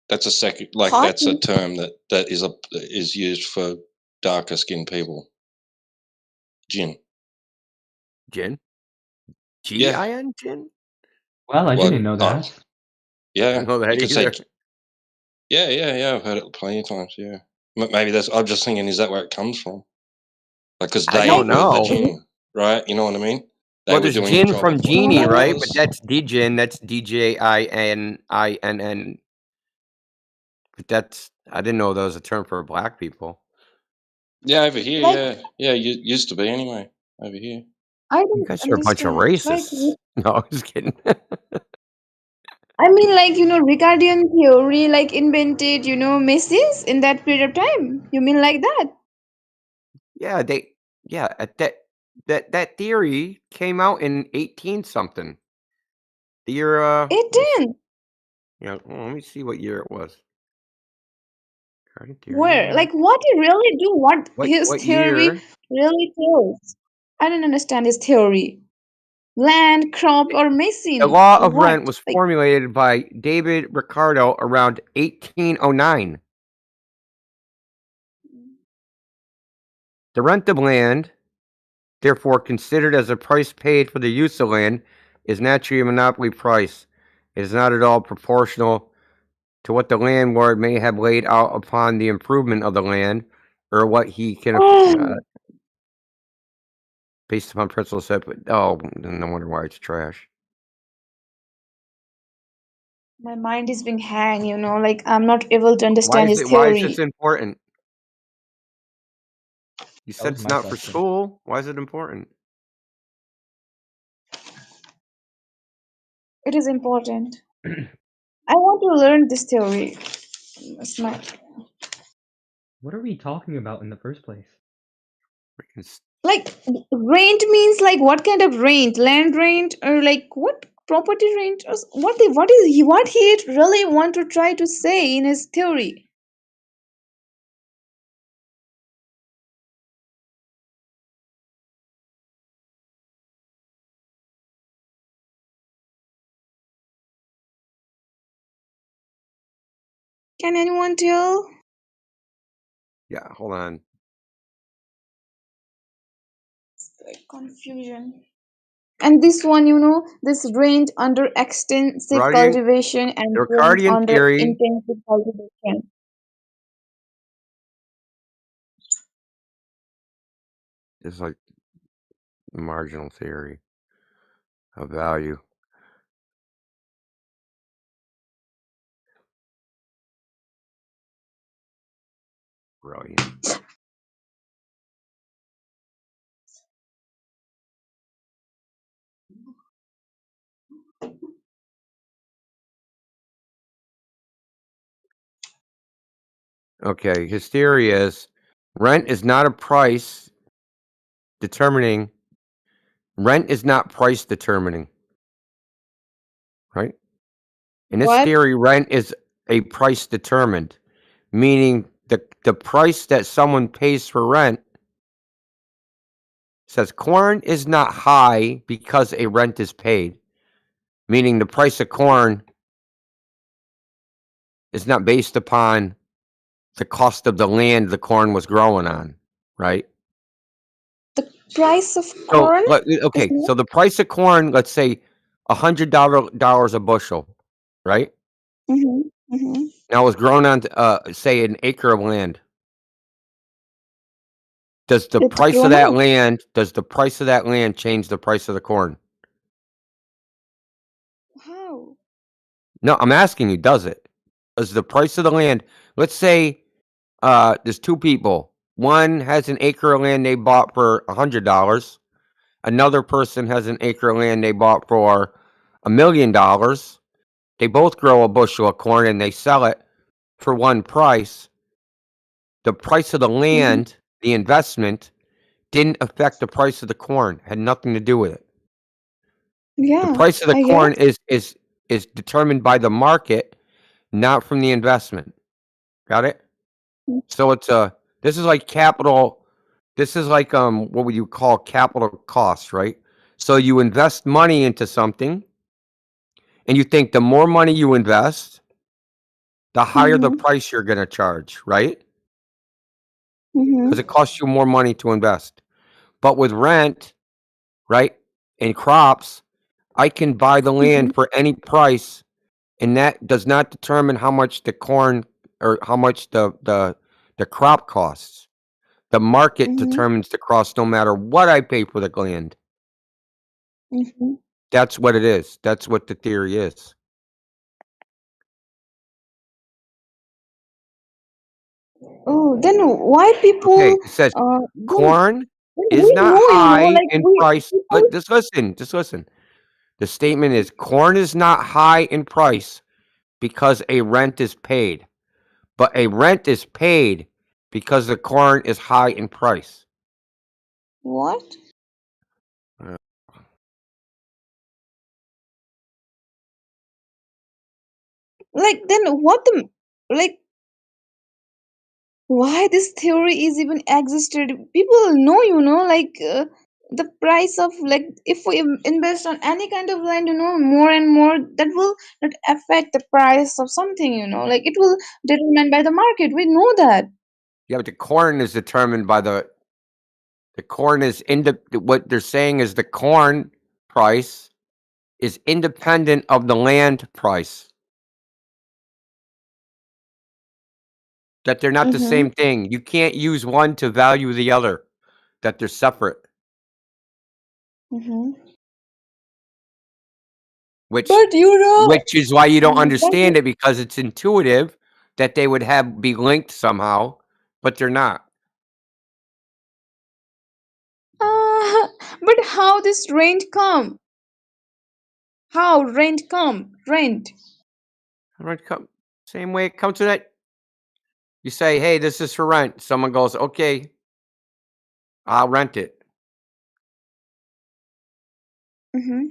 that's a second that's a
cotton?
term that is used for darker skinned people. Gin.
Gin.
Yeah.
Gin. Gin.
Well, I
Well,
didn't know that.
I
yeah,
didn't know that
you can say.
either.
Yeah. I've heard it plenty of times. Yeah. Maybe that's. I'm just thinking, is that where it comes from? Like, because
I
they
don't
were the
know.
gin, right? You know what I mean? They
Well,
were
there's
doing the
gin
job
from
of
genie,
black
right? But
fellas.
that's DGin. That's DJININN. But that's I didn't know that was a term for black people.
Yeah, over here,
Like,
yeah, used to be anyway. Over here.
I
You
don't
guys are a bunch of
understand. Like,
racists. No, I'm just kidding.
I mean, like, Ricardian theory, like, invented, Macy's in that period of time. You mean like that?
Yeah, that theory came out in 18 something. The year
18.
let me see what year it was. Garden
Where?
theory.
Like, what he really do? What his
What
theory
year?
really tells? I don't understand his theory. Land, crop, or
The
machine?
law of rent
What?
was
Like,
formulated by David Ricardo around 1809. The rent of land, therefore considered as a price paid for the use of land, is naturally a monopoly price. It is not at all proportional to what the landlord may have laid out upon the improvement of the land, or what he can based upon principles set. No wonder why it's trash.
my mind is being hanged. Like I'm not able to
Why
understand
is
his
it? Why is this
theory.
important? You
That
said
was
it's
my
not for
question.
school. Why is it important?
It is important. I want to learn this theory. It's my
What are we talking about in the first place?
like rent means like what kind of rent? Land rent or like what property rent? Or what he really want to try to say in his theory? Can anyone tell?
Yeah, hold on.
Like confusion. And this one, this rent under extensive
The
cultivation and rent
Ricardian
under
theory
intensive cultivation.
is like marginal theory of value. Brilliant. Okay, his theory is rent is not a price determining. Rent is not price determining, right? In this
What?
theory, rent is a price determined, meaning the price that someone pays for rent says corn is not high because a rent is paid, meaning the price of corn is not based upon the cost of the land the corn was growing on, right?
Price of
So,
corn is
okay,
not.
so the price of corn, let's say $100 a bushel, right? Now it's grown on, say, an acre of land. Does the
It's
price of
grown
that
up.
land change the price of the corn?
How?
No, I'm asking you, does it? Does the price of the land, let's say, there's two people. One has an acre of land they bought for $100. Another person has an acre of land they bought for $1 million. They both grow a bushel of corn and they sell it for one price. The price of the land, the investment, didn't affect the price of the corn. Had nothing to do with it. The
Yeah,
price of the
I
corn
guess.
is determined by the market, not from the investment. Got it? So this is like capital. This is like what would you call capital costs, right? So you invest money into something, and you think the more money you invest, the higher the price you're going to charge, right? Because it costs you more money to invest. But with rent, right, and crops, I can buy the land for any price, and that does not determine how much the corn or how much the
the crop costs. The market
Mm-hmm.
determines the cost no matter what I pay for the land.
Mm-hmm.
That's what it is. That's what the theory is.
Oh, then why people?
Okay, it says corn is
We
not
know,
high
like
in
we
price.
people.
Just listen. Just listen. The statement is corn is not high in price because a rent is paid, but a rent is paid because the corn is high in price.
What? Like then what the like? Why this theory is even existed? People know, like the price of, like, if we invest on any kind of land, more and more, that will not affect the price of something, like it will determined by the market. We know that.
Yeah, but the corn is determined by the corn is what they're saying is the corn price is independent of the land price. That they're not the
Mm-hmm.
same thing. You can't use one to value the other. That they're separate.
Mm-hmm.
Which
But
which is why you don't
but
understand it, because it's intuitive that they would be linked somehow, but they're not.
but how this rent come? How rent come? Rent.
Rent same way it comes to that. You say, hey, this is for rent. Someone goes, okay, I'll rent it.
Mm-hmm.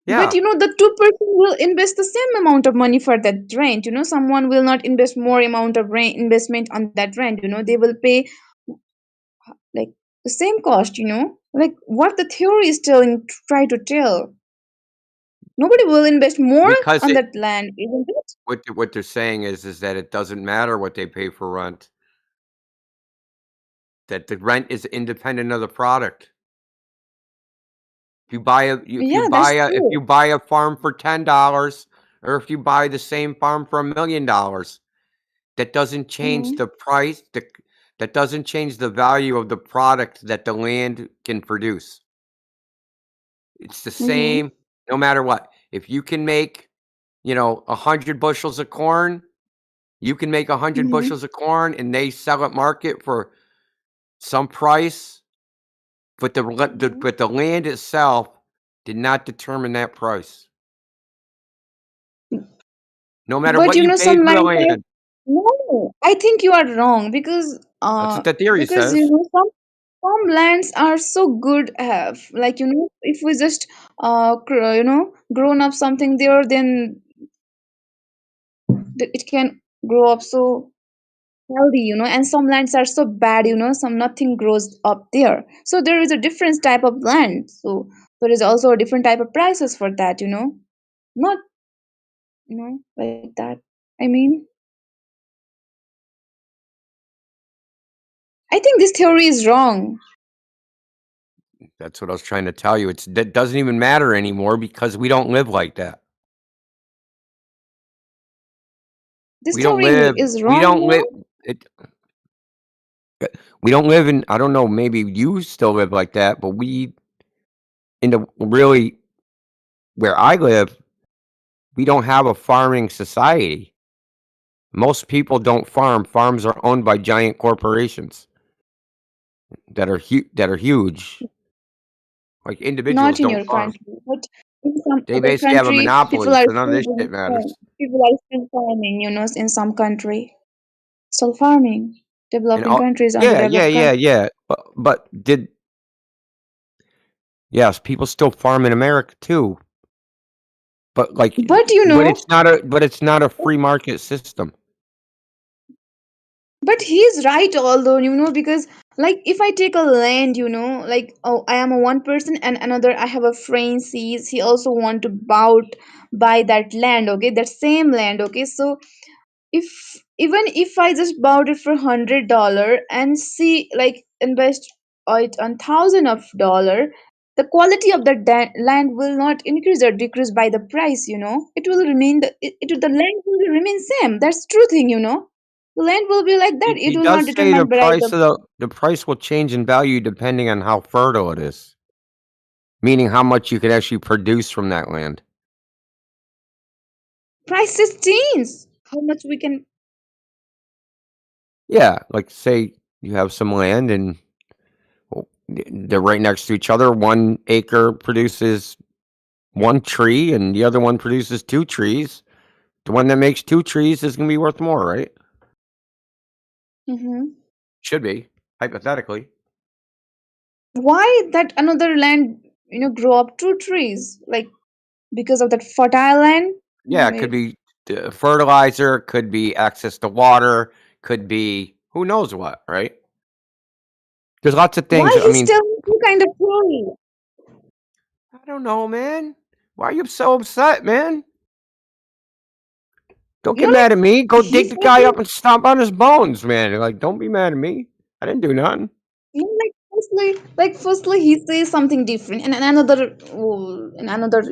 Yeah.
But the two person will invest the same amount of money for that rent. Someone will not invest more amount of rent investment on that rent. They will pay like the same cost. Like what the theory is telling, try to tell. Nobody will invest more
Because
on that land, isn't it?
what they're saying is that it doesn't matter what they pay for rent. That the rent is independent of the product. If you buy
Yeah, that's
if
true.
you buy a farm for $10, or if you buy the same farm for $1 million, that doesn't change
Mm-hmm.
the price. That doesn't change the value of the product that the land can produce. It's the
Mm-hmm.
same no matter what. If you can make, 100 bushels of corn, you can make 100
Mm-hmm.
bushels of corn, and they sell at market for some price, but the land itself did not determine that price. No matter
But
what you paid
some
for the
lands are,
land.
no, I think you are wrong because
That's what the theory
because
says.
some lands are so good have, like, if we just grown up something there, then it can grow up so healthy, and some lands are so bad, some nothing grows up there. So there is a different type of land, so there is also a different type of prices for that, not like that. I mean, I think this theory is wrong.
That's what I was trying to tell you. That doesn't even matter anymore because we don't live like that.
This
We don't
theory
live.
is
We
wrong,
don't live. We don't live in. I don't know. Maybe you still live like that, but really where I live, we don't have a farming society. Most people don't farm. Farms are owned by giant corporations that are huge. Like individuals
not in
don't
your
farm.
country, but in some
They
other
basically have a
country, people
monopoly,
are
so none of
still
this
doing
shit matters.
people are still farming, in some country. Still farming.
And
Developing countries,
yeah, yeah,
underdeveloped
yeah,
countries.
yeah. But yes, people still farm in America too. But
But
it's not a free market system.
but he's right, although, because, like, if I take a land, like, oh, I am a one person and another, I have a friend, he also want to buy that land, okay, that same land, okay. So if even if I just bought it for $100 and see, like, invest it on thousand of dollar, the quality of the land will not increase or decrease by the price. It will remain the land will remain same. That's true thing. The land will be like that. It
He
will not
does say
determine by
the price will change in value depending on how fertile it is, meaning how much you can actually produce from that land.
prices change. How much we can.
Yeah, like say you have some land and they're right next to each other. 1 acre produces 1 tree and the other one produces 2 trees. The one that makes 2 trees is going to be worth more, right? Should be, hypothetically.
Why that another land, grow up 2 trees? Like because of that fertile land?
Yeah, it could be fertilizer, could be access to water, could be who knows what, right? There's lots of things.
Why
I
he's
mean,
telling two kind of theory?
I don't know, man. Why are you so upset, man? Don't get mad at me. Go dig the guy up and stomp on his bones, man. Like, don't be mad at me. I didn't do nothing.
Firstly, he says something different, and another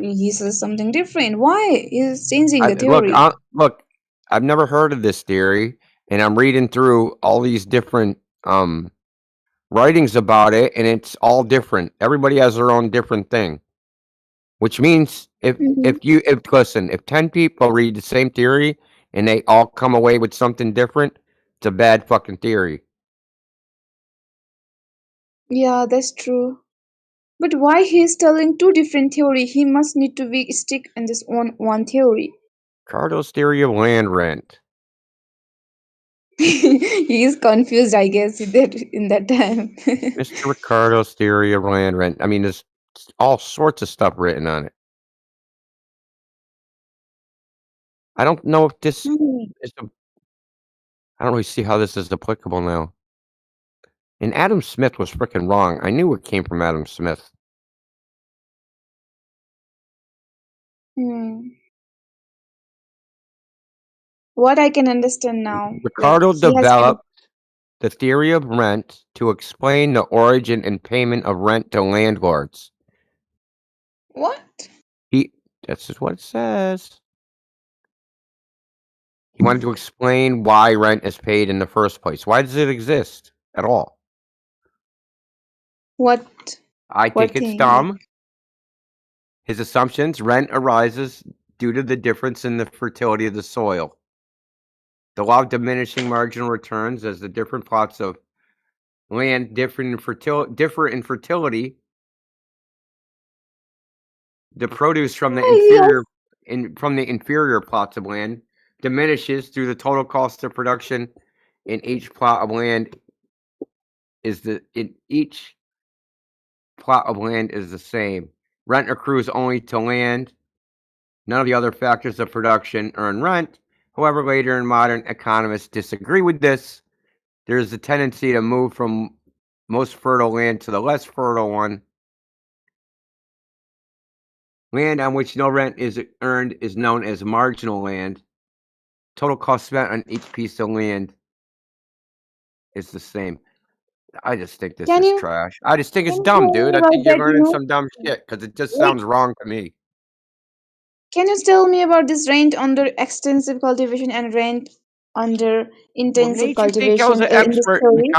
he says something different. Why he's changing the theory?
Look. I've never heard of this theory, and I'm reading through all these different writings about it, and it's all different. Everybody has their own different thing, which means if 10 people read the same theory and they all come away with something different, it's a bad fucking theory.
Yeah, that's true. But why he's telling two different theory? He must need to be stick in this one theory.
Ricardo's theory of land rent.
He is confused, I guess, in that time.
Mr. Ricardo's theory of land rent. I mean, there's all sorts of stuff written on it. I don't know if this is I don't really see how this is applicable now. And Adam Smith was freaking wrong. I knew it came from Adam Smith.
What I can understand now.
Ricardo
he has
developed the theory of rent to explain the origin and payment of rent to landlords.
What?
That's just what it says. He wanted to explain why rent is paid in the first place. Why does it exist at all?
What?
I think it's dumb. His assumptions: rent arises due to the difference in the fertility of the soil. The law of diminishing marginal returns, as the different plots of land differ in fertility. The produce from the inferior plots of land diminishes through the total cost of production in each plot of land each plot of land is the same. Rent accrues only to land. None of the other factors of production earn rent. However, later in modern economists disagree with this. There is a tendency to move from most fertile land to the less fertile one. Land on which no rent is earned is known as marginal land. Total cost spent on each piece of land is the same. I just think this is trash. I just think it's dumb, dude. I think you're learning some dumb shit because it just sounds wrong to me.
Can you tell me about this rent under extensive cultivation and rent under intensive cultivation in this story?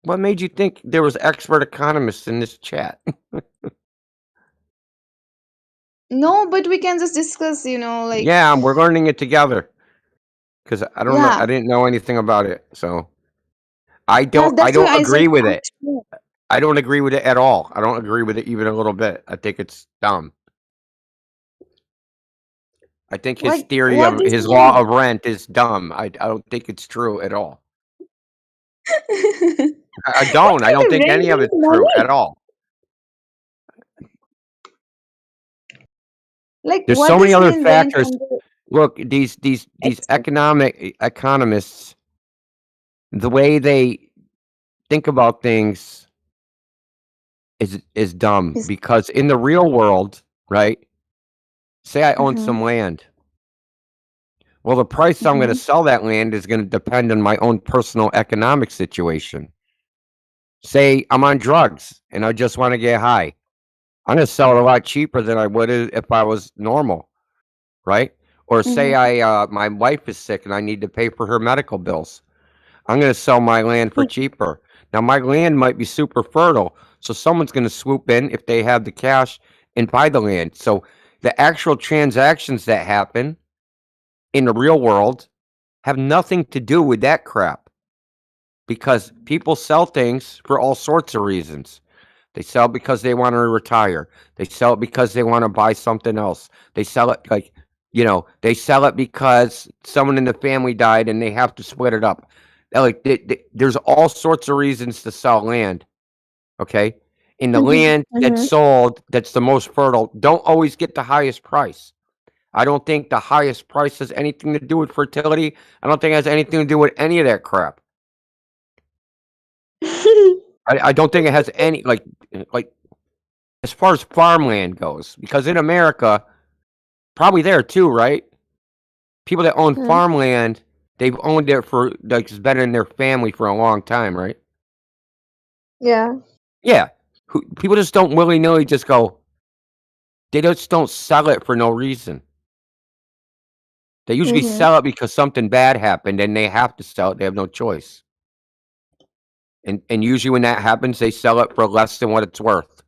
What made you think there was expert economists in this chat?
No, but we can just discuss, like.
Yeah, we're learning it together. Because I don't know, I
Yeah.
didn't know anything about it, so I don't
That's why I
agree
said
with it.
actually.
I don't agree with it at all. I don't agree with it even a little bit. I think it's dumb. I think his theory of his law of rent is dumb. I don't think it's true at all. I don't. I don't think any of it's true at all.
Like,
There's
what
so many
does
other
mean rent
factors.
under?
Look, these economists, the way they think about things is dumb because in the real world, right? Say I own some land. Well, the price I'm going to sell that land is going to depend on my own personal economic situation. Say I'm on drugs and I just want to get high. I'm going to sell it a lot cheaper than I would if I was normal, right?
Or say
Mhm.
my wife is sick and I need to pay for her medical bills. I'm going to sell my land for cheaper. Now my land might be super fertile, so someone's going to swoop in if they have the cash and buy the land. So the actual transactions that happen in the real world have nothing to do with that crap, because people sell things for all sorts of reasons. They sell because they want to retire. They sell it because they want to buy something else. They sell it they sell it because someone in the family died and they have to split it up. There's all sorts of reasons to sell land. Okay. And the
Mhm.
land that's
Mhm.
sold, that's the most fertile, don't always get the highest price. I don't think the highest price has anything to do with fertility. I don't think it has anything to do with any of that crap. I don't think it has any like as far as farmland goes, because in America, probably there too, right? People that own
Mhm.
farmland, they've owned it for like it's been in their family for a long time, right?
Yeah.
Yeah. People just don't willy nilly just go. They just don't sell it for no reason. They usually
Mhm.
sell it because something bad happened and they have to sell it. They have no choice. And usually when that happens, they sell it for less than what it's worth.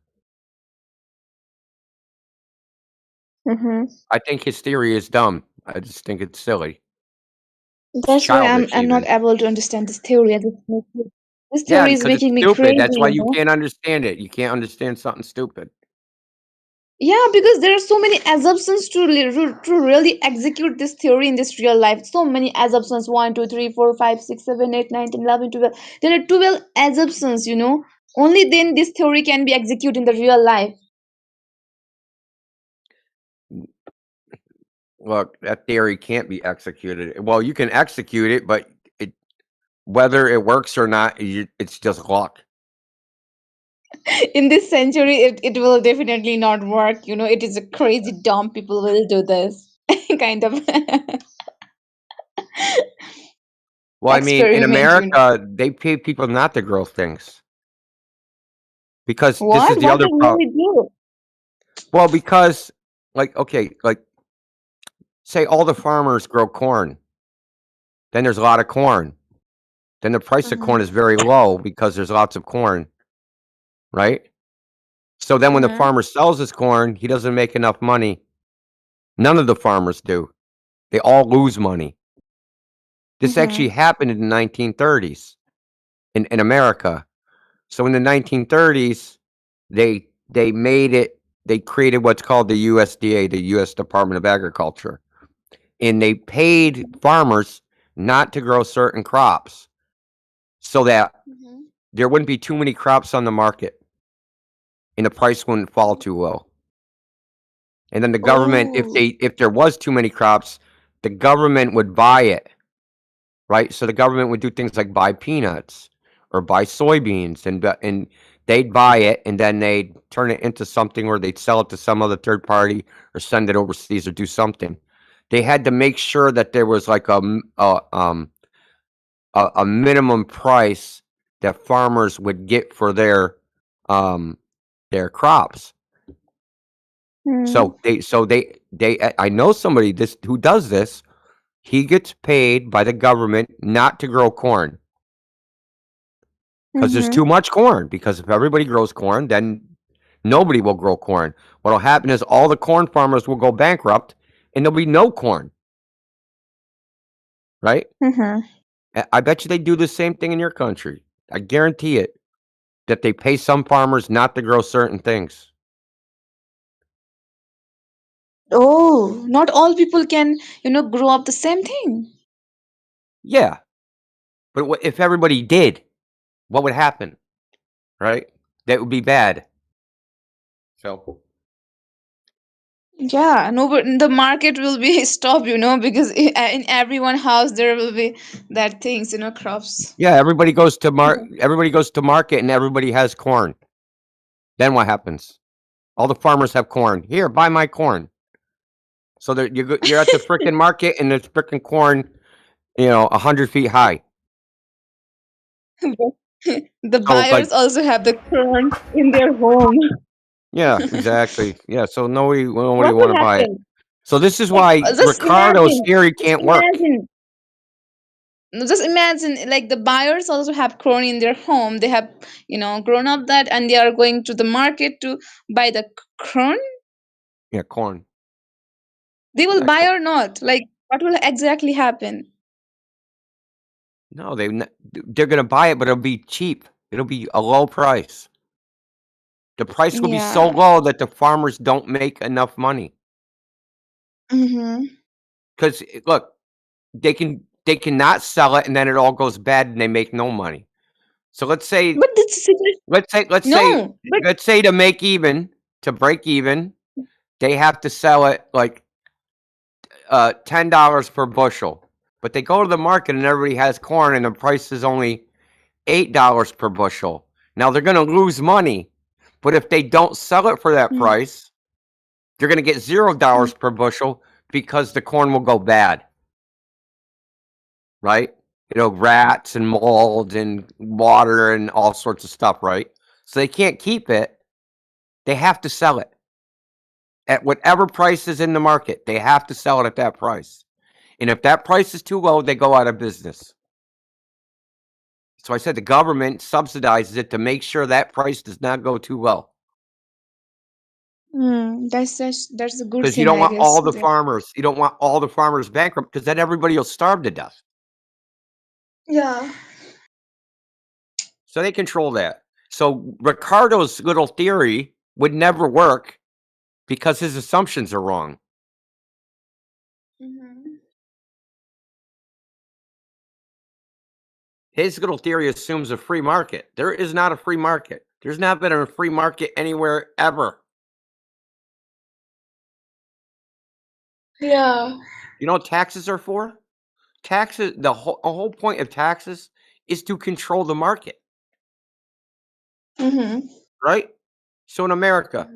Mhm.
I think his theory is dumb. I just think it's silly. It's
That's why I'm
childish
I'm not
even.
able to understand this theory. This
Yeah,
theory is
because it's
making me
stupid. That's
crazy,
why
you
you
know.
can't understand it. You can't understand something stupid.
Yeah, because there are so many assumptions to really execute this theory in this real life. So many assumptions: 1, 2, 3, 4, 5, 6, 7, 8, 9, 10, 11, 12. There are 12 assumptions, you know. Only then this theory can be executed in the real life.
Look, that theory can't be executed. Well, you can execute it, but whether it works or not, it's just luck.
In this century, it will definitely not work. You know, it is a crazy dumb people will do this kind of
Well, I mean, in
experiment, you know.
America, they pay people not to grow things because this is
What?
the
What
other
they
problem.
really do?
Well, because okay, say all the farmers grow corn, then there's a lot of corn. Then the price of corn
Mhm.
is very low because there's lots of corn, right? So then when the
Mhm.
farmer sells his corn, he doesn't make enough money. None of the farmers do. They all lose money. This actually
Mhm.
happened in the 1930s in America. So in the 1930s, they made it. They created what's called the USDA, the U.S. Department of Agriculture, and they paid farmers not to grow certain crops so that
Mhm.
there wouldn't be too many crops on the market and the price wouldn't fall too low. And then the government,
Oh.
if there was too many crops, the government would buy it, right? So the government would do things like buy peanuts or buy soybeans, and they'd buy it and then they'd turn it into something where they'd sell it to some other third party or send it overseas or do something. They had to make sure that there was like a minimum price that farmers would get for their crops.
Hmm.
So they I know somebody who does this. He gets paid by the government not to grow corn because there's too
Mhm.
much corn. Because if everybody grows corn, then nobody will grow corn. What'll happen is all the corn farmers will go bankrupt and there'll be no corn, right?
Mhm.
I bet you they do the same thing in your country. I guarantee it, that they pay some farmers not to grow certain things.
Oh, not all people can, you know, grow up the same thing.
Yeah, but if everybody did, what would happen, right? That would be bad. So
Yeah, no, but the market will be stopped, you know, because in everyone house there will be that things, you know, crops.
yeah, everybody goes to market and everybody has corn. Then what happens? All the farmers have corn. Here, buy my corn. So you're at the frickin' market and there's frickin' corn, 100 feet high.
The
So like,
buyers also have the corn in their home.
yeah, exactly. Yeah, so nobody
What
want
will
to buy it.
happen?
So this is
Like,
why
just
Ricardo's
imagine,
theory
just
can't work.
imagine, just imagine, like the buyers also have corn in their home. They have, grown up that, and they are going to the market to buy the corn.
Yeah, corn.
They will
Yeah,
buy or not? Like, what will exactly happen?
no, they're gonna buy it, but it'll be cheap. It'll be a low price. The price will be so
Yeah.
low that the farmers don't make enough money.
Mm-hmm.
Because look, they cannot sell it, and then it all goes bad, and they make no money. So let's say
But this no, but
let's say to break even, they have to sell it like $10 per bushel. But they go to the market and everybody has corn, and the price is only $8 per bushel. Now they're going to lose money, but if they don't sell it for that price, they're going to get $0 per bushel because the corn will go bad. Right? Rats and mold and water and all sorts of stuff, right? So they can't keep it. They have to sell it at whatever price is in the market. They have to sell it at that price. And if that price is too low, they go out of business. So I said the government subsidizes it to make sure that price does not go too low.
That's a good
Because you
thing,
don't
I
want
guess.
all the farmers. You don't want all the farmers bankrupt, because then everybody will starve to death.
Yeah.
So they control that. So Ricardo's little theory would never work because his assumptions are wrong. His little theory assumes a free market. There is not a free market. There's not been a free market anywhere ever.
Yeah.
You know what taxes are for? Taxes, the whole point of taxes is to control the market,
Mm-hmm.
right? So in America,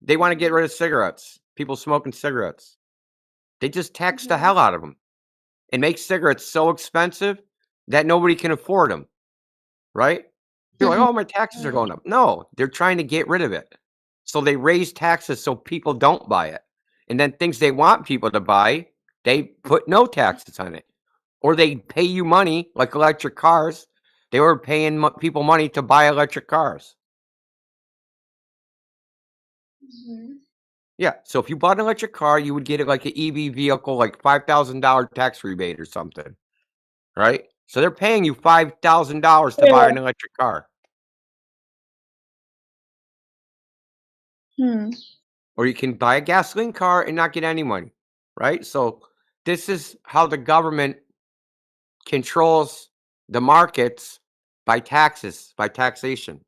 they want to get rid of cigarettes, people smoking cigarettes. They just tax the hell out of them and make cigarettes so expensive that nobody can afford them, right? You're like, oh, my taxes are going up. No, they're trying to get rid of it. So they raise taxes so people don't buy it. And then things they want people to buy, they put no taxes on it. Or they pay you money, like electric cars. They were paying people money to buy electric cars. Yeah, so if you bought an electric car, you would get it like an EV vehicle, like $5,000 tax rebate or something, right? So they're paying you $5,000 to buy an electric car. Or you can buy a gasoline car and not get any money, right? So this is how the government controls the markets by taxes, by taxation.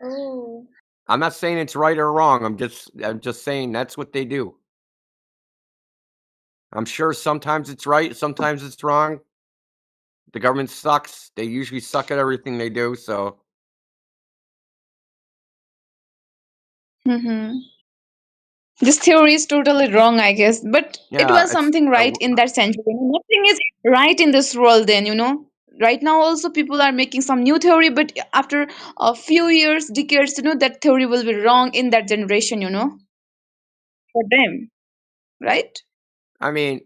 Oh.
I'm not saying it's right or wrong. I'm just saying that's what they do. I'm sure sometimes it's right, sometimes it's wrong. The government sucks. They usually suck at everything they do, so
Mm-hmm. This theory is totally wrong, I guess. But it
yeah,
was something right in that century. Nothing is right in this world then. Right now also people are making some new theory, but after a few years, decades, that theory will be wrong in that generation, for them. Right?
I mean,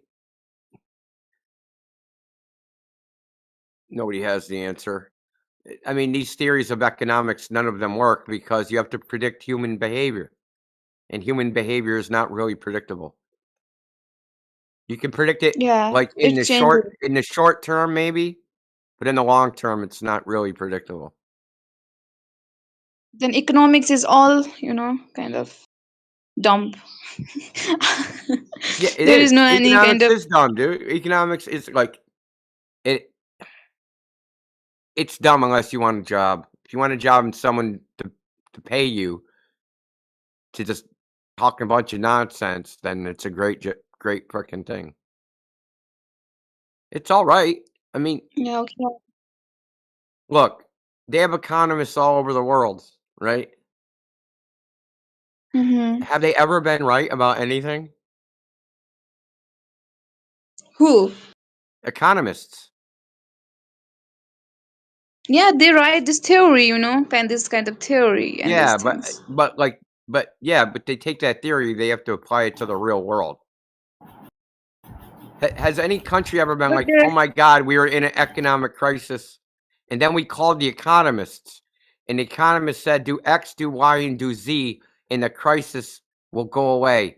nobody has the answer. I mean, these theories of economics, none of them work because you have to predict human behavior. And human behavior is not really predictable. You can predict it
Yeah,
like
it changes.
in the short term maybe, but in the long term it's not really predictable.
Then economics is all, kind of dumb.
Yeah, it
There is
is.
no any kind
Economics
of.
is dumb, dude. Economics is like it's dumb unless you want a job. If you want a job and someone to pay you to just talk a bunch of nonsense, then it's a great freaking thing. It's all right. I mean,
Yeah, okay.
look, they have economists all over the world, right?
Mm-hmm.
Have they ever been right about anything?
Who?
Economists.
Yeah, they write this theory, this kind of theory and these
Yeah,
things.
but they take that theory, they have to apply it to the real world. Has any country ever been
But
like,
they're
oh my God, we were in an economic crisis, and then we called the economists, and the economists said, do X, do Y, and do Z, and the crisis will go away.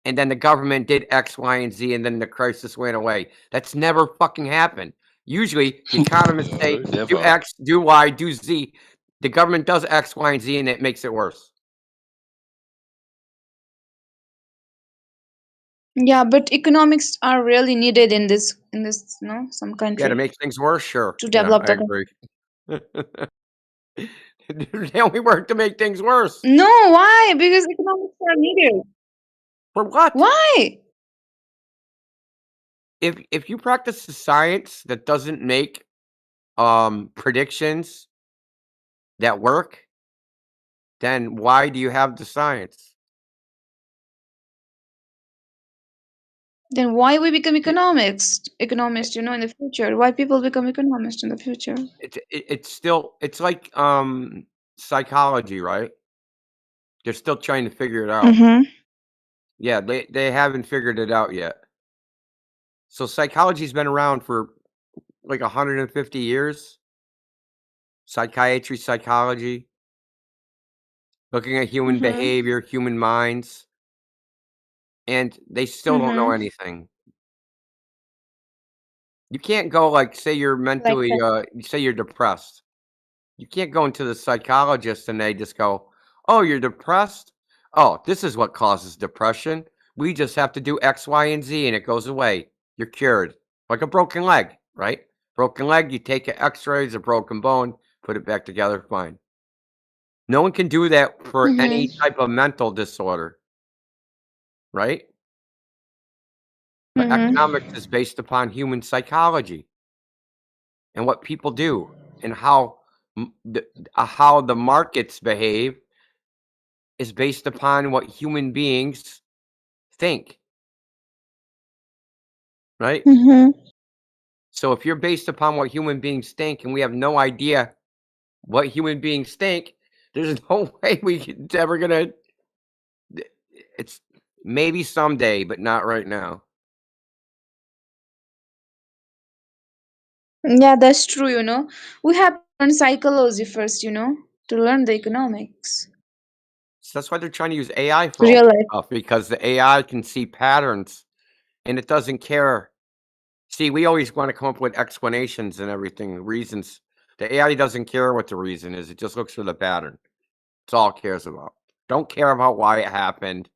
And then the government did X, Y, and Z, and then the crisis went away. That's never fucking happened. Usually, the economists say,
No,
do
never.
X, do Y, do Z. The government does X, Y, and Z, and it makes it worse.
Yeah, but economics are really needed in this, some
Yeah, to
country
make things worse, sure.
to
Yeah,
develop
I
the country.
agree. They only work to make things worse.
No, why? Because economics are needed.
For what?
Why?
If you practice a science that doesn't make predictions that work, then why do you have the science?
Then why we become economists in the future? Why people become economists in the future?
It's like psychology, right? They're still trying to figure it out.
Mm-hmm.
Yeah, they haven't figured it out yet. So psychology's been around for like 150 years. Psychiatry, psychology, looking at human
Mm-hmm.
behavior, human minds, and they still don't know
Mm-hmm.
anything. You can't go like, say you're
Like
mentally,
that.
say you're depressed. You can't go into the psychologist and they just go, "Oh, you're depressed? Oh, this is what causes depression. We just have to do X, Y, and Z and it goes away. You're cured." Like a broken leg, right? Broken leg, you take an X-rays, a broken bone, put it back together, fine. No one can do that for any
Mm-hmm.
type of mental disorder, right? But
Mm-hmm.
economics is based upon human psychology and what people do and how how the markets behave is based upon what human beings think, right?
Mm-hmm.
So if you're based upon what human beings think and we have no idea what human beings think, there's no way it's ever gonna. It's maybe someday, but not right now.
Yeah, that's true, We have to learn psychology first, to learn the economics.
So that's why they're trying to use AI for all
Real
this
life.
stuff, because the AI can see patterns and it doesn't care. See, we always want to come up with explanations and everything, reasons. The AI doesn't care what the reason is. It just looks for the pattern. That's all it cares about. Don't care about why it happened.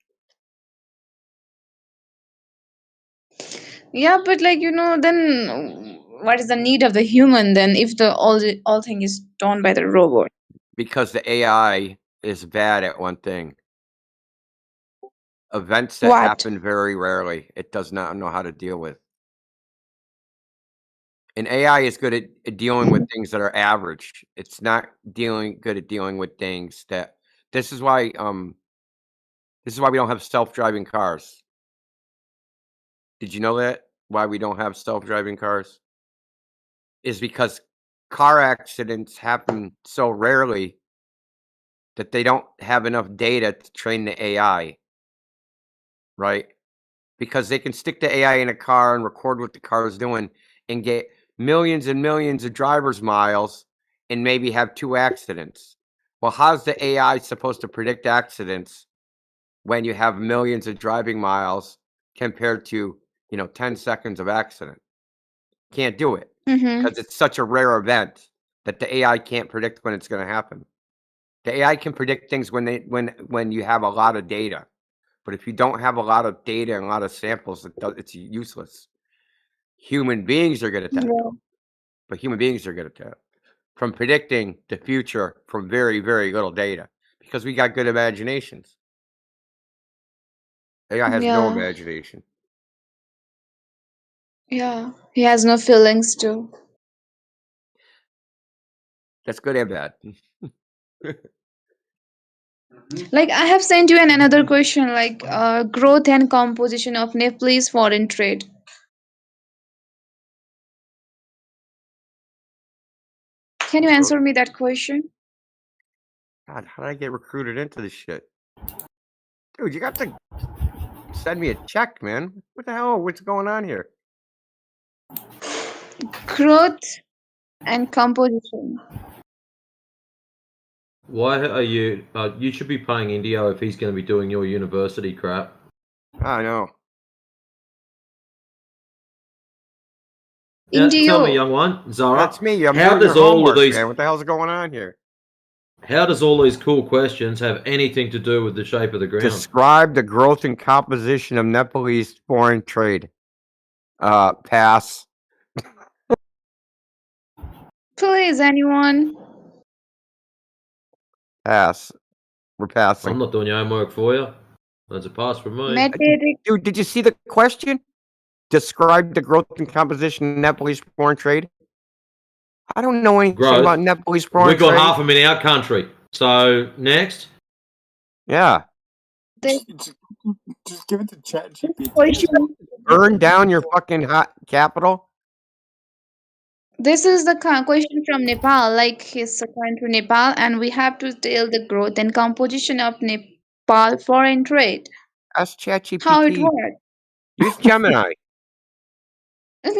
Yeah, but then what is the need of the human then if the all thing is done by the robot?
Because the AI is bad at one thing. Events that
What?
happen very rarely, it does not know how to deal with. And AI is good at dealing with things that are average. It's not good at dealing with things that this is why we don't have self-driving cars. Did you know that? Why we don't have self-driving cars? Is because car accidents happen so rarely that they don't have enough data to train the AI, right? Because they can stick the AI in a car and record what the car is doing and get millions and millions of driver's miles and maybe have 2 accidents. Well, how's the AI supposed to predict accidents when you have millions of driving miles compared to, 10 seconds of accident? Can't do it
Mm-hmm.
because it's such a rare event that the AI can't predict when it's going to happen. The AI can predict things when you have a lot of data, but if you don't have a lot of data and a lot of samples, it's useless. Human beings are good at that,
Yeah.
though. But human beings are good at that, from predicting the future from very, very little data, because we got good imaginations. AI has no
Yeah.
imagination.
Yeah. He has no feelings too.
That's good and bad.
Like I have sent you another question, growth and composition of Nepalese foreign trade. Can you answer me that question?
God, how did I get recruited into this shit? Dude, you got to send me a check, man. What the hell? What's going on here?
Growth and composition.
Why are you? You should be paying Indio if he's going to be doing your university crap.
I know.
Yeah, tell
Indio.
me, young one, Zara.
That's me. I'm
how
doing
does
your
all
homework,
of these?
man. What the hell's going on here?
How does all these cool questions have anything to do with the shape of the ground?
Describe the growth and composition of Nepalese foreign trade. Pass.
Please, anyone?
Pass. We're passing.
I'm not doing your homework for you. That's a pass from me.
Metric.
Dude, did you see the question? Describe the growth and composition of Nepalese foreign trade. I don't know anything
Growth.
about Nepalese foreign
We've got
trade.
half of them in our country. So next.
Yeah.
This
Just give it to ChatGPT.
question.
Burn down your fucking hot capital.
This is the question from Nepal. Like it's a country Nepal, and we have to tell the growth and composition of Nepal foreign trade.
Ask ChatGPT.
How it works.
Use Gemini.
No,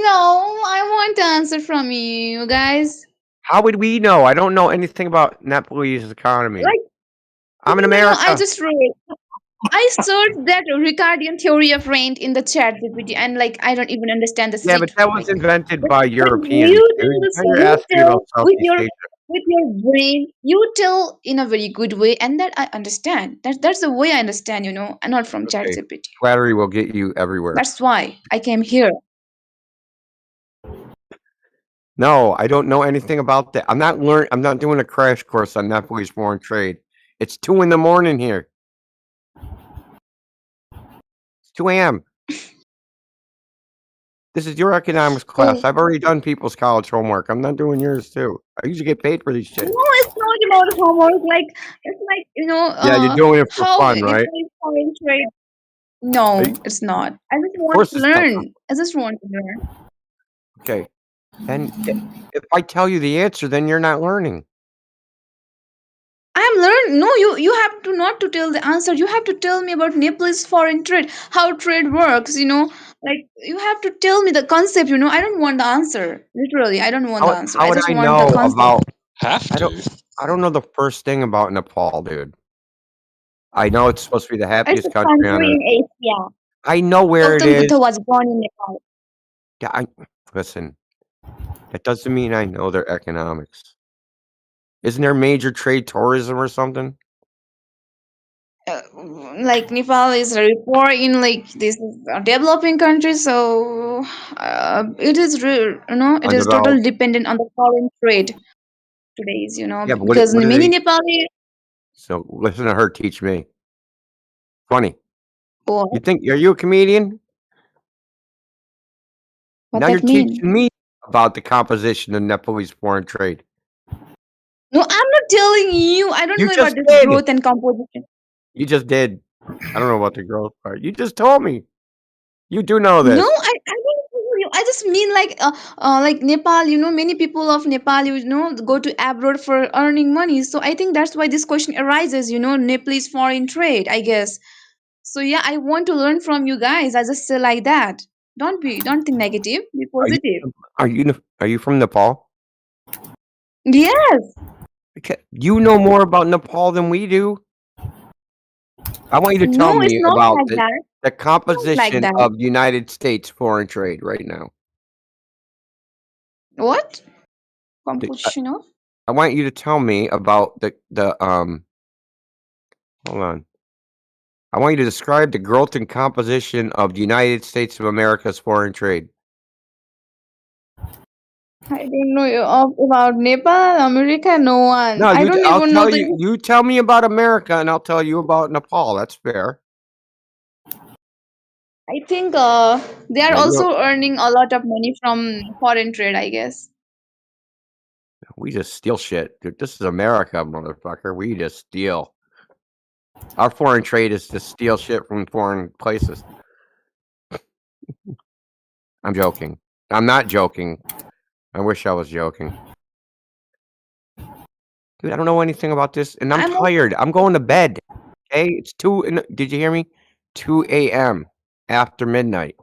I want the answer from you guys.
How would we know? I don't know anything about Nepalese economy.
Like,
I'm in
no,
America.
I just read. I searched that Ricardian theory of rent in the chat GPT, and like I don't even understand the
Yeah, but
sequence.
that was invented by
But
Europeans.
you
Dude.
do
Now you're
you
asking
tell
about
with
Southeast Asia.
your brain, you tell in a very good way, and that I understand. That's the way I understand, and not from chat
Okay.
GPT.
Flattery will get you everywhere.
That's why I came here.
No, I don't know anything about that. I'm not doing a crash course on Nepalese foreign trade. It's 2 a.m. here. It's 2 a.m. This is your economics class. I've already done people's college homework. I'm not doing yours too. I usually get paid for these shit.
No, it's not about homework. Like it's like
Yeah, you're doing it for
how
fun,
it
right?
is foreign trade. No,
Are you-
it's not. I just want
course
to
it's not.
learn. I just want to learn.
Okay. And if I tell you the answer, then you're not learning.
I'm learning. No, you have to not to tell the answer. You have to tell me about Nepalese foreign trade, how trade works. Like you have to tell me the concept. I don't want the answer. Literally, I don't want the answer.
How
I
would
just
I
want the
know
concept.
about?
Have to.
I don't know the first thing about Nepal, dude. I know it's supposed to be the
It's
happiest
a
country on
country
earth.
in Asia.
I know where it
Gautam
is.
Buddha was born in Nepal.
Yeah, listen. That doesn't mean I know their economics. Isn't there major trade tourism or something?
Like Nepal is very poor in like this developing country, so it is it is totally dependent on the foreign trade today's.
Yeah, but
Because
what do
many
they?
Nepali.
So listen to her teach me. Funny.
Boy,
You think? Are you a comedian?
what
Now
that
you're
mean?
teaching me about the composition of Nepalese foreign trade.
No, I'm not telling you. I don't
You
know
just
about this
did.
growth and composition.
You just did. I don't know about the growth part. You just told me. You do know this.
No, I don't tell you. I just mean like Nepal. Many people of Nepal, go to abroad for earning money. So I think that's why this question arises. Nepalese foreign trade, I guess. So yeah, I want to learn from you guys. I just say like that. Don't think negative. Be positive.
Are you from Nepal?
Yes.
Okay. You know more about Nepal than we do. I want you to tell
No, it's
me
not
about
like that.
the composition
that.
of United States foreign trade right now.
What? Composition of?
I want you to tell me about the hold on. I want you to describe the growth and composition of the United States of America's foreign trade.
I don't know about Nepal, America. No one.
No,
I don't even know the.
You tell me about America, and I'll tell you about Nepal. That's fair.
I think they are
Yeah,
also earning a lot of money from foreign trade, I guess.
we just steal shit, dude. This is America, motherfucker. We just steal. Our foreign trade is to steal shit from foreign places. I'm joking. I'm not joking. I wish I was joking.
Dude, I don't know anything about this, and I'm
I'm
tired. I'm going to bed. Okay, it's 2. Did you hear me? 2 a.m. after midnight.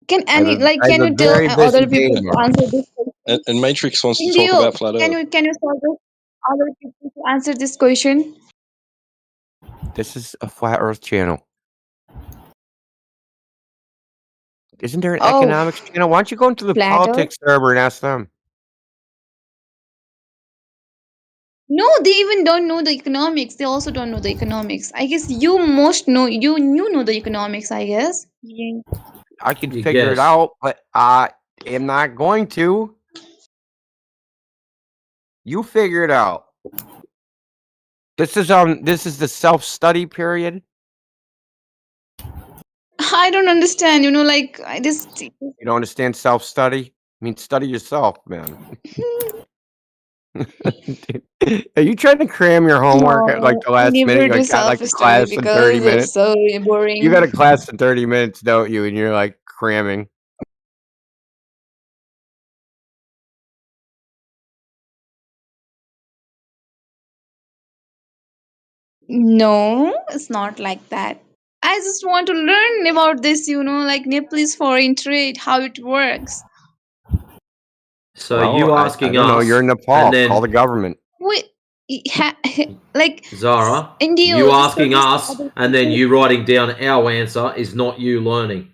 Can
I have
can
a
you tell
very busy
other
day
people to
tomorrow.
answer this question?
And Matrix wants to
Indio,
talk about flat Earth.
can you tell other people to answer this question?
This is a flat Earth channel. Isn't there an
Oh,
economics channel? Why don't you go into the
flat Earth?
politics server and ask them?
No, they even don't know the economics. They also don't know the economics. I guess you most know you know the economics. I guess. Yeah.
I can
You
figure it
guess.
out, but I am not going to. You figure it out. This is the self-study period.
I don't understand. Like I just.
You don't understand self-study? I mean, study yourself, man. Are you trying to cram your homework at like
No,
the
I
last minute?
never
You
do
got like a
self-study
class in 30
because it's
minutes?
so
You
boring.
got a class in 30 minutes, don't you? And you're like cramming.
No, it's not like that. I just want to learn about this, like Nepalese foreign trade, how it works.
So
Well,
you
I
asking
don't know.
us,
You're in Nepal.
and
Call the
then
government.
Wait, like
Zara,
India,
you
just
asking
suggest
us,
other
and then
people.
you writing down our answer is not you learning.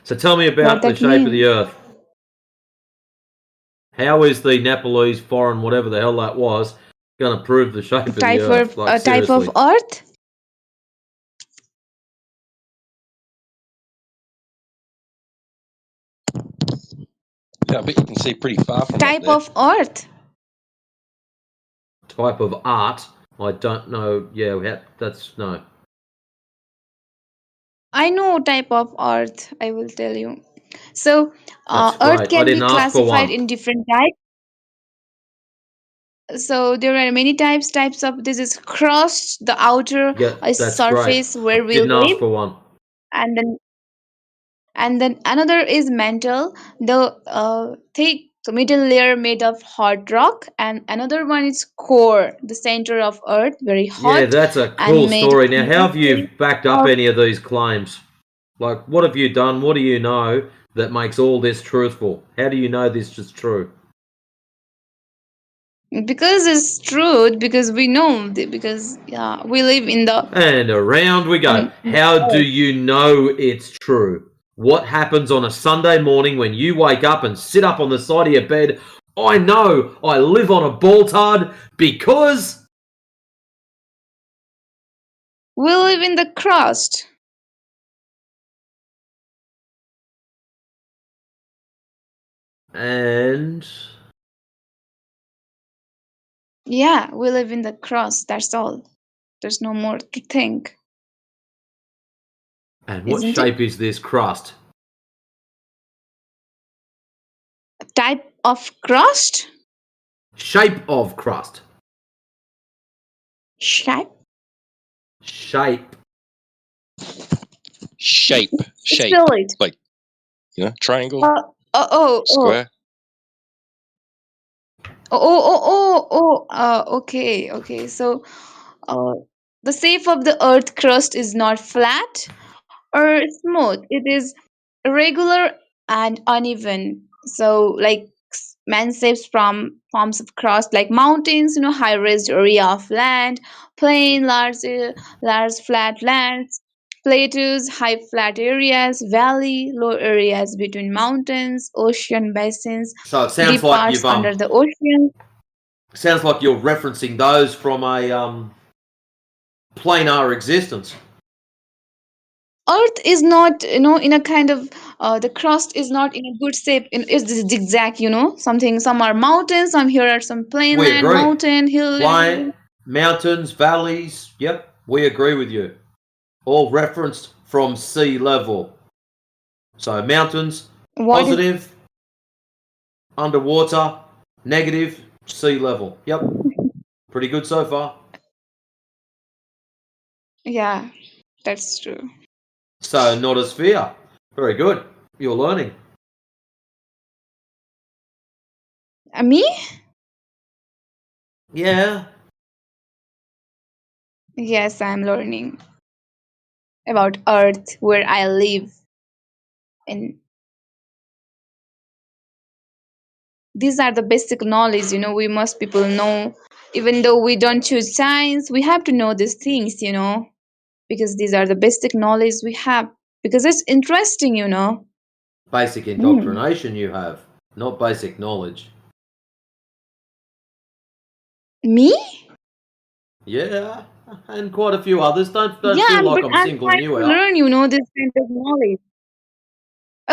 So tell me
What
about the
that
shape of the
mean?
Earth. How is the Nepalese foreign, whatever the hell that was, going to prove the shape of the
Type
Earth?
of
Like,
type of
seriously.
Earth?
Yeah, I bet you can see pretty far from up
Type
there.
of Earth?
Type of art, I don't know. Yeah, that's no.
I know type of Earth. I will tell you. So,
That's
Earth
great. I
can be
didn't ask for
classified
one.
in different types. So there are many types of this is crust, the outer
Yeah, that's great.
surface where we
Didn't ask
live,
for one.
and then another is mantle, the thick middle layer made of hard rock, and another one is core, the center of Earth, very
Yeah,
hot
that's a cool
and made
story. Now, how have you
mostly
backed up
of
any of these claims? Like, what have you done? What do you know that makes all this truthful? How do you know this is true?
because it's truth, because we know because we live in the
And around we go. How do you know it's true? What happens on a Sunday morning when you wake up and sit up on the side of your bed? I know I live on a balltard because...
we live in the crust.
And...
Yeah, we live in the crust, that's all. There's no more to think.
And what
Isn't
shape
it?
is this crust?
Type of crust?
Shape of crust.
Shape?
Shape.
Shape.
Spell it.
Like, triangle, square.
Okay. So, the shape of the Earth crust is not flat or smooth. It is irregular and uneven. So, like man shapes from forms of crust, like mountains, high-raised area of land, plain, large flat lands, plateaus, high flat areas, valley, low areas between mountains, ocean basins,
So it sounds
deep
like
parts
you've
under the ocean.
sounds like you're referencing those from a planar existence.
Earth is not, in a kind of the crust is not in a good shape. It's zigzag, some are mountains, some here are some plain
We
land,
agree.
mountain, hill.
Plain, mountains, valleys. Yep, we agree with you. All referenced from sea level. So mountains,
What is
positive, underwater, negative, sea level. Yep, pretty good so far.
Yeah, that's true.
So not a sphere. Very good. You're learning.
Me?
Yeah.
Yes, I'm learning about Earth, where I live. And these are the basic knowledge, we must people know. Even though we don't choose science, we have to know these things, because these are the basic knowledge we have. Because it's interesting,
Basic
Mm.
indoctrination you have, not basic knowledge.
Me?
Yeah, and quite a few others. Don't
Yeah,
feel like
but
I'm
I'm
singling
trying
you
to
out.
learn, this kind of knowledge.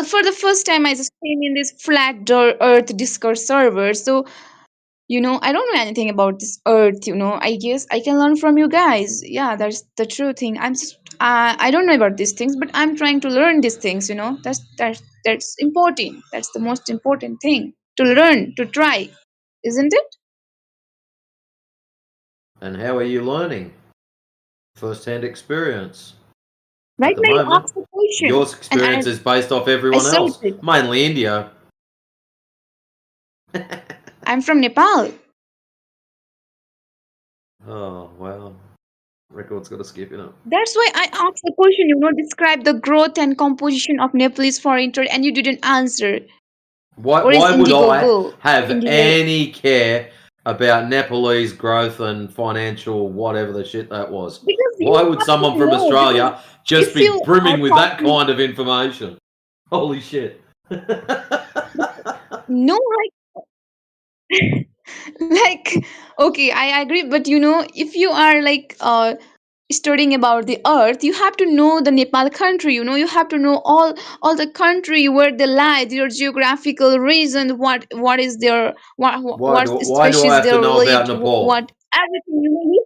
For the first time, I just came in this flat Earth Discord server, so I don't know anything about this Earth. I guess I can learn from you guys. Yeah, that's the true thing. I don't know about these things, but I'm trying to learn these things. That's important. That's the most important thing to learn, to try, isn't it?
And how are you learning? First-hand experience.
Right
At the
now, you
moment,
asked a question,
your
and
experience is based off
I
everyone
searched
else,
it.
mainly India.
I'm from Nepal.
Oh, wow. Record's got to skip,
That's why I asked the question, describe the growth and composition of Nepalese foreign trade, and you didn't answer. What is
Why would I
Indiegogo?
have
Indiegogo.
any care about Nepalese growth and financial whatever the shit that was?
Because you
Why would
have
someone
to
from
know,
Australia just
if
be
you are
brimming with that
talking,
kind of information? Holy shit.
no, like, okay, I agree, but if you are studying about the earth, you have to know the Nepal country. You have to know all the country where they lie, their geographical region, what is their what
Why do I
species
have
they
to know about
relate,
Nepal?
what everything.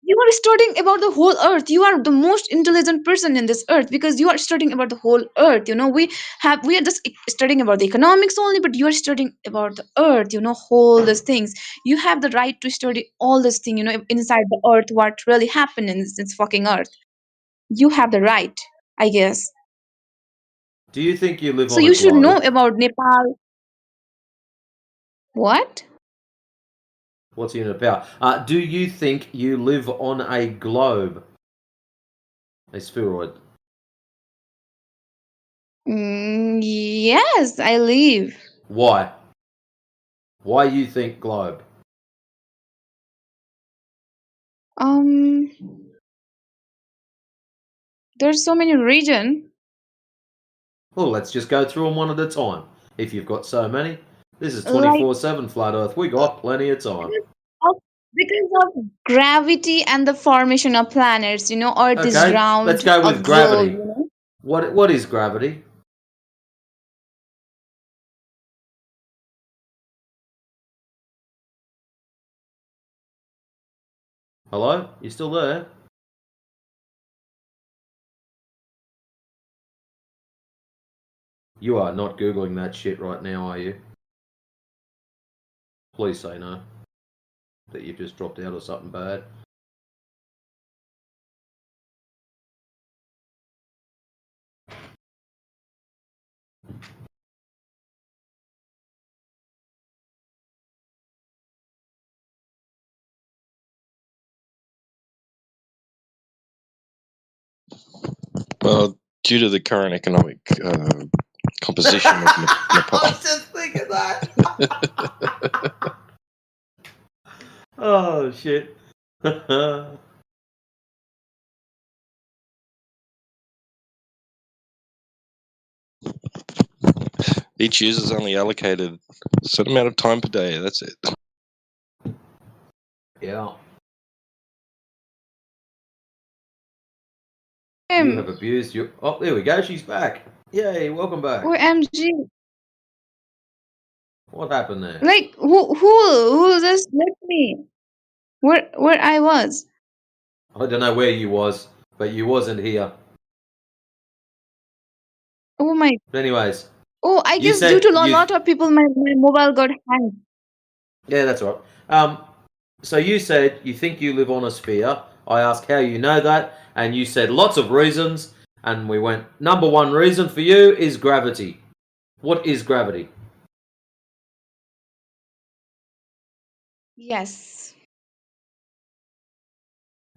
You are studying about the whole earth. You are the most intelligent person in this earth because you are studying about the whole earth. We are just studying about the economics only, but you are studying about the earth. Whole these things. You have the right to study all this thing. Inside the earth, what really happened in this fucking earth. You have the right, I guess.
Do you think you live
So
on a
you should know
globe?
about Nepal. What?
What's your Nepal? Do you think you live on a globe? A spheroid.
Yes, I live.
Why? Why you think globe?
There's so many region.
Well, let's just go through them one at a time. If you've got so many, this is
Like
24/7 flat Earth. We got plenty of time.
because of gravity and the formation of planets, Earth is
Okay,
round,
let's go
a
with
globe.
gravity. What is gravity? Hello? You still there? You are not Googling that shit right now, are you? Please say no. That you've just dropped out or something bad.
Well, due to the current economic composition of Nepal.
I was just thinking that. Oh shit.
Each user is only allocated a certain amount of time per day. That's it.
Yeah. You have abused your. Oh, there we go. She's back. Yay! Welcome back.
OMG.
What happened there?
Like who just left me? Where I was?
I don't know where you was, but you wasn't here.
Oh my.
But anyways,
Oh, I
you
guess due
said
to a
you.
lot of people, my mobile got hacked.
Yeah, that's right. So you said you think you live on a sphere. I asked how you know that, and you said lots of reasons. and we went, number one reason for you is gravity. What is gravity?
Yes.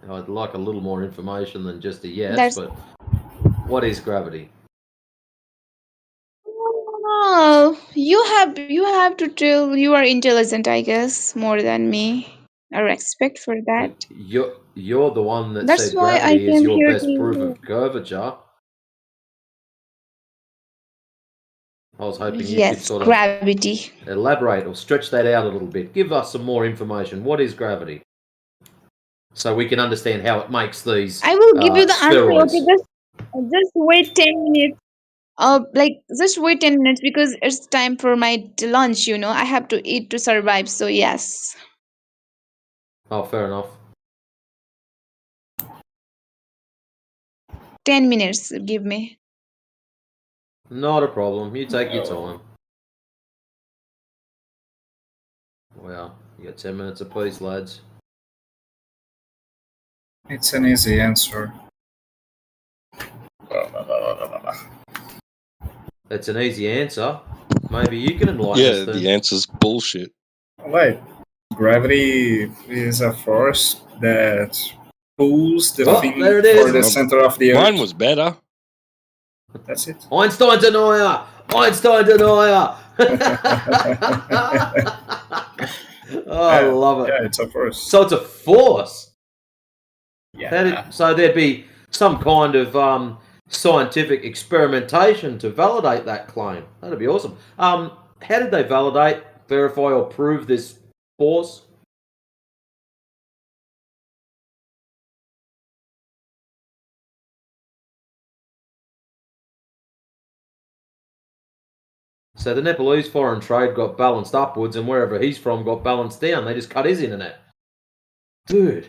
I'd like a little more information than just a yes,
That's
but what is gravity?
oh, you have to tell you are intelligent, I guess, more than me. I respect for that.
You're the one that
That's
said
why I
gravity is
came
your
here
best proof
to.
of curvature. I was hoping you could
Yes,
sort of
gravity.
elaborate or stretch that out a little bit. Give us some more information. What is gravity? So we can understand how it makes these
I will give you the answer.
spheroids.
Okay, just wait 10 minutes. Like just wait 10 minutes because it's time for my lunch. I have to eat to survive. So yes,
Oh, fair enough.
10 minutes. Give me.
Not a problem. You take your time. Wow, you got 10 minutes apiece, lads.
It's an easy answer.
It's an easy answer. Maybe you can enlighten
Yeah,
us then.
the answer's bullshit.
Wait, gravity is a force that pulls the
Oh,
thing
there it
for
is.
the center of the earth.
Mine was better.
That's it.
Einstein denier! Einstein denier! Oh, I love it.
Yeah, it's a force.
So it's a force.
Yeah.
So there'd be some kind of scientific experimentation to validate that claim. That'd be awesome. How did they validate, verify, or prove this force? So the Nepalese foreign trade got balanced upwards, and wherever he's from got balanced down. They just cut his internet. Dude.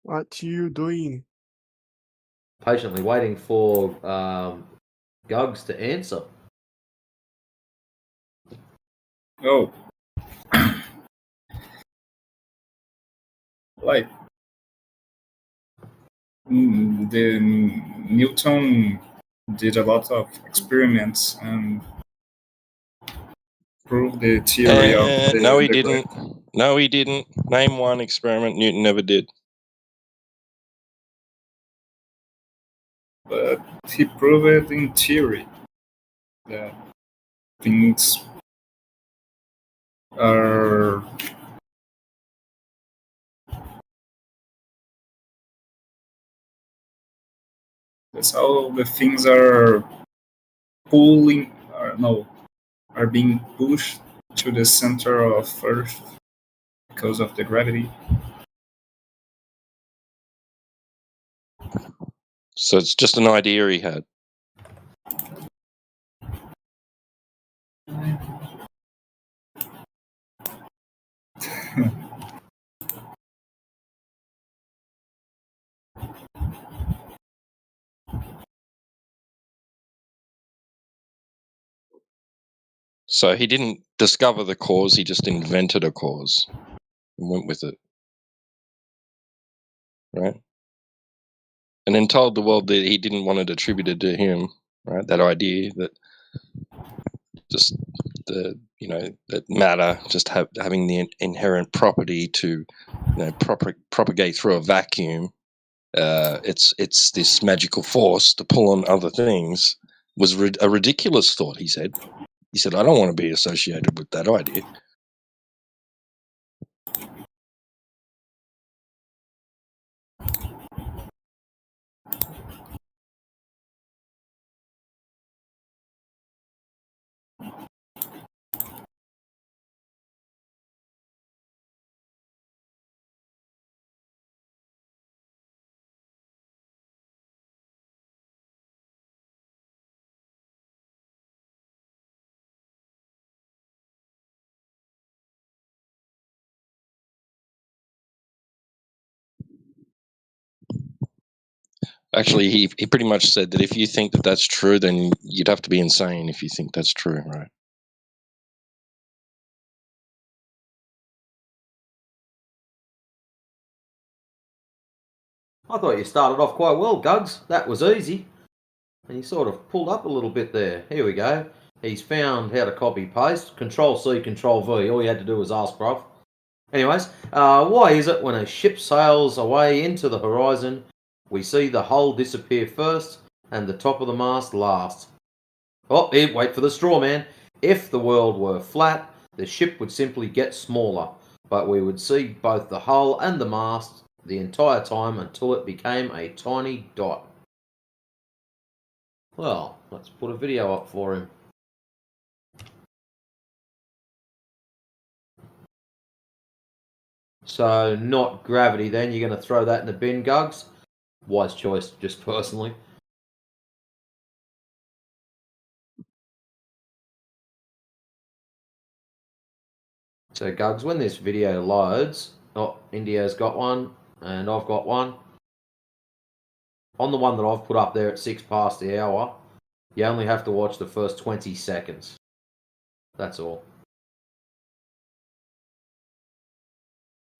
What you doing?
Patiently waiting for Gugs to answer.
Oh. Like the Newton did a lot of experiments and proved the theory of
No, he
the
didn't. No, he didn't. Name one experiment Newton never did.
but he proved it in theory that things are that's how the things are are being pushed to the center of Earth because of the gravity.
So it's just an idea he had. So he didn't discover the cause, he just invented a cause and went with it. Right? And then told the world that he didn't want it attributed to him, right? That idea that just that matter just having the inherent property to propagate through a vacuum. It's this magical force to pull on other things was a ridiculous thought. He said, I don't want to be associated with that idea. Actually, he pretty much said that if you think that that's true, then you'd have to be insane if you think that's true, right?
I thought you started off quite well, Gugs. That was easy. And you sort of pulled up a little bit there. Here we go. He's found how to copy paste. Control C, Control V. All you had to do was ask, bruv. Anyways, why is it when a ship sails away into the horizon, we see the hull disappear first and the top of the mast last? Oh, here, wait for the straw, man. If the world were flat, the ship would simply get smaller, but we would see both the hull and the mast the entire time until it became a tiny dot. Well, let's put a video up for him. So, not gravity then. You're going to throw that in the bin, Gugs? Wise choice, just personally. So, Gugs, when this video loads... Oh, India's got one, and I've got one. On the one that I've put up there at 6 past the hour, you only have to watch the first 20 seconds. That's all.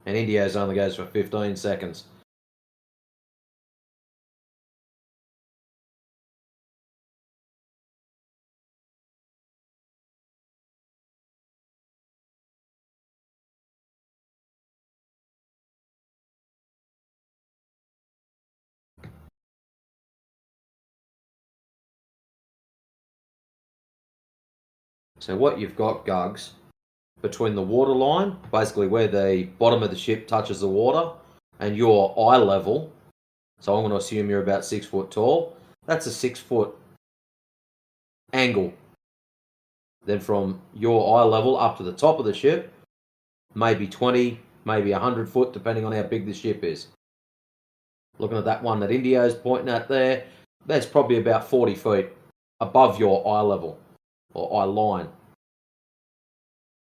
And India's only goes for 15 seconds. So what you've got, Gugs, between the water line, basically where the bottom of the ship touches the water, and your eye level, so I'm going to assume you're about 6 foot tall, that's a 6 foot angle. Then from your eye level up to the top of the ship, maybe 20, maybe 100 foot, depending on how big the ship is. Looking at that one that Indio's pointing at there, that's probably about 40 feet above your eye level, or eye line.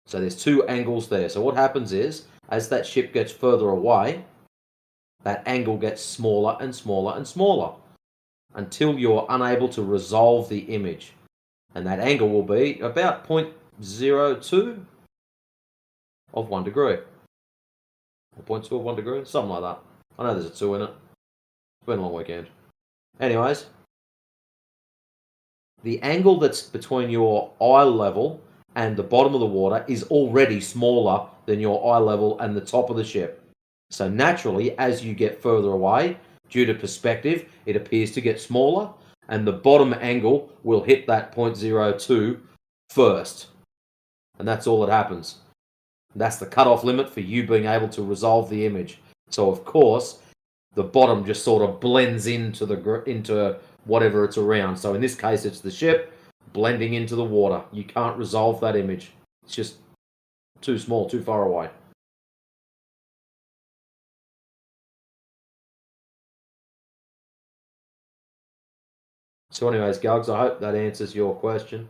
So there's two angles there. So what happens is, as that ship gets further away, that angle gets smaller and smaller and smaller until you're unable to resolve the image. And that angle will be about 0.02 of 1 degree. Or 0.2 of 1 degree, something like that. I know there's a 2 in it. It's been a long weekend. Anyways, the angle that's between your eye level and the bottom of the water is already smaller than your eye level and the top of the ship. So naturally, as you get further away, due to perspective, it appears to get smaller, and the bottom angle will hit that 0.02 first. And that's all that happens. That's the cutoff limit for you being able to resolve the image. So of course, the bottom just sort of blends into whatever it's around. So in this case, it's the ship blending into the water. You can't resolve that image. It's just too small, too far away. So anyways, Gugs, I hope that answers your question.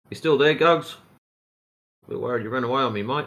You still there, Gogs? A bit worried you ran away on me, mate.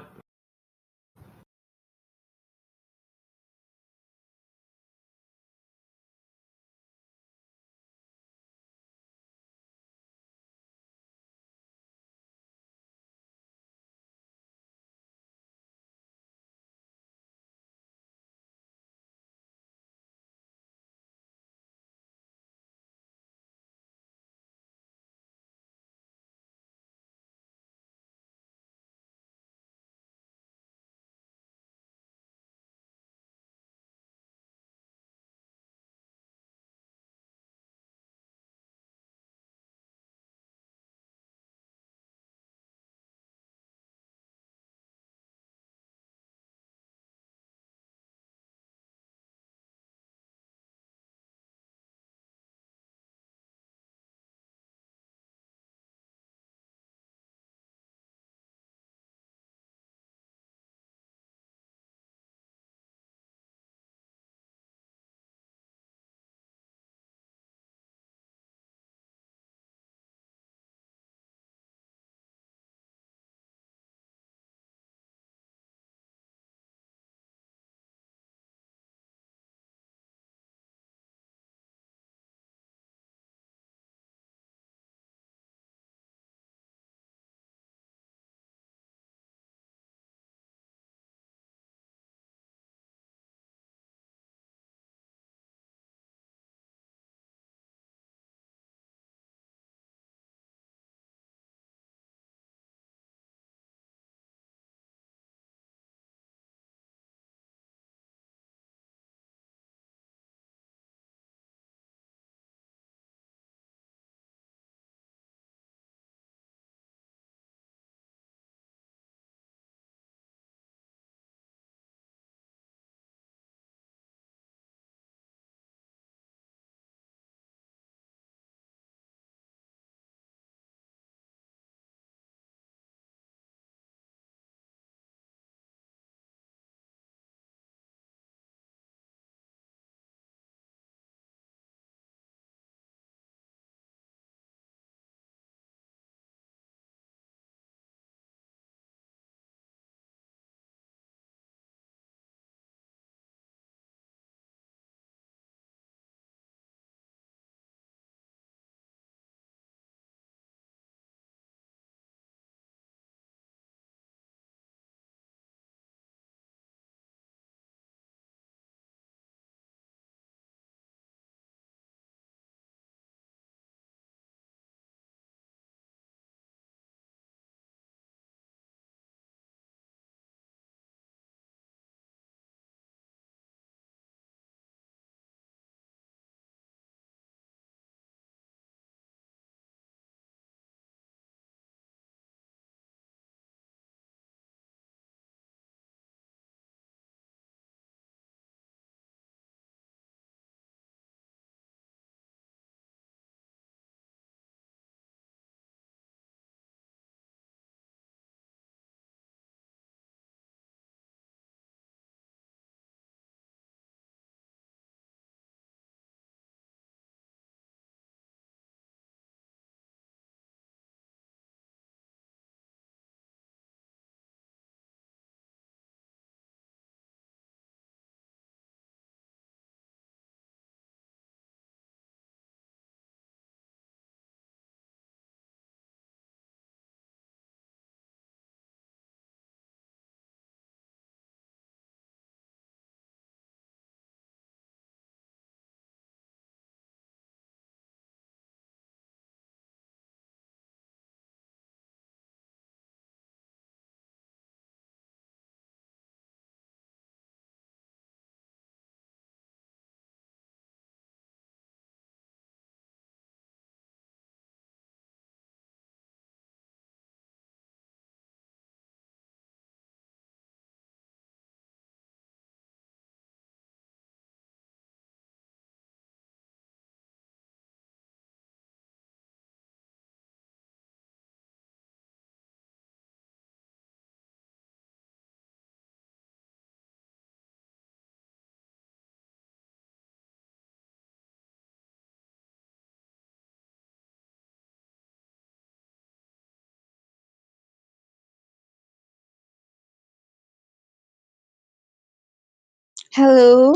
Hello.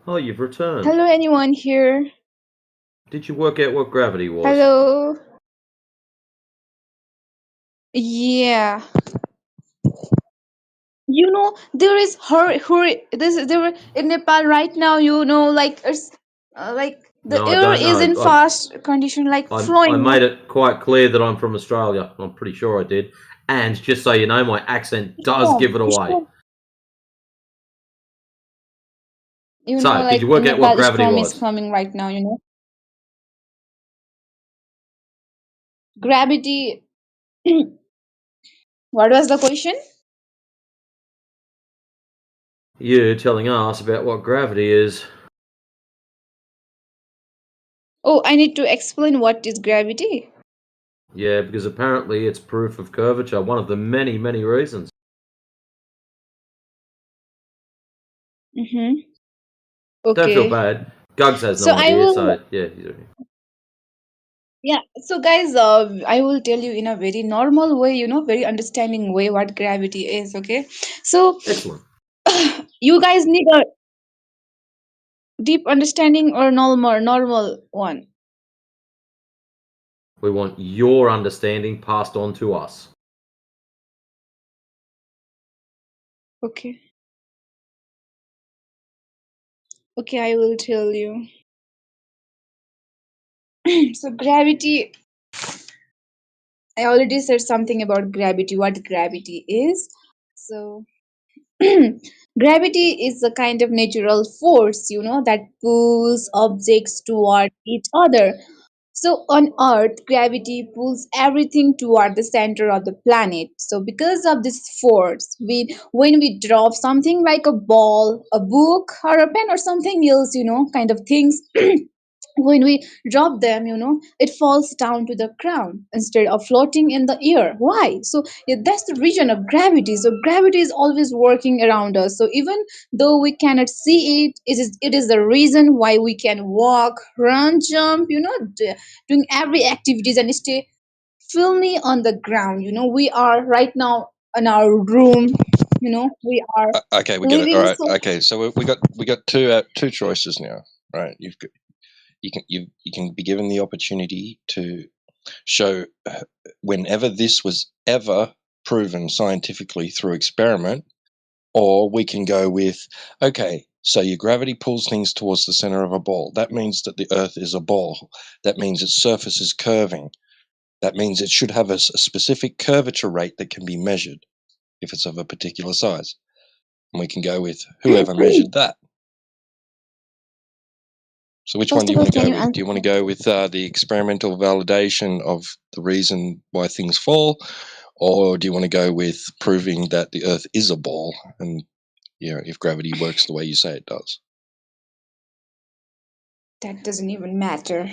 Oh, you've returned.
Hello, anyone here?
Did you work out what gravity was?
Hello. Yeah. You know, there is there in Nepal right now. You know, like it's like the
No, I
air
don't
is in
know.
fast condition, like
I
flowing.
made it quite clear that I'm from Australia. I'm pretty sure I did. And just so you know, my accent does give it away.
You
So,
know,
did
like
you work
in
out what
Nepal,
gravity
storm is
was?
coming right now. You know, gravity. What was the question?
You telling us about what gravity is.
Oh, I need to explain what is gravity.
Yeah, because apparently it's proof of curvature, one of the many, many reasons.
Mm-hmm.
Don't feel
Okay.
bad. Gugs has
So
no
I
idea,
will.
so yeah. He's okay.
Yeah. So guys, I will tell you in a very normal way. You know, very understanding way what gravity is. Okay. So
Excellent.
you guys need a deep understanding or normal one.
We want your understanding passed on to us.
Okay. Okay, I will tell you. So gravity, I already said something about gravity, what gravity is. So gravity is a kind of natural force, you know, that pulls objects toward each other. So on Earth, gravity pulls everything toward the center of the planet. So because of this force, when we drop something like a ball, a book, or a pen, or something else, you know, kind of things, when we drop them, you know, it falls down to the ground instead of floating in the air. Why? So yeah, that's the reason of gravity. So gravity is always working around us. So even though we cannot see it, it is the reason why we can walk, run, jump, you know, doing every activities and stay firmly on the ground. You know, we are right now in our room, you know, we are
Okay, we get it. All
living.
right.
So
Okay, so we got two choices now, right? You can be given the opportunity to show whenever this was ever proven scientifically through experiment, or we can go with, okay, so your gravity pulls things towards the center of a ball. That means that the Earth is a ball. That means its surface is curving. That means it should have a specific curvature rate that can be measured if it's of a particular size. And we can go with whoever measured that. So which one
first
do
of
you
all,
want to
can
go
you
with?
answer?
Do you want to go with the experimental validation of the reason why things fall, or do you want to go with proving that the Earth is a ball and, you know, if gravity works the way you say it does?
That doesn't even matter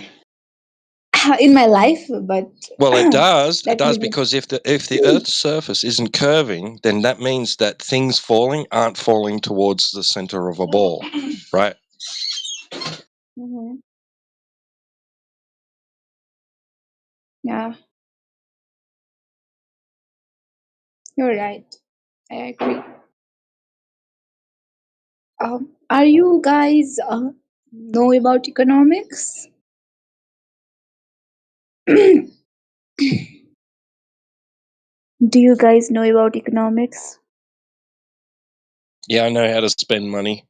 in my life, but
Well, it does. It
let
does
me
because if the Earth's surface isn't curving, then that means that things falling aren't falling towards the center of a ball, right?
Mhm. Yeah, you're right. I agree. Are you guys know about economics? Do you guys know about economics?
Yeah, I know how to spend money.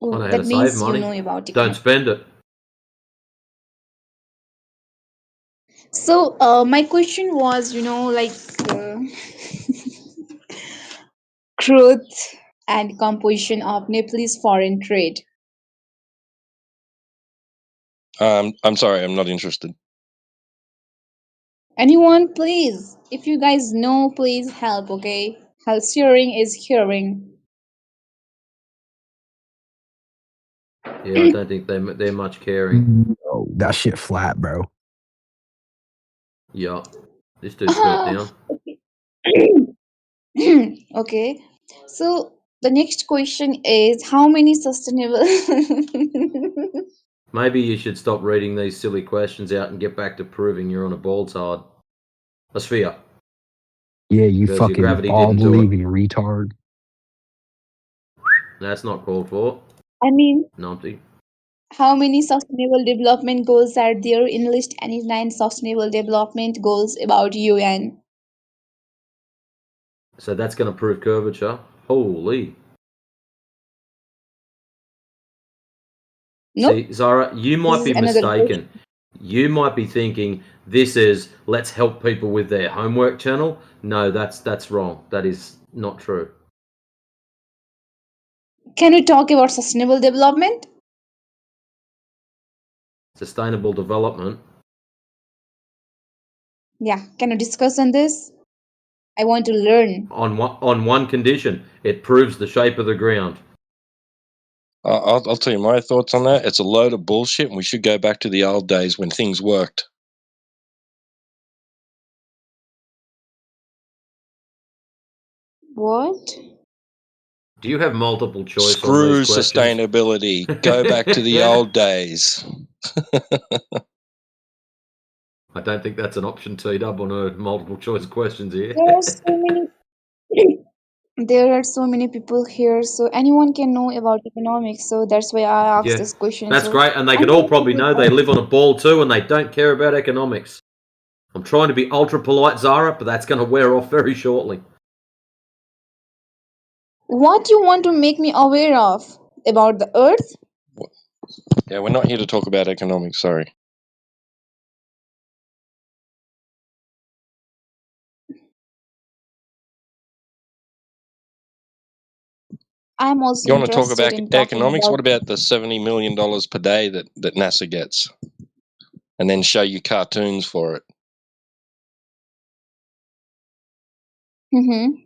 I
Oh,
know how
that
to save
means you
money.
know about
Don't
economics.
spend it.
So, my question was, you know, like growth and composition of Nepalese foreign trade.
I'm sorry, I'm not interested.
Anyone, please, if you guys know, please help, okay? Help sharing is hearing.
Yeah, I don't think they're much caring.
Oh, that shit flat, bro.
Yeah, this dude's got it down.
Okay, so the next question is how many sustainable
Maybe you should stop reading these silly questions out and get back to proving you're on a ball tard. A sphere.
Yeah, you
because your
fucking
gravity
ball
didn't do it.
believing retard.
That's not called for.
I mean,
Numpty.
how many sustainable development goals are there in list 89 sustainable development goals about UN?
So that's going to prove curvature. Holy.
Nope.
See, Zara, you
This
might
is
be
another question.
mistaken. You might be thinking this is let's help people with their homework channel. No, that's wrong. That is not true.
Can we talk about sustainable development?
Sustainable development.
Yeah, can we discuss on this? I want to learn.
On one condition, it proves the shape of the ground.
I'll tell you my thoughts on that. It's a load of bullshit, and we should go back to the old days when things worked.
What?
Do you have multiple choice on
Screw
these questions?
sustainability. Go back to the old days.
I don't think that's an option teed up on a multiple choice questions here.
There are so many there are so many people here, so anyone can know about economics, so that's why I asked
Yeah,
this question.
that's
So
great, and they
I'm
could all
going to
probably
read
know they
out.
live on a ball too, and they don't care about economics. I'm trying to be ultra polite, Zara, but that's going to wear off very shortly.
What you want to make me aware of about the earth?
Yeah, we're not here to talk about economics, sorry.
I'm also
You want to talk
interested
about
in talking
economics?
about.
What about the $70 million per day that NASA gets? And then show you cartoons for it.
Mm-hmm.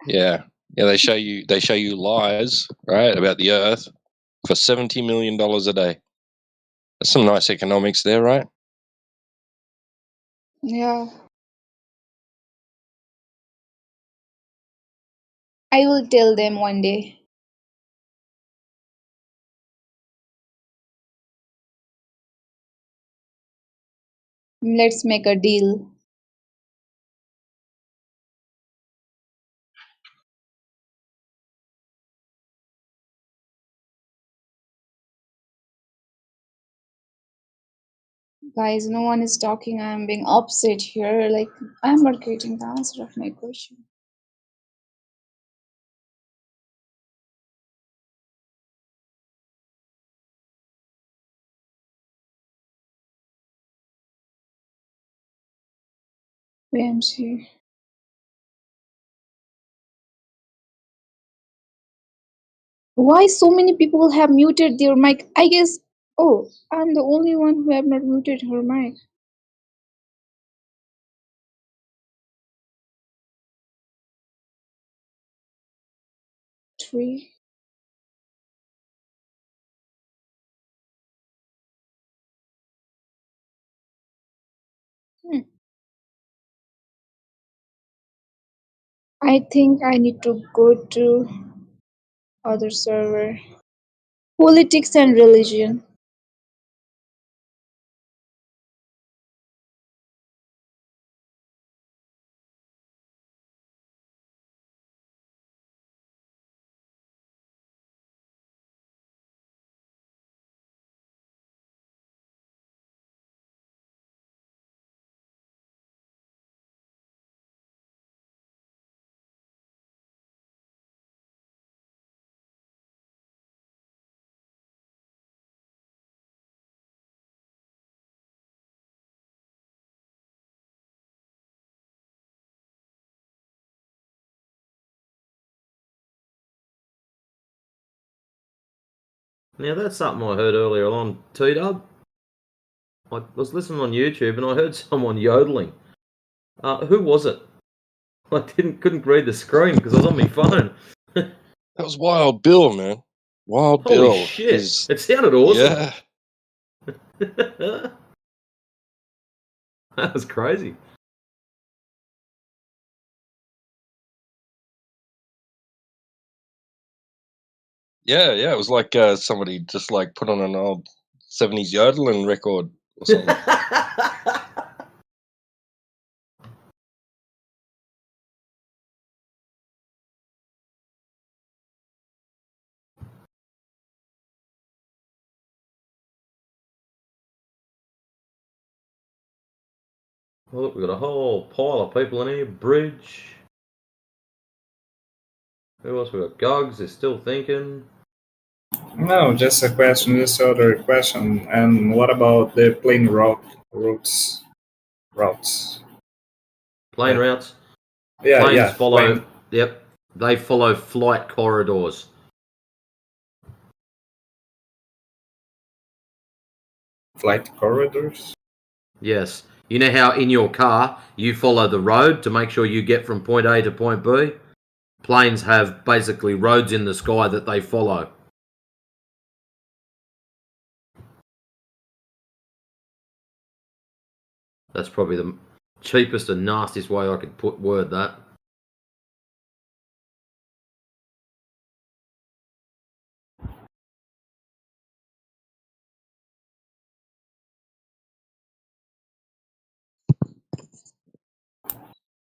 Yeah. Yeah, they show you lies, right, about the earth for $70 million a day. That's some nice economics there, right?
Yeah. I will tell them one day. Let's make a deal. Guys, no one is talking. I'm being upset here. Like, I'm not getting the answer of my question. BMC. Why so many people have muted their mic? I guess. Oh, I'm the only one who have not muted her mic. Three. Hmm. I think I need to go to other server. Politics and religion.
Now that's something I heard earlier on, T-Dub. I was listening on YouTube and I heard someone yodeling. Who was it? I couldn't read the screen because I was on my phone.
That was Wild Bill, man. Wild
Holy
Bill
shit!
is
It sounded awesome.
yeah.
That was crazy.
Yeah, it was like somebody just like put on an old 70s yodeling record or something.
Oh, look, we've got a whole pile of people in here. Bridge. Who else we got? Gogs is still thinking.
No, just a question, just other question. And what about the plane routes?
Plane routes.
Yeah,
Planes
yeah.
follow. Yep, they follow flight corridors.
Flight corridors?
Yes. You know how in your car you follow the road to make sure you get from point A to point B? Planes have basically roads in the sky that they follow. That's probably the cheapest and nastiest way I could word that.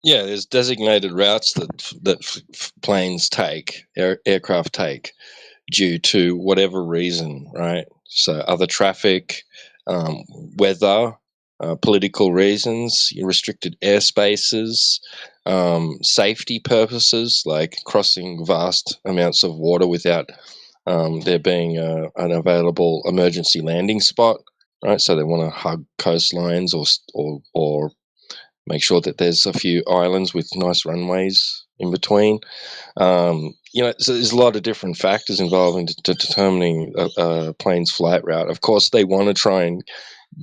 Yeah, there's designated routes that planes take, aircraft take, due to whatever reason, right? So other traffic, weather, political reasons, restricted airspaces, safety purposes, like crossing vast amounts of water without there being an available emergency landing spot, right? So they want to hug coastlines or make sure that there's a few islands with nice runways in between. So there's a lot of different factors involved in determining a plane's flight route. Of course, they want to try and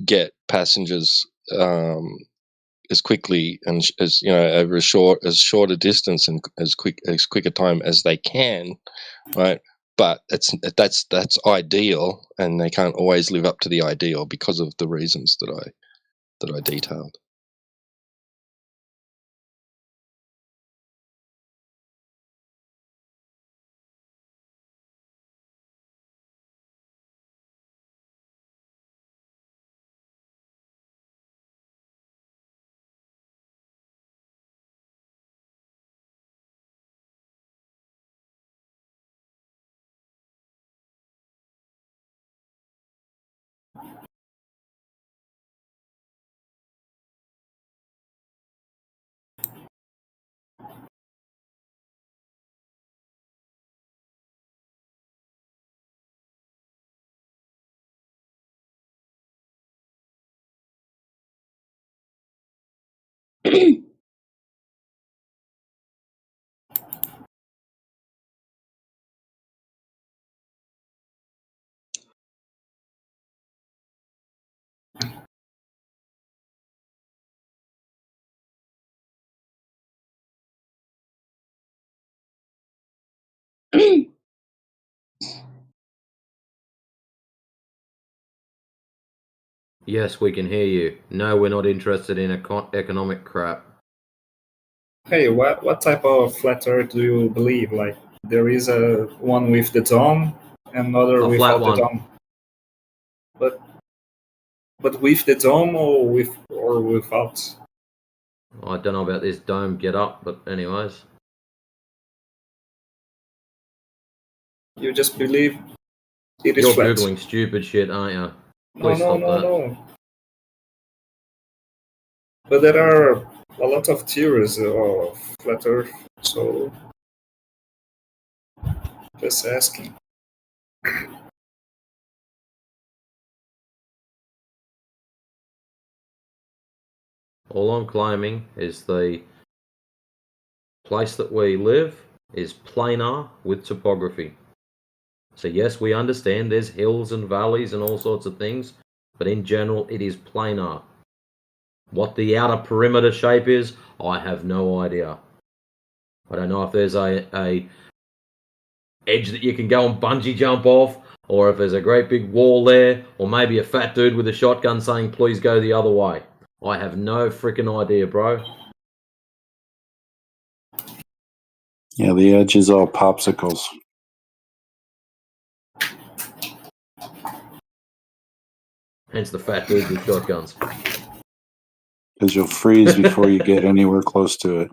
get passengers as quickly and over as short a distance and as quick a time as they can, right? But that's ideal, and they can't always live up to the ideal because of the reasons that I detailed.
Yes, we can hear you. No, we're not interested in economic crap.
Hey, what type of flat Earth do you believe? Like, there is a one with the dome, and another
A
without
flat
the
one.
dome. But with the dome or without?
I don't know about this dome get up, but anyways.
You just believe it is
You're
flat.
Googling stupid shit, aren't you?
No,
Please
no,
stop
no,
that.
no. But there are a lot of theories of flat Earth, so just asking.
All I'm claiming is the place that we live is planar with topography. So yes, we understand there's hills and valleys and all sorts of things, but in general it is planar. What the outer perimeter shape is, I have no idea. I don't know if there's a edge that you can go and bungee jump off, or if there's a great big wall there, or maybe a fat dude with a shotgun saying please go the other way. I have no freaking idea, bro.
Yeah, the edge is all popsicles.
Hence the fat dudes with shotguns.
Because you'll freeze before you get anywhere close to it.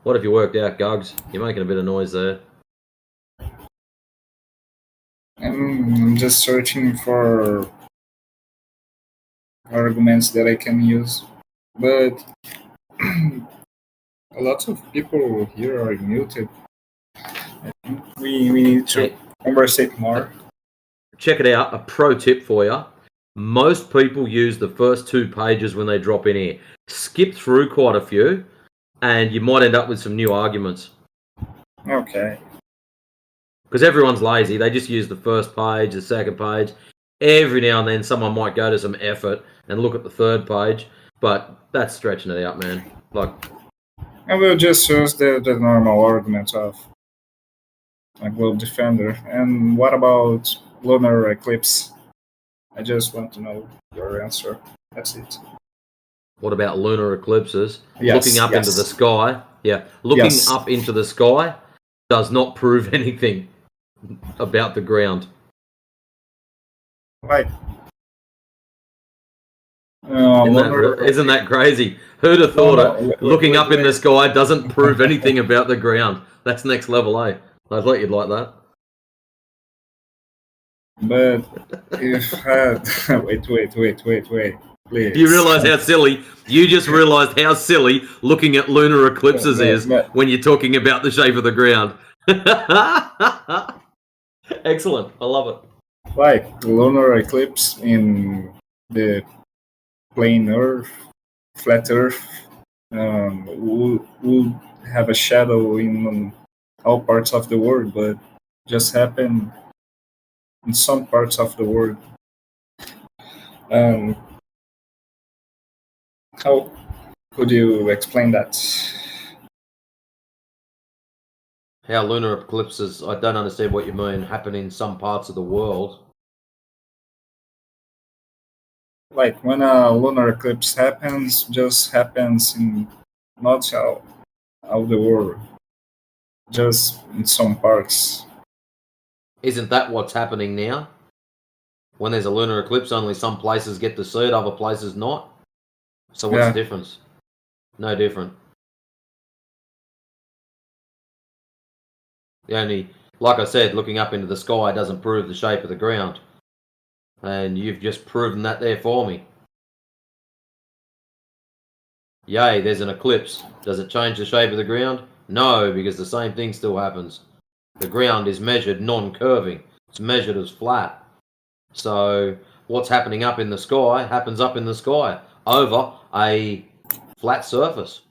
What have you worked out, Gugs? You're making a bit of noise there.
I'm just searching for arguments that I can use, but a lot of people here are muted. I think we need to conversate more.
Check it out. A pro tip for you. Most people use the first 2 pages when they drop in here. Skip through quite a few, and you might end up with some new arguments.
Okay.
Because everyone's lazy. They just use the first page, the second page. Every now and then someone might go to some effort and look at the third page, but that's stretching it out, man. Like,
I will just use the normal argument of a globe defender. And what about lunar eclipse? I just want to know your answer. That's it.
what about lunar eclipses?
Yes,
Looking up
yes.
into the sky. Yeah, looking
Yes.
up into the sky does not prove anything about the ground.
Right.
Isn't that crazy? Who'd have thought it? Looking up in the sky doesn't prove anything about the ground. That's next level, eh? I thought you'd like that.
But if wait, please.
Do you realise how silly? You just realised how silly looking at lunar eclipses is when you're talking about the shape of the ground. Excellent. I love it.
Like lunar eclipse in the plain Earth, flat Earth, will have a shadow in all parts of the world, but just happen in some parts of the world. How could you explain that?
How lunar eclipses, I don't understand what you mean, happen in some parts of the world.
Like when a lunar eclipse happens, just happens in not all the world, just in some parts.
Isn't that what's happening now? When there's a lunar eclipse, only some places get to see it, other places not. So what's
Yeah.
the difference? No different. The only, like I said, looking up into the sky doesn't prove the shape of the ground. And you've just proven that there for me. Yay, there's an eclipse. Does it change the shape of the ground? No, because the same thing still happens. The ground is measured non-curving. It's measured as flat. So what's happening up in the sky happens up in the sky over a flat surface.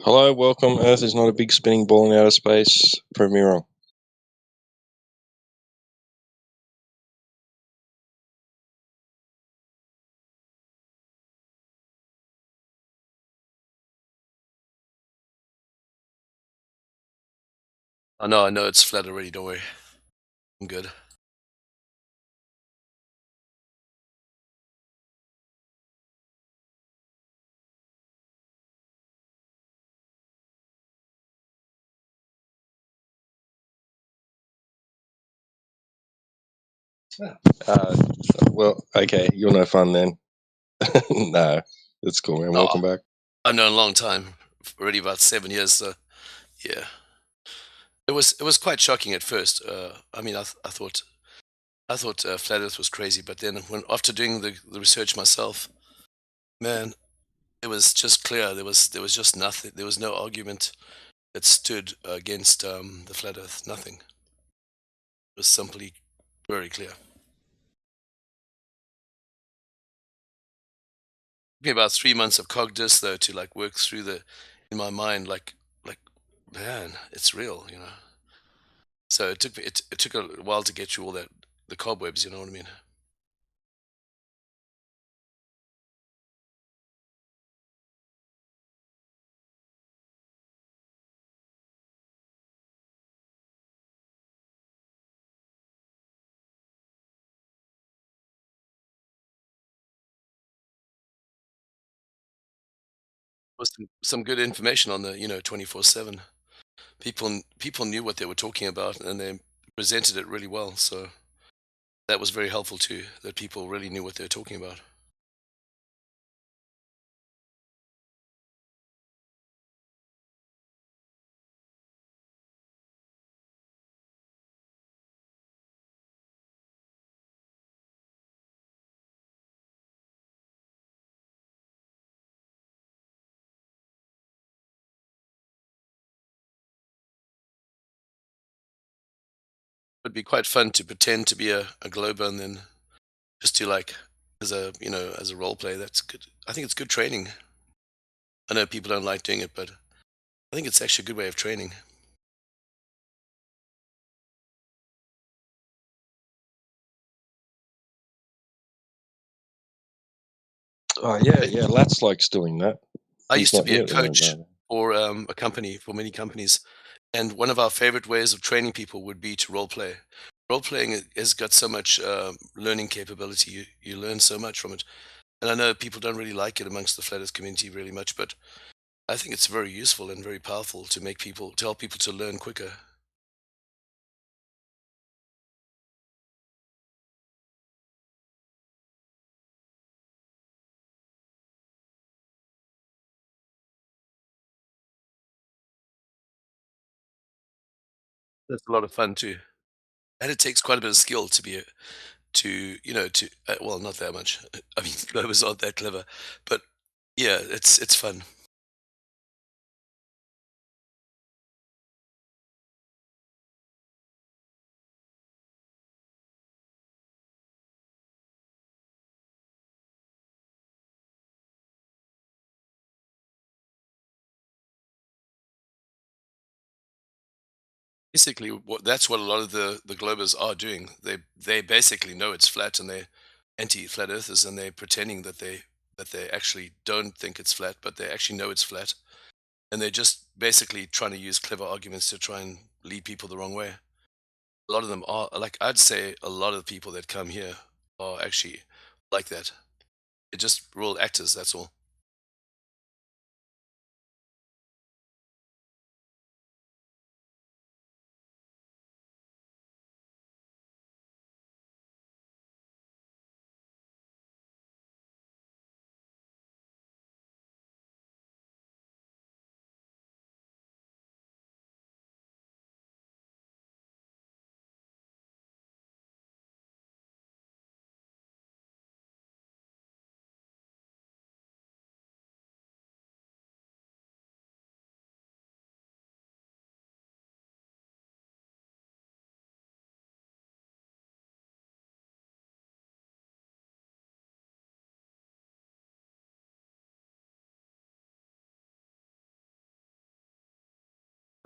Hello, welcome. Earth is not a big spinning ball in outer space. Prove me wrong.
I know it's flat already. Don't worry, I'm good.
Well, okay, you're no fun then. No, that's cool, man. Welcome back.
I've known a long time, already about 7 years. So yeah, it was quite shocking at first. I mean, I thought flat Earth was crazy, but then when after doing the research myself, man, it was just clear. There was just nothing. There was no argument that stood against the flat Earth. Nothing. It was simply very clear. Took me about 3 months of cognitus though to like work through in my mind like man, it's real, you know. So it took a while to get through all the cobwebs, you know what I mean. Was some good information on the 24/7. People knew what they were talking about and they presented it really well. So that was very helpful too. That people really knew what they were talking about. It'd be quite fun to pretend to be a glober and then just to like as a role play. That's good. I think it's good training. I know people don't like doing it, but I think it's actually a good way of training.
Yeah. Lat's likes doing that.
I
He's
used to
not
be a
here at the moment,
coach
though.
for a company, for many companies, and one of our favorite ways of training people would be to role play. Role playing has got so much learning capability. You learn so much from it, and I know people don't really like it amongst the flat Earth community really much, but I think it's very useful and very powerful to help people to learn quicker. That's a lot of fun too, and it takes quite a bit of skill to be to well, not that much. I mean, Globers aren't that clever, but yeah, it's fun. Basically, that's what a lot of the Globers are doing. They basically know it's flat, and they're anti-flat earthers, and they're pretending that they actually don't think it's flat, but they actually know it's flat, and they're just basically trying to use clever arguments to try and lead people the wrong way. A lot of them are like I'd say a lot of the people that come here are actually like that. They're just real actors. That's all.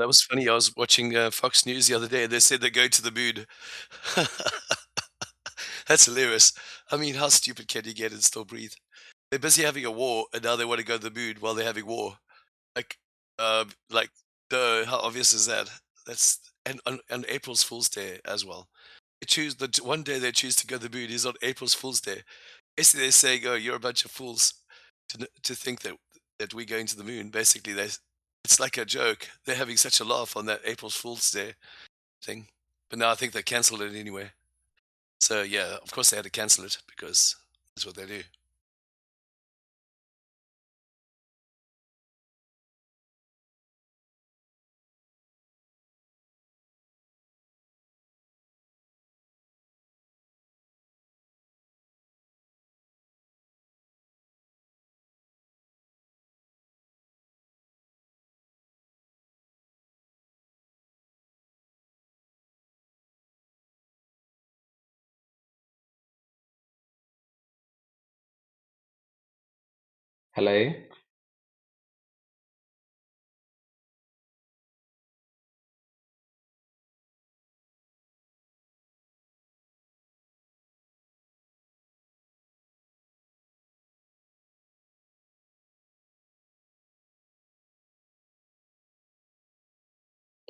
That was funny. I was watching Fox News the other day, and they said they're going to the moon. That's hilarious. I mean, how stupid can you get and still breathe? They're busy having a war, and now they want to go to the moon while they're having war. Like, like, how obvious is that? That's and April's Fool's Day as well. They choose one day they choose to go to the moon is on April's Fool's Day. Basically, they're saying, "Oh, you're a bunch of fools to think that we're going to the moon." Basically, it's like a joke. They're having such a laugh on that April's Fool's Day thing. But now I think they cancelled it anyway. So yeah, of course they had to cancel it because that's what they do.
Hello.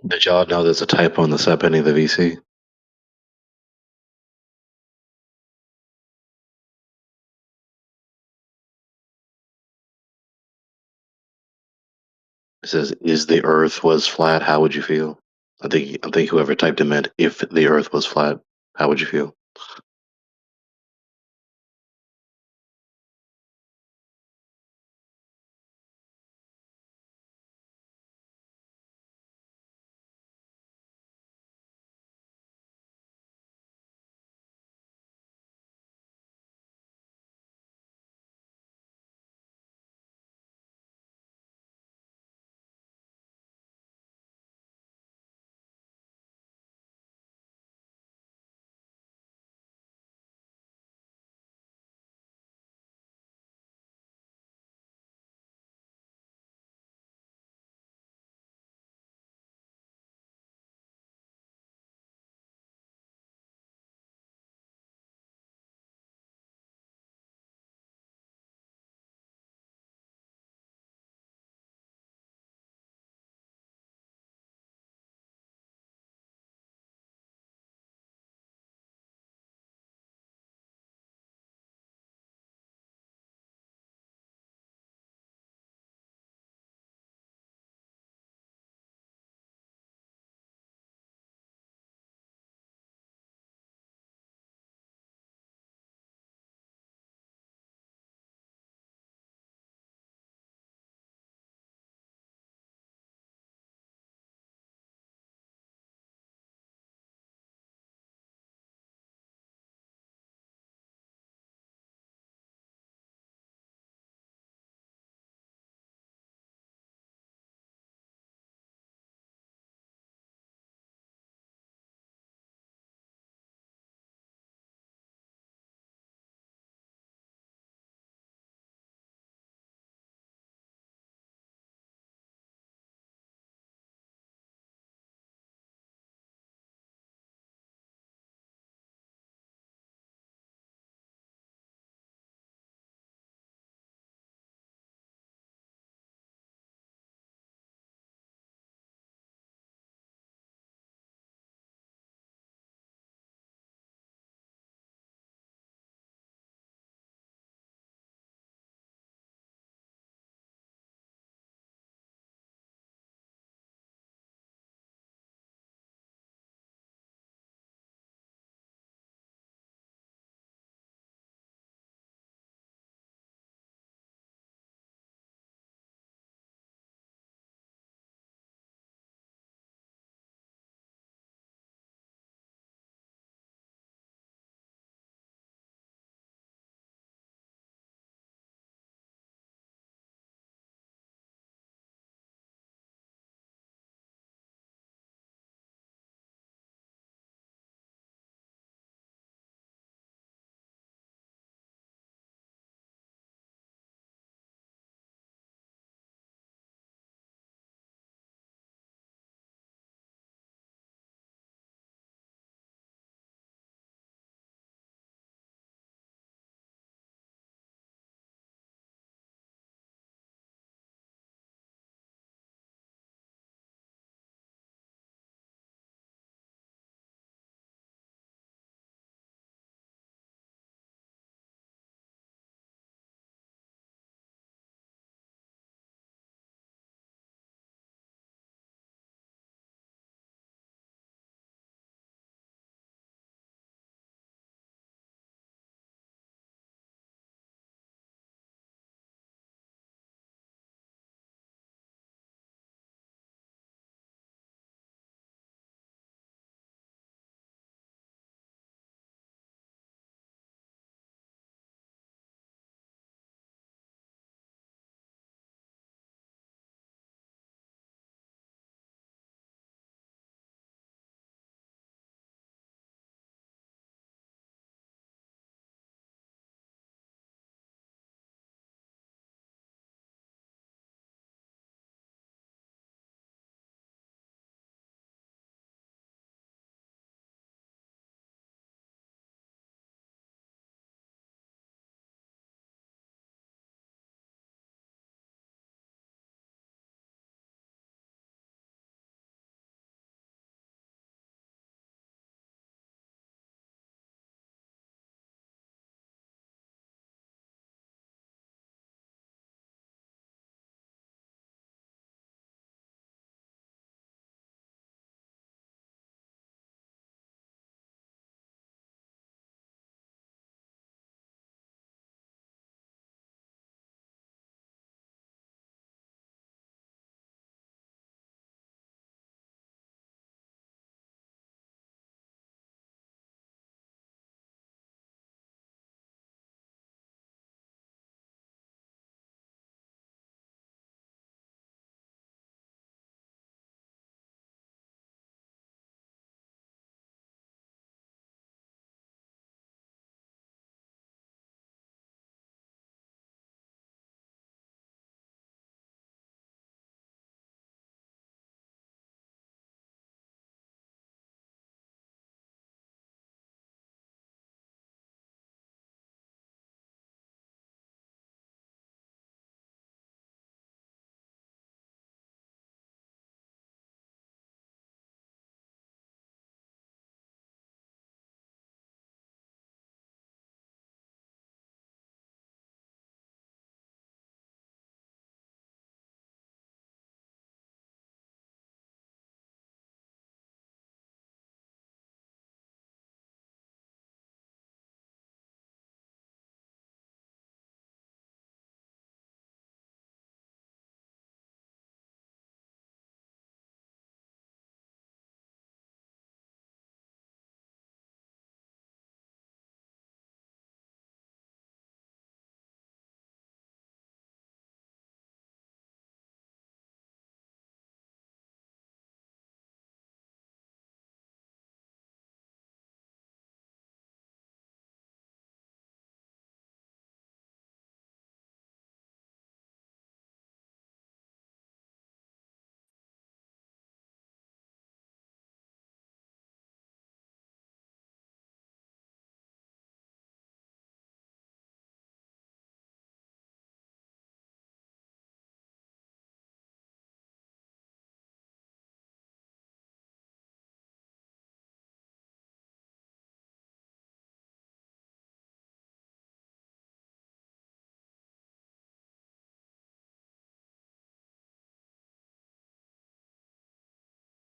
Did y'all know there's a typo in the subheading of the VC? It says, "Is the Earth was flat? How would you feel?" I think whoever typed it meant, "If the Earth was flat, how would you feel?"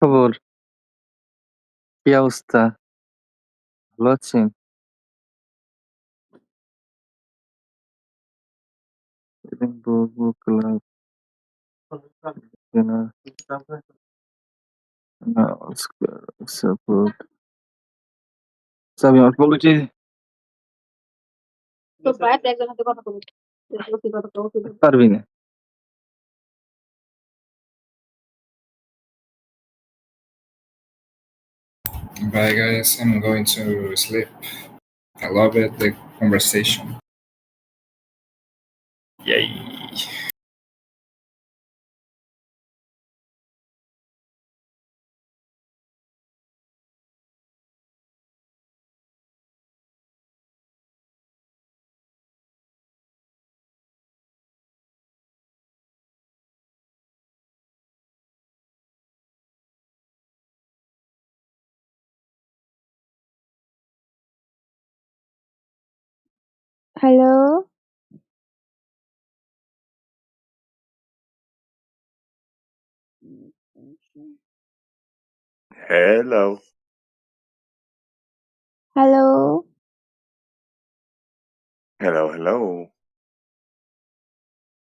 খবর? কি অবস্থা? ভালো আছেন? Club support আমি অল্প কিছু পারবি না।
Bye, guys. I'm going to sleep. I love it, the conversation. Yay.
Hello?
Hello.
Hello?
Hello, hello.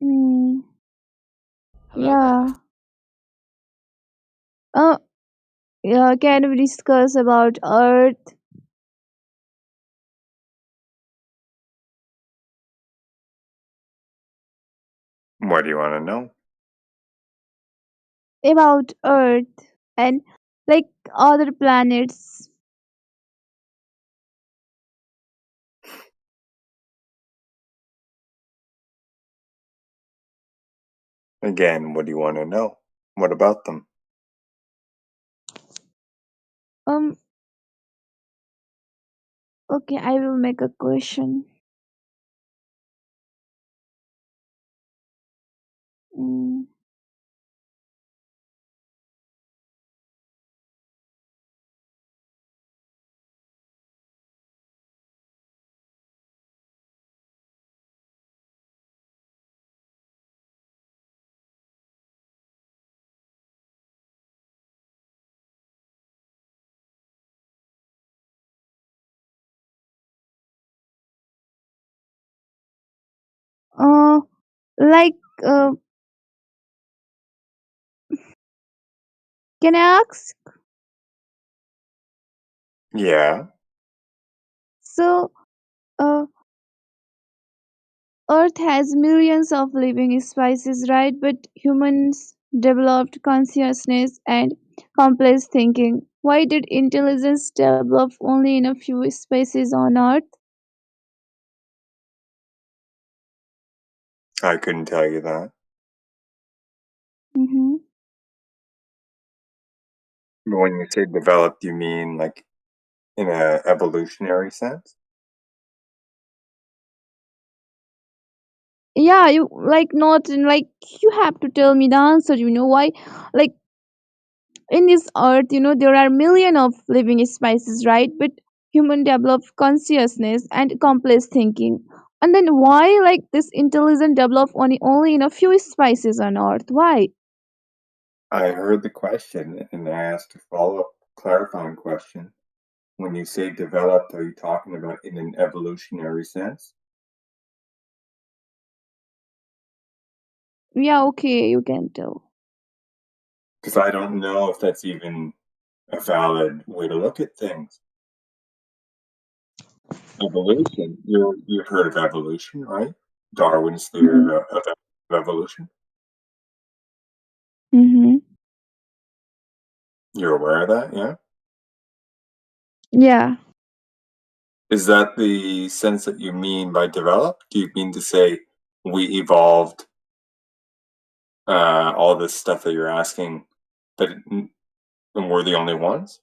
Mm, yeah. Yeah, can we discuss about Earth?
What do you want to know?
About Earth and like other planets.
Again, what do you want to know? What about them?
Okay, I will make a question. Mm, uh, like, can I ask?
Yeah.
So, Earth has millions of living species, right? But humans developed consciousness and complex thinking. Why did intelligence develop only in a few species on Earth?
I couldn't tell you that.
Mm-hmm.
But when you say developed, you mean like in a evolutionary sense?
Yeah, you like not in like you have to tell me the answer. You know why? Like in this Earth, there are million of living species, right? But human develop consciousness and complex thinking. And then why like this intelligence develop only in a few species on Earth? Why?
I heard the question and I asked a follow-up clarifying question. When you say developed, are you talking about in an evolutionary sense?
Yeah, okay, you can tell.
Because I don't know if that's even a valid way to look at things. Evolution. You've heard of evolution, right? Darwin's theory of evolution.
Mm-hmm.
You're aware of that, yeah?
Yeah.
Is that the sense that you mean by develop? Do you mean to say we evolved all this stuff that you're asking, and we're the only ones?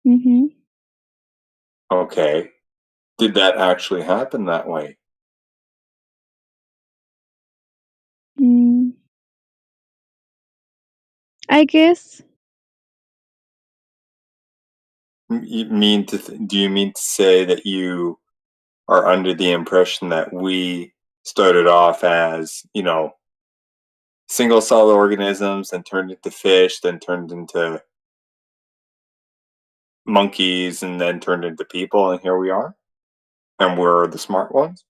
Mm-hmm.
Okay. Did that actually happen that way?
Mm, I guess.
Do you mean to say that you are under the impression that we started off as, single cell organisms, then turned into fish, then turned into monkeys, and then turned into people, and here we are. And we're the smart ones.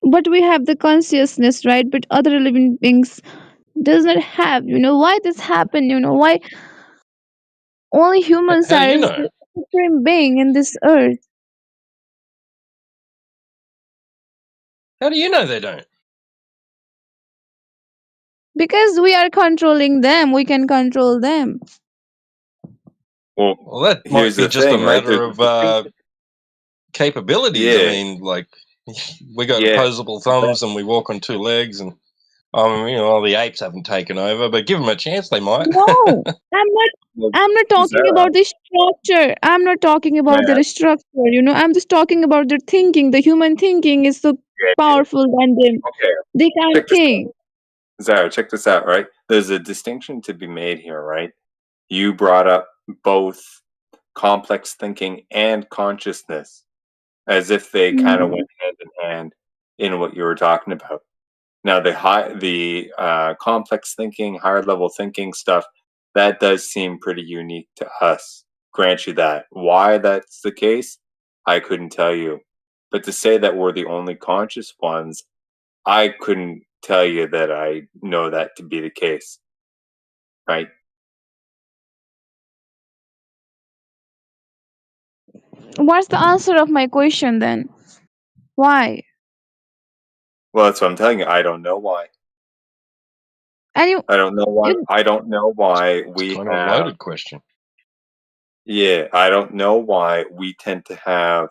But we have the consciousness, right? But other living beings does not have. Why this happened? Why only humans
How do
are
you
the
know?
supreme being in this earth?
How do you know they don't?
Because we are controlling them. We can control them.
Well,
that might
here's
be
the
just a
thing, right?
matter of capabilities. I
Yeah.
mean, like we got
Yeah.
opposable thumbs and we walk on two legs, and the apes haven't taken over, but give them a chance, they might.
No, I'm not talking about the structure. I'm not talking about
Man.
the structure. I'm just talking about their thinking. The human thinking is so powerful than them.
Okay.
They can't
Check this
think.
out. Zara, check this out, right? There's a distinction to be made here, right? You brought up both complex thinking and consciousness as if they kind of went hand in hand in what you were talking about. Now, the complex thinking, higher level thinking stuff, that does seem pretty unique to us. Grant you that. Why that's the case, I couldn't tell you. But to say that we're the only conscious ones, I couldn't tell you that I know that to be the case. Right?
What's the answer of my question then? Why?
Well, that's what I'm telling you. I don't know why.
And
I don't know why. I don't know why we
Kind of a
have.
loaded question.
Yeah, I don't know why we tend to have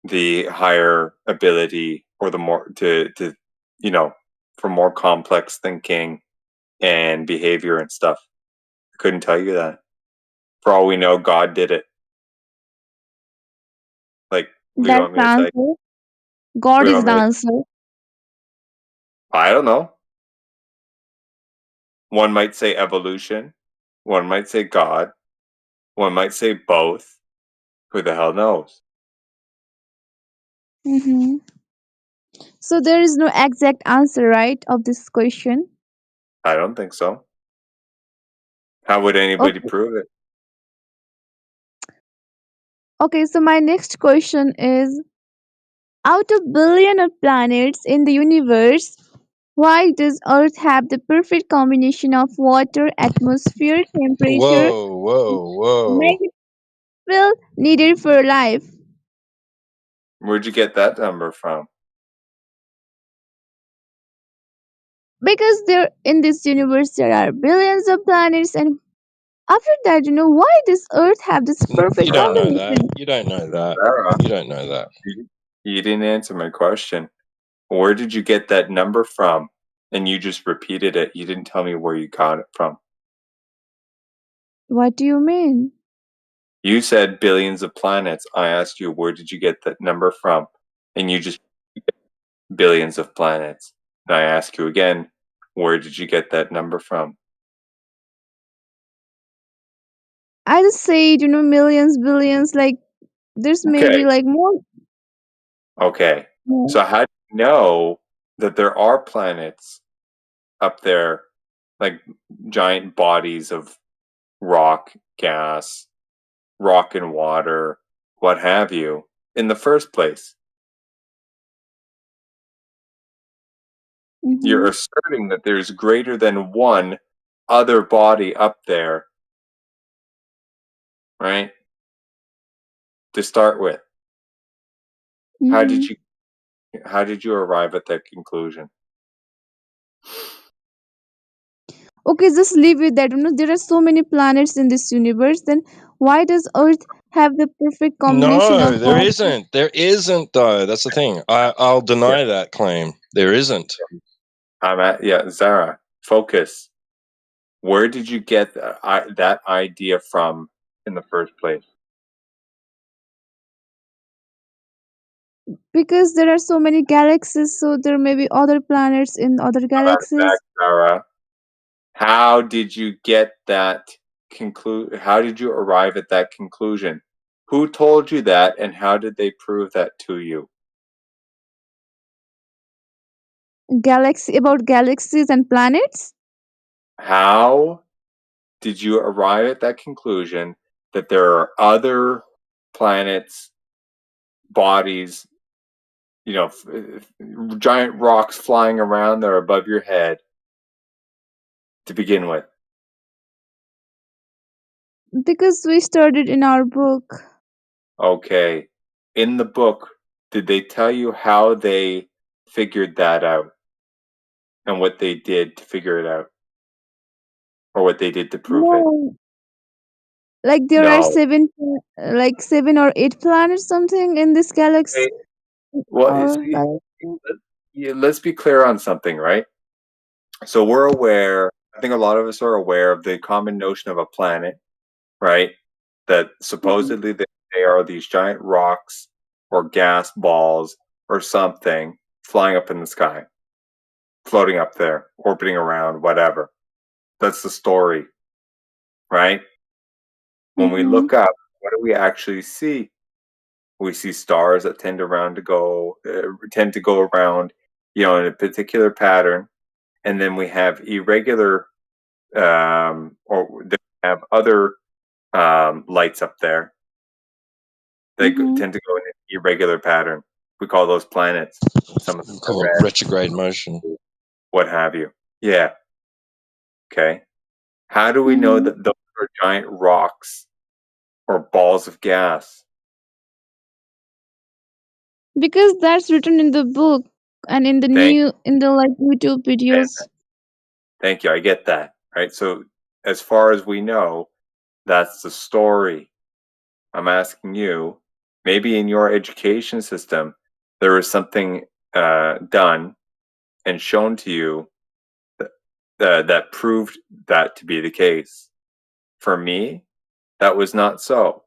the higher ability or the more to for more complex thinking and behavior and stuff. I couldn't tell you that. For all we know, God did it. Like, we
that's
want me
the
to tell you?
answer. God
We
is
want
the
me to,
answer.
I don't know. One might say evolution. One might say God. One might say both. Who the hell knows?
Mm-hmm. So there is no exact answer, right, of this question?
I don't think so. How would anybody
Okay.
prove it?
Okay, so my next question is, out of billion of planets in the universe, why does Earth have the perfect combination of water, atmosphere, temperature,
Whoa.
well needed for life?
Where'd you get that number from?
Because there in this universe there are billions of planets, and after that, why does Earth have this perfect
You don't know that.
combination?
You don't know that.
Sarah,
You don't know that.
you didn't answer my question. Where did you get that number from? And you just repeated it. You didn't tell me where you got it from.
What do you mean?
You said billions of planets. I asked you, where did you get that number from? And you just billions of planets. And I ask you again, where did you get that number from?
I just say, millions, billions, like there's maybe
Okay.
like more.
Okay.
Yeah.
So how do you know that there are planets up there, like giant bodies of rock, gas, rock and water, what have you, in the first place? You're asserting that there's greater than one other body up there, right? To start with. How did you arrive at that conclusion?
Okay, just leave it that. There are so many planets in this universe. Then why does Earth have the perfect combination
No,
of
there
water?
isn't. There isn't, though. That's the thing. I'll deny that claim. There isn't.
Zara, focus. Where did you get that idea from in the first place?
Because there are so many galaxies, so there may be other planets in other galaxies.
Zara, how did you get that how did you arrive at that conclusion? Who told you that, and how did they prove that to you?
galaxies and planets?
How did you arrive at that conclusion that there are other planets, bodies, giant rocks flying around that are above your head to begin with?
Because we studied in our book.
Okay. In the book, did they tell you how they figured that out? And what they did to figure it out? Or what they did to prove it?
No, like there are
No.
7 or 8 planets something in this galaxy.
Well,
Or
see,
like
let's be clear on something, right? So we're aware, I think a lot of us are aware of the common notion of a planet, right? That supposedly they are these giant rocks or gas balls or something flying up in the sky, floating up there, orbiting around, whatever. That's the story, right? When we look up, what do we actually see? We see stars that tend to go around, in a particular pattern, and then we have irregular, or they have other lights up there that tend to go in an irregular pattern. We call those planets. Some of them
We call
are
it
red,
retrograde motion.
what have you. Yeah. Okay. How do we know that those are giant rocks or balls of gas?
because that's written in the book and in the YouTube videos.
Thank you. I get that. Right. So, as far as we know, that's the story. I'm asking you, maybe in your education system, there was something done and shown to you that proved that to be the case. For me, that was not so.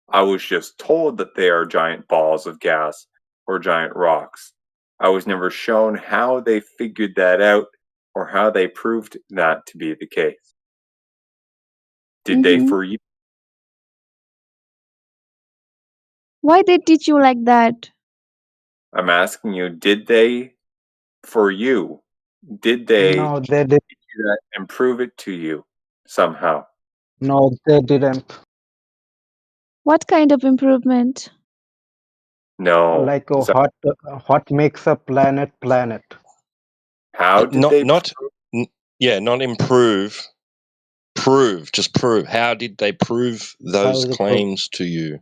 I was just told that they are giant balls of gas or giant rocks. I was never shown how they figured that out or how they proved that to be the case. Did they for you?
Why they teach you like that?
I'm asking you, did they for you? Did they
No, they did.
teach you that and prove it to you somehow?
No, they didn't.
What kind of improvement?
No.
Like what makes a planet planet?
How did they
not improve. Prove, just prove. How did they prove those
How they prove?
claims to you?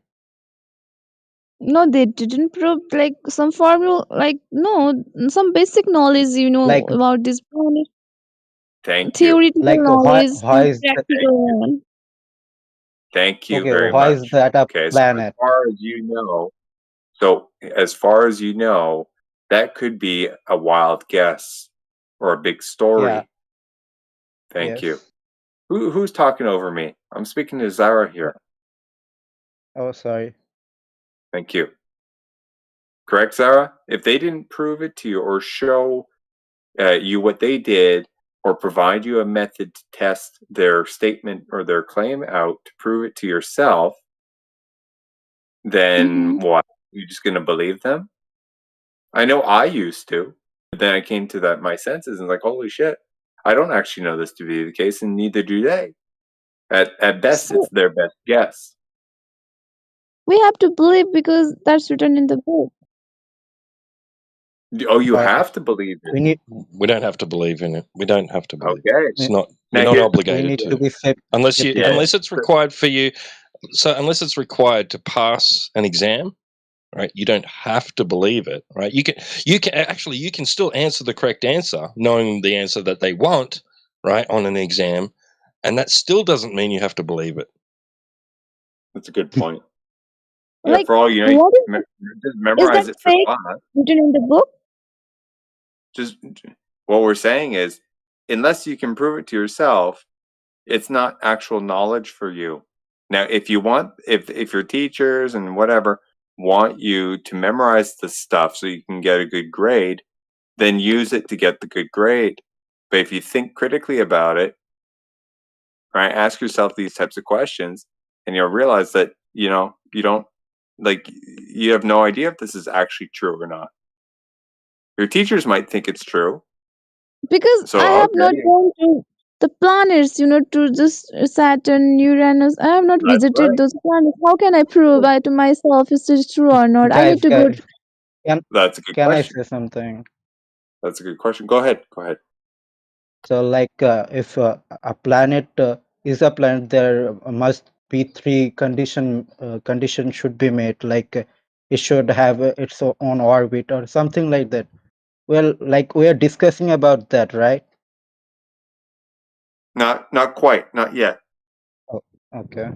No, they didn't prove like some formula, like no, some basic knowledge,
Like
about this planet.
Thank you.
Theoretical
like
knowledge
why
and
is that?
practical one.
Thank you
Okay,
very
why
much.
is that a
Okay,
planet?
as far as you know, that could be a wild guess or a big story.
Yeah.
Thank
Yes.
you. Who's talking over me? I'm speaking to Zara here.
Oh, sorry.
Thank you. Correct, Zara? If they didn't prove it to you or show you what they did or provide you a method to test their statement or their claim out to prove it to yourself, then what? You're just going to believe them? I know I used to, but then I came to my senses and like, holy shit, I don't actually know this to be the case, and neither do they. At best, it's their best guess.
We have to believe because that's written in the book.
Oh, you have to believe it.
We don't have to believe in it. We don't have to believe.
Okay.
It's not.
Now
You're not
here's-
obligated to. Unless it's required for you. So unless it's required to pass an exam, right? You don't have to believe it, right? You can still answer the correct answer, knowing the answer that they want, right, on an exam, and that still doesn't mean you have to believe it.
That's a good point. Yeah,
Like,
for all you know,
what
you
is,
just memorize
is that
it for
fake
class.
written in the book?
Just what we're saying is, unless you can prove it to yourself, it's not actual knowledge for you. Now, if you want, if your teachers and whatever want you to memorize the stuff so you can get a good grade, then use it to get the good grade. But if you think critically about it, right, ask yourself these types of questions, and you'll realize that you don't you have no idea if this is actually true or not. Your teachers might think it's true.
Because
So
I have not
okay,
gone to the planets, to this Saturn, Uranus. I have not
that's
visited
right.
those planets. How can I prove to myself if it's true or not? I need
Guys,
to go.
guys, can
That's a good
can I
question.
say something?
That's a good question. Go ahead. Go ahead.
So, like, if a planet is a planet, there must be three conditions should be met. Like, it should have its own orbit or something like that. Well, like we are discussing about that, right?
Not quite. Not yet.
Oh, okay.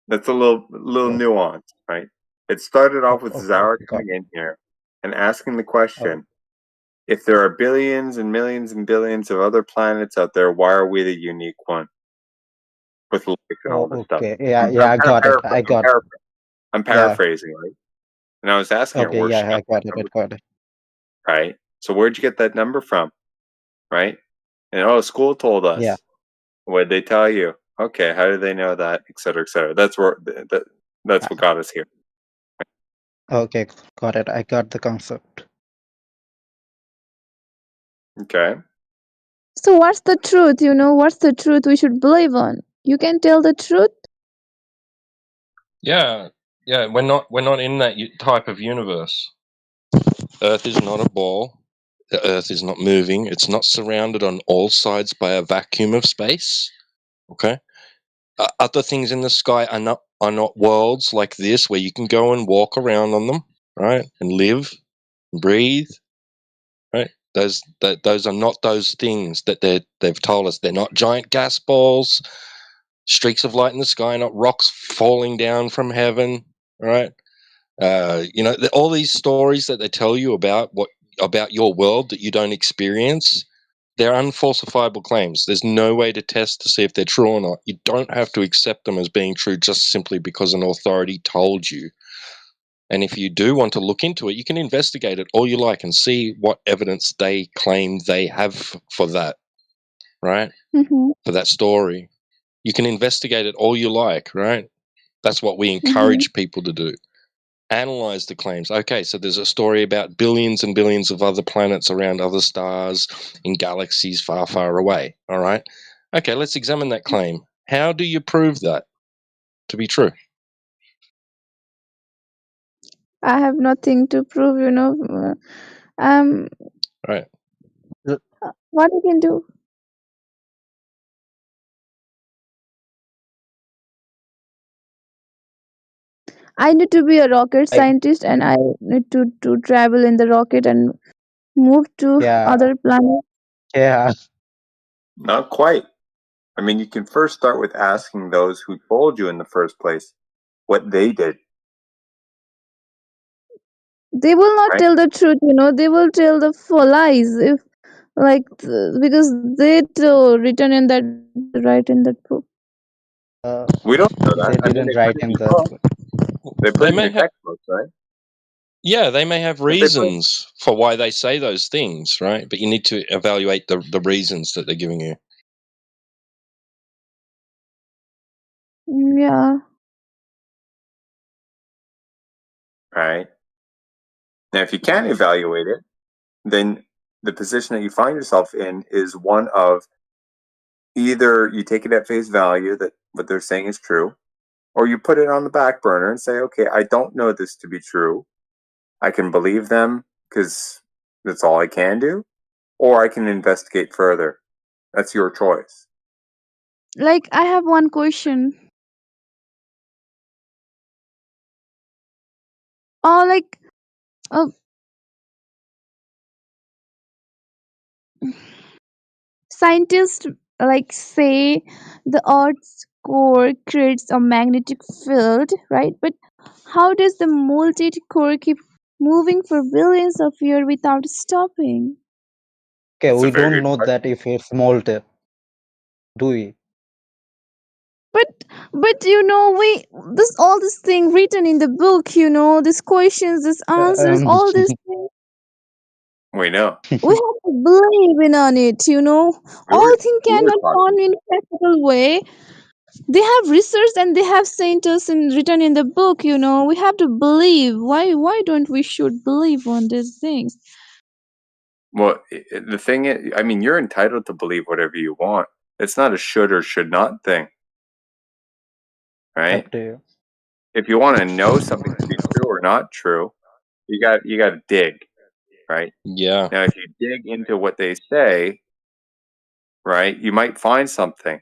That's a little nuance, right? It started off with
Okay.
Zara
Got
coming
it.
in here and asking the
Oh,
question: if there are billions and millions and billions of other planets out there, why are we the unique one with life and all this stuff?
okay. Yeah, yeah. I
kind of
got it. I got.
I'm
Yeah.
paraphrasing, right? And I was asking her
Okay.
where she
Yeah, I
got
got
that
it. I
number,
got it.
right? So where'd you get that number from, right? And school told us.
Yeah.
What'd they tell you? Okay, how do they know that? Et cetera, et cetera. That's what got us here.
Okay. Got it. I got the concept.
Okay.
So what's the truth? What's the truth we should believe on? You can tell the truth.
Yeah, we're not in that type of universe. Earth is not a ball. The Earth is not moving. It's not surrounded on all sides by a vacuum of space. Okay. Other things in the sky are not worlds like this where you can go and walk around on them, right, and live, and breathe, right. Those are not those things that they've told us. They're not giant gas balls, streaks of light in the sky, not rocks falling down from heaven, right? All these stories that they tell you about your world that you don't experience, they're unfalsifiable claims. There's no way to test to see if they're true or not. You don't have to accept them as being true just simply because an authority told you. And if you do want to look into it, you can investigate it all you like and see what evidence they claim they have for that, right?
Mm-hmm.
For that story. You can investigate it all you like, right? That's what we
Mm-hmm.
encourage people to do. Analyze the claims. Okay, so there's a story about billions and billions of other planets around other stars in galaxies far, far away. All right. Okay, let's examine that claim. How do you prove that to be true?
I have nothing to prove.
Right.
What you can do? I need to be a rocket scientist, and I need to travel in the rocket and move to
Yeah.
other planets.
Yeah.
Not quite. I mean, you can first start with asking those who told you in the first place what they did.
They will not
Right.
tell the truth. They will tell the lies. If because they written in that book.
We don't know that.
They
I mean,
didn't
they
write
put it in
in
the
the
book. They put
They
it in
may
the
have,
textbooks, right?
yeah, they may have
But they put
reasons for why they say those things, right? But you need to evaluate the reasons that they're giving you.
Yeah.
right. Now, if you can't evaluate it, then the position that you find yourself in is one of either you take it at face value that what they're saying is true, or you put it on the back burner and say, okay, I don't know this to be true. I can believe them because that's all I can do, or I can investigate further. That's your choice.
Like, I have one question. Or like, scientists say the Earth's core creates a magnetic field, right? But how does the molten core keep moving for billions of years without stopping?
Okay,
It's a
we
very
don't
good
know
question.
that if it's molten, do we?
But we this all this thing written in the book, these questions, these answers, all these things.
We know.
We have to believe in on it, all things
We were
cannot
talking.
come in practical way. They have research and they have sent us and written in the book, we have to believe. Why don't we should believe on these things?
Well, the thing is, I mean, you're entitled to believe whatever you want. It's not a should or should not thing, right?
Up to you.
If you want to know something to be true or not true, you got to dig, right?
Yeah.
Now, if you dig into what they say, right, you might find something.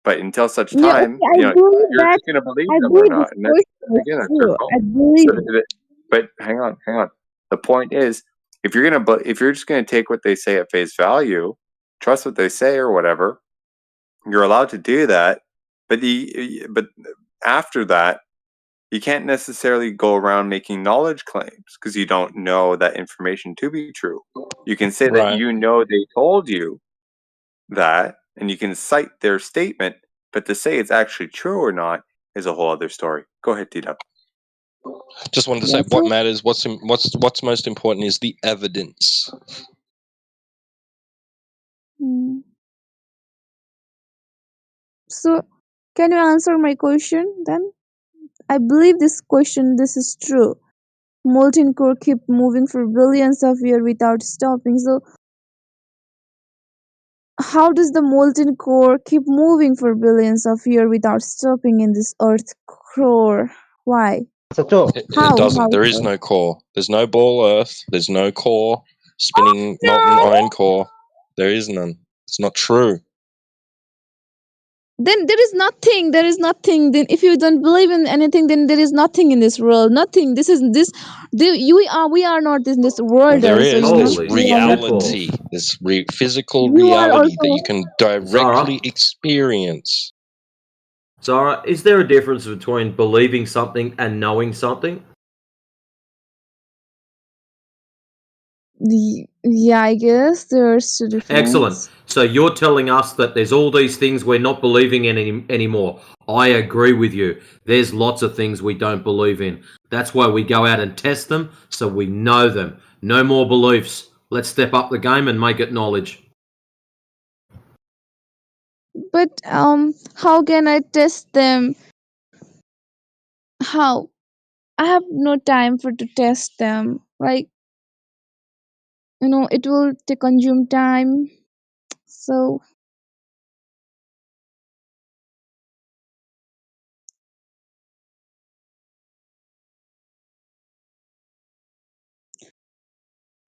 But until such
Yeah,
time,
okay, I
you know,
believe
you're
that.
just going to believe
I
them or
believe this
not, and that's
question is
again, that's your
true.
call.
I believe it.
But hang on. The point is, if you're just gonna take what they say at face value, trust what they say or whatever, you're allowed to do that. But but after that, you can't necessarily go around making knowledge claims because you don't know that information to be true. You can say that
Right.
you know they told you that, and you can cite their statement, but to say it's actually true or not is a whole other story. Go ahead, T-Dub.
Just wanted to say what matters, what's most important is the evidence.
So, can you answer my question then? I believe this is true. Molten core keep moving for billions of years without stopping. So, how does the molten core keep moving for billions of years without stopping in this Earth core? Why?
It
How?
doesn't. There is no core. There's no ball Earth. There's no core. Spinning molten iron core. There is none. It's not true.
Then there is nothing. There is nothing. Then if you don't believe in anything, then there is nothing in this world. Nothing. This is this. We are not in this world.
There
Also,
is.
you know.
There's
We are not-
reality. There's physical
You are
reality that
also.
you can directly experience.
Zara, is there a difference between believing something and knowing something?
Yeah, I guess there's a difference.
Excellent. So you're telling us that there's all these things we're not believing in anymore. I agree with you. There's lots of things we don't believe in. That's why we go out and test them so we know them. No more beliefs. Let's step up the game and make it knowledge.
But how can I test them? How? I have no time to test them. Like, you know, it will consume time. So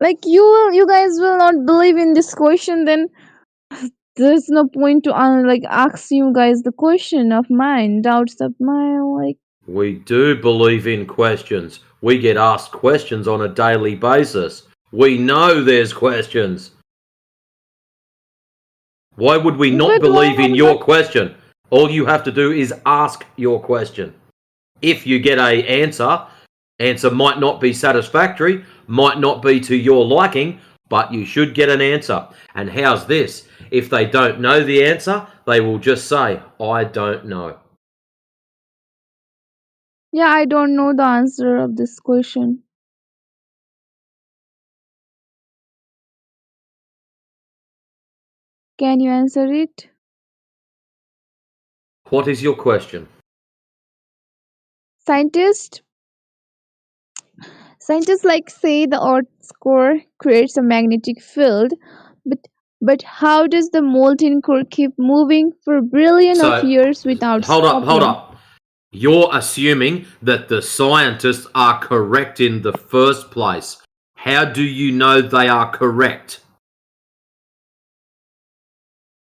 like you guys will not believe in this question, then there's no point to ask you guys the question of mine, doubts of mine. Like,
We do believe in questions. We get asked questions on a daily basis. We know there's questions. Why would we not believe in your question? All you have to do is ask your question. If you get an answer might not be satisfactory, might not be to your liking, but you should get an answer. And how's this? If they don't know the answer, they will just say, I don't know.
yeah, I don't know the answer of this question. Can you answer it?
What is your question?
Scientists say the Earth's core creates a magnetic field, but how does the molten core keep moving for billions of
So,
years without
hold
stopping?
up. You're assuming that the scientists are correct in the first place. How do you know they are correct?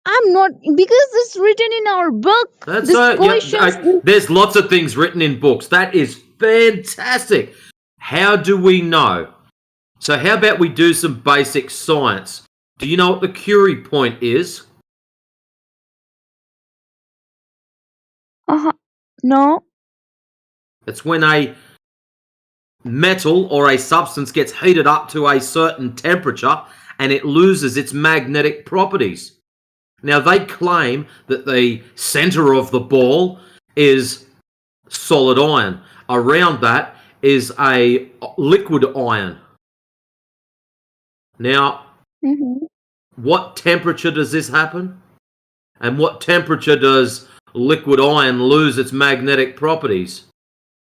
I'm not, because it's written in our book.
That's
This question.
there's lots of things written in books. That is fantastic. How do we know? So how about we do some basic science? Do you know what the Curie point is?
No.
It's when a metal or a substance gets heated up to a certain temperature and it loses its magnetic properties. Now, they claim that the center of the ball is solid iron. Around that is a liquid iron. Now, what temperature does this happen? And what temperature does liquid iron lose its magnetic properties?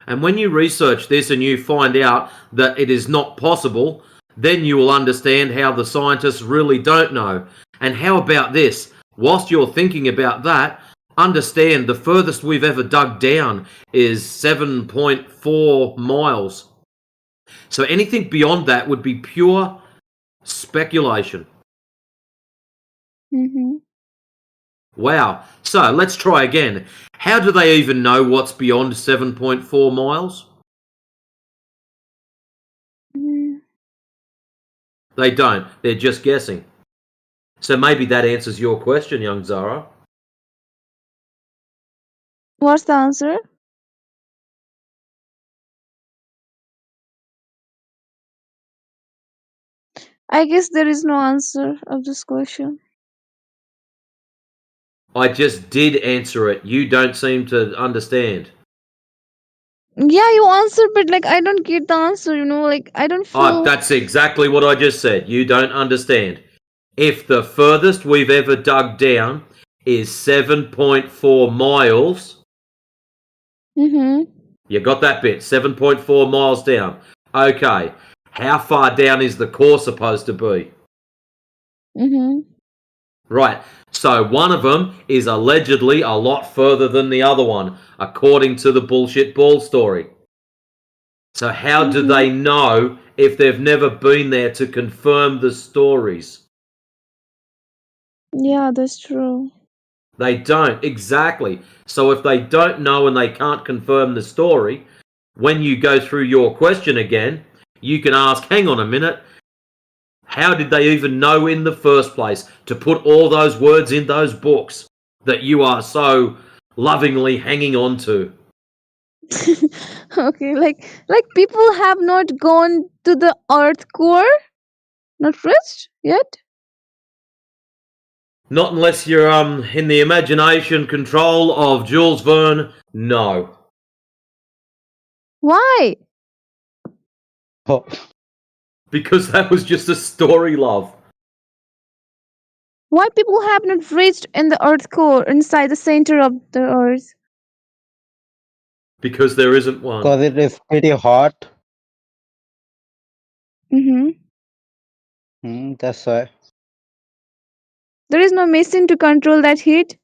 And when you research this and you find out that it is not possible, Then you will understand how the scientists really don't know. And how about this? Whilst you're thinking about that, understand the furthest we've ever dug down is 7.4 miles. So anything beyond that would be pure speculation.
Mm-hmm.
Wow. So let's try again. How do they even know what's beyond 7.4 miles?
Mm.
They don't. They're just guessing. So maybe that answers your question, young Zara.
What's the answer? I guess there is no answer of this question.
I just did answer it. You don't seem to understand.
Yeah, you answered, but like I don't get the answer. Like I don't feel.
That's exactly what I just said. You don't understand. If the furthest we've ever dug down is 7.4 miles,
Mm-hmm.
you got that bit, 7.4 miles down. Okay, how far down is the core supposed to be?
Mm-hmm.
Right, so one of them is allegedly a lot further than the other one, according to the bullshit ball story. So how do they know if they've never been there to confirm the stories?
Yeah, that's true.
They don't, exactly. So if they don't know and they can't confirm the story, when you go through your question again, you can ask, hang on a minute, how did they even know in the first place to put all those words in those books that you are so lovingly hanging on to?
Okay, like people have not gone to the Earth core, not reached yet.
Not unless you're in the imagination control of Jules Verne, no.
Why?
Oh,
Because that was just a story, love.
Why people have not reached in the Earth core inside the center of the Earth?
Because there isn't one.
because it is pretty hot.
That's
why.
There is no machine to control that heat.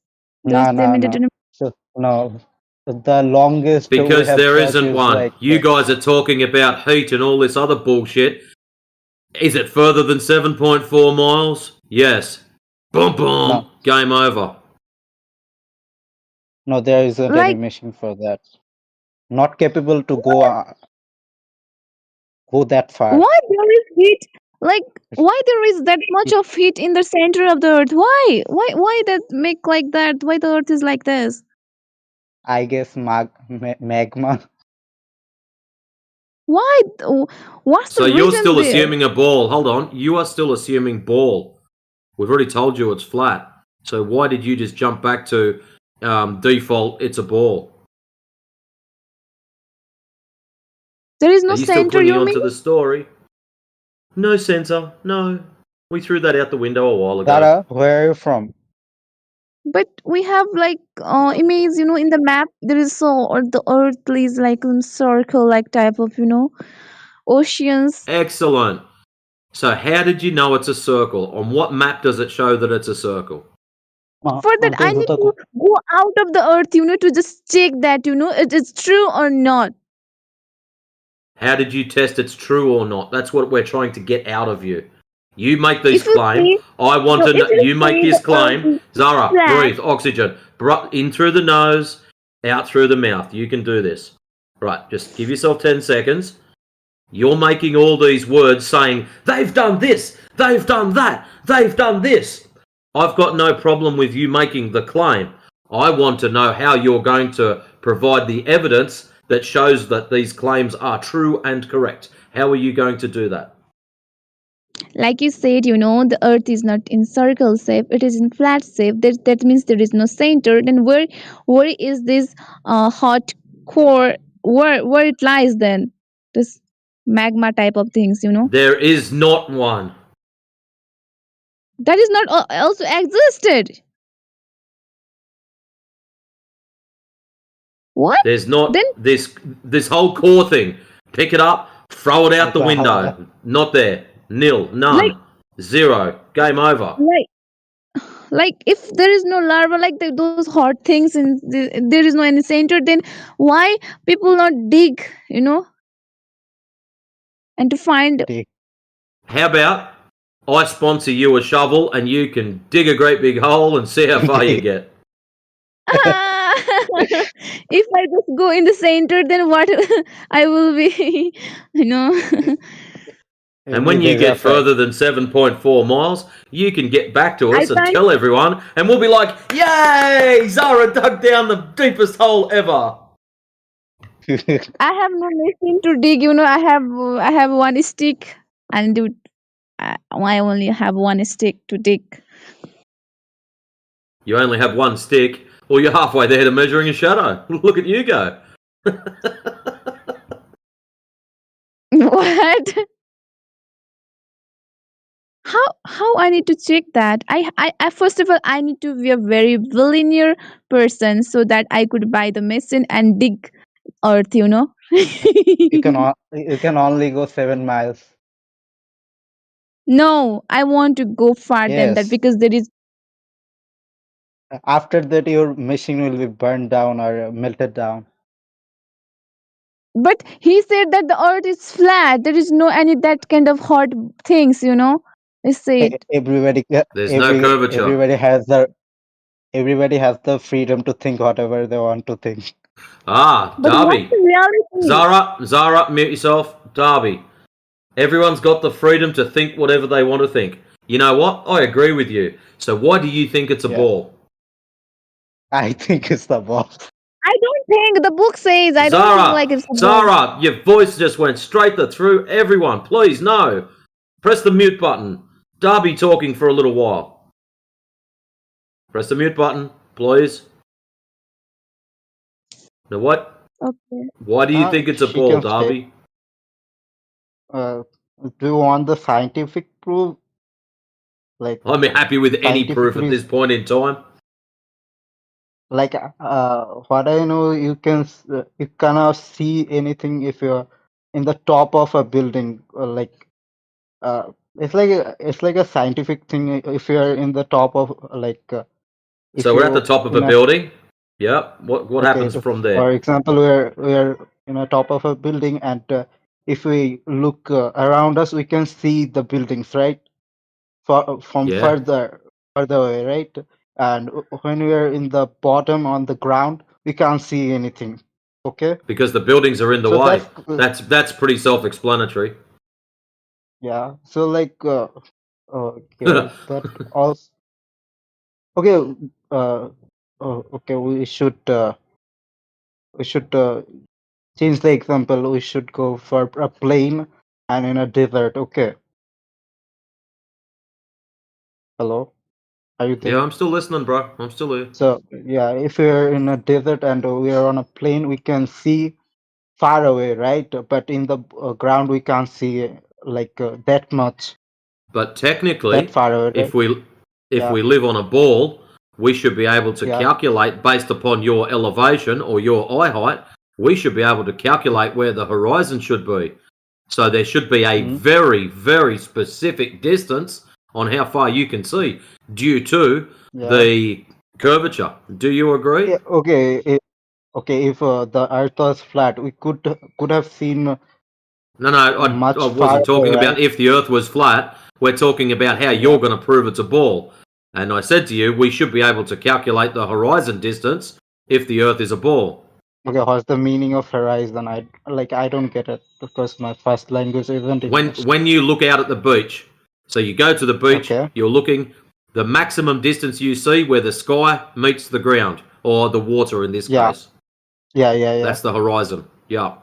Thus,
No,
they
no,
made
no.
it.
No. The longest we
Because
have
there
searched
isn't
is
one.
like
You guys are talking about heat and all this other bullshit. Is it further than 7.4 miles? Yes. Boom, boom.
No.
Game over.
No, there isn't any
Like
machine for that. Not capable to go that far.
why there is heat? Like why there is that much of heat in the center of the Earth? Why? Why that make like that? Why the Earth is like this?
I guess magma.
Why? What's
So
the
you're
reason
still
there?
assuming a ball. Hold on. You are still assuming ball. We've already told you it's flat. So why did you just jump back to default, it's a ball?
There is no
Are you still
center,
clinging
you
on
mean?
to the story? No center. No. We threw that out the window a while ago.
Zara, where are you from?
But we have like image, in the map there is or the Earth is like in circle like type of, oceans.
Excellent. So how did you know it's a circle? On what map does it show that it's a circle?
For that I need to go out of the Earth, to just check that, it is true or not.
How did you test it's true or not? That's what we're trying to get out of you. You make these
If you
claims.
say-
I want
no,
to
if
know.
you
You make
say
this
the Earth
claim.
is
Zara,
flat-
breathe. Oxygen. In through the nose, out through the mouth. You can do this. Right, just give yourself 10 seconds. You're making all these words saying, they've done this, they've done that, they've done this. I've got no problem with you making the claim. I want to know how you're going to provide the evidence that shows that these claims are true and correct. How are you going to do that?
Like you said, the Earth is not in circle shape, it is in flat shape. That means there is no center. Then where is this hot core? Where it lies then? This magma type of things,
There is not one.
that is not also existed. What?
There's not
Then
this whole core thing. Pick it up, throw it out the window. Not there. nil, none, 0. Game over.
Like if there is no larva, like those hot things, and there is no any center, then why people not dig, and to find
How about I sponsor you a shovel and you can dig a great big hole and see how far you get?
if I just go in the center, then what I will be, you know.
And when you get further than 7.4 miles, you can get back to us and
can't-
tell everyone, and we'll be like, "Yay! Zara dug down the deepest hole ever."
I have no machine to dig. I have one stick, and I only have one stick to dig.
You only have one stick, or you're halfway there to measuring a shadow. Look at you go.
What? How I need to check that? I first of all I need to be a very billionaire person so that I could buy the machine and dig earth.
You can only go 7 miles.
No, I want to go far than that
Yes.
because there is.
After that, your machine will be burned down or melted down.
But he said that the earth is flat. There is no any that kind of hot things. He said.
There's no curvature.
Everybody has the freedom to think whatever they want to think.
Ah,
But what's
Darby.
the reality?
Zara, mute yourself. Darby. Everyone's got the freedom to think whatever they want to think. You know what? I agree with you. So why do you think it's a ball?
I think it's the ball.
I don't think the book says. I don't think like it's a ball.
Zara, your voice just went straight through everyone. Please, no. Press the mute button. Darby talking for a little while. Press the mute button, please. Now what?
Okay.
Why do you think it's a
she
ball,
can stay.
Darby?
Do you want the scientific proof? Like
I'm happy with any proof at this point in time.
Like what I know, you cannot see anything if you're in the top of a building. It's like a scientific thing. If you're in the top of if
So we're at the
you
top of a
in a
building. Yep. What
okay,
happens from there?
For example, we're in a top of a building, and if we look around us, we can see the buildings, right? From
Yeah.
further away, right? And when we are in the bottom on the ground, we can't see anything. Okay.
Because the buildings are in the
So
way.
that's
That's pretty self-explanatory.
yeah. So okay, but also okay. Okay. We should change the example. We should go for a plane and in a desert. Okay. Hello. Are you there?
Yeah, I'm still listening, bro. I'm still here.
So yeah, if we're in a desert and we are on a plane, we can see far away, right? But in the ground, we can't see that much,
But technically,
that far away, right?
if we
Yeah.
live on a ball, we should be able to
Yeah.
calculate based upon your elevation or your eye height. We should be able to calculate where the horizon should be. So there should be a very, very specific distance on how far you can see due to
Yeah.
the curvature. Do you agree?
Yeah, okay. If the Earth was flat, we could have seen
No, I
much
wasn't
farther,
talking about
right?
if the Earth was flat. We're talking about how you're going to prove it's a ball. And I said to you, we should be able to calculate the horizon distance if the Earth is a ball.
Okay, what's the meaning of horizon? I don't get it because my first language isn't English.
When you look out at the beach, so you go to the beach,
Okay.
you're looking the maximum distance you see where the sky meets the ground or the water in this
Yeah.
case.
Yeah.
That's the horizon. Yeah.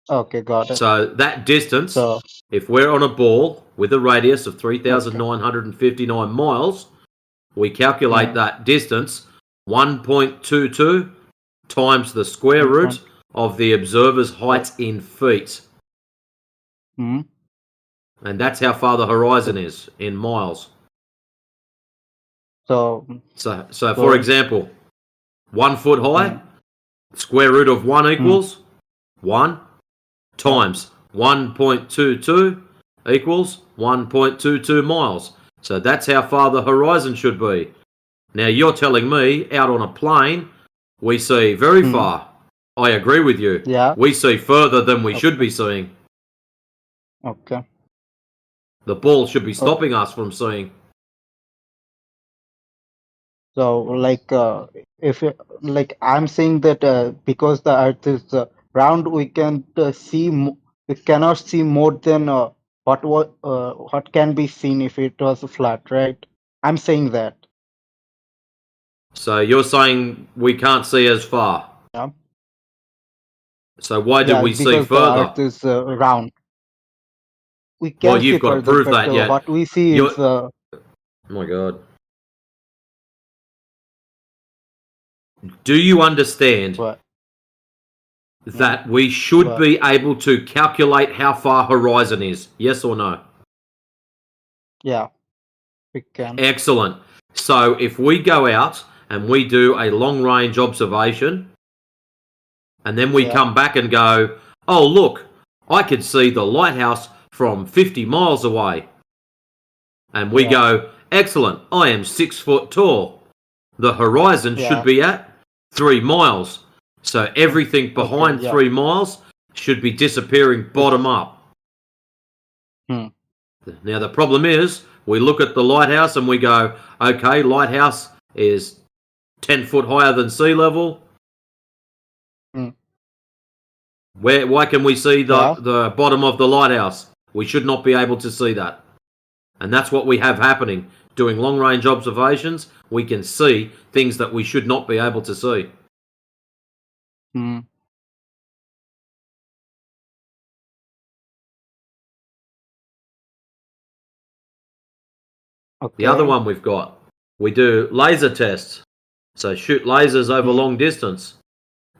Okay, got it.
So that distance,
So
if we're on a ball with a radius of 3,959 miles, we calculate that distance 1.22 times the square root of the observer's height in feet.
Mhm.
And that's how far the horizon is in miles.
So
for example, 1 foot high, square root of 1 equals 1 times 1.22 equals 1.22 miles. So that's how far the horizon should be. Now you're telling me out on a plane we see very far. I agree with you.
Yeah.
We see further than we should be seeing.
Okay.
The ball should be stopping us from seeing.
So, like, like I'm saying that because the Earth is round, we can we cannot see more than what can be seen if it was flat, right? I'm saying that.
So you're saying we can't see as far.
Yeah.
So why do
Yeah,
we see
because the
further?
Earth is round. We
Well,
can see
you've got to
further,
prove
but
that yet.
what we see is
Oh my God. Do you understand that we should be able to calculate how far horizon is? Yes or no?
yeah, we can.
Excellent. So if we go out and we do a long range observation and then we come back and go, oh, look, I could see the lighthouse from 50 miles away. And we go, excellent, I am 6 foot tall. The horizon should be at 3 miles. So everything behind 3 miles should be disappearing bottom up. Now the problem is, we look at the lighthouse and we go, okay, lighthouse is 10 foot higher than sea level. Why can we see the bottom of the lighthouse? We should not be able to see that. And that's what we have happening. Doing long range observations, we can see things that we should not be able to see. The other one we've got, we do laser tests. So shoot lasers over long distance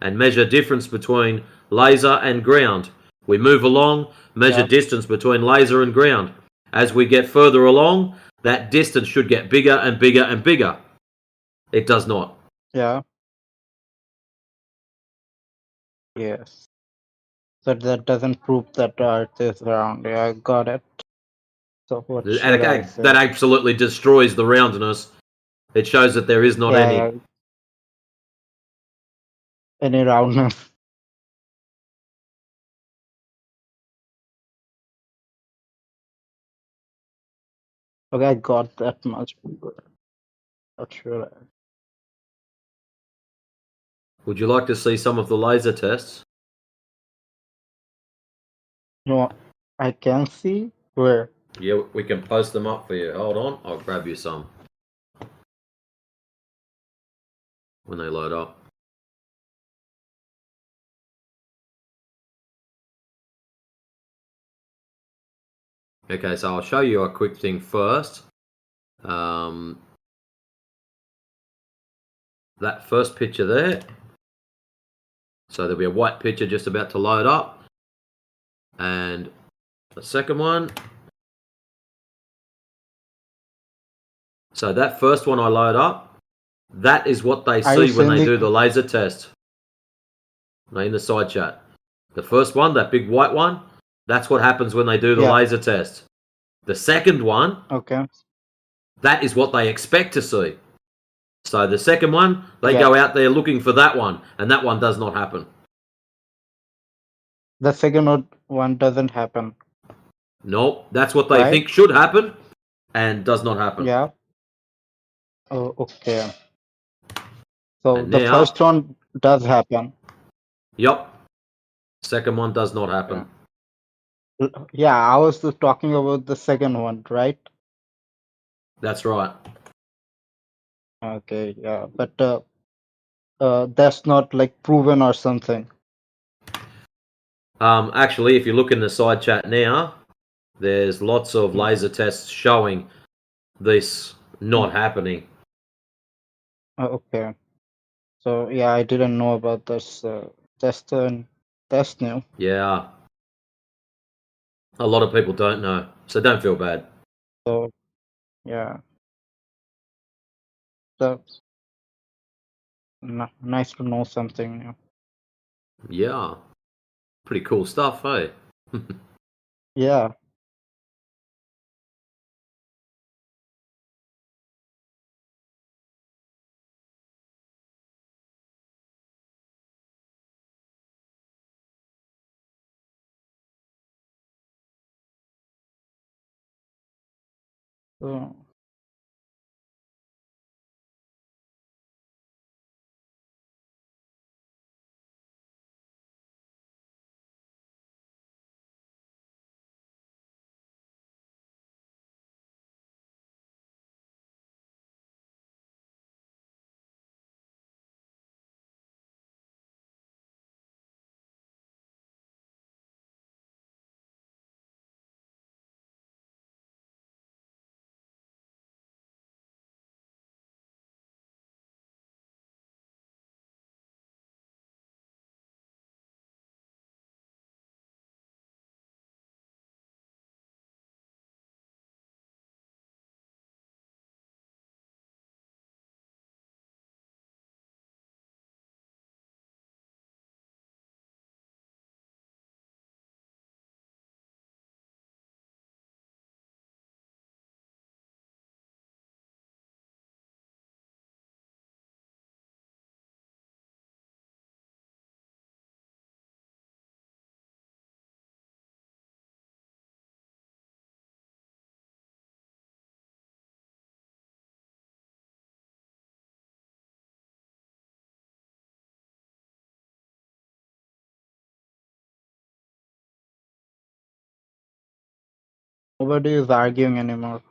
and measure difference between laser and ground. We move along, measure distance between laser and ground. As we get further along, that distance should get bigger and bigger and bigger. It does not.
Yeah. Yes. So that doesn't prove that the Earth is round. Yeah, I got it. So what should I say?
That absolutely destroys the roundness. It shows that there is not any.
Any roundness. Okay, I got that much. Not sure.
Would you like to see some of the laser tests?
No, I can see where.
Yeah, we can post them up for you. Hold on, I'll grab you some. When they load up. Okay, so I'll show you a quick thing first. That first picture there. So there'll be a white picture just about to load up. And the second one. So that first one I load up, that is what they see when they do the laser test. In the side chat. The first one, that big white one, that's what happens when they do the laser test. The second one, that is what they expect to see. So the second one, they go out there looking for that one, and that one does not happen.
The second one doesn't happen.
Nope, that's what they think should happen, and does not happen.
Yeah. Oh, okay. So
And
the
now,
first one does happen.
Yep. Second one does not happen.
Yeah, I was talking about the second one, right?
That's right.
Okay, yeah, but that's not like proven or something.
Actually, if you look in the side chat now, there's lots of laser tests showing this not happening.
Okay. So yeah, I didn't know about this. That's new.
Yeah. A lot of people don't know, so don't feel bad.
So yeah, that's nice to know something new.
Yeah. Pretty cool stuff, hey?
Yeah. So nobody is arguing anymore.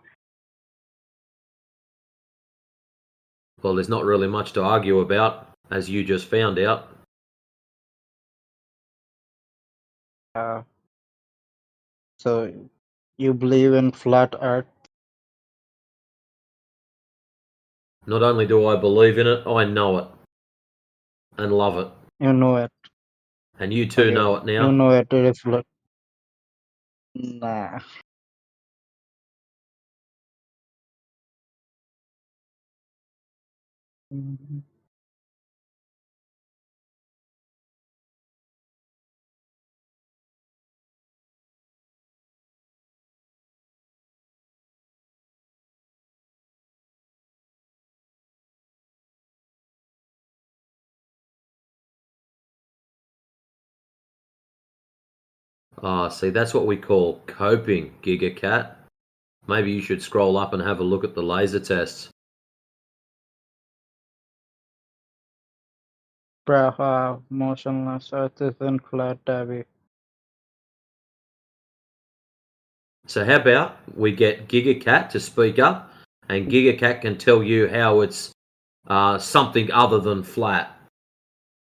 Well, there's not really much to argue about, as you just found out.
So you believe in flat Earth?
Not only do I believe in it, I know it. And love it.
You know it.
And you too
Okay.
know it
You
now.
know it is flat. Nah. Mhm.
Ah, see, that's what we call coping, GigaCat. Maybe you should scroll up and have a look at the laser tests.
Praha, motionless Earth isn't flat, Abby.
So how about we get GigaCat to speak up, and GigaCat can tell you how it's something other than flat.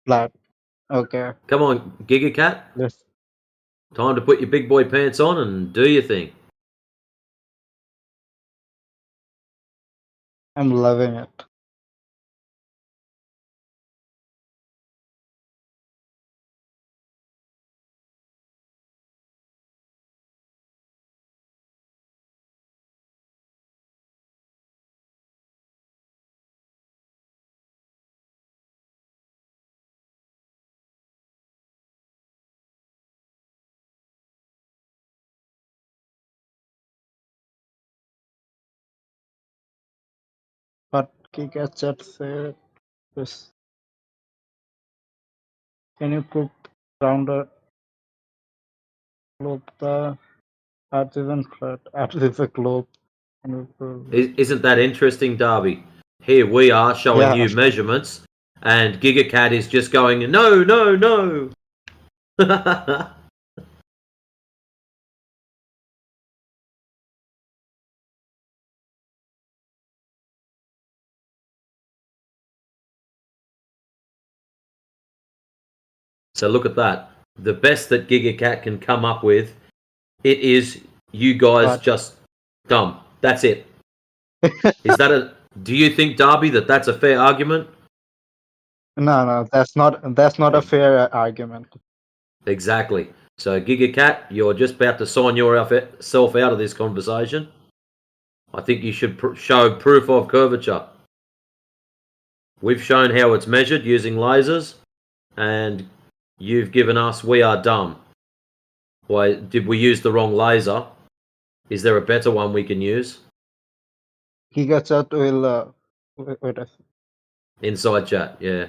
Flat. Okay.
Come on, GigaCat.
Yes.
Time to put your big boy pants on and do your thing.
I'm loving it. But Kika chat said this. Can you prove rounder globe the Earth isn't flat? Earth is a globe. Can you prove it?
Isn't that interesting, Darby? Here we are showing
Yeah.
you measurements, and GigaCat is just going, no, no, no. So look at that. The best that GigaCat can come up with, it is you guys
What?
just dumb. That's it. Is that a? Do you think, Darby, that that's a fair argument?
No, that's not a fair argument.
Exactly. So GigaCat, you're just about to sign yourself out of this conversation. I think you should show proof of curvature. We've shown how it's measured using lasers, and you've given us we are dumb. Why did we use the wrong laser? Is there a better one we can use?
Kika chat will wait a
Inside chat, yeah.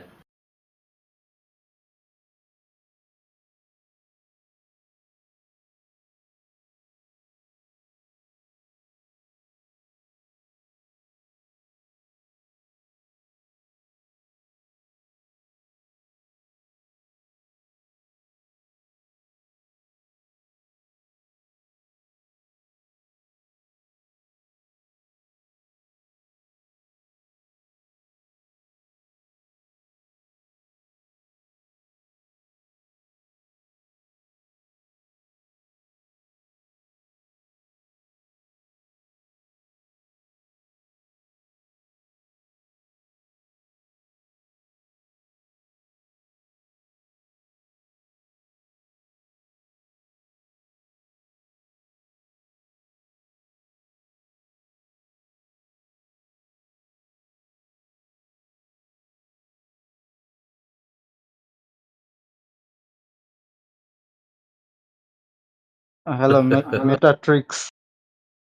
Hello, Metatrix.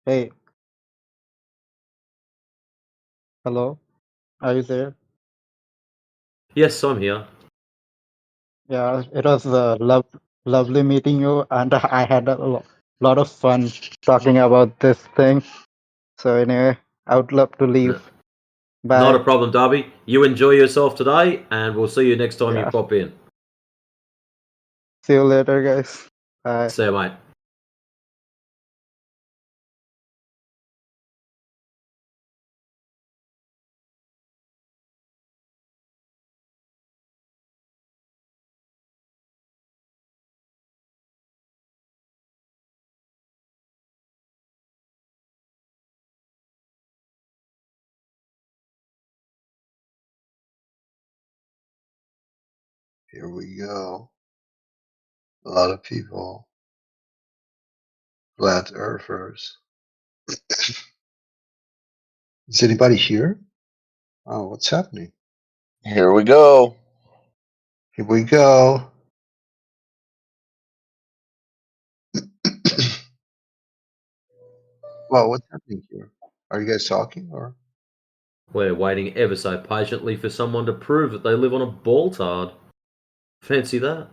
Hey, hello. Are you there?
Yes, I'm here.
Yeah, it was lovely meeting you, and I had a lot of fun talking about this thing. So anyway, I would love to leave.
Not a
Bye.
problem, Darby. You enjoy yourself today, and we'll see you next time you
Yeah.
pop in.
See you later, guys. Bye.
See you, mate.
Here we go. A lot of people, flat earthers. Is anybody here? Oh, what's happening?
Here we go.
Here we go. Well, what's happening here? Are you guys talking or?
We're waiting ever so patiently for someone to prove that they live on a ball tard. Fancy that.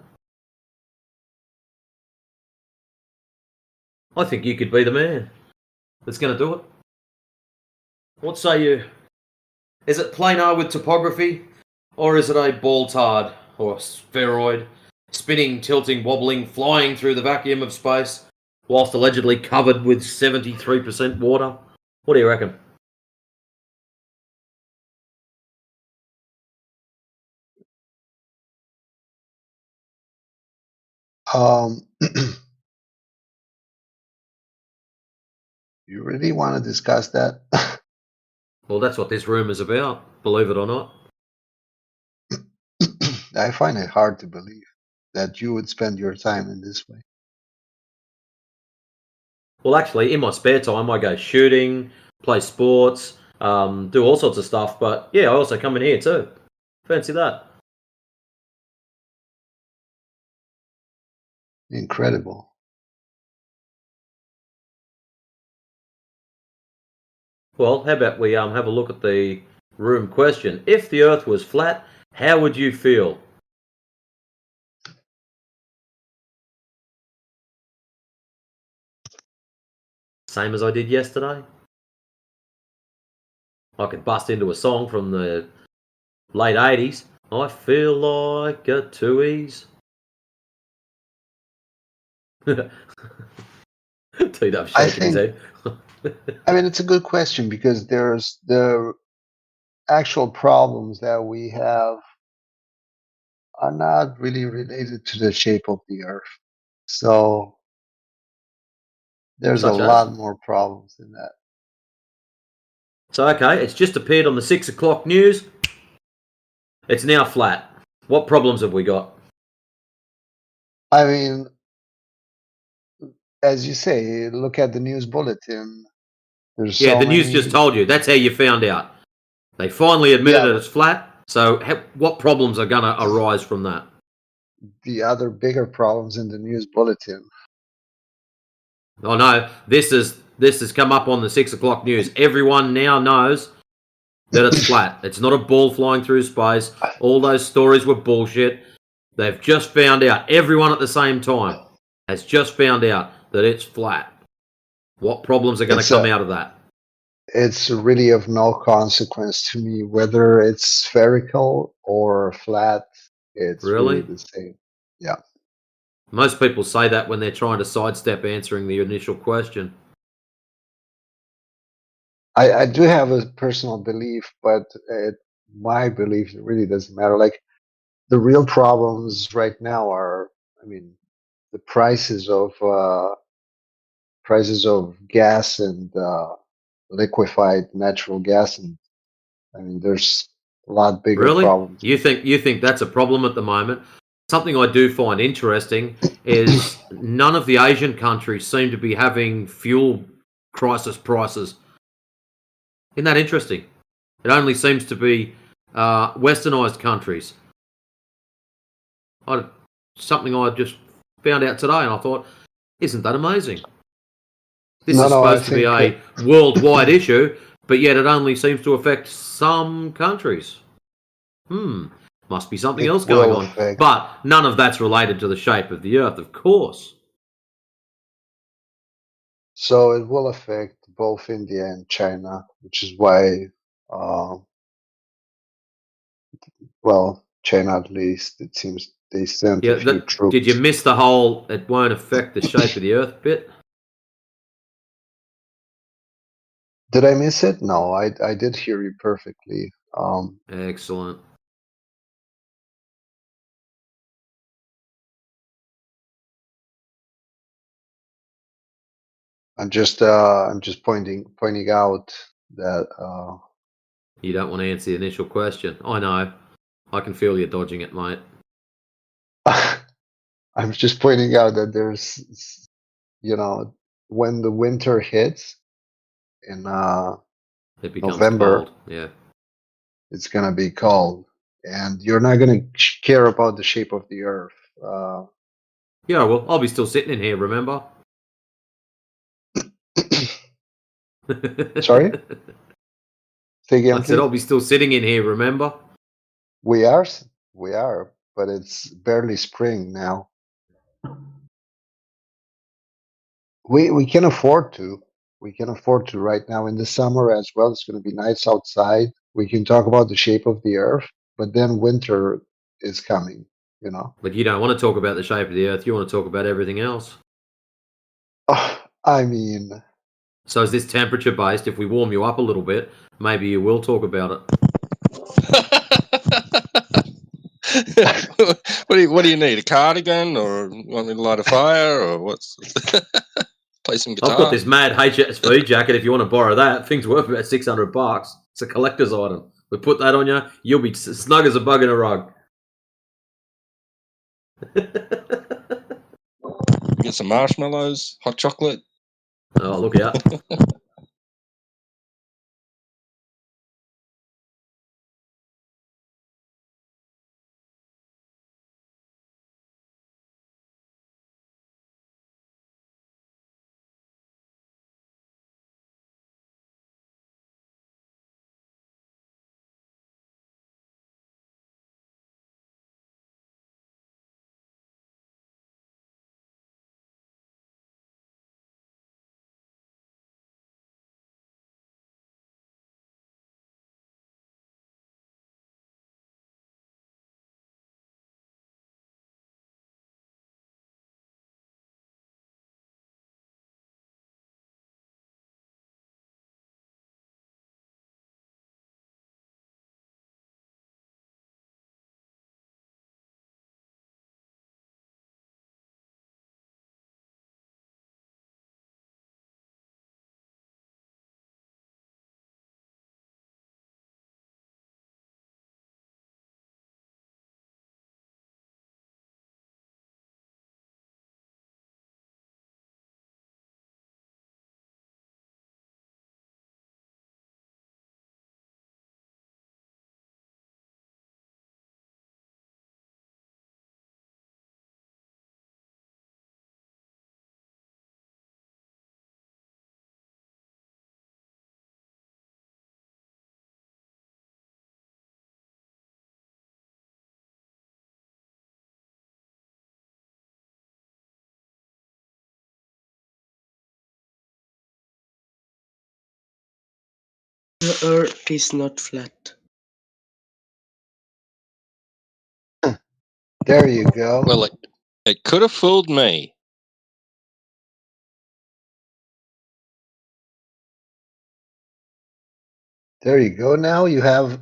I think you could be the man that's going to do it. What say you? Is it planar with topography, or is it a ball tard or spheroid, spinning, tilting, wobbling, flying through the vacuum of space, whilst allegedly covered with 73% water? What do you reckon?
You really want to discuss that?
Well, that's what this room is about, believe it or not.
I find it hard to believe that you would spend your time in this way.
Well, actually, in my spare time, I go shooting, play sports, do all sorts of stuff. But yeah, I also come in here too. Fancy that.
Incredible.
Well, how about we have a look at the room question? If the Earth was flat, how would you feel? Same as I did yesterday. I could bust into a song from the late 80s. I feel like a two-ease. T-Dub shaking his head.
I mean, it's a good question because there's the actual problems that we have are not really related to the shape of the Earth. So there's a
Such as?
lot more problems than that.
So, okay, it's just appeared on the 6 o'clock news. It's now flat. What problems have we got?
I mean, as you say, look at the news bulletin. There's
Yeah,
so
the news
many.
just told you. That's how you found out. They finally admitted that it's flat. So, what problems are going to arise from that?
The other bigger problems in the news bulletin.
Oh no, this has come up on the 6 o'clock news. Everyone now knows that it's flat. It's not a ball flying through space. All those stories were bullshit. They've just found out. Everyone at the same time has just found out that it's flat. What problems are going to come out of that?
It's really of no consequence to me whether it's spherical or flat. It's really the same. Yeah.
Most people say that when they're trying to sidestep answering the initial question.
I do have a personal belief, but my belief really doesn't matter. Like the real problems right now are, I mean, the prices of gas and liquefied natural gas, and I mean, there's a lot bigger
Really?
problems.
You think that's a problem at the moment? Something I do find interesting is none of the Asian countries seem to be having fuel crisis prices. Isn't that interesting? It only seems to be westernized countries. Something I just found out today, and I thought, Isn't that amazing? This
No,
is
no, I
supposed to be
think
a worldwide issue, but yet it only seems to affect some countries. Must be something
it
else going
will
on.
affect.
But none of that's related to the shape of the Earth, of course.
So it will affect both India and China, which is why, well, China at least, it seems they sent a
Yeah,
few
did you
troops.
miss the whole "it won't affect the shape of the Earth" bit?
Did I miss it? No, I did hear you perfectly.
Excellent.
I'm just pointing out that
You don't want to answer the initial question. I know. I can feel you dodging it, mate.
I'm just pointing out that there's, when the winter hits in
It becomes
November,
cold. Yeah.
it's gonna be cold, and you're not gonna care about the shape of the Earth.
Yeah, well, I'll be still sitting in here, remember?
Sorry? Say again,
I said
please.
I'll be still sitting in here, remember?
We are, we are, but it's barely spring now. We can afford to. We can afford to right now in the summer as well. It's going to be nice outside. We can talk about the shape of the Earth, but then winter is coming.
But you don't want to talk about the shape of the Earth. You want to talk about everything else.
I mean,
so is this temperature based? If we warm you up a little bit, maybe you will talk about it.
What do you need? A cardigan, or you want me to light a fire, or what's? Play some guitar.
I've got this mad HSV jacket. If you want to borrow that, thing's worth about $600. It's a collector's item. We put that on you, you'll be snug as a bug in a rug.
Get some marshmallows, hot chocolate.
Oh, look out.
The Earth is not flat.
there you go.
Well, it could have fooled me.
There you go. Now you have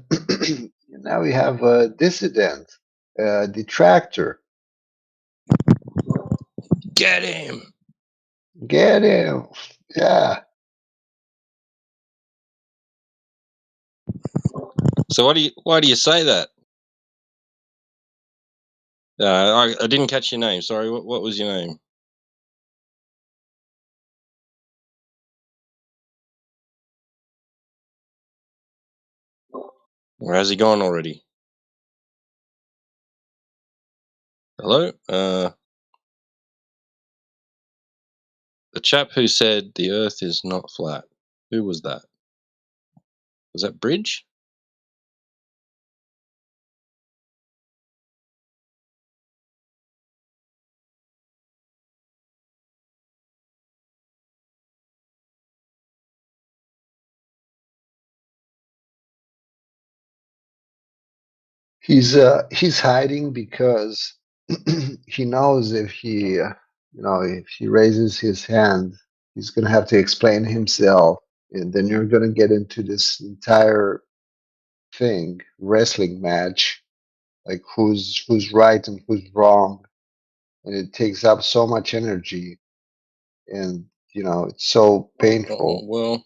a dissident, a detractor.
Get him.
Get him. Yeah.
So why do you say that? I didn't catch your name. Sorry. What was your name? Or has he gone already? Hello? The chap who said the Earth is not flat. Who was that? Was that Bridge?
He's hiding because he knows if he if he raises his hand, he's gonna have to explain himself, and then you're gonna get into this entire thing, wrestling match, like who's right and who's wrong, and it takes up so much energy, and it's so painful.
Well,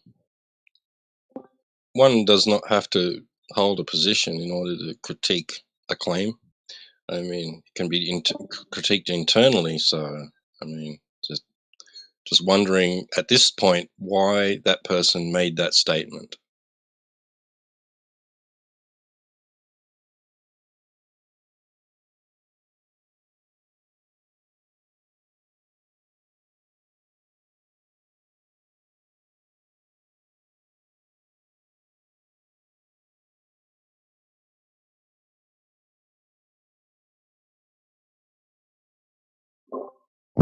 one does not have to hold a position in order to critique a claim. I mean, it can be critiqued internally. So, I mean, just wondering at this point why that person made that statement.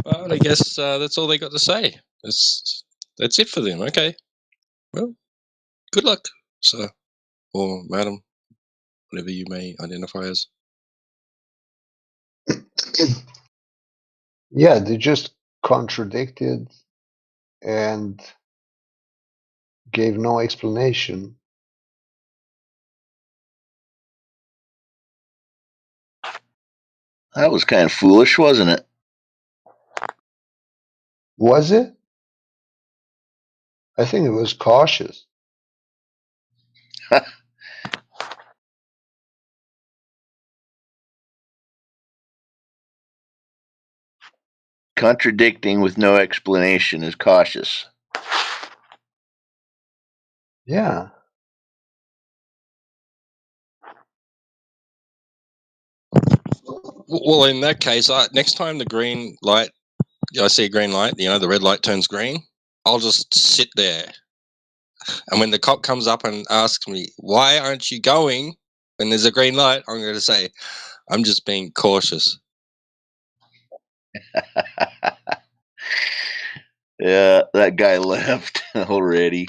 But I guess that's all they got to say. That's it for them. Okay. Well, good luck, sir or madam, whatever you may identify as.
Yeah, they just contradicted and gave no explanation.
That was kind of foolish, wasn't it?
Was it? I think it was cautious.
Contradicting with no explanation is cautious.
Yeah.
Well, in that case, next time the green light, I see a green light, the red light turns green, I'll just sit there. And when the cop comes up and asks me, why aren't you going when there's a green light, I'm going to say, I'm just being cautious.
Yeah, that guy left already.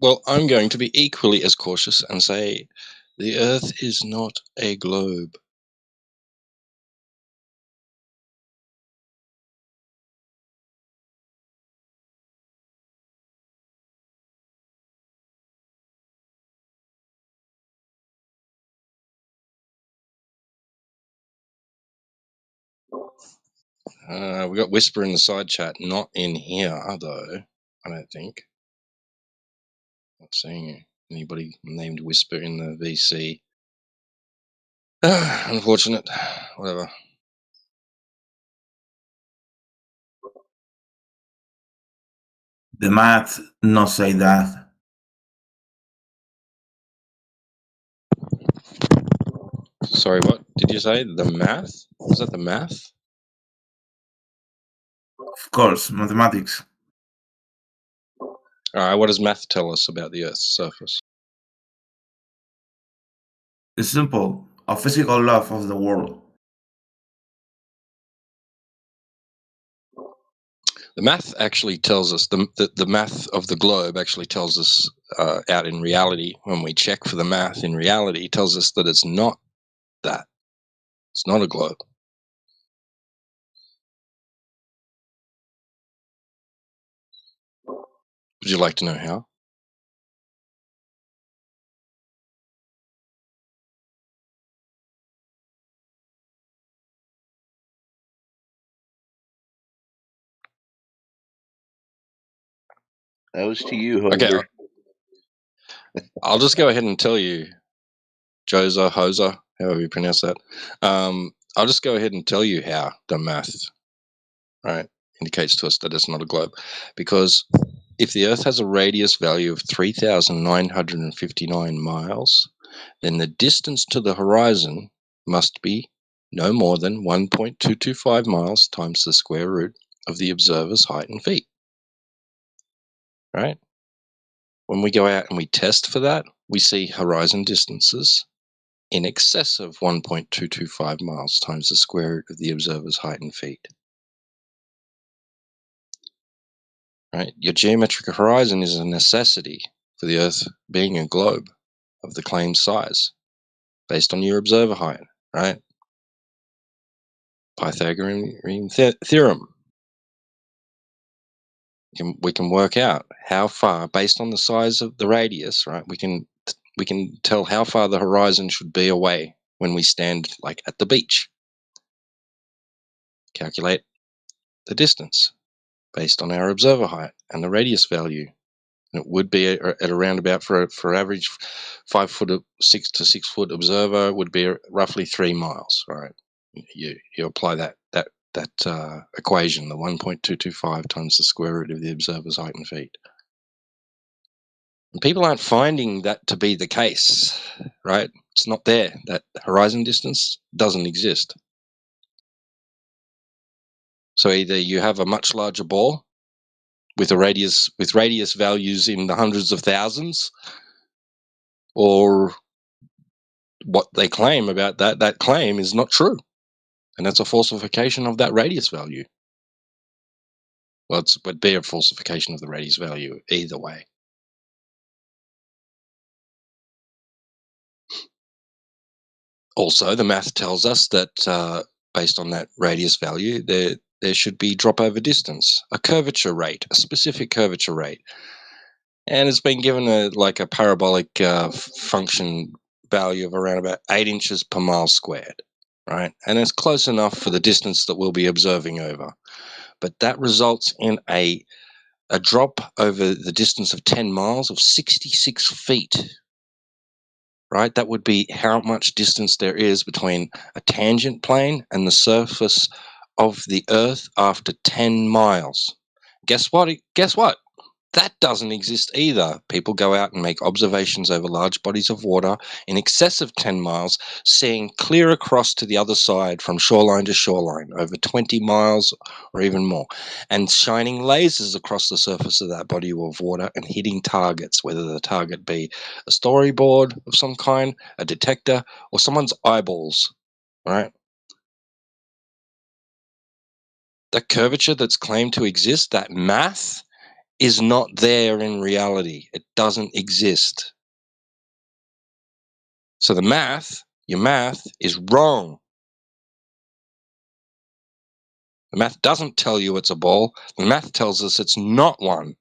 Well, I'm going to be equally as cautious and say the Earth is not a globe. We got Whisper in the side chat, not in here, though, I don't think. Not seeing anybody named Whisper in the VC. Unfortunate. Whatever.
The math not say that.
Sorry, what did you say? The math? Was that the math?
Of course, mathematics.
All right, what does math tell us about the Earth's surface?
It's simple. A physical law of the world.
The math actually tells us, the math of the globe actually tells us out in reality, when we check for the math in reality, tells us that it's not that. It's not a globe. Would you like to know how?
That was to you,
Okay,
Hoser.
I'll just go ahead and tell you, Hoser, however you pronounce that. I'll just go ahead and tell you how the math, right, indicates to us that it's not a globe. Because if the Earth has a radius value of 3,959 miles, then the distance to the horizon must be no more than 1.225 miles times the square root of the observer's height in feet. Right? When we go out and we test for that, we see horizon distances in excess of 1.225 miles times the square root of the observer's height in feet. Right? Your geometric horizon is a necessity for the Earth being a globe of the claimed size based on your observer height, right? Pythagorean theorem. We can work out how far, based on the size of the radius, right? We can tell how far the horizon should be away when we stand like at the beach. Calculate the distance based on our observer height and the radius value. And it would be at around about for average 6 to 6 foot observer would be roughly 3 miles, right? You apply that equation, the 1.225 times the square root of the observer's height in feet. And people aren't finding that to be the case, right? It's not there. That horizon distance doesn't exist. So either you have a much larger ball with radius values in the hundreds of thousands, or what they claim about that claim is not true, and that's a falsification of that radius value. Well, it would be a falsification of the radius value either way. Also, the math tells us that based on that radius value, there should be drop over distance, a curvature rate, a specific curvature rate, and it's been given a parabolic function value of around about 8 inches per mile squared, right? And it's close enough for the distance that we'll be observing over, but that results in a drop over the distance of 10 miles of 66 feet. Right, that would be how much distance there is between a tangent plane and the surface of the Earth after 10 miles. Guess what? That doesn't exist either. People go out and make observations over large bodies of water in excess of 10 miles, seeing clear across to the other side from shoreline to shoreline, over 20 miles or even more, and shining lasers across the surface of that body of water and hitting targets, whether the target be a storyboard of some kind, a detector, or someone's eyeballs, right? The curvature that's claimed to exist, that math, is not there in reality. It doesn't exist. So your math is wrong. The math doesn't tell you it's a ball. The math tells us it's not one.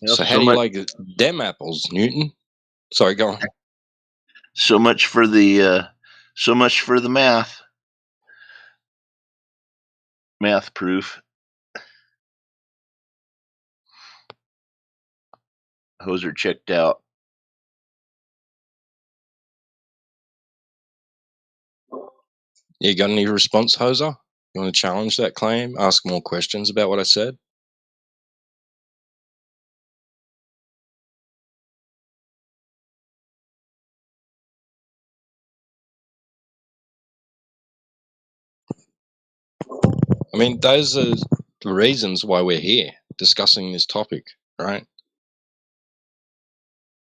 So how do you like them apples, Newton? Sorry, go on.
So much for the math proof. Hoser checked out.
You got any response, Hoser? You want to challenge that claim? Ask more questions about what I said? I mean, those are the reasons why we're here discussing this topic, right?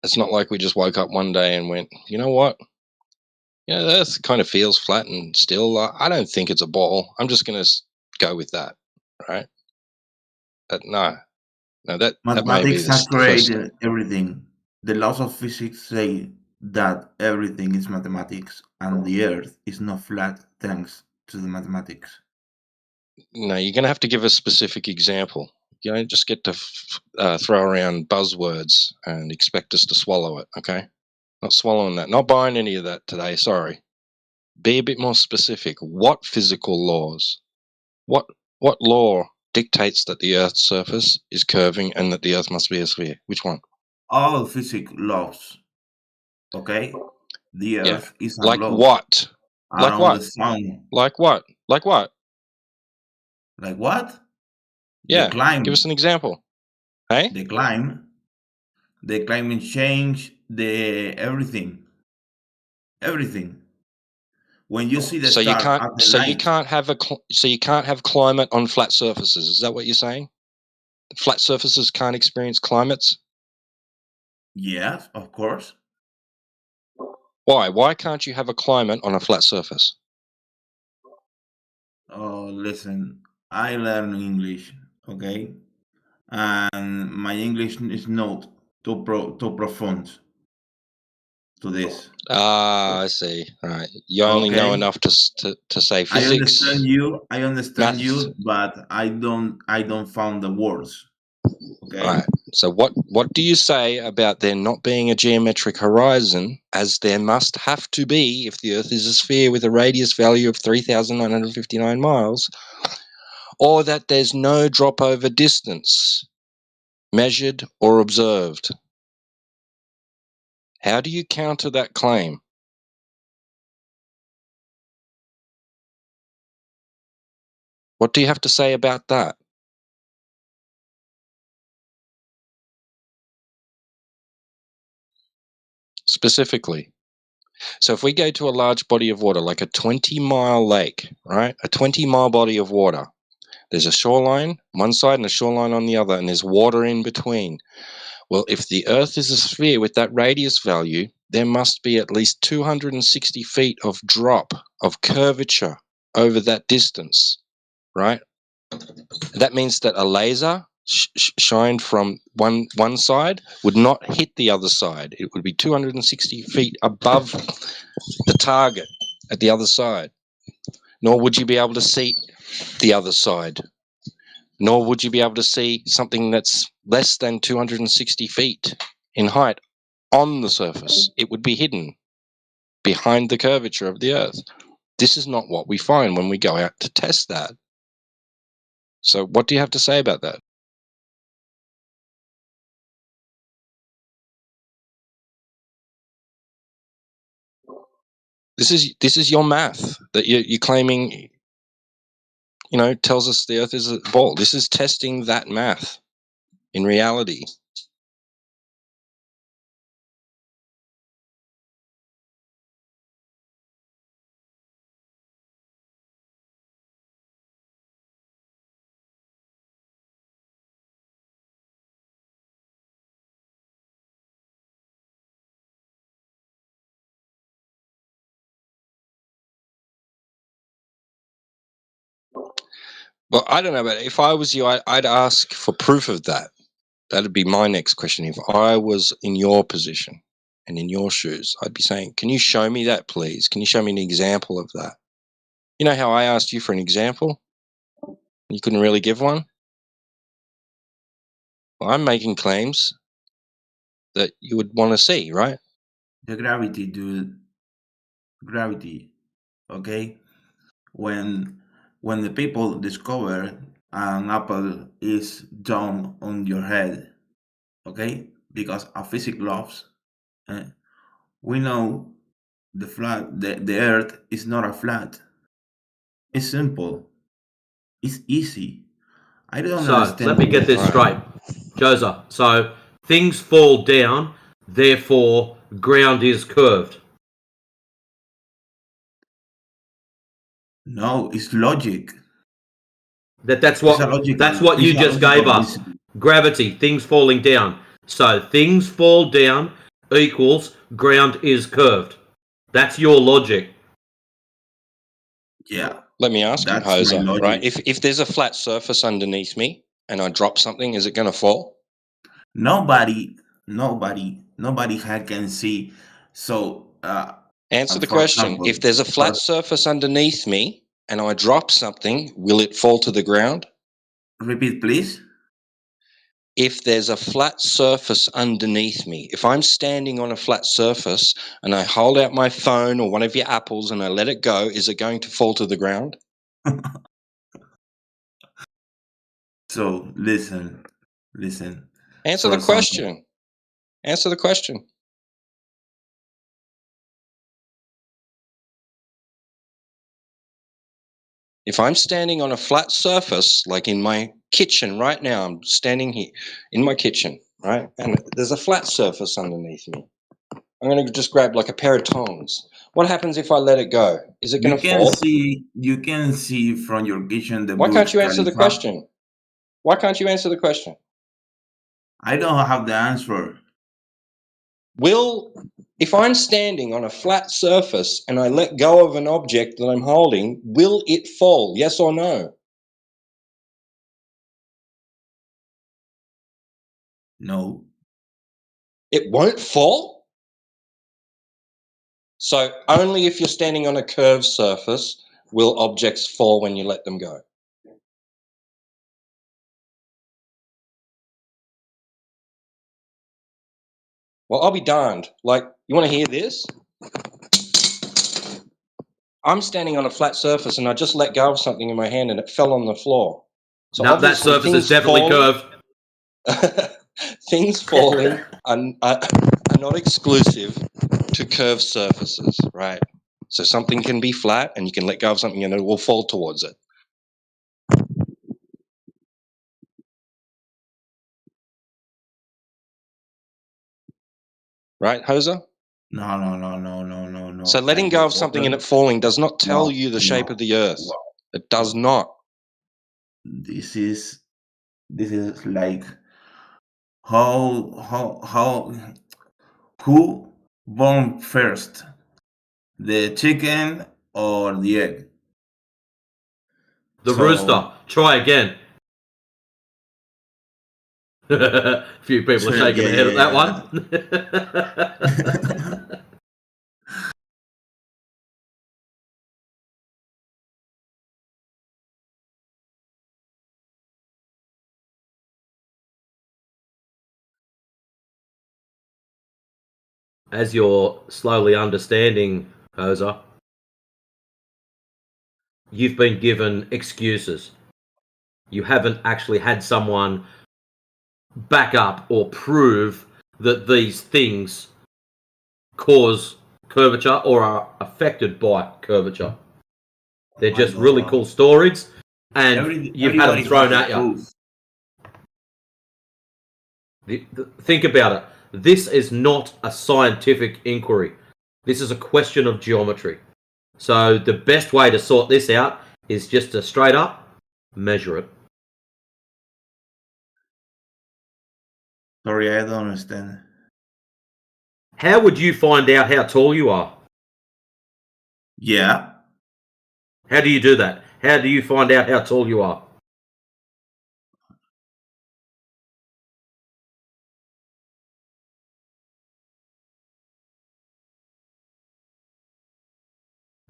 It's not like we just woke up one day and went, you know what? Yeah, the Earth kind of feels flat and still. I don't think it's a ball. I'm just going to go with that, right? But no, that may be
Mathematics has
the first step.
created everything. The laws of physics say that everything is mathematics, and the Earth is not flat thanks to the mathematics.
No, you're going to have to give a specific example. You don't just get to throw around buzzwords and expect us to swallow it, okay? Not swallowing that. Not buying any of that today, sorry. Be a bit more specific. What physical laws? What law dictates that the Earth's surface is curving and that the Earth must be a sphere? Which one?
All physics laws, okay? The
Yeah.
Earth is
Like
enclosed
what? Like
around
what?
the sun.
Like what? Like what?
Like what?
Yeah.
The climate.
Give us an example. Hey?
The climate. The climate change. The everything. Everything. When you see the
So you
star
can't.
at the
So you
night.
can't have So you can't have climate on flat surfaces. Is that what you're saying? Flat surfaces can't experience climates.
Yes, of course.
Why? Why can't you have a climate on a flat surface?
Oh, listen. I learn English, okay, and my English is not too profound to this.
Ah, I see. Right. You only know
Okay.
enough to say
I
physics.
understand you. I understand
Math.
you, but I don't found the words. Okay.
Right. So what do you say about there not being a geometric horizon, as there must have to be if the Earth is a sphere with a radius value of 3,959 miles, or that there's no drop over distance measured or observed? How do you counter that claim? What do you have to say about that? Specifically. So if we go to a large body of water, like a 20-mile lake, right? A 20-mile body of water. There's a shoreline on one side and a shoreline on the other, and there's water in between. Well, if the Earth is a sphere with that radius value, there must be at least 260 feet of drop, of curvature over that distance, right? That means that a laser shined from one side would not hit the other side. It would be 260 feet above the target at the other side. Nor would you be able to see the other side. Nor would you be able to see something that's less than 260 feet in height on the surface. It would be hidden behind the curvature of the Earth. This is not what we find when we go out to test that. So what do you have to say about that? This is your math that you're claiming, tells us the Earth is a ball. This is testing that math in reality. Well, I don't know, but if I was you, I'd ask for proof of that. That'd be my next question. If I was in your position and in your shoes, I'd be saying, can you show me that, please? Can you show me an example of that? You know how I asked you for an example? You couldn't really give one? Well, I'm making claims that you would want to see, right?
The gravity, dude. Gravity. Okay? When the people discover an apple is down on your head, okay? Because of physics laws, eh, we know the earth is not a flat. It's simple. It's easy. I don't
So
understand.
let me get this straight, Josa. So things fall down, therefore ground is curved.
No, it's logic.
That's
It's a
what you just gave us.
reason.
Gravity, things falling down. So things fall down equals ground is curved. That's your logic.
Yeah.
Let me ask you,
That's my
Hoser,
logic.
right? If there's a flat surface underneath me and I drop something, is it going to fall?
Nobody can see. So
Answer the
for
question.
example,
If there's a flat surface underneath me and I drop something, will it fall to the ground?
Repeat, please.
If there's a flat surface underneath me, if I'm standing on a flat surface and I hold out my phone or one of your apples and I let it go, is it going to fall to the ground?
So listen.
Answer the question. Answer the question. If I'm standing on a flat surface, like in my kitchen right now, I'm standing here in my kitchen, right? And there's a flat surface underneath me. I'm going to just grab like a pair of tongs. What happens if I let it go? Is it going to fall?
You can see from your kitchen the
Why can't
Burj
you answer the
Khalifa.
question? Why can't you answer the question?
I don't have the answer.
If I'm standing on a flat surface and I let go of an object that I'm holding, will it fall? Yes or no?
No.
It won't fall? So only if you're standing on a curved surface will objects fall when you let them go. Well, I'll be darned. Like, you want to hear this? I'm standing on a flat surface and I just let go of something in my hand and it fell on the floor. So
No, that
obviously
surface is
things
definitely
falling,
curved.
things falling are not exclusive to curved surfaces, right? So something can be flat and you can let go of something and it will fall towards it. Right, Hoser?
No.
So letting go of something and it falling does not tell you the shape of the earth. It does not.
This is like how who born first, the chicken or the egg?
The rooster. Try again. A few people are shaking their head at that one. As you're slowly understanding, Hoser, you've been given excuses. You haven't actually had someone back up or prove that these things cause curvature or are affected by curvature. They're just really cool stories, and you've had them thrown at you. Think about it. This is not a scientific inquiry. This is a question of geometry. So the best way to sort this out is just to straight up measure it.
Sorry, I don't understand.
How would you find out how tall you are?
Yeah.
How do you do that? How do you find out how tall you are?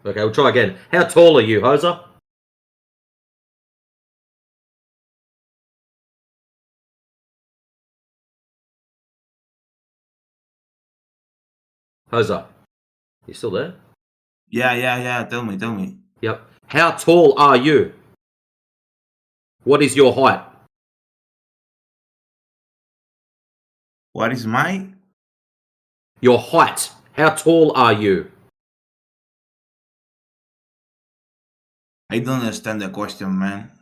Okay, we'll try again. How tall are you, Hoser? Jose, you still there?
Yeah. Tell me.
Yep. How tall are you? What is your height?
What is my?
Your height. How tall are you?
I don't understand the question, man.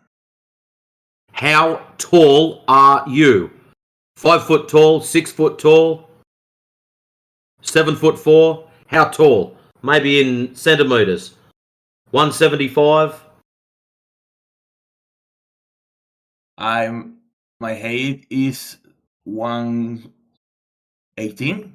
How tall are you? 5 foot tall, 6 foot tall, 7'4". How tall? Maybe in centimeters. 175.
My height is 118.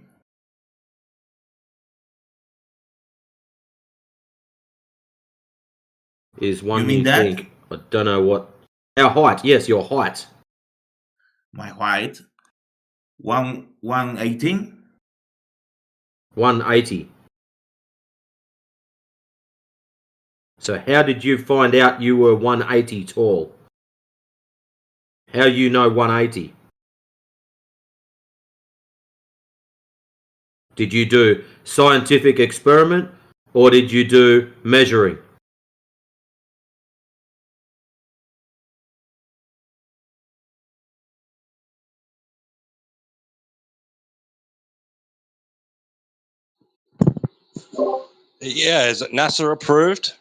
Is
You
one
mean
you
that?
think? I don't know what. Our height. Yes, your height.
My height 118.
180. So how did you find out you were 180 tall? How you know 180? Did you do scientific experiment or did you do measuring?
Yeah, is it NASA approved?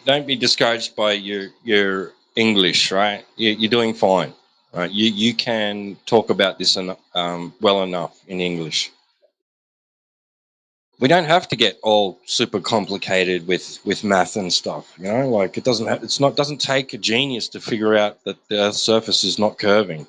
Don't be discouraged by your English, right? You're doing fine, right? You can talk about this well enough in English. We don't have to get all super complicated with math and stuff, you know. Like it doesn't take a genius to figure out that the Earth's surface is not curving.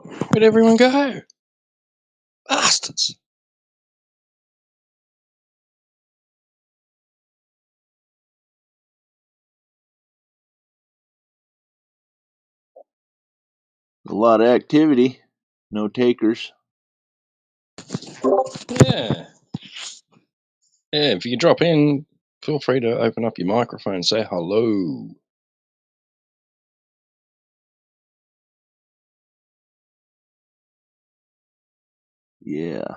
Where'd everyone go? Bastards.
A lot of activity. No takers.
Yeah. Yeah, if you can drop in, feel free to open up your microphone and say hello.
Yeah.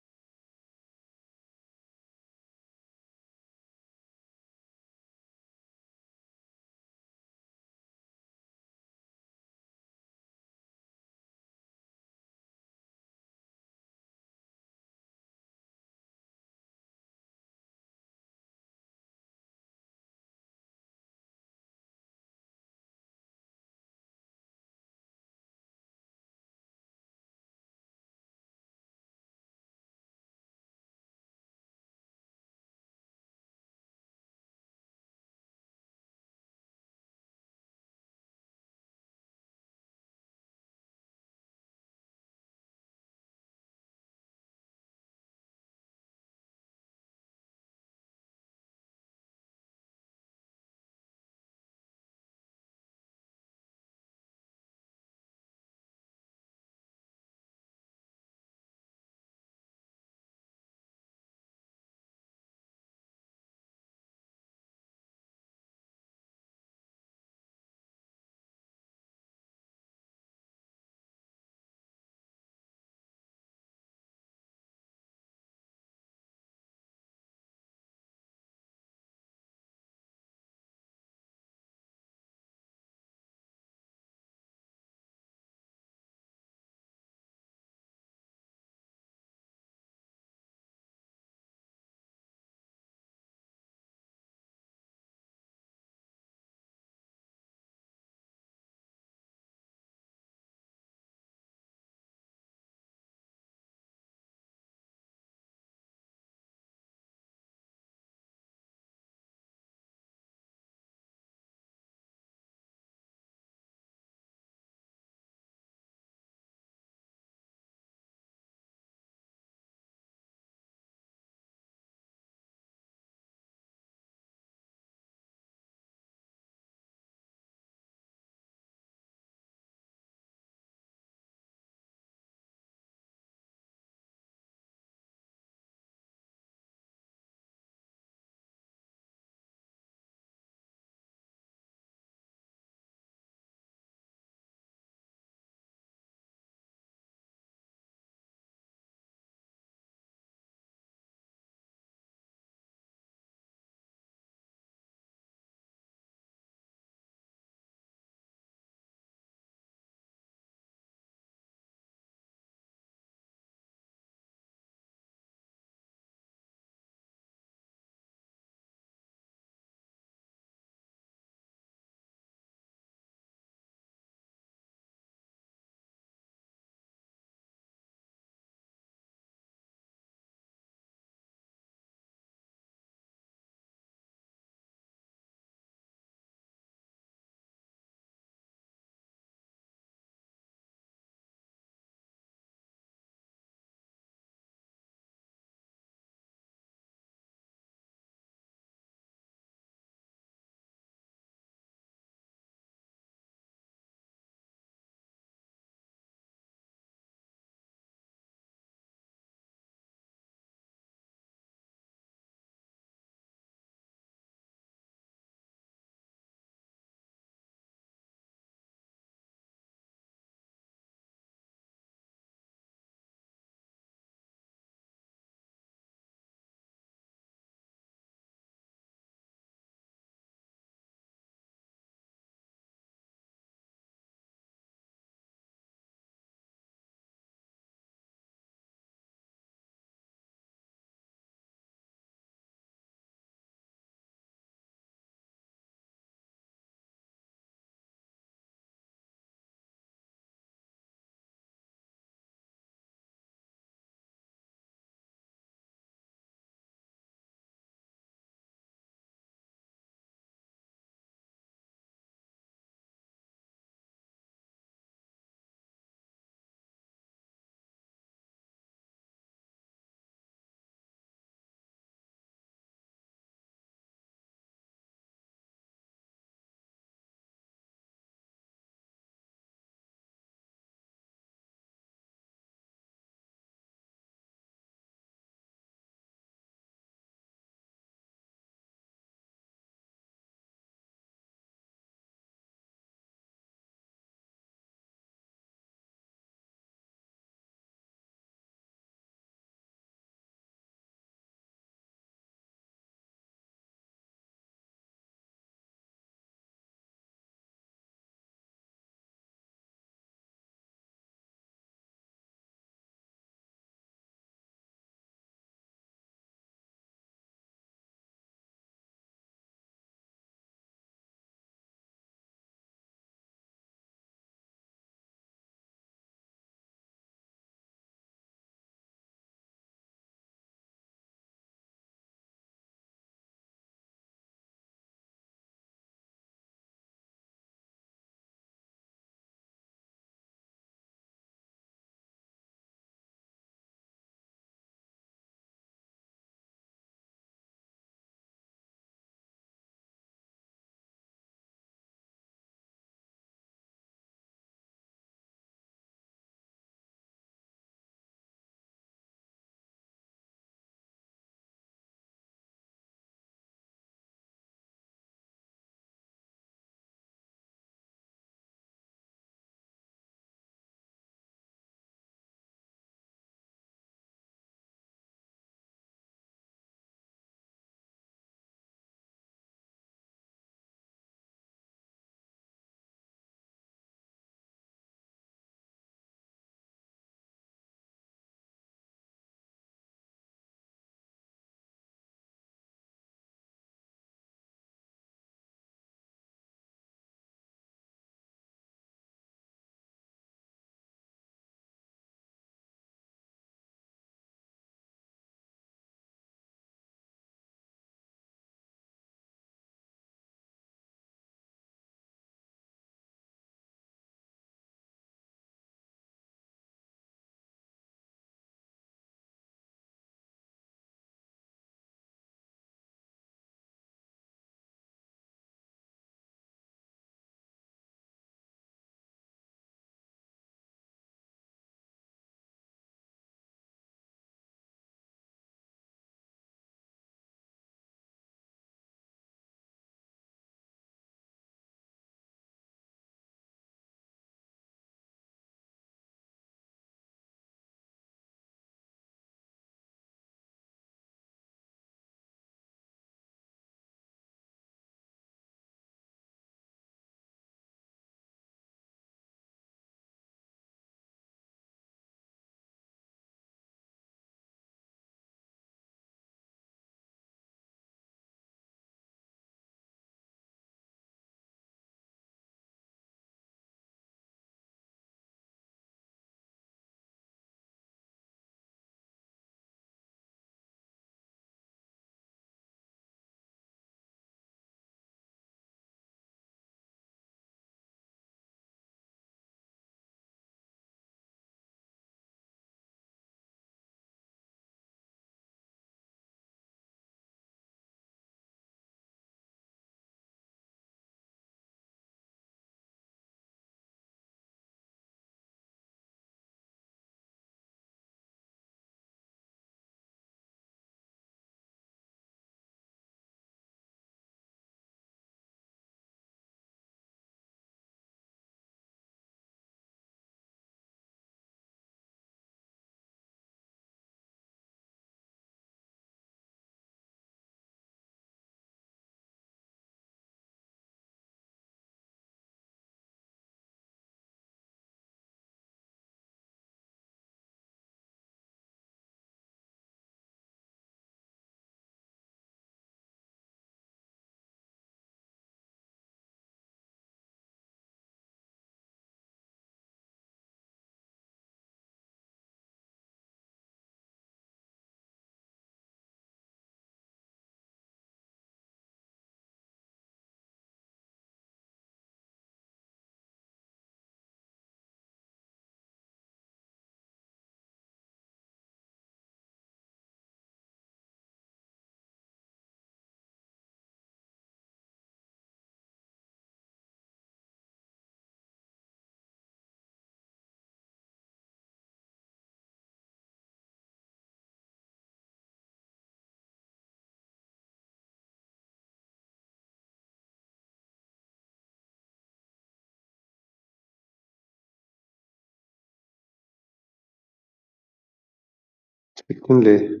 يكون ليه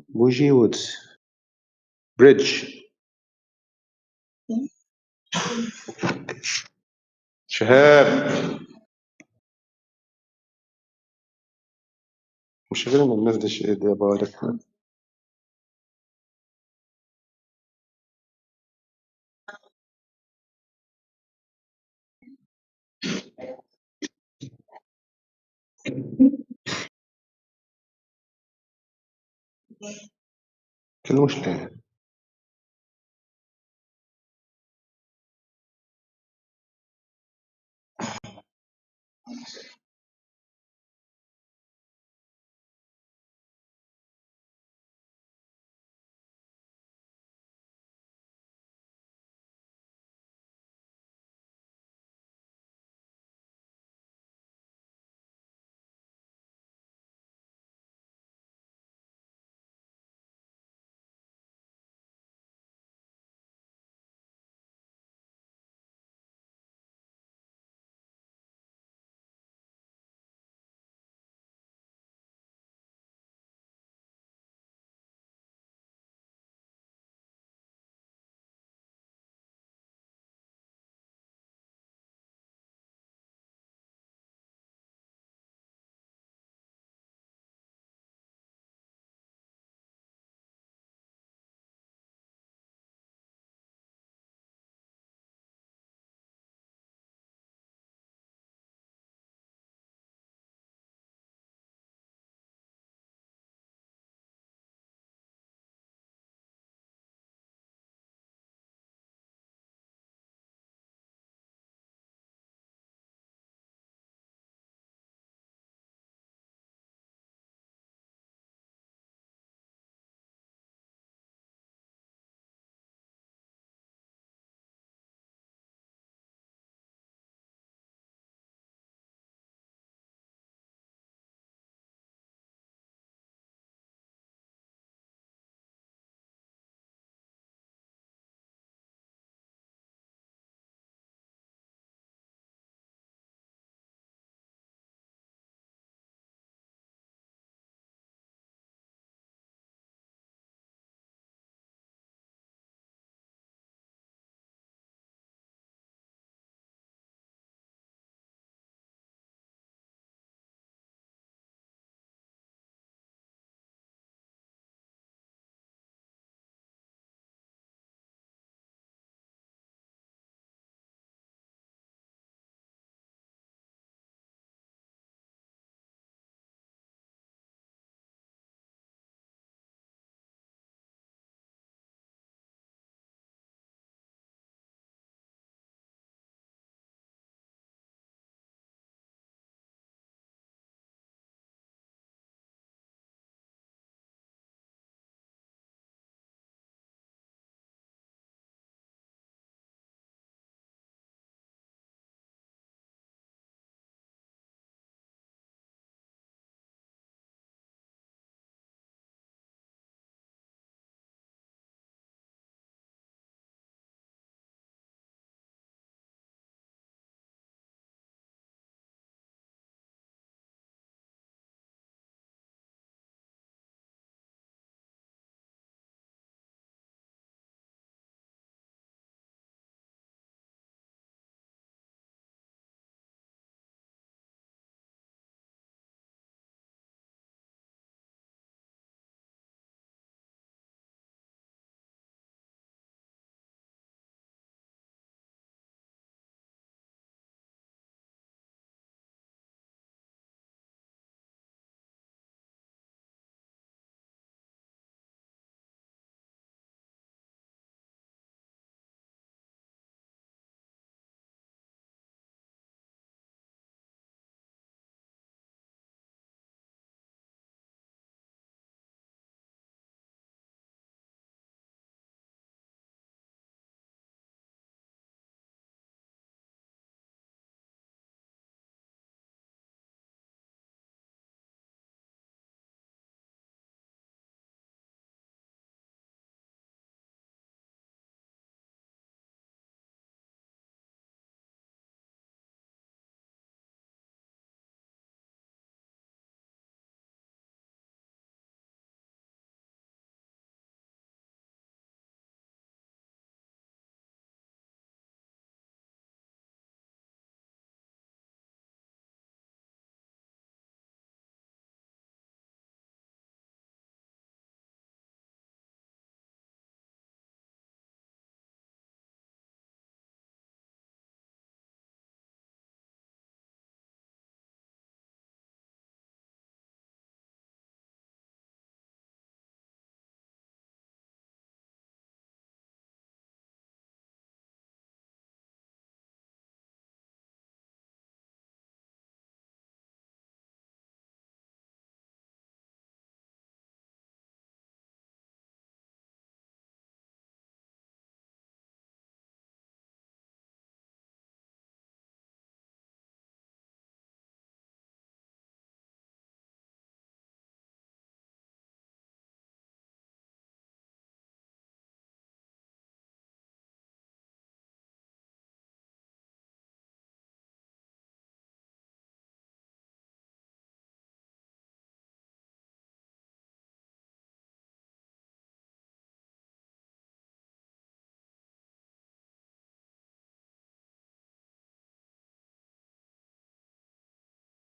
بوجي وودز بريدج شهاب مش شغلنا الناس دي شيء دي بالك كل مشكلة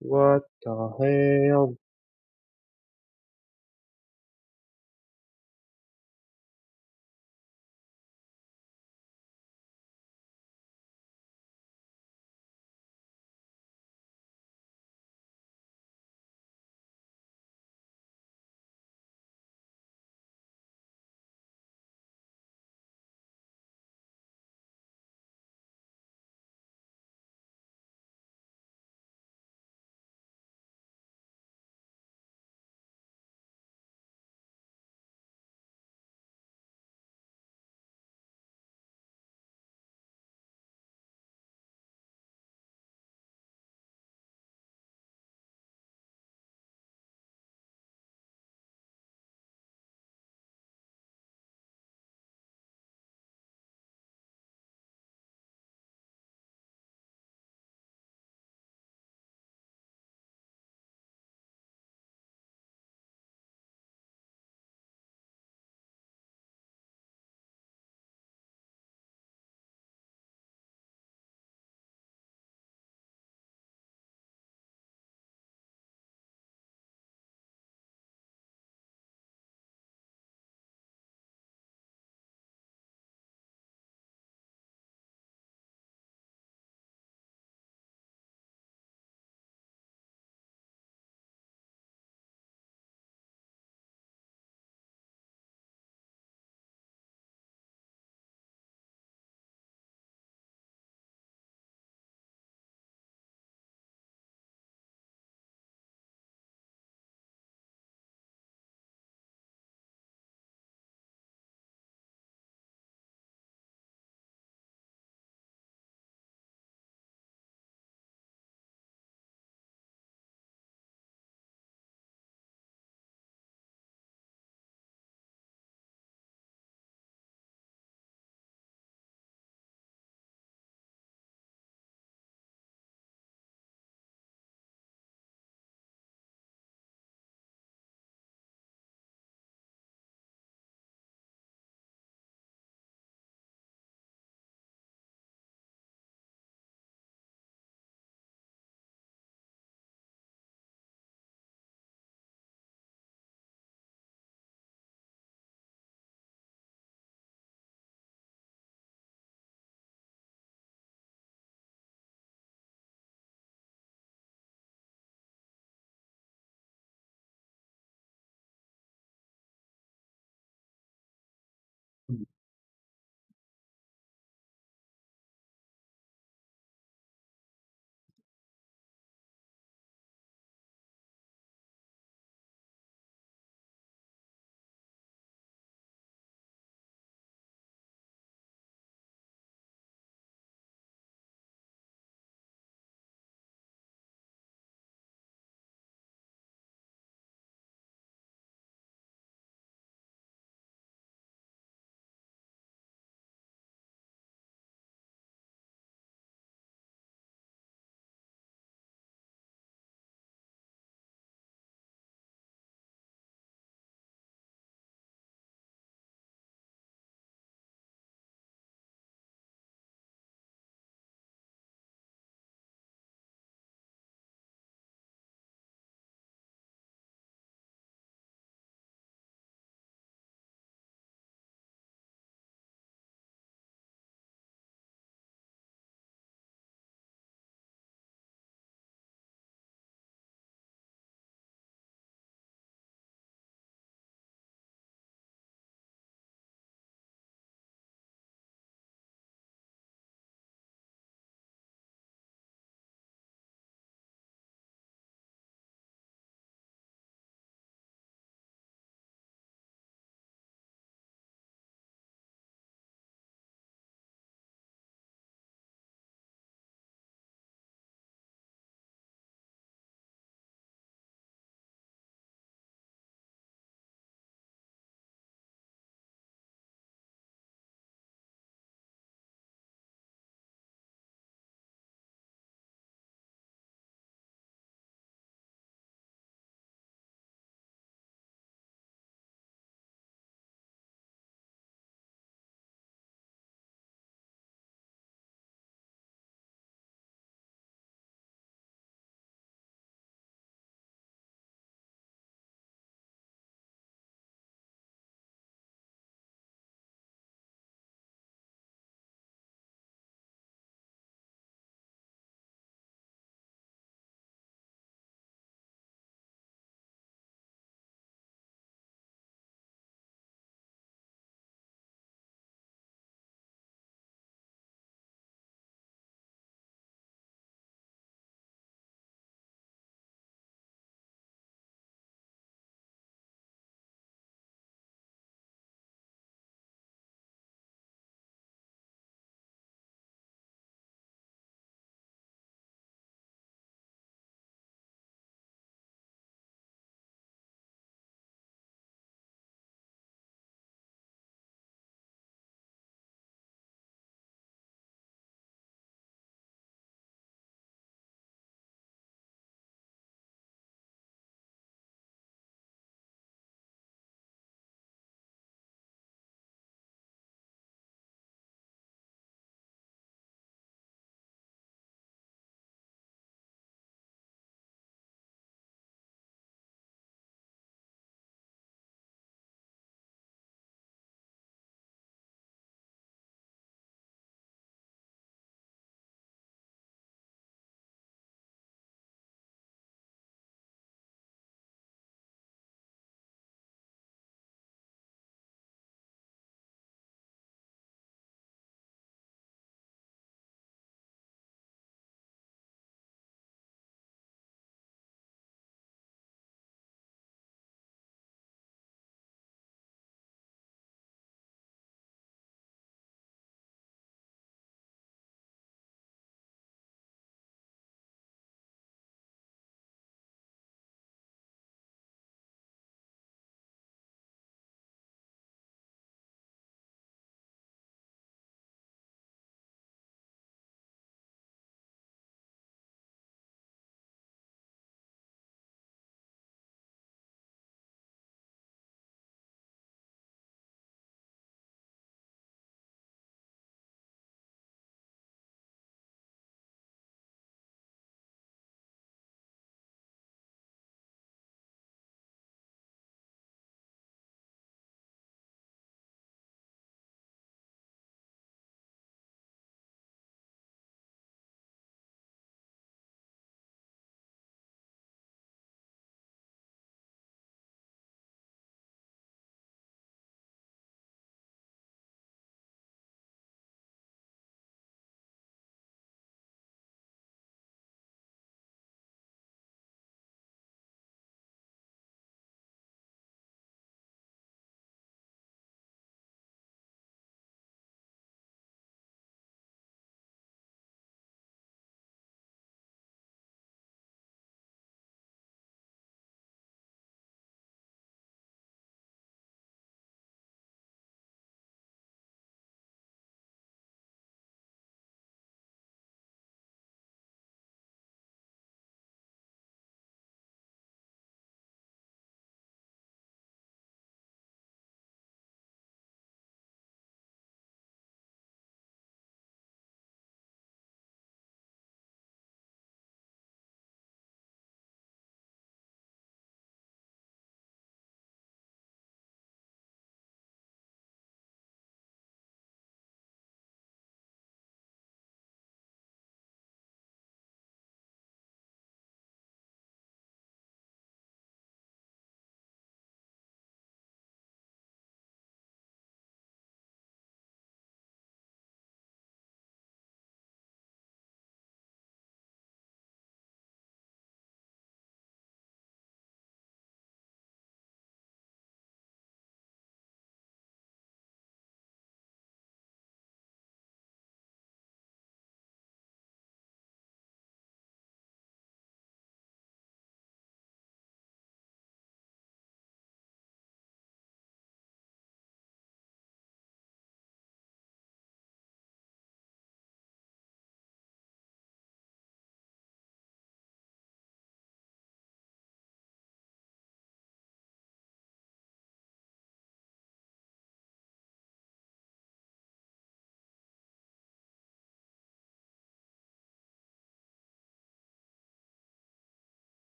What the hell?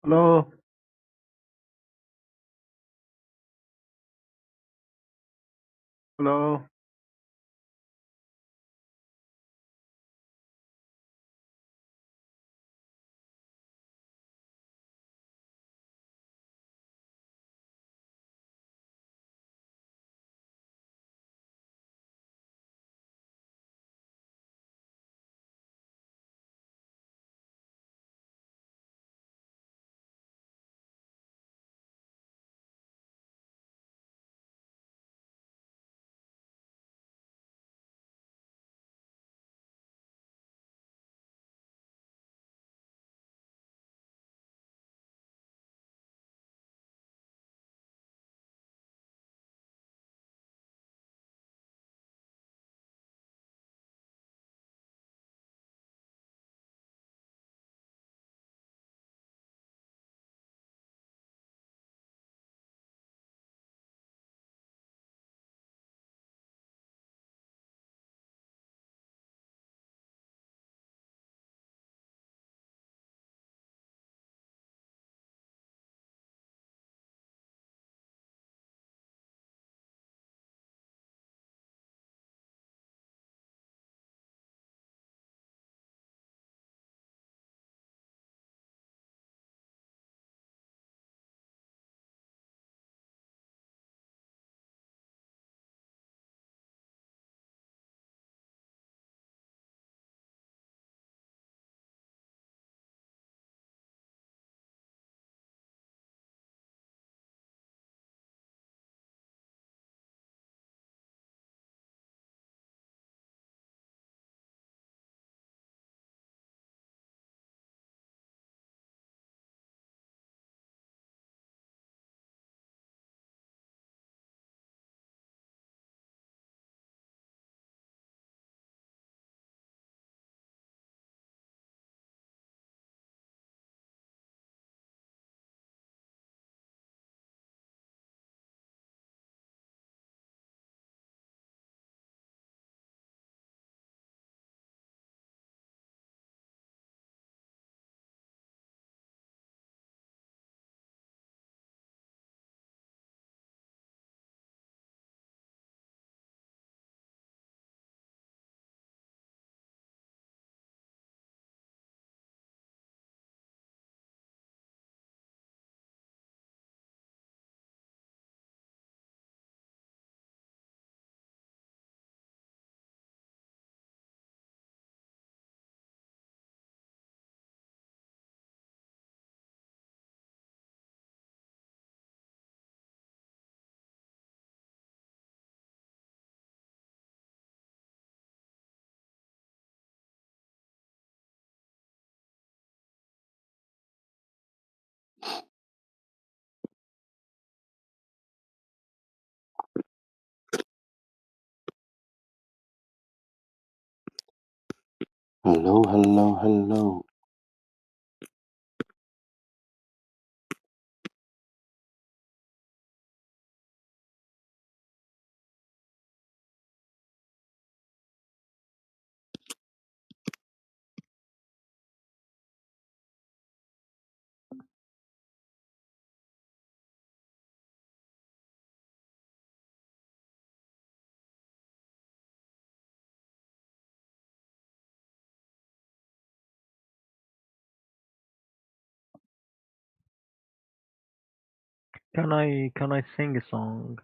Hello. Hello.
Hello, hello, hello.
Can I sing a song?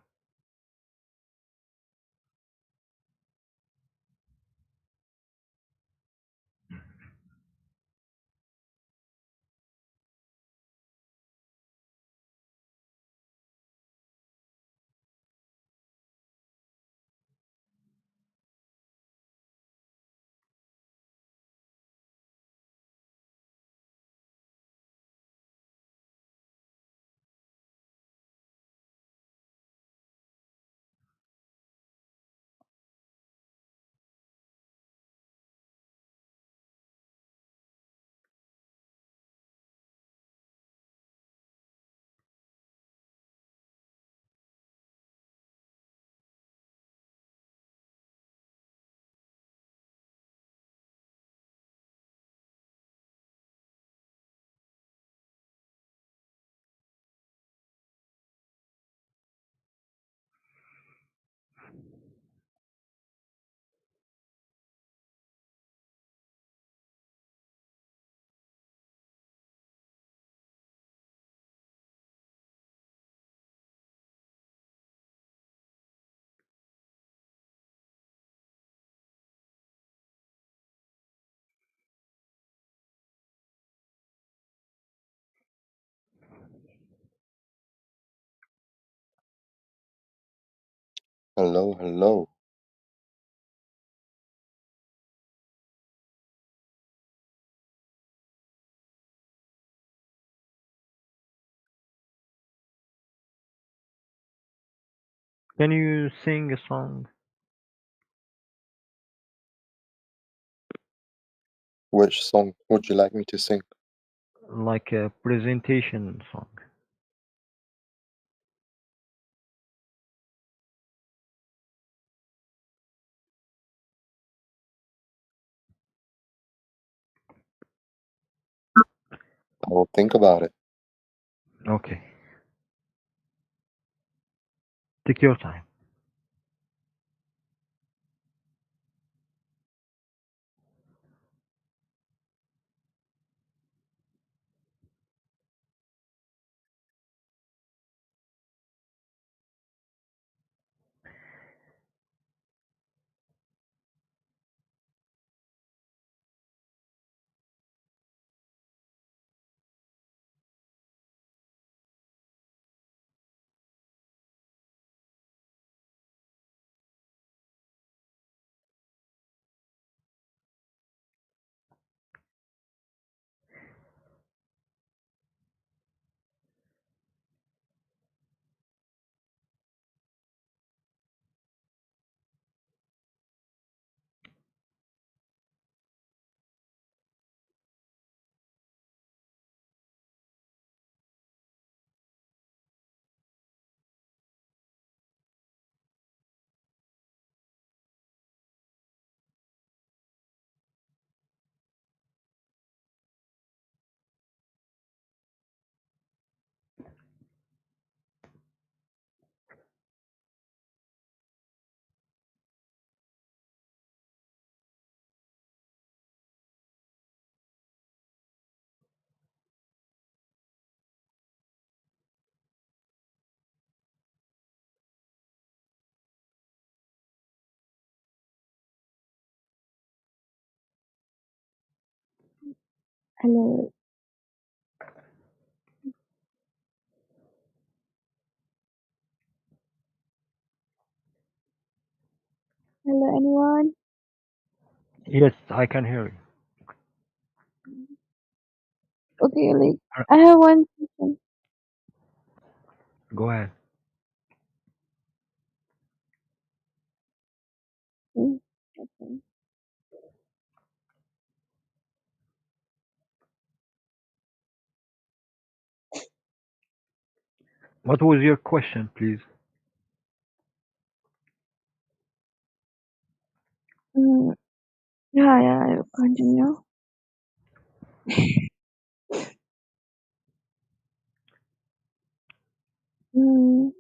Hello, hello.
Can you sing a song?
Which song would you like me to sing?
Like a presentation song.
I will think about it.
Okay. Take your time.
Hello. Hello, anyone?
Yes, I can hear you.
Okay, like I have one question.
Go ahead.
Okay.
What was your question, please?
Mm, yeah, I'll continue. Mm,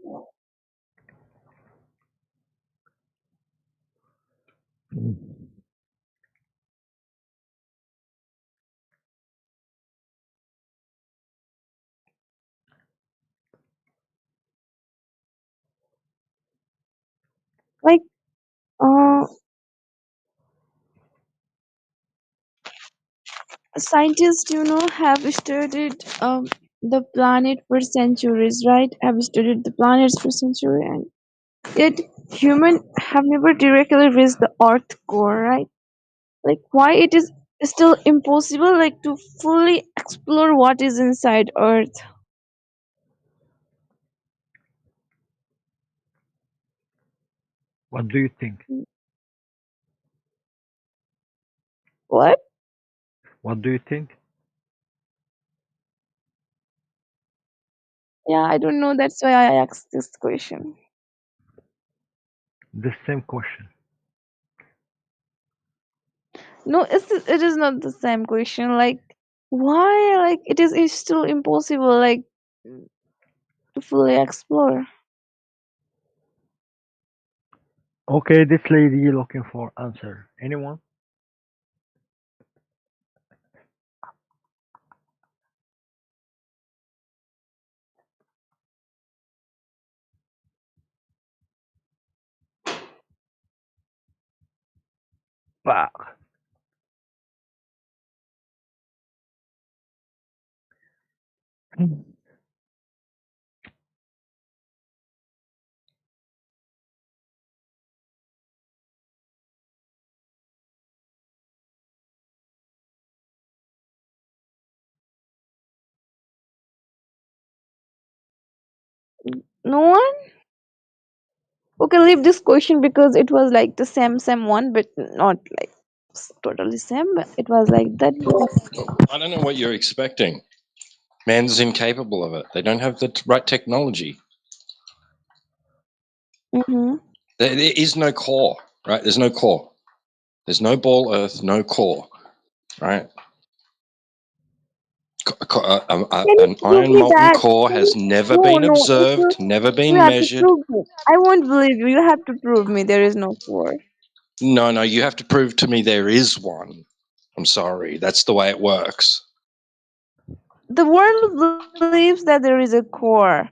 like, uh, scientists, have studied the planet for centuries, right? Have studied the planets for centuries, and yet human have never directly reached the Earth core, right? Like, why it is still impossible, like, to fully explore what is inside Earth?
What do you think?
What?
What do you think?
Yeah, I don't know. That's why I asked this question.
The same question.
No, it is not the same question. Like, why? Like, it's still impossible, like, to fully explore.
Okay, this lady looking for answer. Anyone? Fuck.
No one? Okay, leave this question because it was like the same one, but not like totally same, but it was like that.
I don't know what you're expecting. Man's incapable of it. They don't have the right technology.
Mm-hmm.
There is no core, right? There's no core. There's no ball earth, no core, right?
Can you
An
prove
iron
me
molten
that?
core
Can you,
has never
no,
been
no. If
observed, never
you
been
have to
measured.
prove me. I won't believe you. You have to prove me there is no core.
No, you have to prove to me there is one. I'm sorry. That's the way it works.
The world believes that there is a core.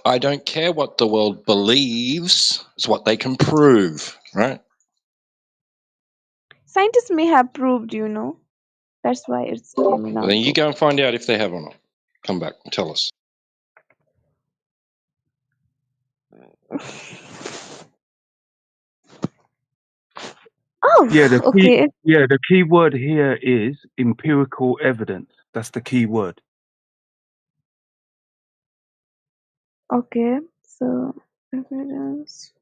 I don't care what the world believes. It's what they can prove, right?
Scientists may have proved, That's why it's came in
Well,
our
then you
book.
go and find out if they have or not. Come back and tell us.
Oh, okay.
The key word here is empirical evidence. That's the key word.
Okay, so evidence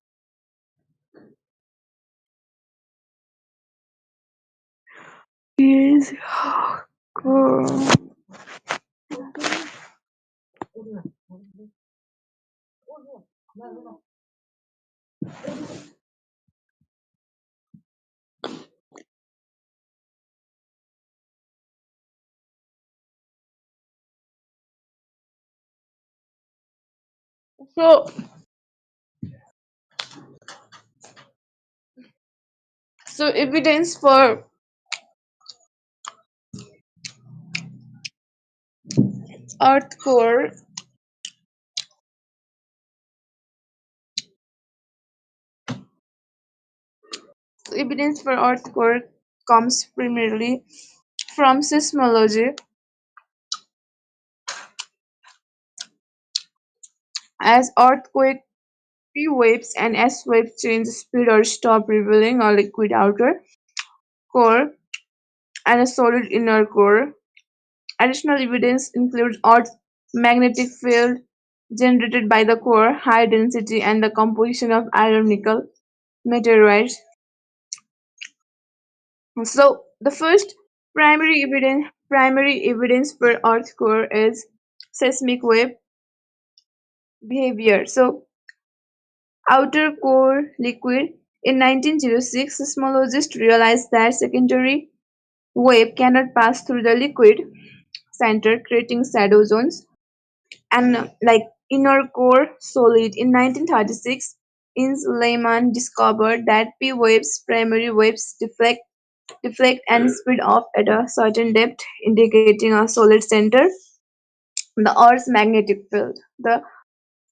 is core. So evidence for Earth core comes primarily from seismology, as earthquake P waves and S waves change speed or stop, revealing a liquid outer core and a solid inner core. Additional evidence includes Earth's magnetic field generated by the core, high density, and the composition of iron-nickel meteorites. So the first primary evidence for Earth core is seismic wave behavior. So outer core liquid. In 1906, seismologists realized that secondary wave cannot pass through the liquid center, creating shadow zones and inner core solid. In 1936, Ins Lehmann discovered that P waves, primary waves, deflect and speed off at a certain depth, indicating a solid center. The Earth's magnetic field.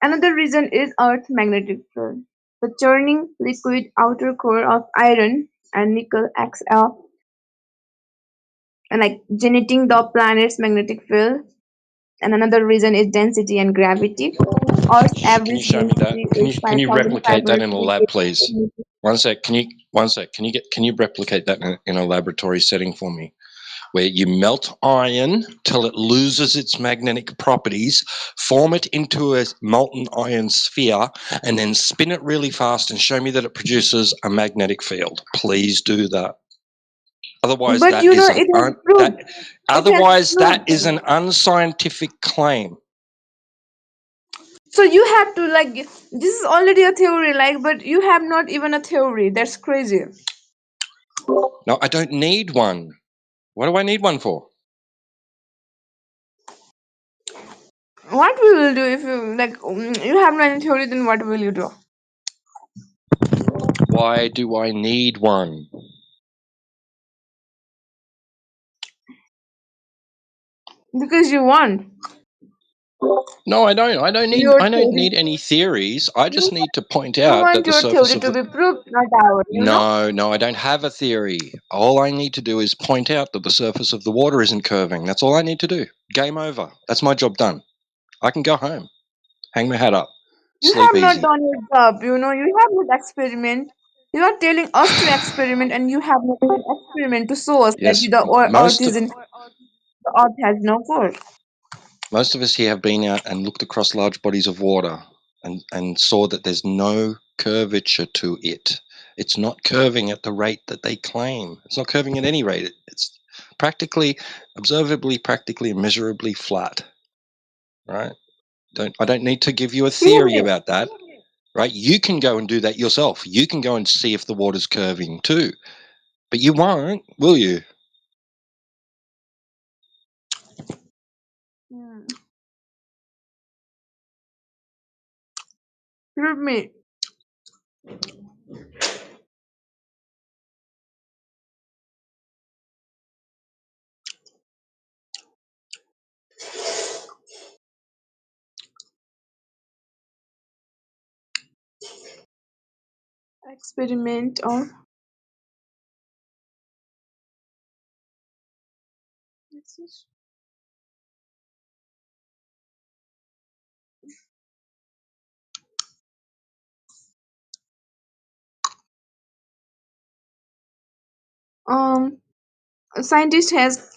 Another reason is Earth's magnetic field. The churning liquid outer core of iron and nickel acts generating the planet's magnetic field. And another reason is density and gravity. Earth's
Can you
average
show me that?
density is
Can you replicate that in a lab,
5,528
please?
meters.
One sec. Can you replicate that in a laboratory setting for me, where you melt iron till it loses its magnetic properties, form it into a molten iron sphere, and then spin it really fast and show me that it produces a magnetic field? Please do that. Otherwise,
But
that is
it has proved.
that is an unscientific claim.
So you have to this is already a theory, but you have not even a theory. That's crazy.
No, I don't need one. What do I need one for?
What we will do if you have no theory? Then what will you do?
Why do I need one?
Because you want.
No, I don't. I don't
Your theory.
need any theories. I just need to point
You
out that
want
the
your
surface
theory
of
to
the
be proved, not ours.
No, I don't have a theory. All I need to do is point out that the surface of the water isn't curving. That's all I need to do. Game over. That's my job done. I can go home. Hang my hat up.
You
Sleep
have not
easy.
done your job. You have not experiment. You are telling us to experiment, and you have not done experiment to show us that
Yes,
the Earth
most
is in the Earth has no core.
Most of us here have been out and looked across large bodies of water and saw that there's no curvature to it. It's not curving at the rate that they claim. It's not curving at any rate. It's practically, observably, practically, and measurably flat. Right? I don't need to give you a theory about that. Right? You can go and do that yourself. You can go and see if the water's curving too. But you won't, will you?
Prove me. Experiment or a scientist has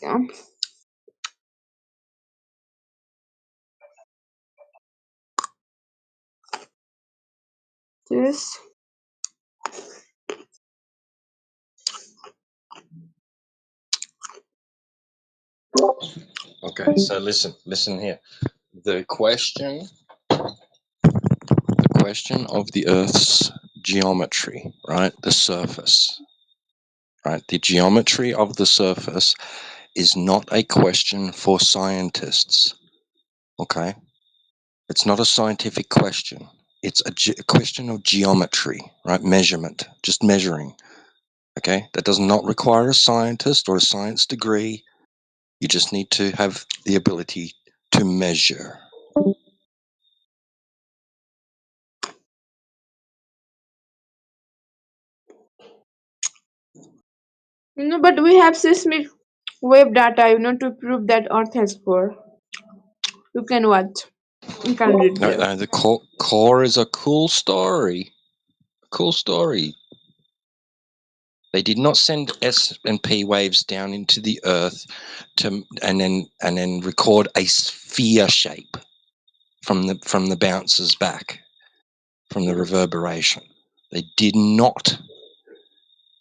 this.
Okay, so listen here. The question of the Earth's geometry, right? The surface, right? The geometry of the surface is not a question for scientists, okay? It's not a scientific question. It's a question of geometry, right? Measurement, just measuring, okay? That does not require a scientist or a science degree. You just need to have the ability to measure.
But we have seismic wave data, to prove that Earth has core. You can watch. You can read
No,
there.
the core is a cool story. Cool story. They did not send S&P waves down into the Earth and then record a sphere shape from the bounces back, from the reverberation. They did not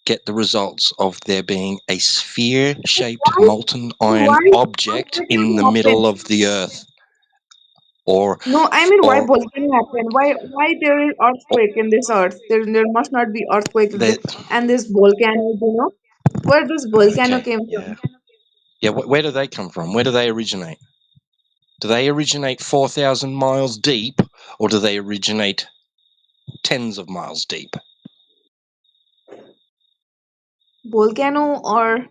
get the results of there being a sphere-shaped molten iron
Why
object in the
happen?
middle of the Earth, or
No, I mean why volcano happen? Why there is earthquake in this Earth? There must not be earthquake and this volcano. Where this volcano
okay,
came
yeah,
from?
yeah. Where do they come from? Where do they originate? Do they originate 4,000 miles deep, or do they originate tens of miles deep?
Volcano or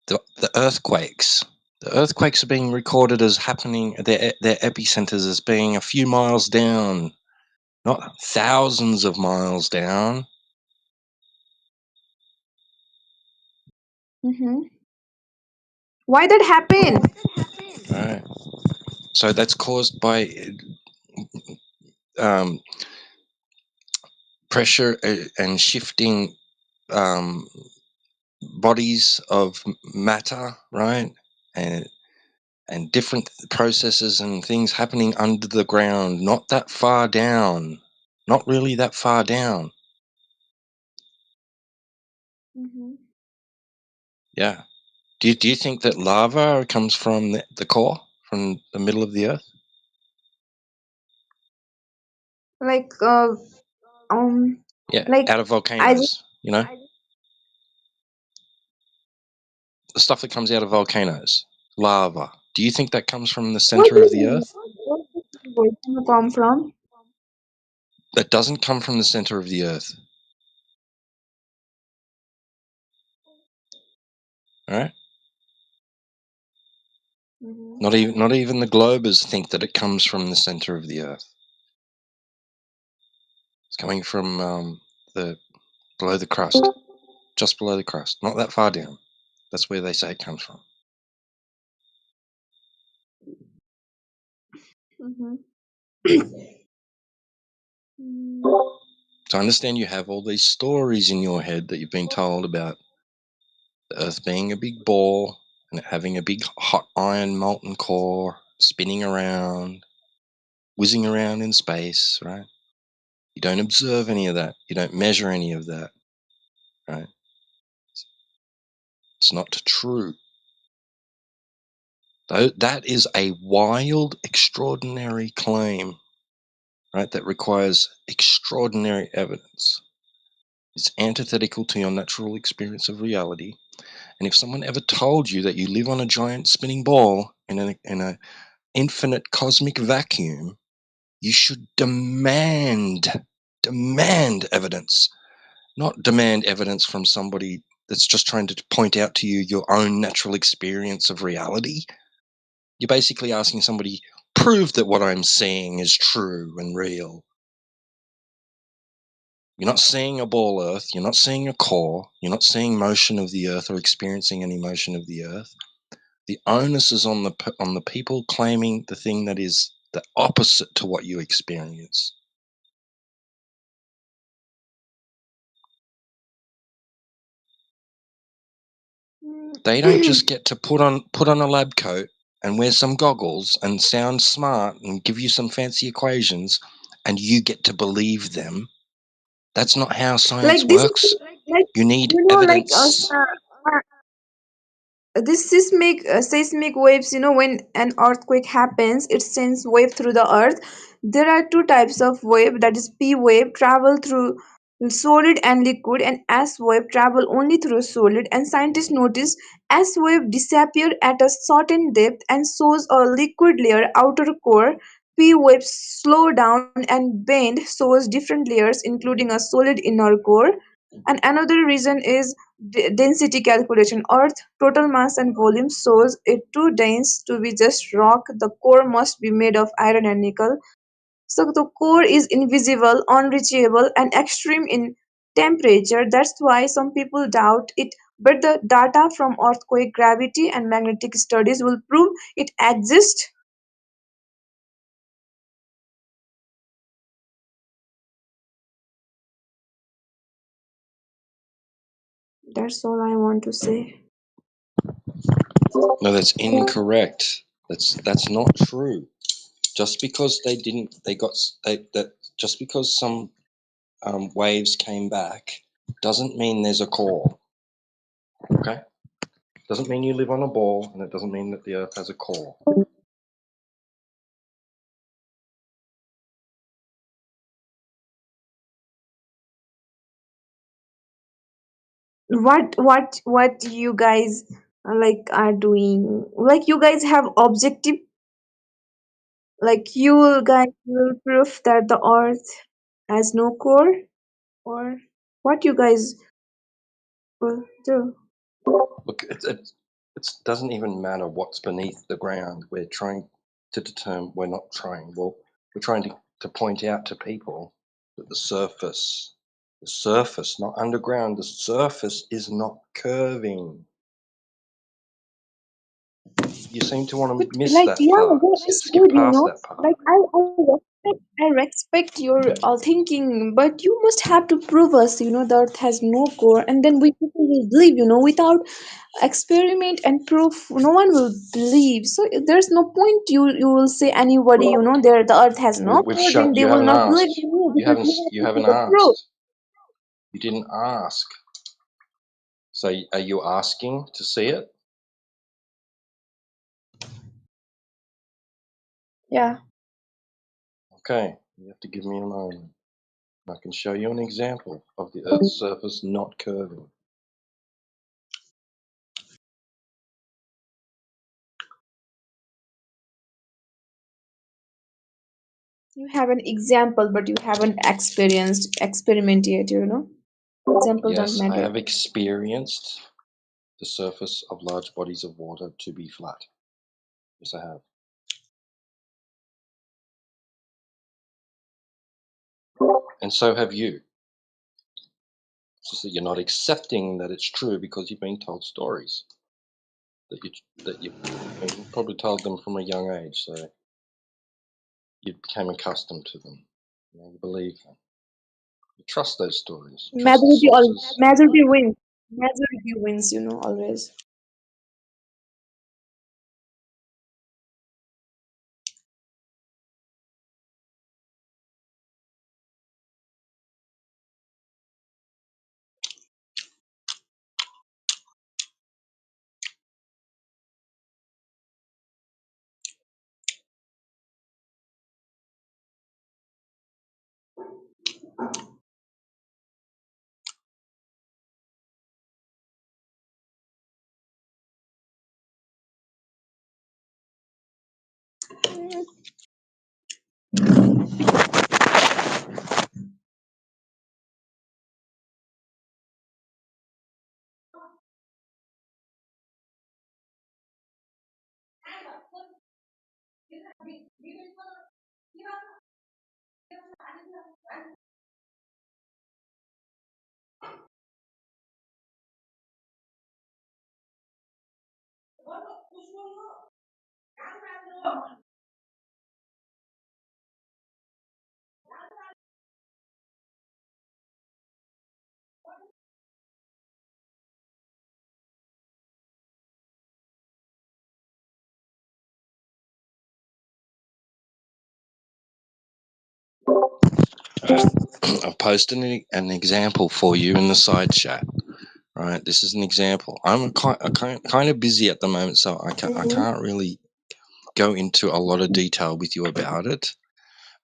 The earthquakes. The earthquakes are being recorded as happening, their epicenters as being a few miles down, not thousands of miles down.
why that happen?
Right. So that's caused by pressure and shifting bodies of matter, right? And different processes and things happening under the ground, not that far down, not really that far down. Yeah. Do you think that lava comes from the core, from the middle of the Earth?
Like
Yeah,
like
out of
I just
volcanoes, the stuff that comes out of volcanoes, lava. Do you think that comes from the
where
center of the
does
Earth?
volcano come from?
That doesn't come from the center of the Earth. All right. Not even the globers think that it comes from the center of the Earth. It's coming from the below the crust, just below the crust, not that far down. That's where they say it comes from. So I understand you have all these stories in your head that you've been told about the Earth being a big ball and it having a big hot iron molten core spinning around, whizzing around in space, right? You don't observe any of that. You don't measure any of that, right? It's not true. That is a wild, extraordinary claim, right? That requires extraordinary evidence. It's antithetical to your natural experience of reality. And if someone ever told you that you live on a giant spinning ball in an infinite cosmic vacuum, you should demand evidence, not demand evidence from somebody that's just trying to point out to you your own natural experience of reality. You're basically asking somebody, prove that what I'm saying is true and real. You're not seeing a ball Earth. You're not seeing a core. You're not seeing motion of the Earth or experiencing any motion of the Earth. The onus is on the people claiming the thing that is the opposite to what you experience. They don't just get to put on a lab coat and wear some goggles and sound smart and give you some fancy equations and you get to believe them. That's not how science
Like this is
works.
like
You need
like
evidence.
this seismic waves, when an earthquake happens, it sends wave through the earth. There are two types of wave, that is P wave travel through solid and liquid, and S wave travel only through solid. And scientists notice S wave disappear at a certain depth and shows a liquid layer outer core. P waves slow down and bend, shows different layers including a solid inner core. And another reason is density calculation. Earth total mass and volume shows it too dense to be just rock. The core must be made of iron and nickel. So the core is invisible, unreachable, and extreme in temperature. That's why some people doubt it. But the data from earthquake gravity and magnetic studies will prove it exists. That's all I want to say.
No, that's incorrect. That's not true. Just because just because some waves came back doesn't mean there's a core. Okay, doesn't mean you live on a ball, and it doesn't mean that the Earth has a core.
What you guys are doing? Like, you guys have objective, like you guys will prove that the earth has no core, or what you guys will do?
Look, it doesn't even matter what's beneath the ground. We're trying to determine. We're not trying. Well, we're trying to point out to people that the surface, not underground, the surface is not curving. You seem to want to miss that part.
That's
Skip
good,
past that part.
like I respect your thinking, but you must have to prove us, the earth has no core, and then we people will believe, without experiment and proof, no one will believe. So there's no point you will say anybody, there the earth has no
We've
core,
shown.
then they
You
will
haven't
not believe
asked.
in you
You
because
haven't.
you have
You
to
haven't
give a proof.
asked. You didn't ask. So are you asking to see it?
Yeah.
Okay. You have to give me a moment. I can show you an example of the Earth's surface not curving.
You have an example, but you haven't experiment yet, example don't
Yes, I
matter.
have experienced the surface of large bodies of water to be flat. Yes, I have. And so have you. It's just that you're not accepting that it's true because you've been told stories that you probably told them from a young age, so you became accustomed to them. You believe them. You trust those stories. You trust the sources.
Majority wins. Majority wins, always.
I've posted an example for you in the side chat. Right, this is an example. I'm kind of busy at the moment, so I can't really go into a lot of detail with you about it.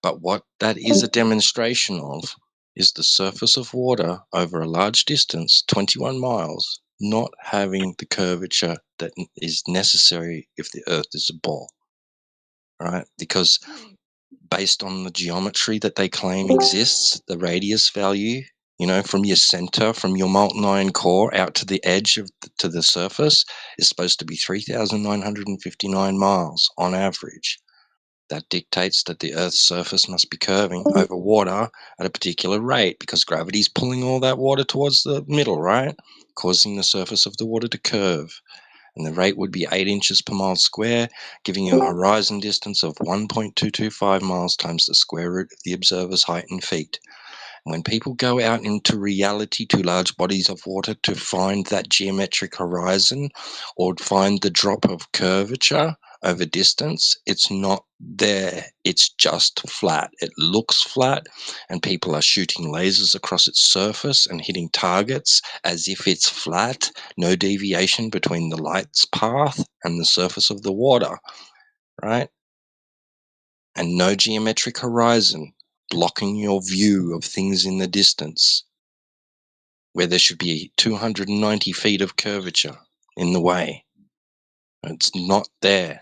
But what that is a demonstration of is the surface of water over a large distance, 21 miles, not having the curvature that is necessary if the Earth is a ball. Right, because based on the geometry that they claim exists, the radius value, from your center, from your molten iron core out to the edge to the surface is supposed to be 3,959 miles on average. That dictates that the Earth's surface must be curving over water at a particular rate because gravity is pulling all that water towards the middle, right? Causing the surface of the water to curve. And the rate would be 8 inches per mile square, giving you a horizon distance of 1.225 miles times the square root of the observer's height in feet. And when people go out into reality to large bodies of water to find that geometric horizon or find the drop of curvature over distance, it's not there. It's just flat. It looks flat, and people are shooting lasers across its surface and hitting targets as if it's flat, no deviation between the light's path and the surface of the water, right? And no geometric horizon blocking your view of things in the distance, where there should be 290 feet of curvature in the way. It's not there.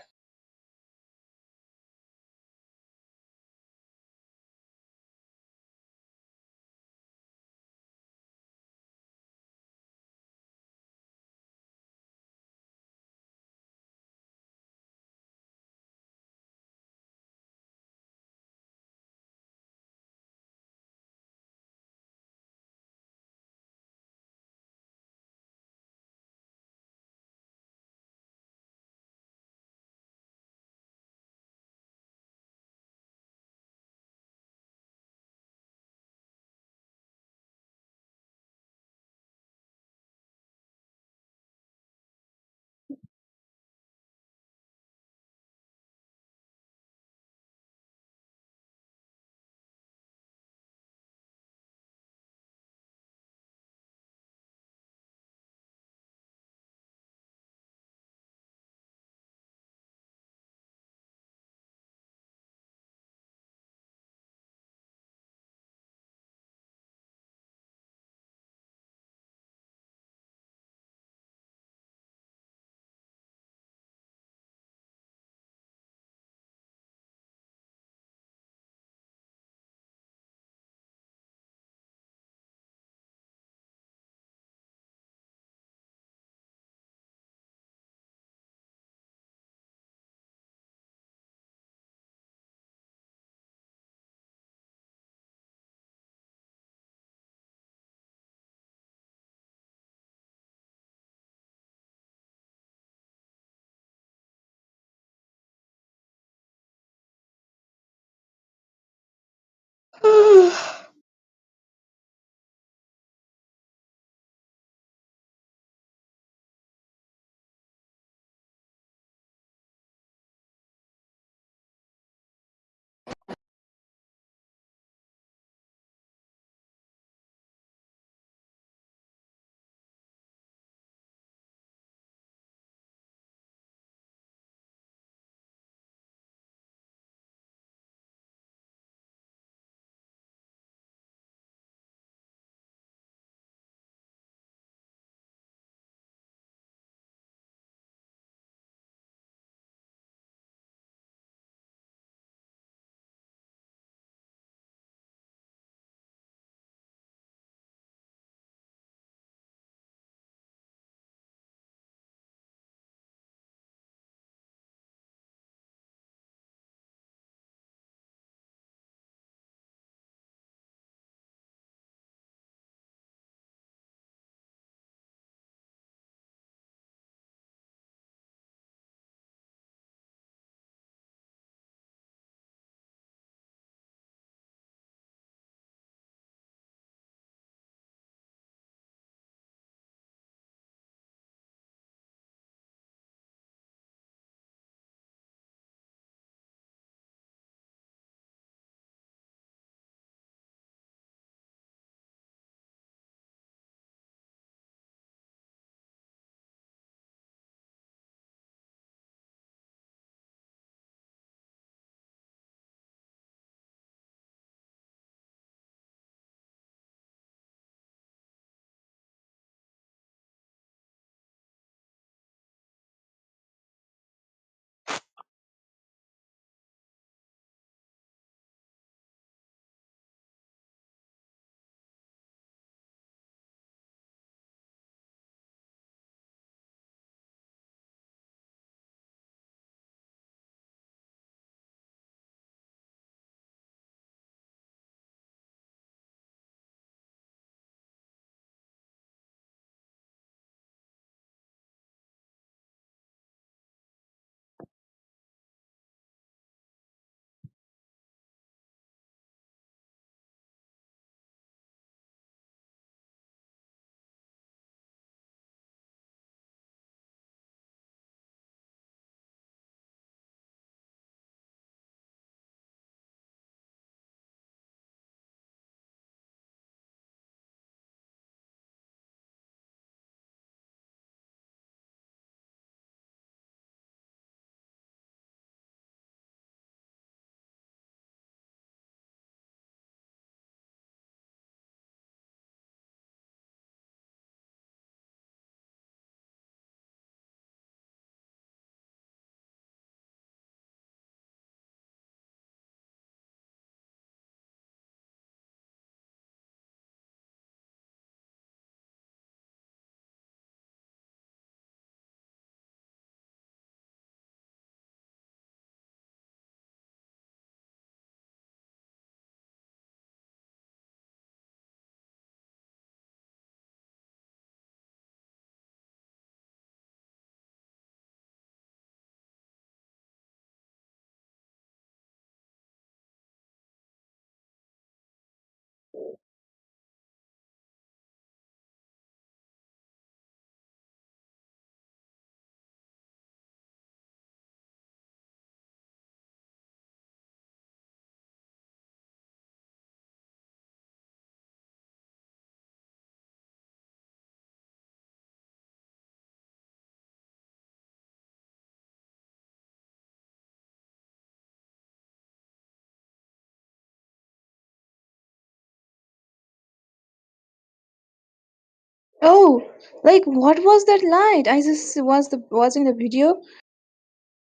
Oh, like what was that light? I just was watching the video,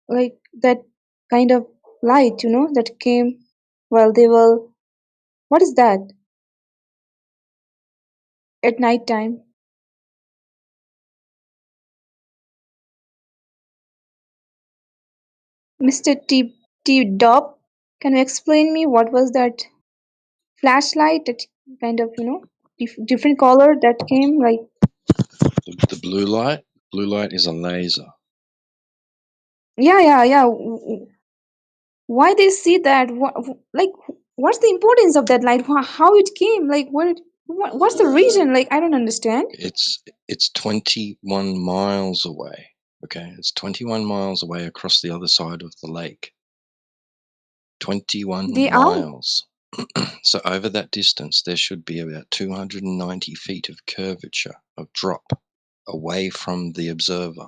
like that kind of light, that came while they were. What is that at night time? Mr. T Dop, can you explain me what was that flashlight? That kind of, different color that came like.
The blue light. Blue light is a laser.
Yeah. Why they see that? Like, what's the importance of that light? How it came? Like, what's the reason? Like, I don't understand.
It's 21 miles away. Okay, it's 21 miles away across the other side of the lake. 21
They are.
miles. So over that distance, there should be about 290 feet of curvature, of drop, away from the observer.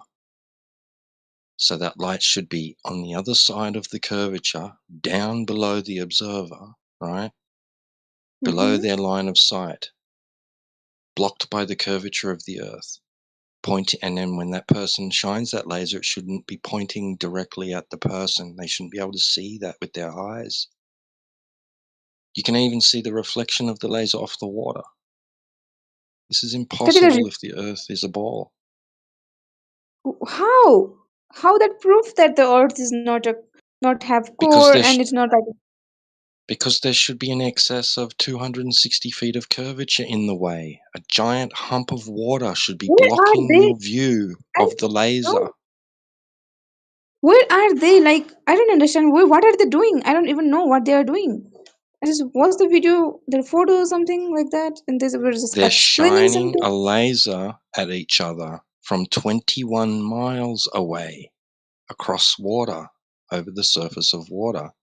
So that light should be on the other side of the curvature, down below the observer, right? Below their line of sight, blocked by the curvature of the Earth. And then when that person shines that laser, it shouldn't be pointing directly at the person. They shouldn't be able to see that with their eyes. You can even see the reflection of the laser off the water. This is impossible if the Earth is a ball.
How? How that proof that the Earth is not have
Because
core and it's not like.
Because there should be in excess of 260 feet of curvature in the way. A giant hump of water should be
Where are
blocking
they?
your view
I
of the laser.
don't. Where are they? Like, I don't understand. What are they doing? I don't even know what they are doing. I just watched the video, the photo, or something like that, and they were just
They're
explaining
shining
something.
a laser at each other from 21 miles away across water, over the surface of water.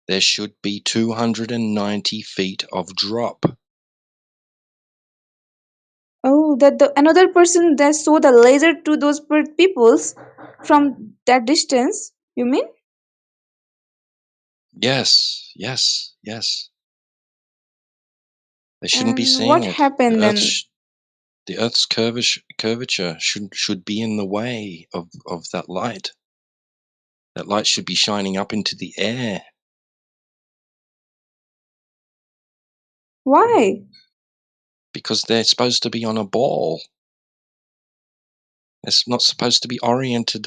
There should be 290 feet of drop.
Oh, that the another person that saw the laser to those peoples from that distance. You mean?
Yes. They shouldn't be
And
seeing
what
it.
happened then?
The Earth's curvature should be in the way of that light. That light should be shining up into the air.
Why?
Because they're supposed to be on a ball. It's not supposed to be oriented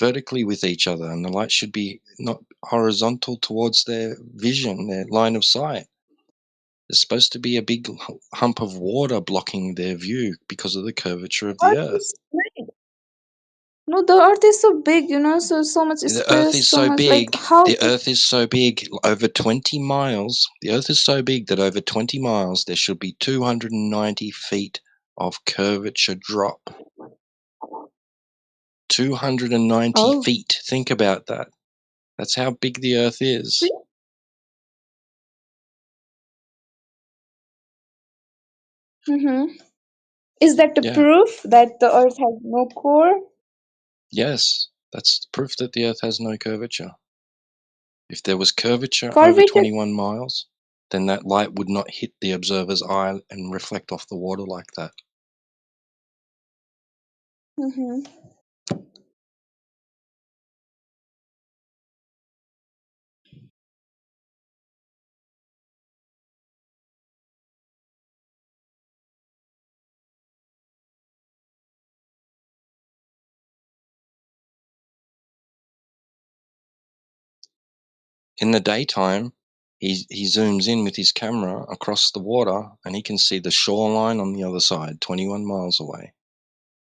vertically with each other, and the light should be not horizontal towards their vision, their line of sight. There's supposed to be a big hump of water blocking their view because of the curvature of the
Earth
Earth.
is big. No, the Earth is so big, so much
The Earth
space,
is
so
so
much like
big.
how.
The Earth is so big, over 20 miles. The Earth is so big that over 20 miles there should be 290 feet of curvature drop. 290 feet. Think about that. That's how big the Earth is.
Is that the
Yeah.
proof that the Earth has no core?
Yes. That's proof that the Earth has no curvature. If there was curvature over
Curvature.
21 miles, then that light would not hit the observer's eye and reflect off the water like that. In the daytime, he zooms in with his camera across the water, and he can see the shoreline on the other side, 21 miles away,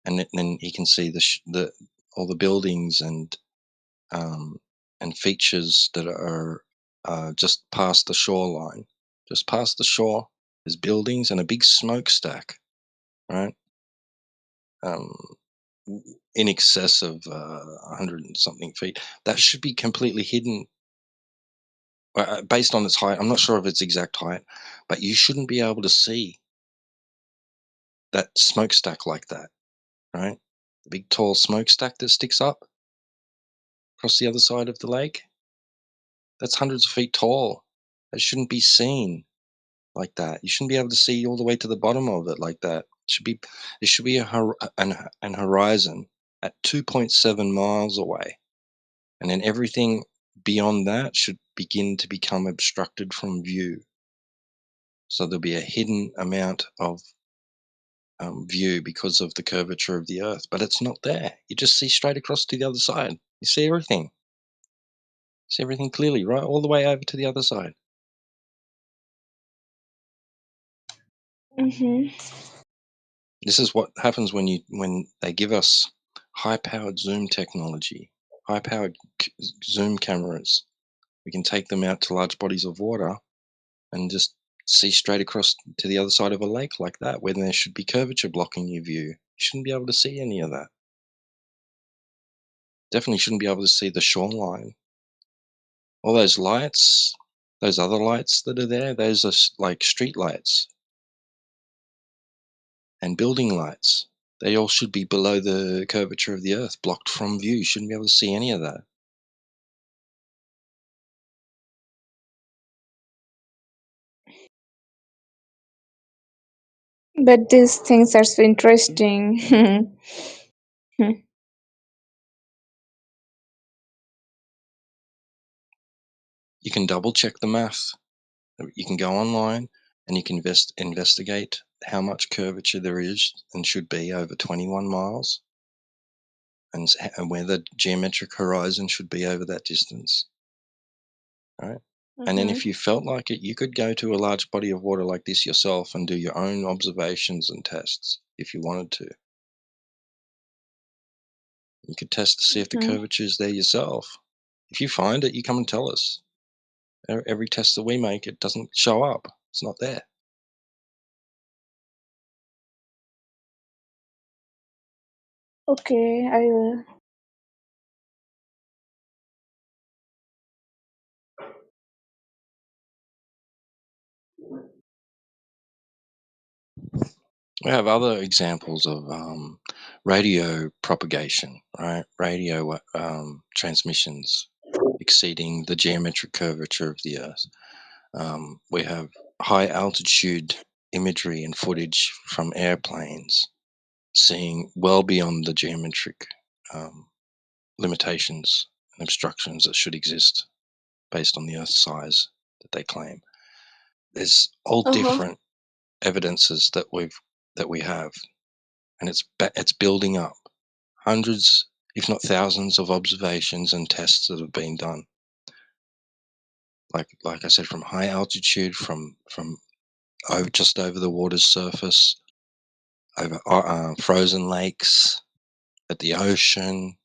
and then he can see all the buildings and features that are just past the shoreline. Just past the shore, there's buildings and a big smokestack, right? In excess of 100 and something feet. That should be completely hidden based on its height. I'm not sure of its exact height, but you shouldn't be able to see that smokestack like that, right? The big tall smokestack that sticks up across the other side of the lake. That's hundreds of feet tall. That shouldn't be seen. like that. You shouldn't be able to see all the way to the bottom of it like that. There should be an horizon at 2.7 miles away, and then everything beyond that should begin to become obstructed from view. So there'll be a hidden amount of view because of the curvature of the Earth, but it's not there. You just see straight across to the other side. You see everything. See everything clearly, right, all the way over to the other side. This is what happens when they give us high-powered zoom technology, high-powered zoom cameras. We can take them out to large bodies of water and just see straight across to the other side of a lake like that, when there should be curvature blocking your view. You shouldn't be able to see any of that. Definitely shouldn't be able to see the shoreline. All those lights, those other lights that are there, those are like street lights and building lights. They all should be below the curvature of the Earth, blocked from view. You shouldn't be able to see any of that.
But these things are so interesting.
You can double check the math. You can go online and you can investigate how much curvature there is and should be over 21 miles, and where the geometric horizon should be over that distance. Right? And then if you felt like it, you could go to a large body of water like this yourself and do your own observations and tests if you wanted to. You could test to see if the curvature is there yourself. If you find it, you come and tell us. Every test that we make, it doesn't show up. It's not there.
Okay, I will.
We have other examples of radio propagation, right? Radio transmissions exceeding the geometric curvature of the Earth. We have high altitude imagery and footage from airplanes seeing well beyond the geometric limitations and obstructions that should exist based on the Earth's size that they claim. There's all different evidences that we have, and it's building up. Hundreds, if not thousands, of observations and tests that have been done. Like I said, from high altitude, from just over the water's surface, over frozen lakes, at the ocean.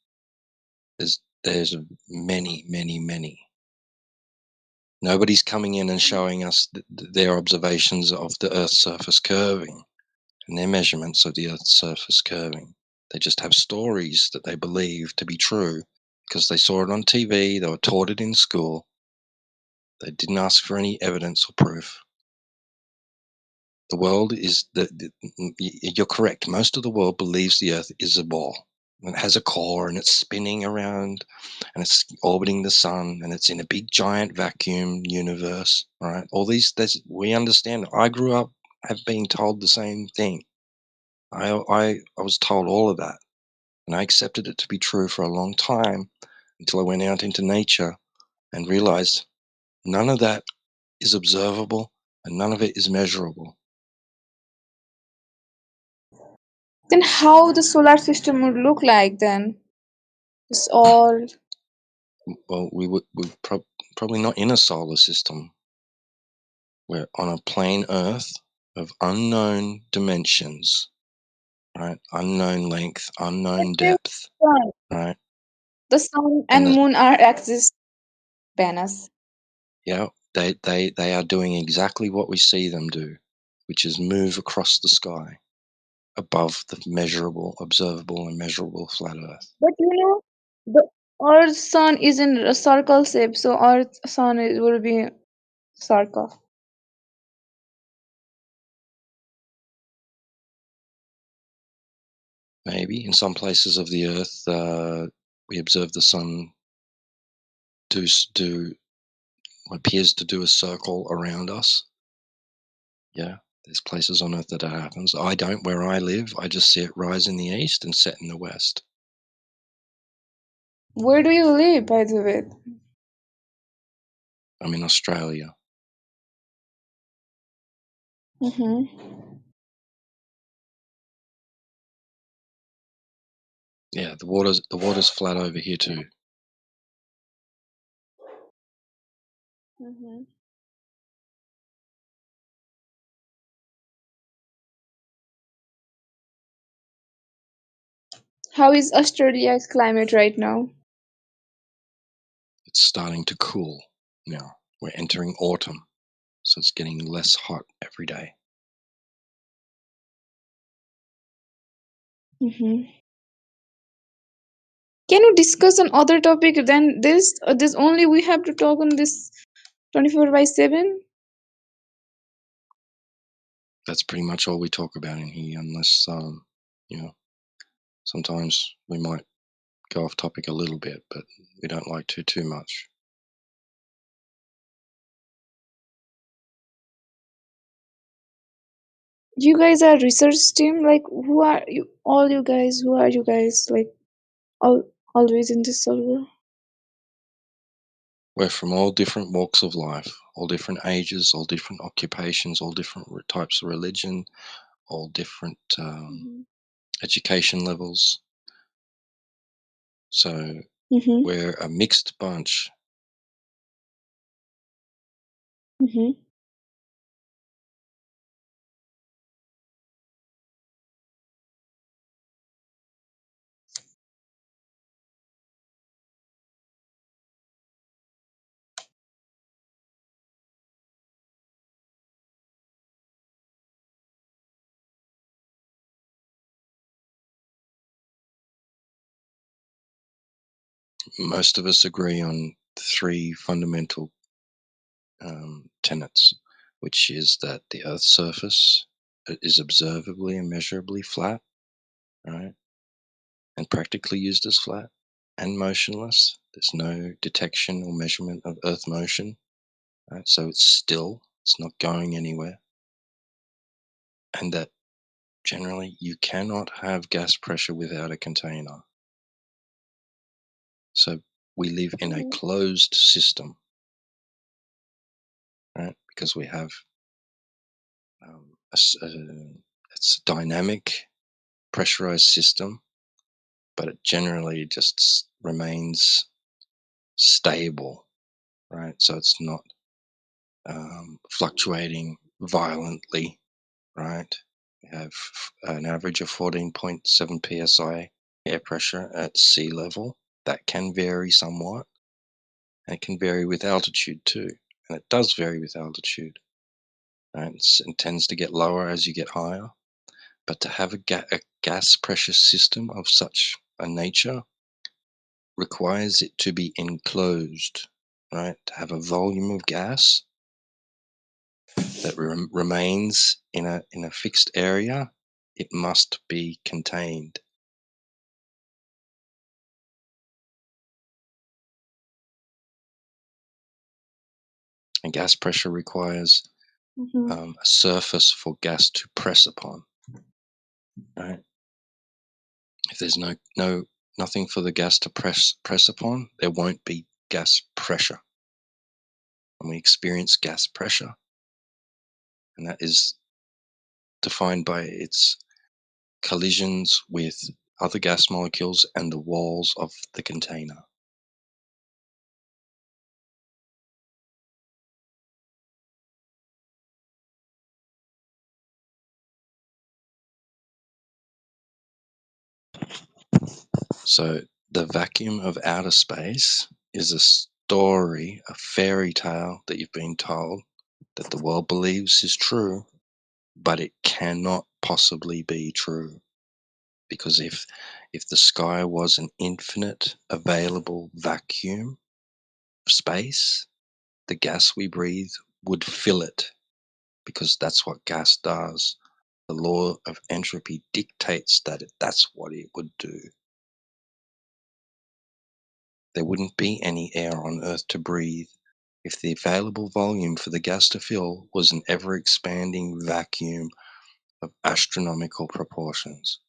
There's many. Nobody's coming in and showing us their observations of the Earth's surface curving and their measurements of the Earth's surface curving. They just have stories that they believe to be true because they saw it on TV, they were taught it in school. They didn't ask for any evidence or proof. The world is, you're correct, most of the world believes the Earth is a ball. And it has a core and it's spinning around and it's orbiting the sun and it's in a big giant vacuum universe, right? All these, we understand. I grew up have been told the same thing. I was told all of that, and I accepted it to be true for a long time until I went out into nature and realized none of that is observable and none of it is measurable.
Then how the solar system would look like then? It's all.
Well, we're probably not in a solar system. We're on a plain Earth of unknown dimensions, right? Unknown length, unknown depth,
Sun.
right?
The sun
And
and moon are exist, Venus.
yeah, they are doing exactly what we see them do, which is move across the sky above the measurable, observable, and measurable flat Earth.
But the Earth's sun is in a circle shape, so Earth's sun will be circle.
Maybe in some places of the Earth, we observe the sun do what appears to do a circle around us. Yeah, there's places on Earth that it happens. I don't where I live. I just see it rise in the east and set in the west.
Where do you live, by the way?
I'm in Australia. Yeah, the water's flat over here too.
How is Australia's climate right now?
It's starting to cool now. We're entering autumn, so it's getting less hot every day.
Can you discuss on other topic than this? This only we have to talk on this 24/7?
That's pretty much all we talk about in here, unless you know, sometimes we might go off topic a little bit, but we don't like to too much.
You guys are research team. Like, who are you? All you guys. Who are you guys? Like, always in this server.
We're from all different walks of life, all different ages, all different occupations, all different types of religion, all different education levels. So we're a mixed bunch. Most of us agree on three fundamental tenets, which is that the Earth's surface is observably and measurably flat, right, and practically used as flat and motionless. There's no detection or measurement of Earth motion, right? So it's still, it's not going anywhere, and that generally you cannot have gas pressure without a container. So we live in a closed system, right? Because we have it's a dynamic, pressurized system, but it generally just remains stable, right? So it's not fluctuating violently, right? We have an average of 14.7 psi air pressure at sea level. That can vary somewhat. And it can vary with altitude too. And it does vary with altitude. Right? It tends to get lower as you get higher. But to have a gas pressure system of such a nature requires it to be enclosed, right? To have a volume of gas that remains in a fixed area, it must be contained. And gas pressure requires a surface for gas to press upon, right? If there's nothing for the gas to press upon, there won't be gas pressure. And we experience gas pressure, and that is defined by its collisions with other gas molecules and the walls of the container. So the vacuum of outer space is a story, a fairy tale that you've been told that the world believes is true, but it cannot possibly be true. Because if the sky was an infinite available vacuum of space, the gas we breathe would fill it, because that's what gas does. The law of entropy dictates that that's what it would do. There wouldn't be any air on Earth to breathe if the available volume for the gas to fill was an ever-expanding vacuum of astronomical proportions.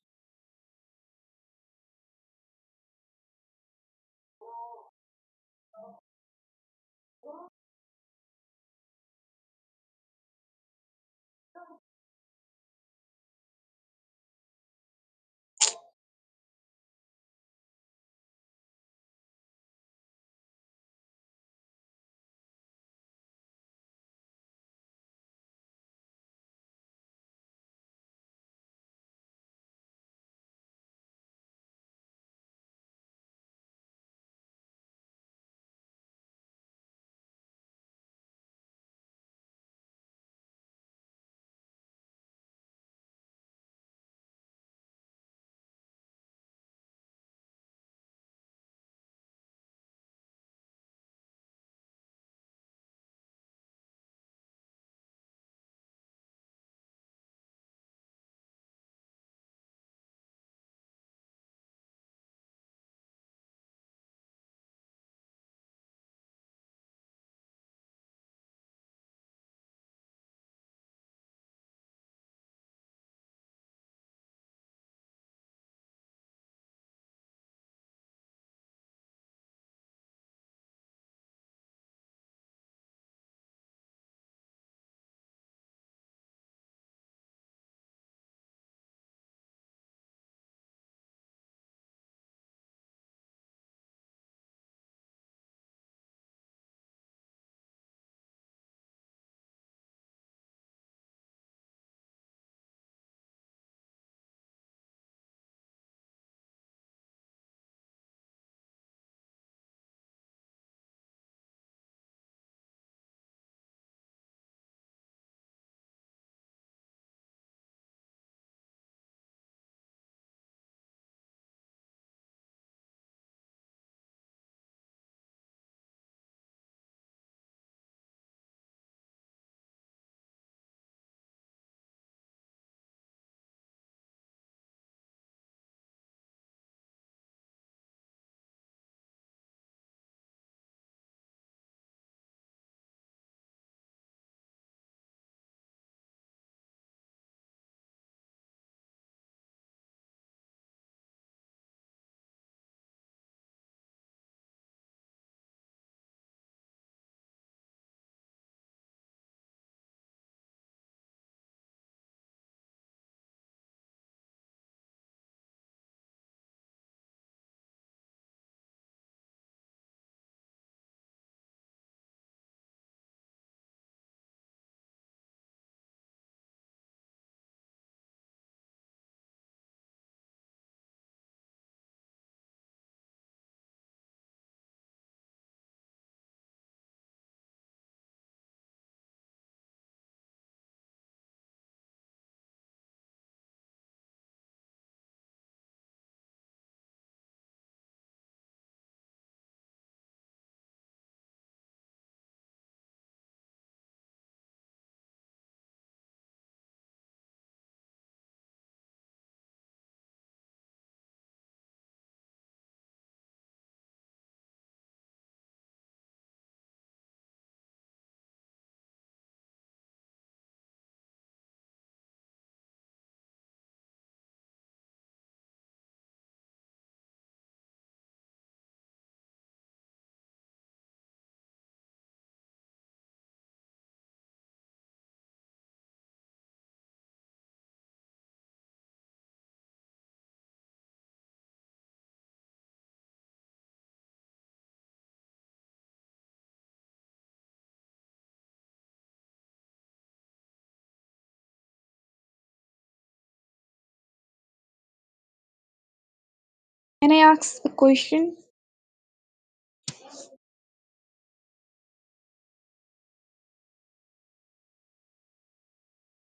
Can I ask a question?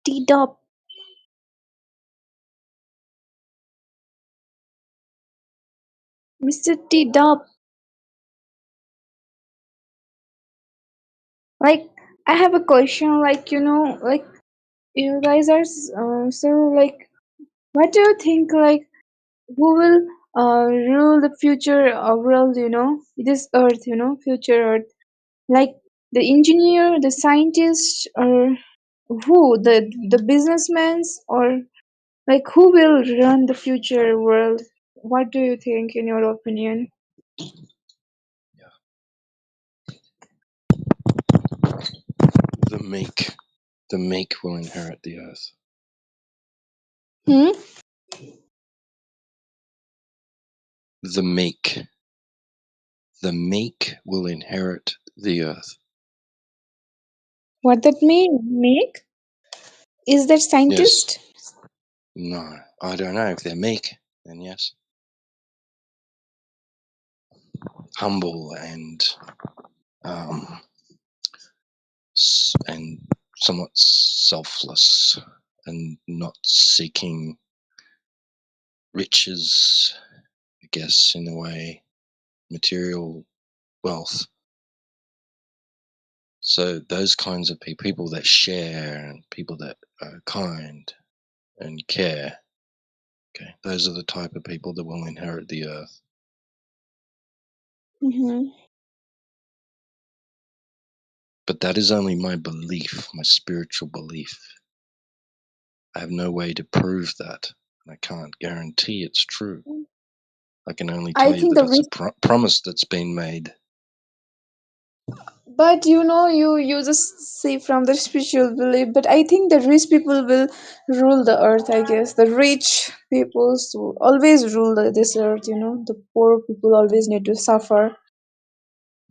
T-Dub, Mr. T-Dub, like I have a question. Like like you guys are so like, what do you think? Like who will rule the future world? This Earth. Future Earth. Like The engineer, the scientist, or who? The businessmen, or like who will run the future world? What do you think, in your opinion?
The meek will inherit the earth.
Hmm?
The meek will inherit the earth.
What that mean? Make? Is that
Yes.
scientist?
No, I don't know. If they're meek, then yes. Humble and somewhat selfless and not seeking riches, I guess, in a way, material wealth. So those kinds of people that share and people that are kind and care, okay, those are the type of people that will inherit the earth.
Mm-hmm.
But that is only my belief, my spiritual belief. I have no way to prove that. I can't guarantee it's true. I can only
I
tell you
think
that
the
it's a
rich,
promise that's been made.
but you just say from the spiritual belief. But I think the rich people will rule the earth. I guess the rich people always rule this earth. The poor people always need to suffer.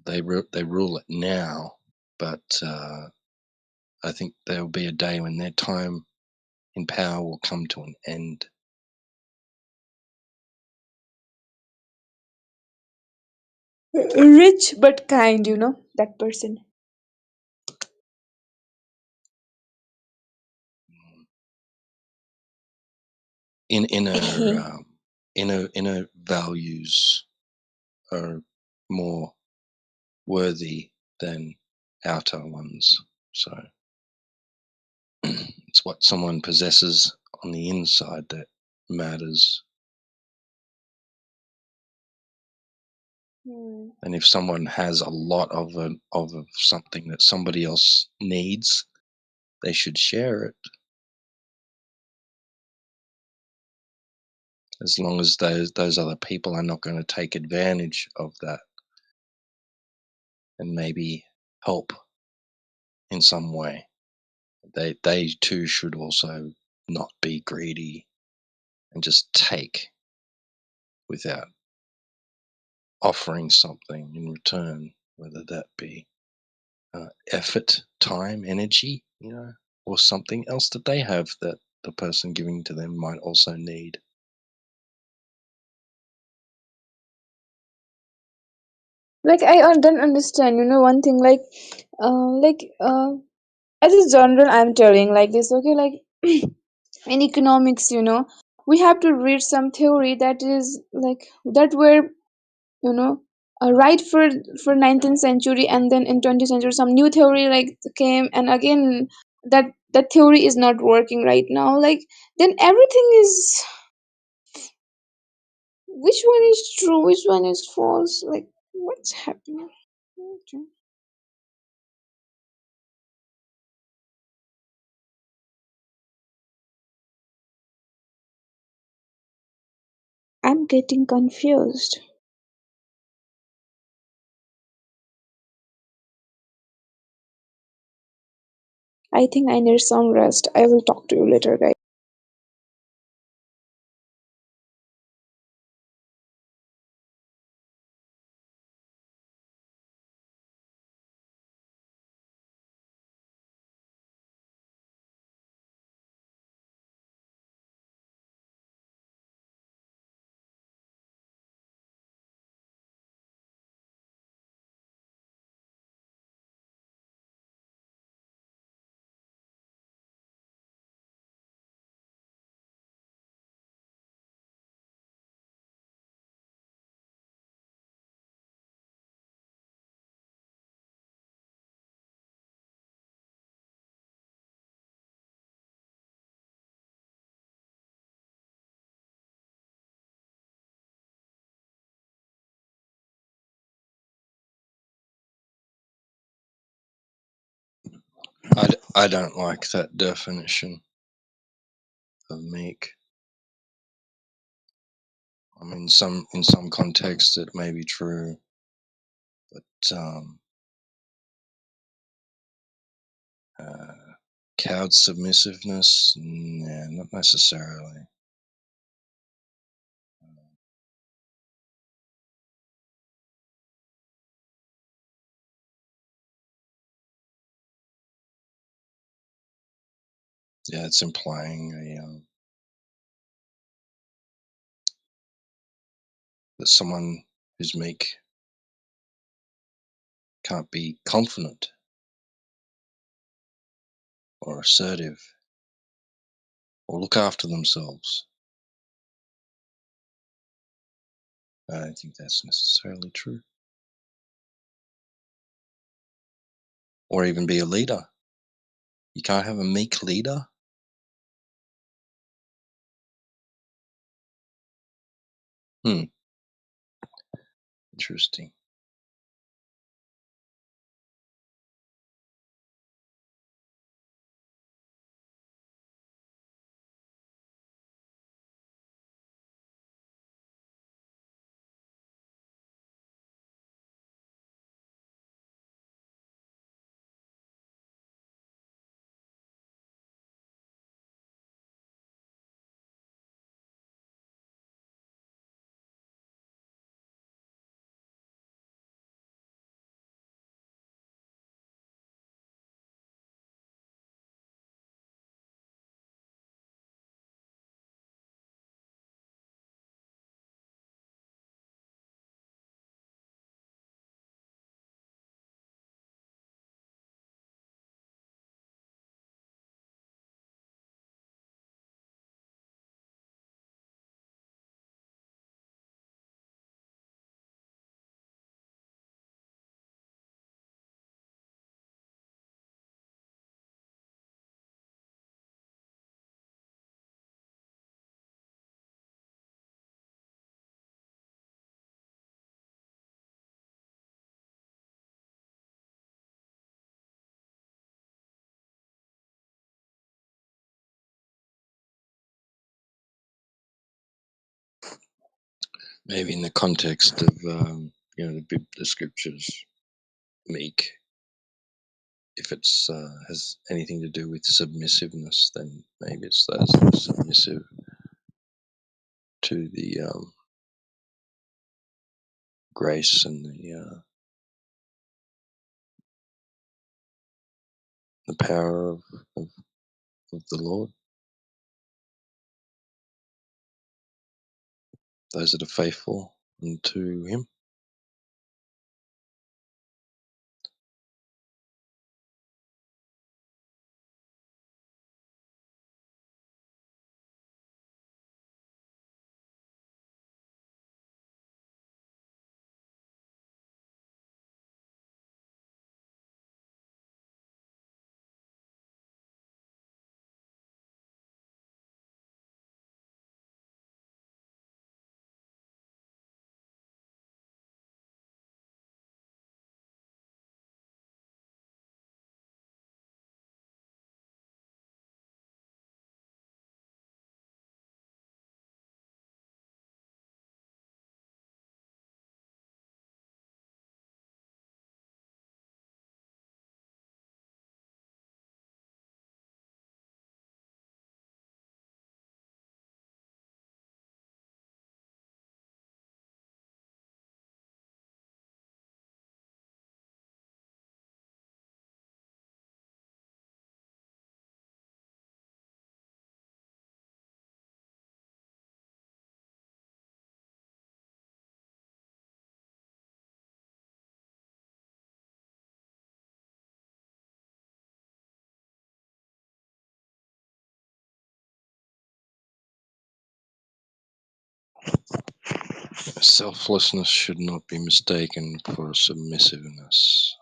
They rule it now, but I think there will be a day when their time in power will come to an end.
Rich but kind. That person.
Inner values are more worthy than outer ones. So it's what someone possesses on the inside that matters. And if someone has a lot of something that somebody else needs, they should share it. As long as those other people are not going to take advantage of that and maybe help in some way. They too should also not be greedy and just take without offering something in return, whether that be effort, time, energy, or something else that they have that the person giving to them might also need.
Like I don't understand. One thing as a general, I'm telling like this. Okay, like in economics, we have to read some theory that is like that were right for 19th century, and then in 20th century some new theory like came, and again that theory is not working right now. Like then everything is, which one is true, which one is false? Like what's happening? Okay. I'm getting confused. I think I need some rest. I will talk to you later, guys.
I don't like that definition of meek. I mean, in some contexts it may be true, but cowed submissiveness, nah, not necessarily. Yeah, it's implying that someone who's meek can't be confident or assertive or look after themselves. I don't think that's necessarily true. Or even be a leader. You can't have a meek leader. Interesting. Maybe in the context of the scriptures, meek. If it's has anything to do with submissiveness, then maybe it's those that are submissive to the grace and the power of the Lord. Those that are faithful unto Him. Selflessness should not be mistaken for submissiveness.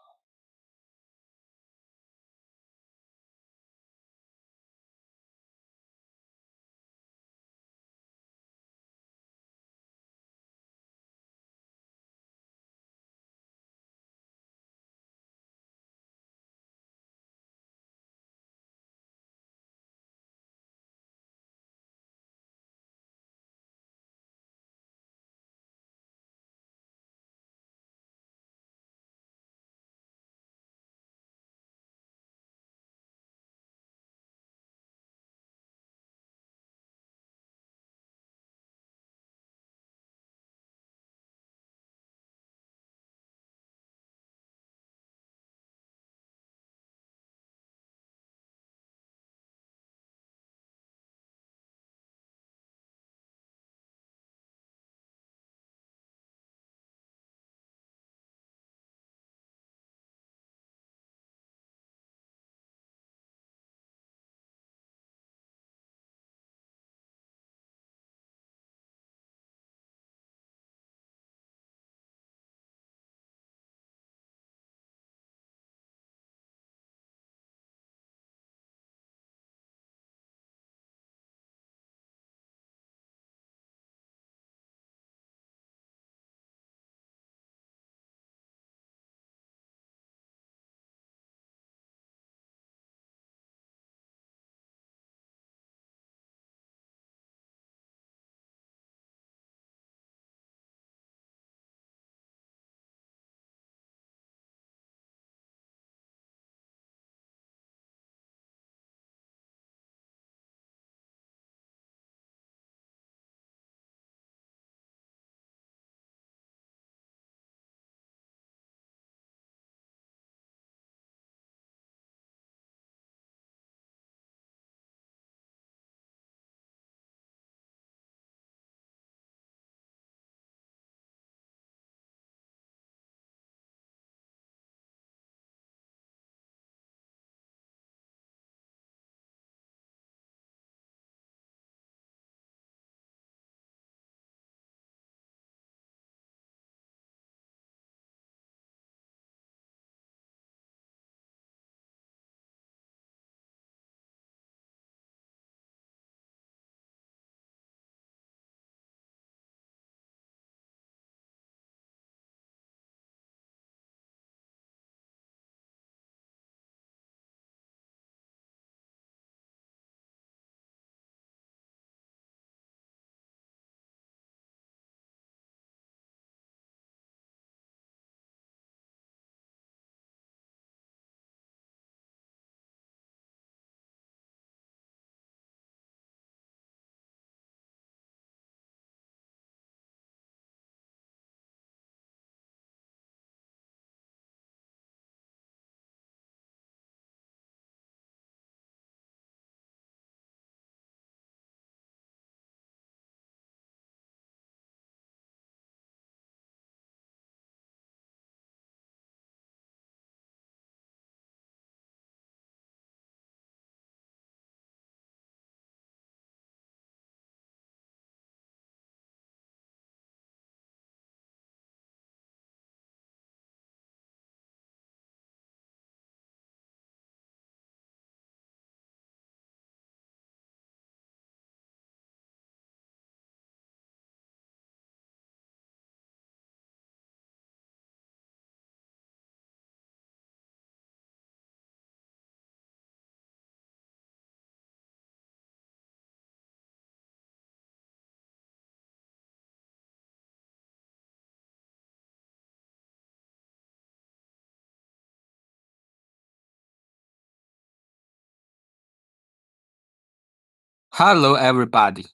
Hello, everybody.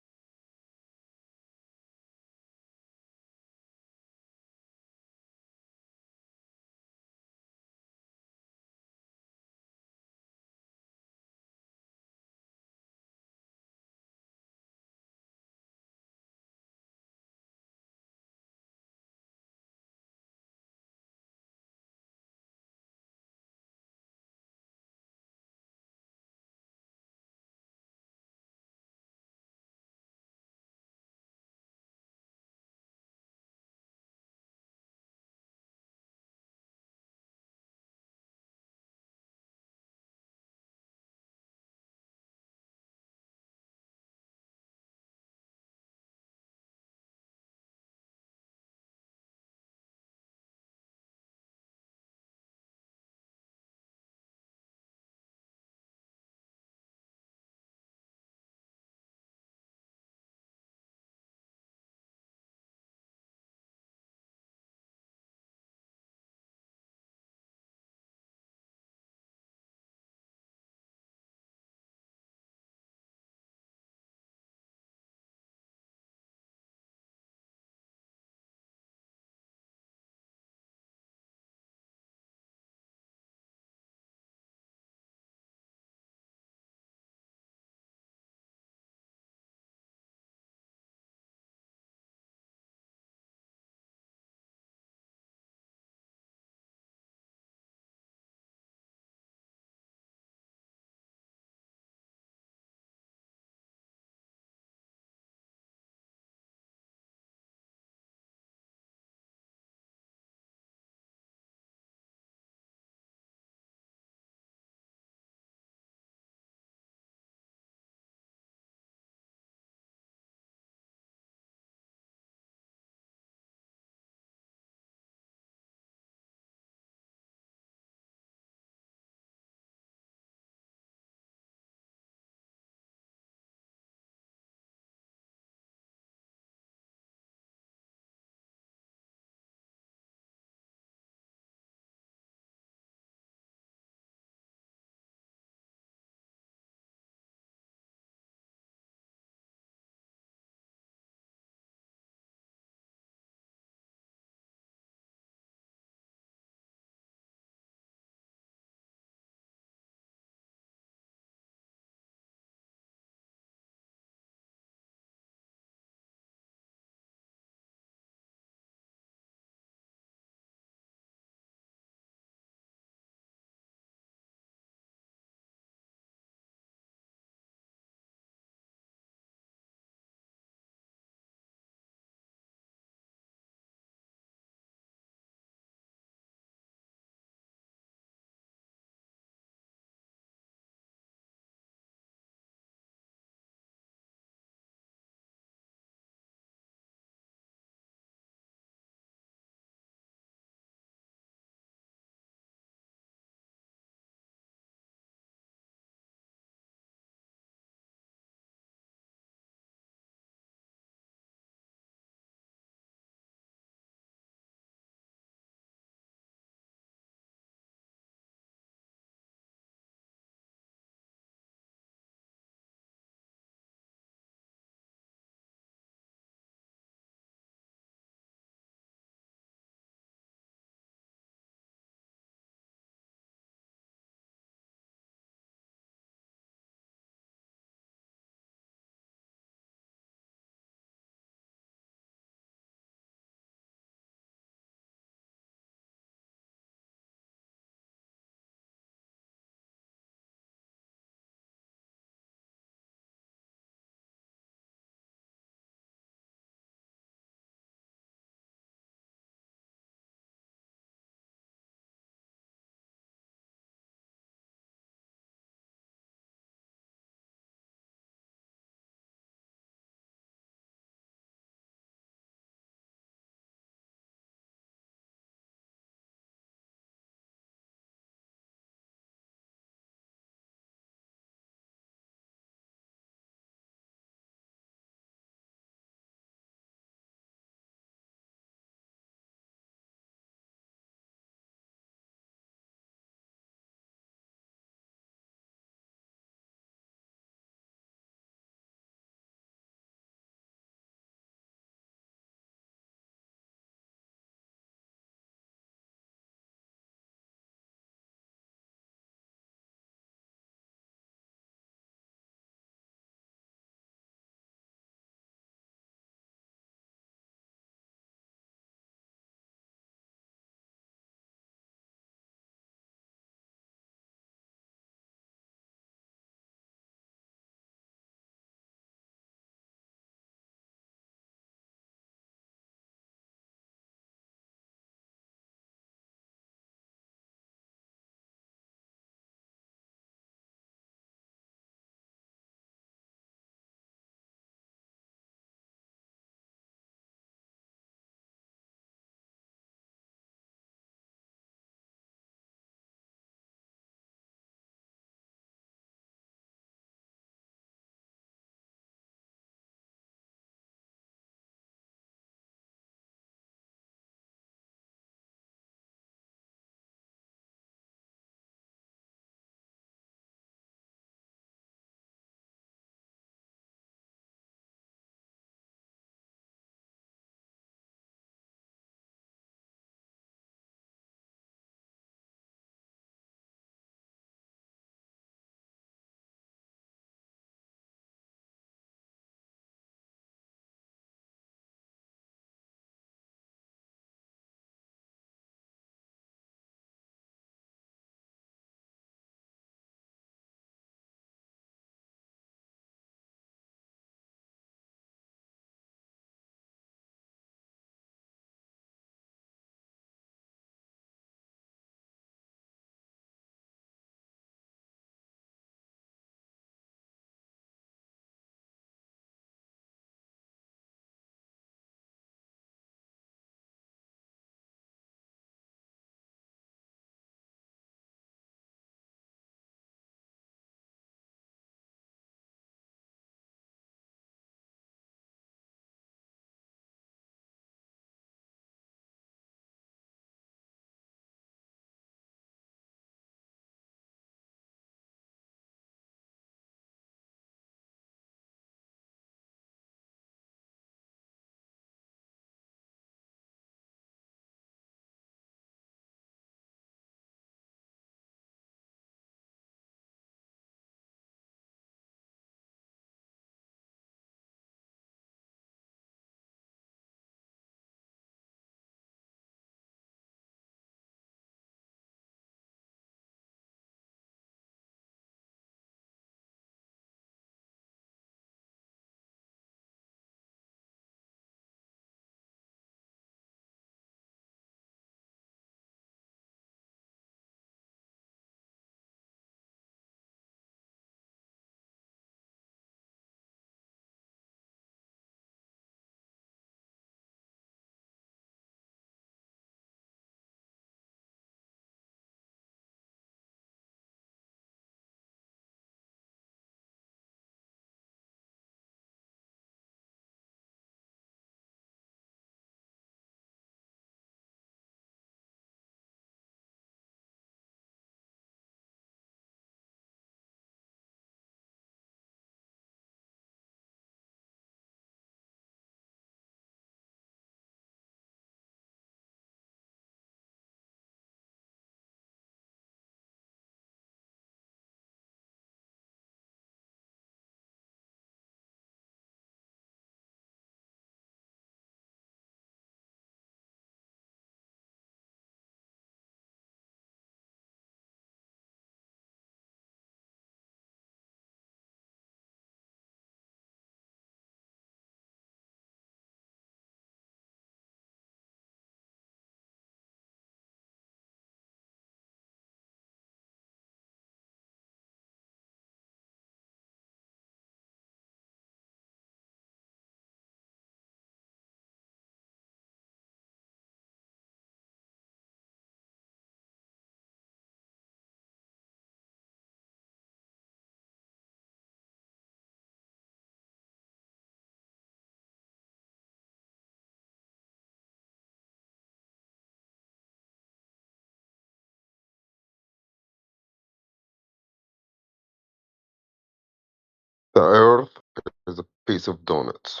The Earth is a piece of donuts.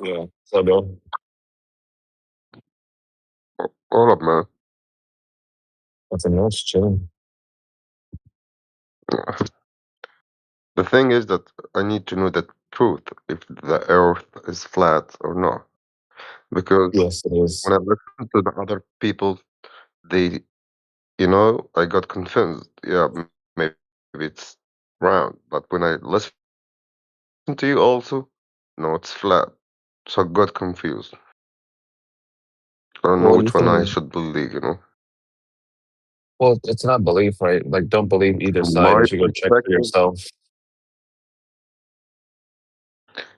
Yeah. So Bill.
Hold up, man.
That's a nice chilling.
The thing is that I need to know the truth if the Earth is flat or not. Because
Yes, it is.
when I listen to the other people, they, I got confused. Yeah, maybe it's round. But when I listen to you also, no, it's flat. So I got confused. I don't know
Well, you
which one I
can.
should believe.
Well, it's not belief, right? Like, don't believe either
From
side.
my
You should go check for
perspective,
yourself.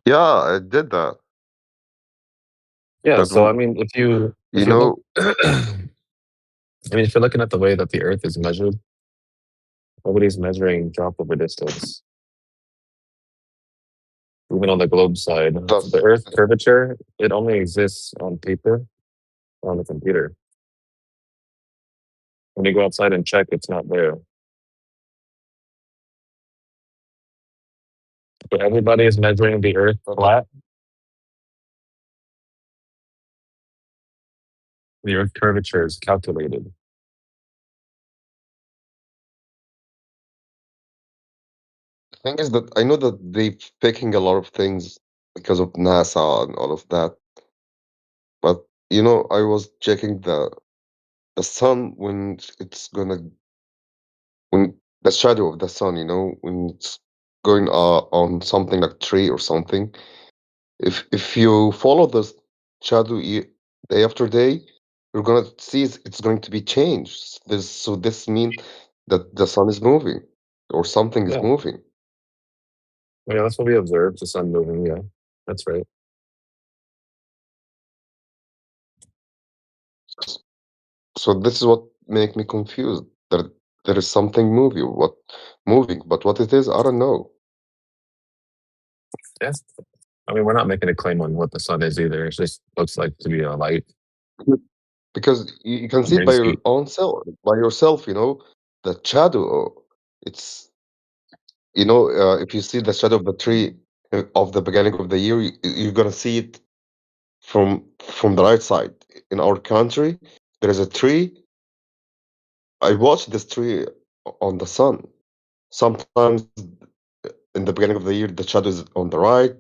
yeah, I did that.
Yeah.
But
So I mean, if you look,
you know,
I mean, if you're looking at the way that the Earth is measured, nobody's measuring drop over distance. Even on the globe side, the Earth curvature, it only exists on paper or on the computer. When you go outside and check, it's not there. But everybody is measuring the Earth flat. The Earth curvature is calculated.
the thing is that I know that they're faking a lot of things because of NASA and all of that. But I was checking the sun when the shadow of the sun, when it's going on something like tree or something. If you follow the shadow day after day, you're gonna see it's going to be changed. This means that the sun is moving or something is
Yeah.
moving.
Yeah, that's what we observed, the sun moving. Yeah, that's right.
So this is what make me confused. There is something moving, but what it is, I don't know.
Yeah. I mean, we're not making a claim on what the sun is either. It just looks like to be a light.
Because you can see it by
Remains
your
heat.
own self, by yourself. The shadow. It's if you see the shadow of the tree of the beginning of the year, you're gonna see it from the right side. In our country, there is a tree. I watched this tree on the sun. Sometimes in the beginning of the year, the shadow is on the right,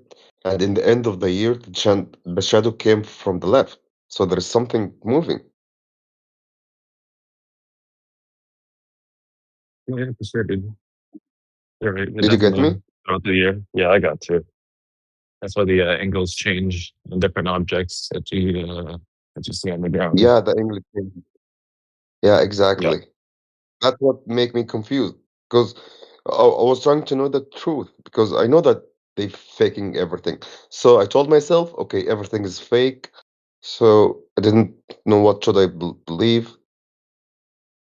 and in the end of the year, the shadow came from the left. So there is something moving.
Yeah, for sure, dude. You're right. It
Did you
does
get
move
me?
throughout the year. Yeah, I got you. That's why the angles change on different objects that you see on the ground.
Yeah, the English. Yeah,
Yeah.
exactly. That's what make me confused because I was trying to know the truth because I know that they faking everything. So I told myself, okay, everything is fake. So I didn't know what should I believe,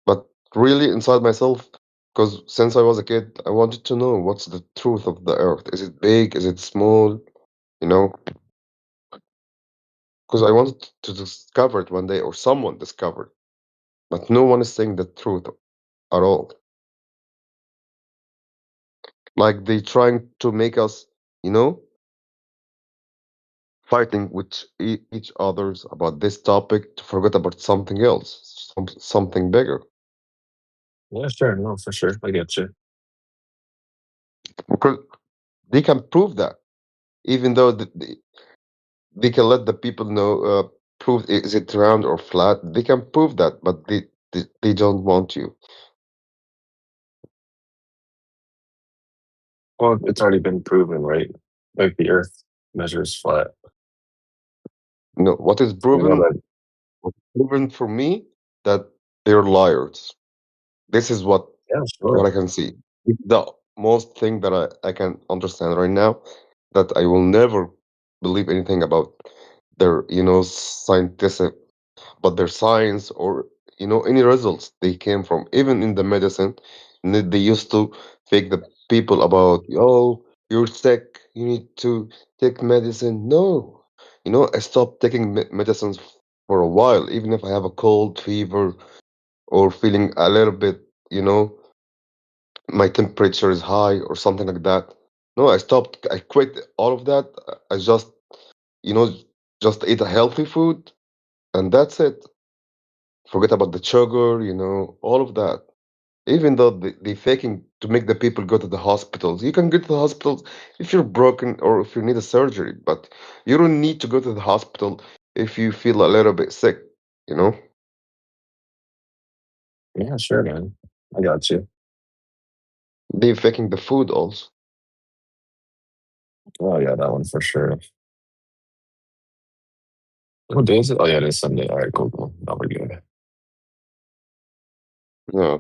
but really inside myself, because since I was a kid, I wanted to know what's the truth of the earth. Is it big? Is it small? You know, because I wanted to discover it one day or someone discovered, but no one is saying the truth at all. Like they trying to make us, you know, fighting with each others about this topic to forget about something else, something bigger.
Yeah, sure. No, for sure. I get you.
Because they can prove that, even though they can let the people know, prove is it round or flat. They can prove that, but they don't want you.
Well, it's already been proven, right? Like the Earth measures flat.
No, what is
We know
proven?
that.
What's proven for me that they're liars. This is what
Yeah,
what
sure.
I can see. The most thing that I can understand right now that I will never believe anything about their scientific, but their science or any results they came from. Even in the medicine, they used to fake the people about, oh, you're sick, you need to take medicine. No, I stopped taking medicines for a while, even if I have a cold, fever. or feeling a little bit, my temperature is high or something like that. No, I stopped. I quit all of that. I just, you know, just ate a healthy food, and that's it. Forget about the sugar, all of that. Even though they faking to make the people go to the hospitals. You can go to the hospitals if you're broken or if you need a surgery, but you don't need to go to the hospital if you feel a little bit sick, you know?
Yeah, sure, man. I got you.
They faking the food also.
Oh yeah, that one for sure. What day is it? Oh yeah, it is Sunday. All right, cool, cool. Now we're good.
Yeah.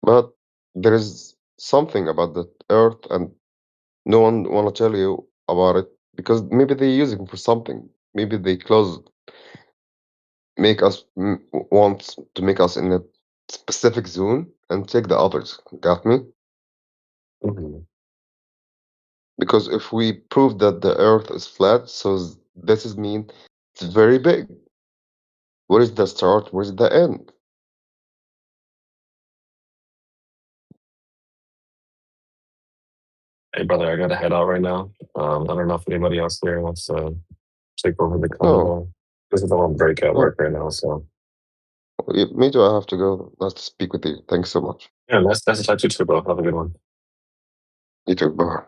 But there is something about the earth and no one wanna tell you about it because maybe they're using for something. Maybe they make us want to make us in a specific zone and take the others. Got me?
Mm-hmm.
Because if we prove that the Earth is flat, so this is mean it's very big. Where is the start? Where's the end?
Hey brother, I gotta head out right now. I don't know if anybody else there wants to take over the
No,
convo. This is a long break at
no.
work right now, so
Me too. I have to go. Nice to speak with you. Thanks so much.
yeah, nice to talk to you too, bro. Have a good one.
You too. Bye.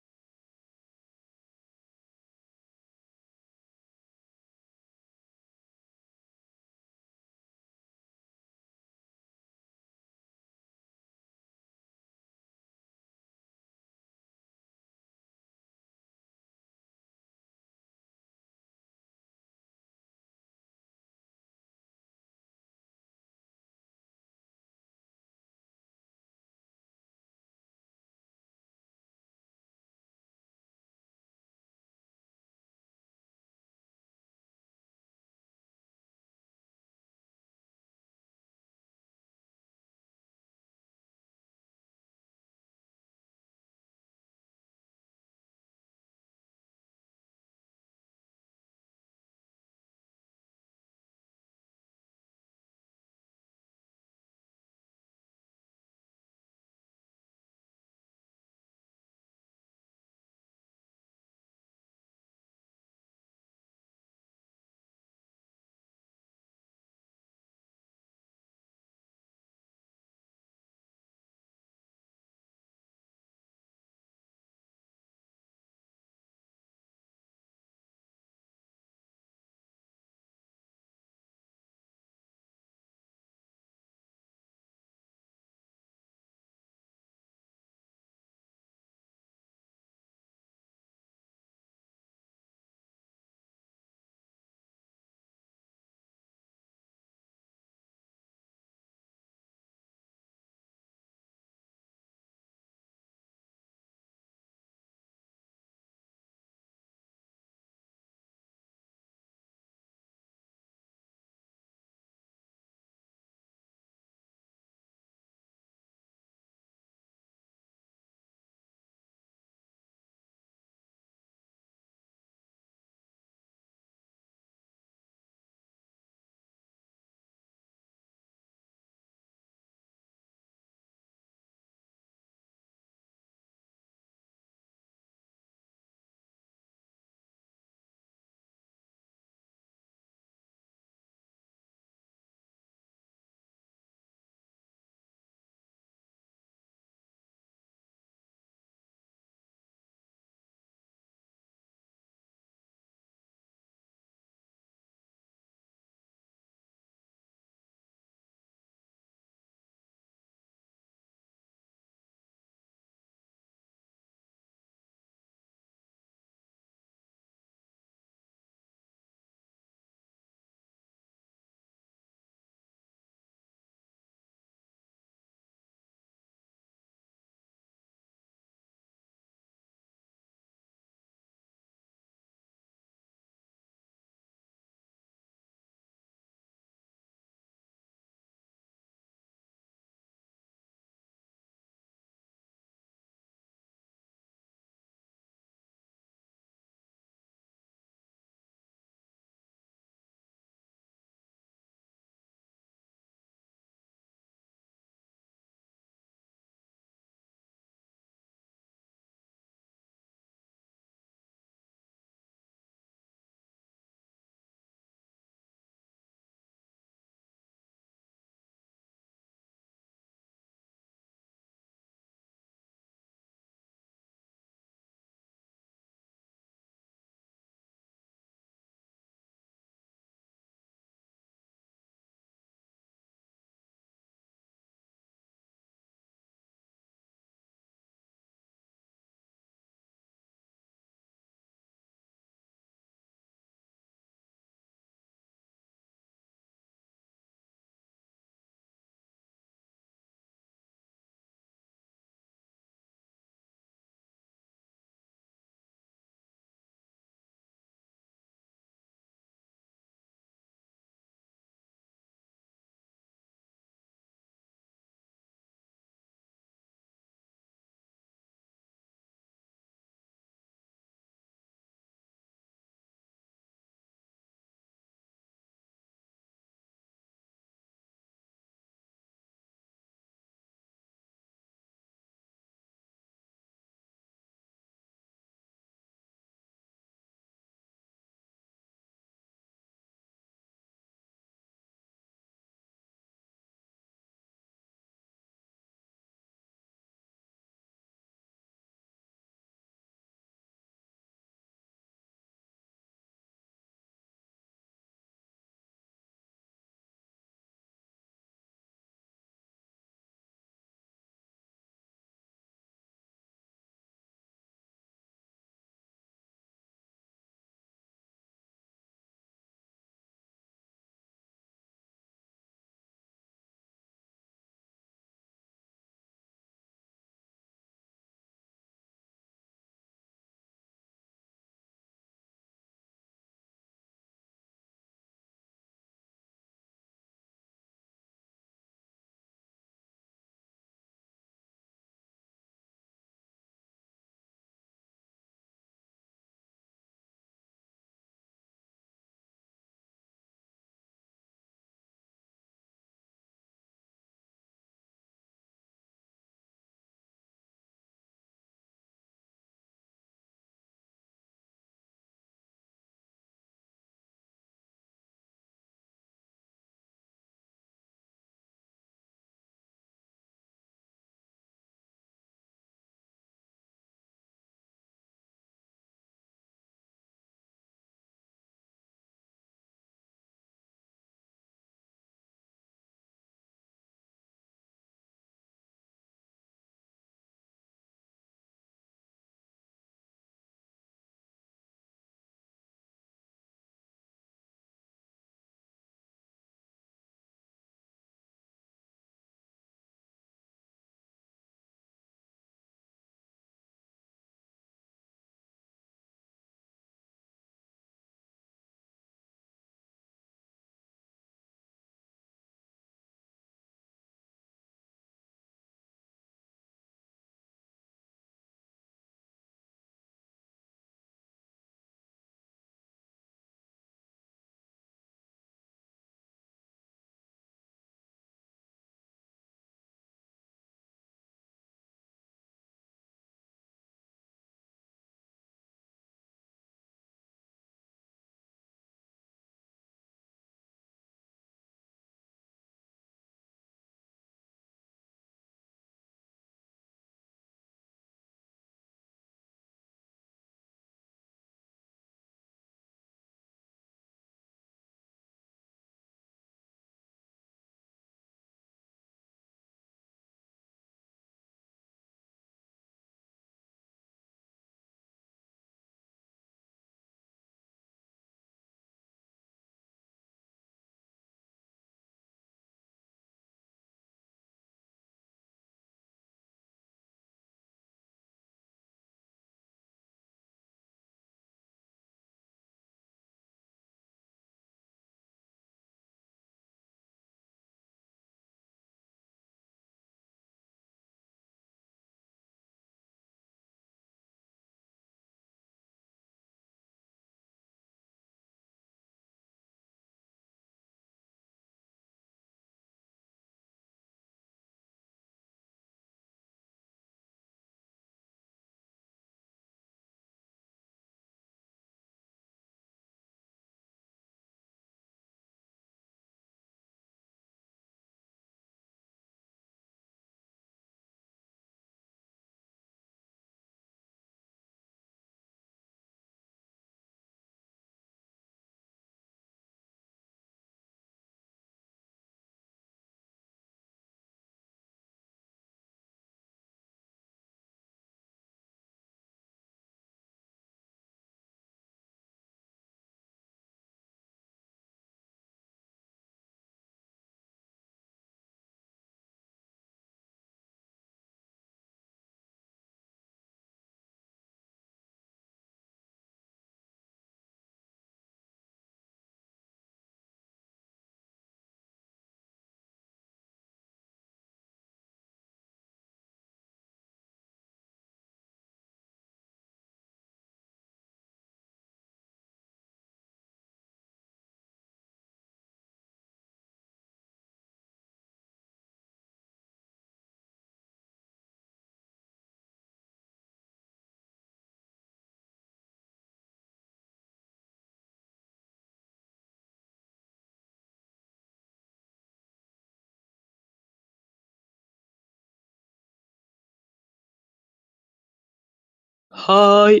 Hi.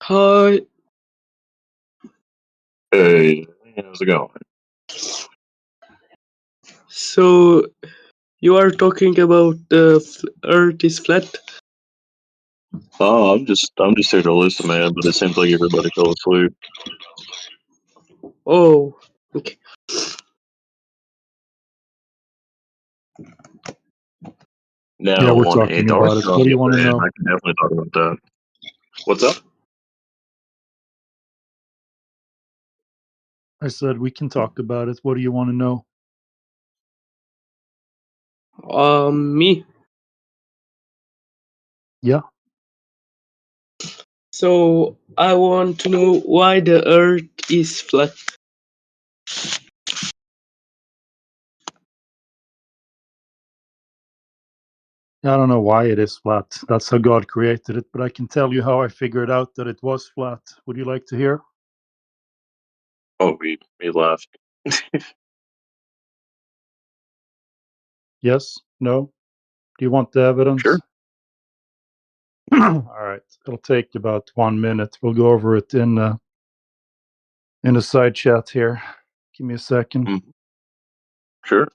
Hi.
Hey, how's it going?
So you are talking about the Earth is flat?
Oh, I'm just here to listen, man. But it seems like everybody fell asleep.
Oh, okay.
Now
Yeah, we're
on
talking about it. What do
Antarctica,
you want to
man,
know?
I can definitely talk about that. What's up?
I said we can talk about it. What do you want to know?
Me.
Yeah.
So I want to know why the Earth is flat.
I don't know why it is flat. That's how God created it, but I can tell you how I figured out that it was flat. Would you like to hear?
Oh, he left.
Yes? No? Do you want the evidence?
Sure.
All right. It'll take about 1 minute. We'll go over it in a side chat here. Give me a second.
Sure.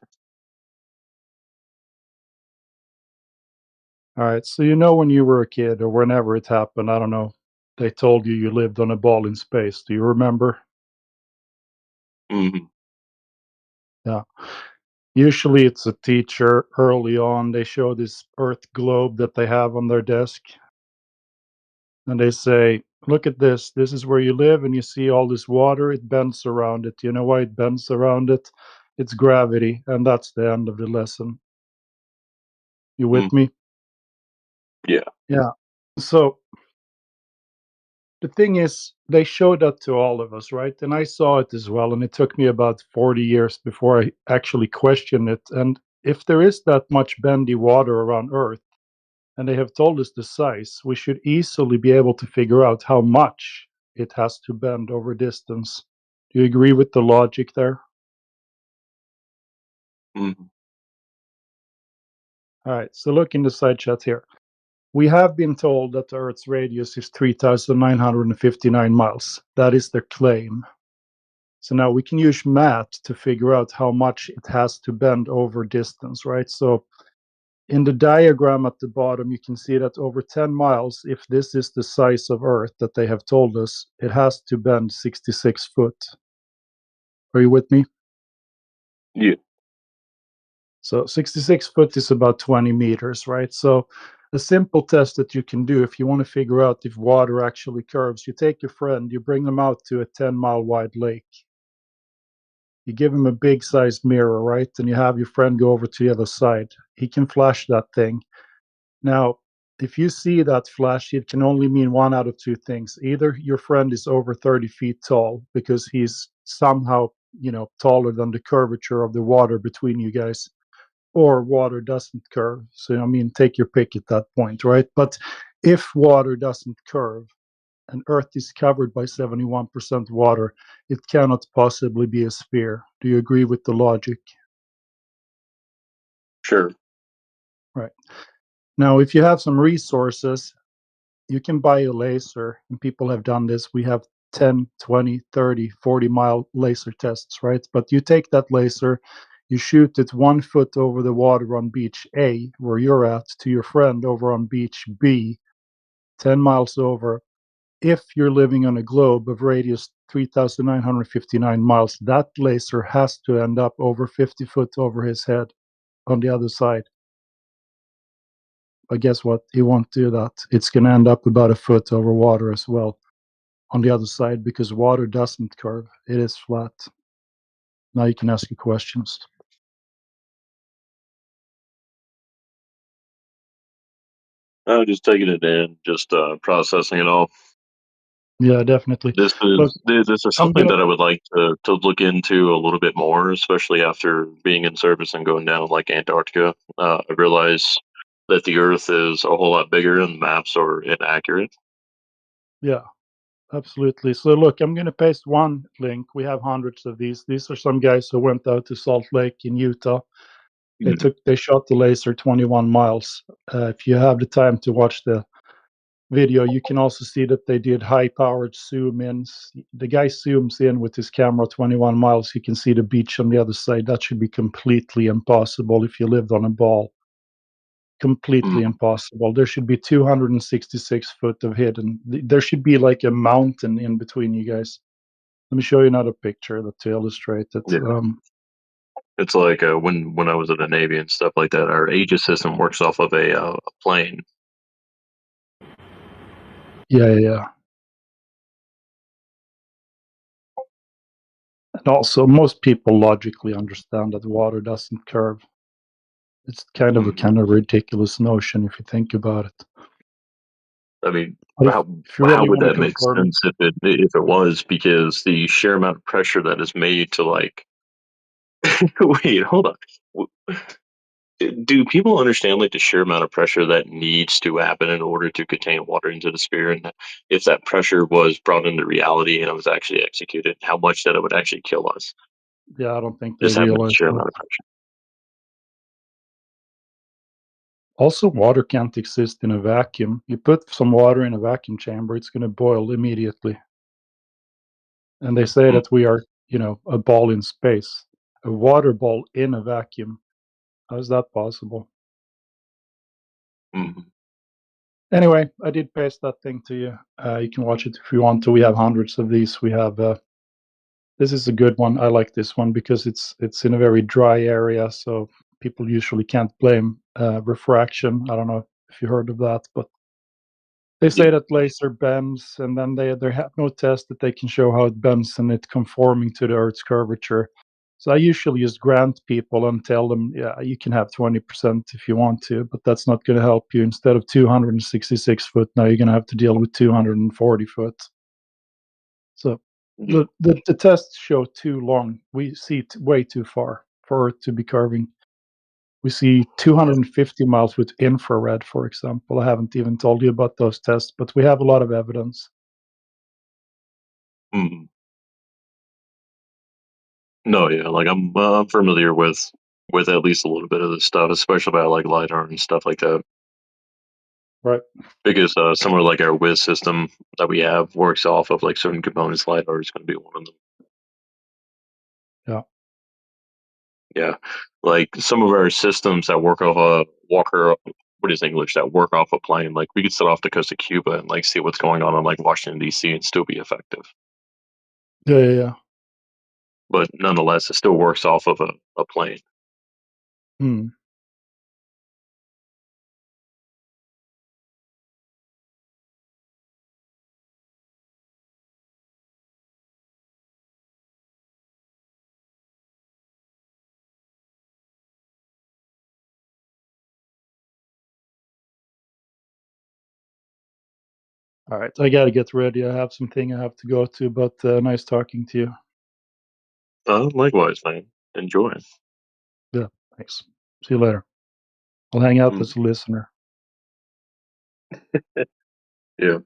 All right. So you know when you were a kid or whenever it happened, I don't know, they told you you lived on a ball in space. Do you remember?
Mm-hmm.
Yeah. Usually it's a teacher early on. They show this Earth globe that they have on their desk. And they say, look at this. This is where you live, and you see all this water. It bends around it. You know why it bends around it? It's gravity. And that's the end of the lesson. You with me?
Yeah.
Yeah. So the thing is, they showed that to all of us, right? And I saw it as well. And it took me about 40 years before I actually questioned it. And if there is that much bendy water around Earth, and they have told us the size, we should easily be able to figure out how much it has to bend over distance. Do you agree with the logic there?
Mm-hmm.
All right, so look in the side chat here. We have been told that the Earth's radius is 3,959 miles. That is their claim. So now we can use math to figure out how much it has to bend over distance, right? So in the diagram at the bottom, you can see that over 10 miles, if this is the size of Earth that they have told us, it has to bend 66 foot. Are you with me?
Yeah.
So 66 foot is about 20 meters, right? So a simple test that you can do if you want to figure out if water actually curves, you take your friend, you bring them out to a 10-mile wide lake. You give him a big sized mirror, right? And you have your friend go over to the other side. He can flash that thing. Now, if you see that flash, it can only mean one out of two things. Either your friend is over 30 feet tall because he's somehow, taller than the curvature of the water between you guys, or water doesn't curve. So, I mean, take your pick at that point, right? But if water doesn't curve and Earth is covered by 71% water, it cannot possibly be a sphere. Do you agree with the logic?
Sure.
Right. Now, if you have some resources, you can buy a laser, and people have done this. We have 10, 20, 30, 40-mile laser tests, right? But you take that laser, you shoot it 1 foot over the water on beach A, where you're at, to your friend over on beach B, 10 miles over. If you're living on a globe of radius 3,959 miles, that laser has to end up over 50 foot over his head on the other side. But guess what? He won't do that. It's going to end up about a foot over water as well on the other side because water doesn't curve. It is flat. Now you can ask your questions.
I'm just taking it in, just processing it all.
Yeah, definitely.
This
Look,
is
I'm
something
going to.
that I would like to look into a little bit more, especially after being in service and going down like Antarctica. I realize that the Earth is a whole lot bigger and the maps are inaccurate.
Yeah, absolutely. So look, I'm going to paste one link. We have hundreds of these. These are some guys who went out to Salt Lake in Utah. They shot the laser 21 miles. If you have the time to watch the video, you can also see that they did high-powered zoom-ins. The guy zooms in with his camera 21 miles. You can see the beach on the other side. That should be completely impossible if you lived on a ball. Completely impossible. There should be 266 foot of hidden. There should be like a mountain in between you guys. Let me show you another picture to illustrate it.
Yeah. It's like when I was in the Navy and stuff like that, our Aegis system works off of a plane.
Yeah. And also, most people logically understand that water doesn't curve. It's kind of a ridiculous notion if you think about it.
I mean,
But
how
if you really
would
want to
that make
confirm
sense if it was? Because the sheer amount of pressure that is made to like. Wait, hold on. Do people understand like the sheer amount of pressure that needs to happen in order to contain water into the sphere, and if that pressure was brought into reality and it was actually executed, how much that it would actually kill us?
Yeah, I don't think they
Just having a
realize
sheer
that.
amount of pressure.
Also, water can't exist in a vacuum. You put some water in a vacuum chamber, it's going to boil immediately. And they say that we are, a ball in space, a water ball in a vacuum. How is that possible? Anyway, I did paste that thing to you. You can watch it if you want to. We have hundreds of these. We have this is a good one. I like this one because it's in a very dry area, so people usually can't blame refraction. I don't know if you heard of that, but they say that laser bends, and then they have no test that they can show how it bends and it conforming to the Earth's curvature. So I usually just grant people and tell them, yeah, you can have 20% if you want to, but that's not going to help you. Instead of 266 foot, now you're going to have to deal with 240 foot. So the tests show too long. We see way too far for Earth to be curving. We see 250 miles with infrared, for example. I haven't even told you about those tests, but we have a lot of evidence.
No, yeah, like I'm familiar with at least a little bit of this stuff, especially about like LiDAR and stuff like that.
Right.
Because some of like our Wiz system that we have works off of like certain components. LiDAR is going to be one of them.
Yeah.
Yeah, like some of our systems that work off a Walker. What is English? That work off a plane. Like we could sit off the coast of Cuba and like see what's going on in like Washington D.C. and still be effective.
Yeah.
But nonetheless, it still works off of a plane.
All right, I got to get ready. I have something I have to go to, but nice talking to you.
Likewise, man. Enjoy.
Yeah, thanks. See you later. I'll hang out as a listener.
Yeah.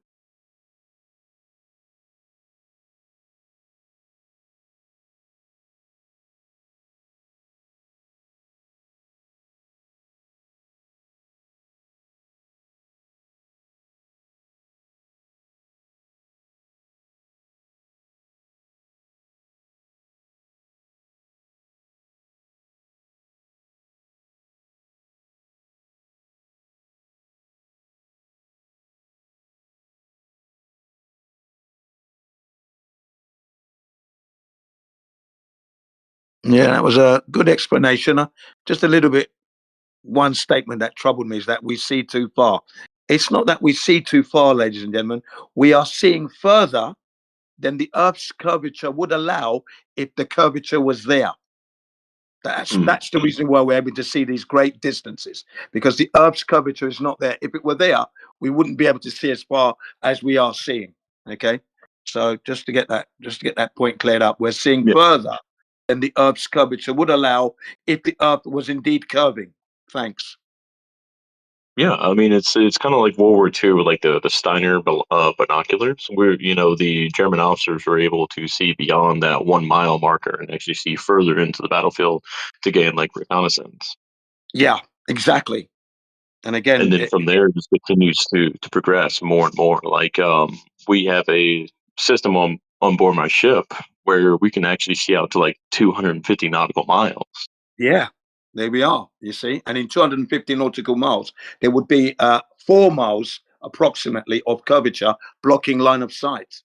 Yeah, that was a good explanation. Just a little bit. One statement that troubled me is that we see too far. It's not that we see too far, ladies and gentlemen. We are seeing further than the Earth's curvature would allow if the curvature was there. That's the reason why we're able to see these great distances, because the Earth's curvature is not there. If it were there, we wouldn't be able to see as far as we are seeing. Okay, so just to get that point cleared up, we're seeing further than the Earth's curvature would allow if the Earth was indeed curving. Thanks.
Yeah, I mean it's kind of like World War II with like the Steiner binoculars, where the German officers were able to see beyond that 1 mile marker and actually see further into the battlefield to gain like reconnaissance.
Yeah, exactly. And again,
and then from there, it just continues to progress more and more. Like we have a system on board my ship where we can actually see out to like 250 nautical miles.
yeah, there we are. You see, and in 250 nautical miles, there would be 4 miles approximately of curvature blocking line of sight.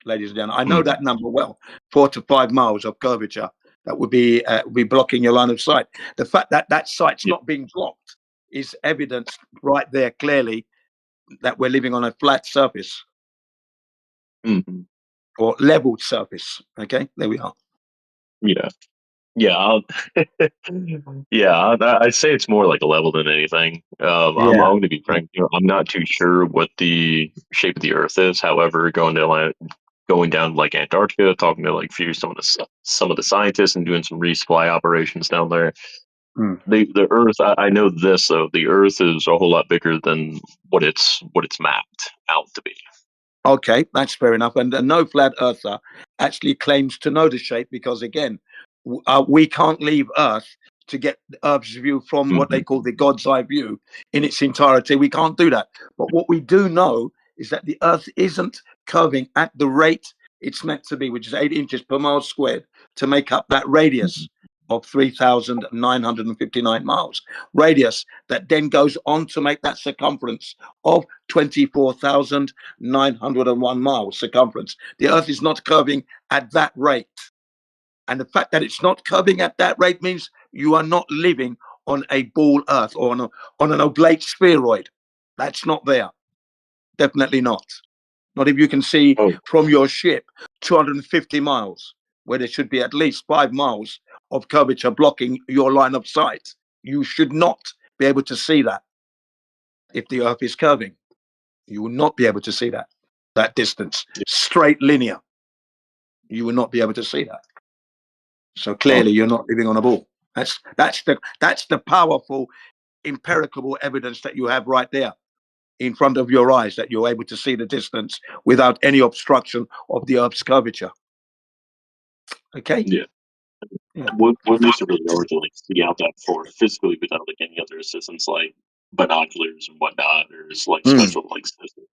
Ladies and gentlemen, I know that number well. 4 to 5 miles of curvature that would be blocking your line of sight. The fact that that sight's not being blocked is evidence right there clearly that we're living on a flat surface or leveled surface. Okay, there we are.
Yeah. Yeah, yeah. I'd say it's more like a level than anything. I'm
Yeah.
going to be frank. I'm not too sure what the shape of the Earth is. However, going down like Antarctica, talking to like some of the scientists and doing some resupply operations down there. The Earth. I know this though. The Earth is a whole lot bigger than what it's mapped out to be.
Okay, that's fair enough. And no flat earther actually claims to know the shape because, again, we can't leave Earth to get Earth's view from what they call the God's eye view in its entirety. We can't do that. But what we do know is that the Earth isn't curving at the rate it's meant to be, which is 8 inches per mile squared, to make up that radius of 3,959 miles. Radius that then goes on to make that circumference of 24,901 miles circumference. The Earth is not curving at that rate. And the fact that it's not curving at that rate means you are not living on a ball Earth or on an oblate spheroid. That's not there. Definitely not. Not if you can see from your ship 250 miles, where there should be at least 5 miles of curvature blocking your line of sight. You should not be able to see that if the Earth is curving. You will not be able to see that distance, straight linear. You will not be able to see that. So clearly, you're not living on a ball. That's the powerful, empirical evidence that you have right there in front of your eyes, that you're able to see the distance without any obstruction of the Earth's curvature. Okay.
Yeah. What makes it really hard to like see out that far physically without like any other assistance like binoculars and whatnot, or is like special like systems?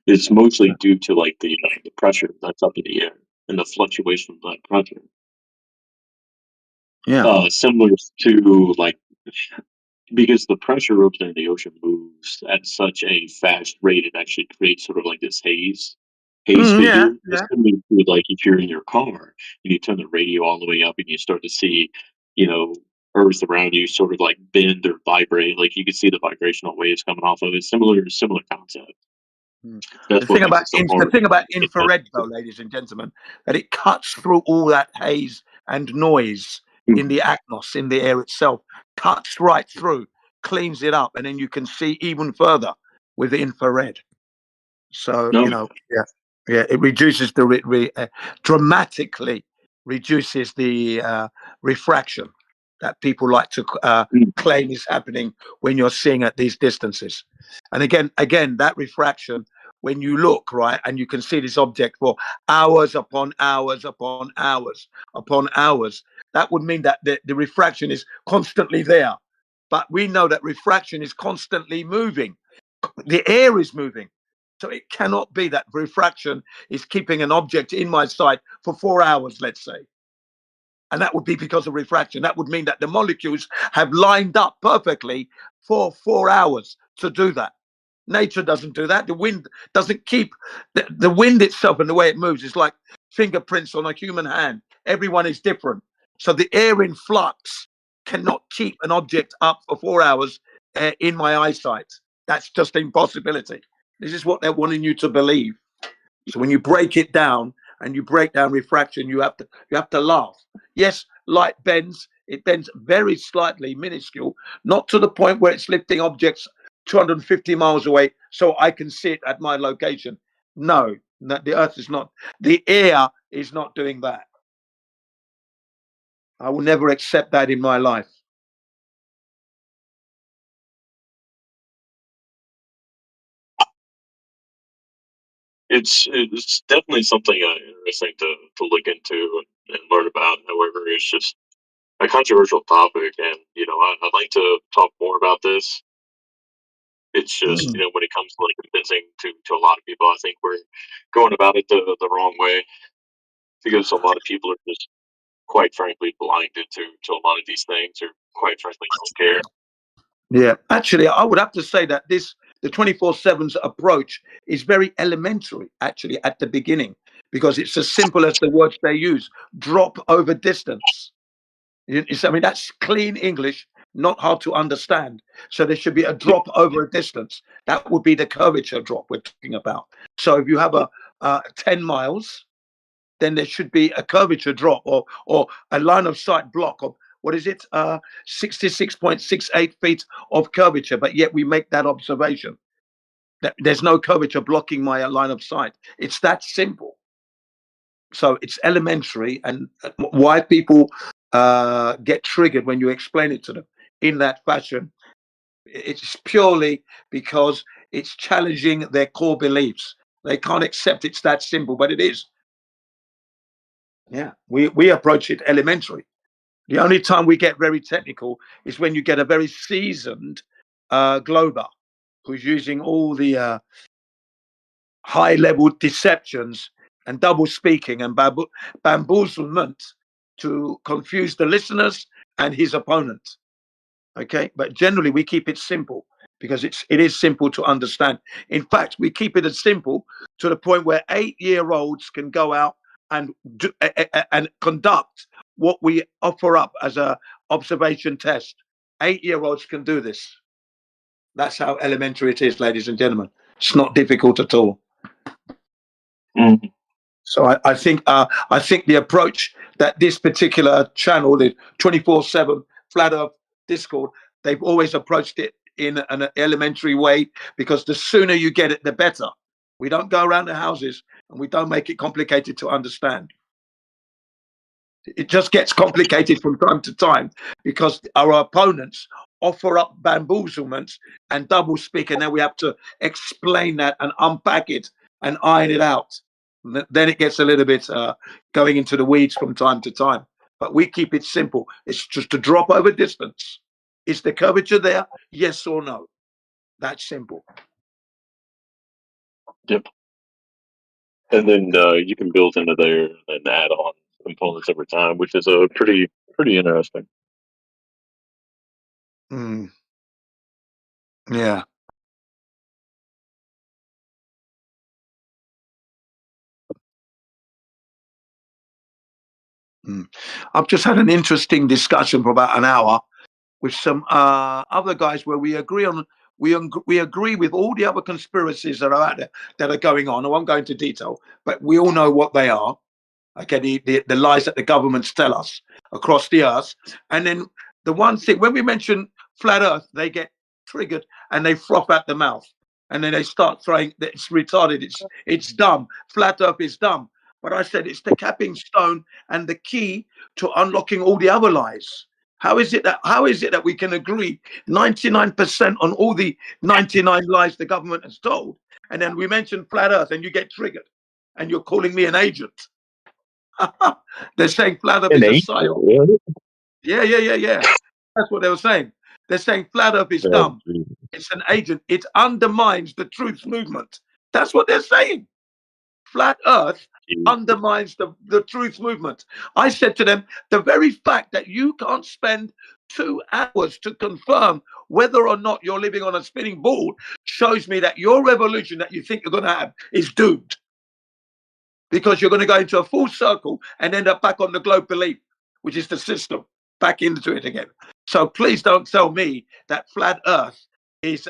It's mostly due to like the pressure that's up in the air and the fluctuation of that pressure.
Yeah.
Similar to like because the pressure over there in the ocean moves at such a fast rate, it actually creates sort of like this haze
Yeah.
figure. It's similar to like if you're in your car and you turn the radio all the way up and you start to see, you know, Earth around you sort of like bend or vibrate. Like you can see the vibrational waves coming off of it. Similar concept. That's what makes it so hard.
The thing about infrared, though, ladies and gentlemen, that it cuts through all that haze and noise in the atmos, in the air itself, cuts right through, cleans it up, and then you can see even further with the infrared. So it reduces dramatically reduces the refraction that people like to claim is happening when you're seeing at these distances. And again, that refraction, when you look right and you can see this object for hours upon hours upon hours upon hours, that would mean that the refraction is constantly there. But we know that refraction is constantly moving. The air is moving. So it cannot be that refraction is keeping an object in my sight for 4 hours, let's say. And that would be because of refraction. That would mean that the molecules have lined up perfectly for 4 hours to do that. Nature doesn't do that. The wind doesn't keep the wind itself and the way it moves is like fingerprints on a human hand. Everyone is different. So the air in flux cannot keep an object up for 4 hours in my eyesight. That's just an impossibility. This is what they're wanting you to believe. So when you break it down and you break down refraction, you have to laugh. Yes, light bends. It bends very slightly, minuscule, not to the point where it's lifting objects 250 miles away so I can see it at my location. No, the Earth is not. The air is not doing that. I will never accept that in my life.
It's definitely something interesting to look into and learn about. However, it's just a controversial topic, and I'd like to talk more about this. It's just when it comes to like convincing to a lot of people, I think we're going about it the wrong way because a lot of people are just quite frankly blinded to a lot of these things, or quite frankly don't care.
Yeah, actually, I would have to say that the 24/7's approach is very elementary, actually, at the beginning, because it's as simple as the words they use: drop over distance. I mean, that's clean English, not hard to understand. So there should be a drop over a distance. That would be the curvature drop we're talking about. So if you have a 10 miles, then there should be a curvature drop or a line of sight block of, what is it, 66.68 feet of curvature, but yet we make that observation that there's no curvature blocking my line of sight. It's that simple. So it's elementary, and why people get triggered when you explain it to them in that fashion, it's purely because it's challenging their core beliefs. They can't accept it's that simple, but it is. Yeah, we approach it elementary. The only time we get very technical is when you get a very seasoned glober who's using all the high-level deceptions and double speaking and bamboozlement to confuse the listeners and his opponent. Okay, but generally we keep it simple because it is simple to understand. In fact, we keep it as simple to the point where 8-year-olds can go out and and conduct what we offer up as a observation test. 8-year-olds can do this. That's how elementary it is, ladies and gentlemen. It's not difficult at all. So I think the approach that this particular channel, the 24/7 Flat Earth Discord, they've always approached it in an elementary way, because the sooner you get it, the better. We don't go around the houses and we don't make it complicated to understand. It just gets complicated from time to time because our opponents offer up bamboozlements and double speak, and then we have to explain that and unpack it and iron it out. Then it gets a little bit going into the weeds from time to time. But we keep it simple. It's just a drop over distance. Is the curvature there? Yes or no? That's simple.
Yep. And then you can build into there and add on components over time, which is a pretty interesting.
Yeah. I've just had an interesting discussion for about an hour with some other guys where we agree with all the other conspiracies that are out there that are going on. I won't go into detail, but we all know what they are. Okay, the lies that the governments tell us across the earth. And then the one thing, when we mention flat earth, they get triggered and they froth at the mouth. And then they start throwing that it's retarded, it's dumb. Flat earth is dumb. But I said it's the capping stone and the key to unlocking all the other lies. How is it that we can agree 99% on all the 99 lies the government has told, and then we mention flat earth and you get triggered and you're calling me an agent? They're saying flat earth is a psyop. Yeah. That's what they were saying. They're saying flat earth is dumb. It's an agent. It undermines the truth movement. That's what they're saying. Flat earth undermines the truth movement. I said to them, the very fact that you can't spend 2 hours to confirm whether or not you're living on a spinning ball shows me that your revolution that you think you're going to have is doomed. Because you're going to go into a full circle and end up back on the globe belief, which is the system, back into it again. So please don't tell me that flat earth is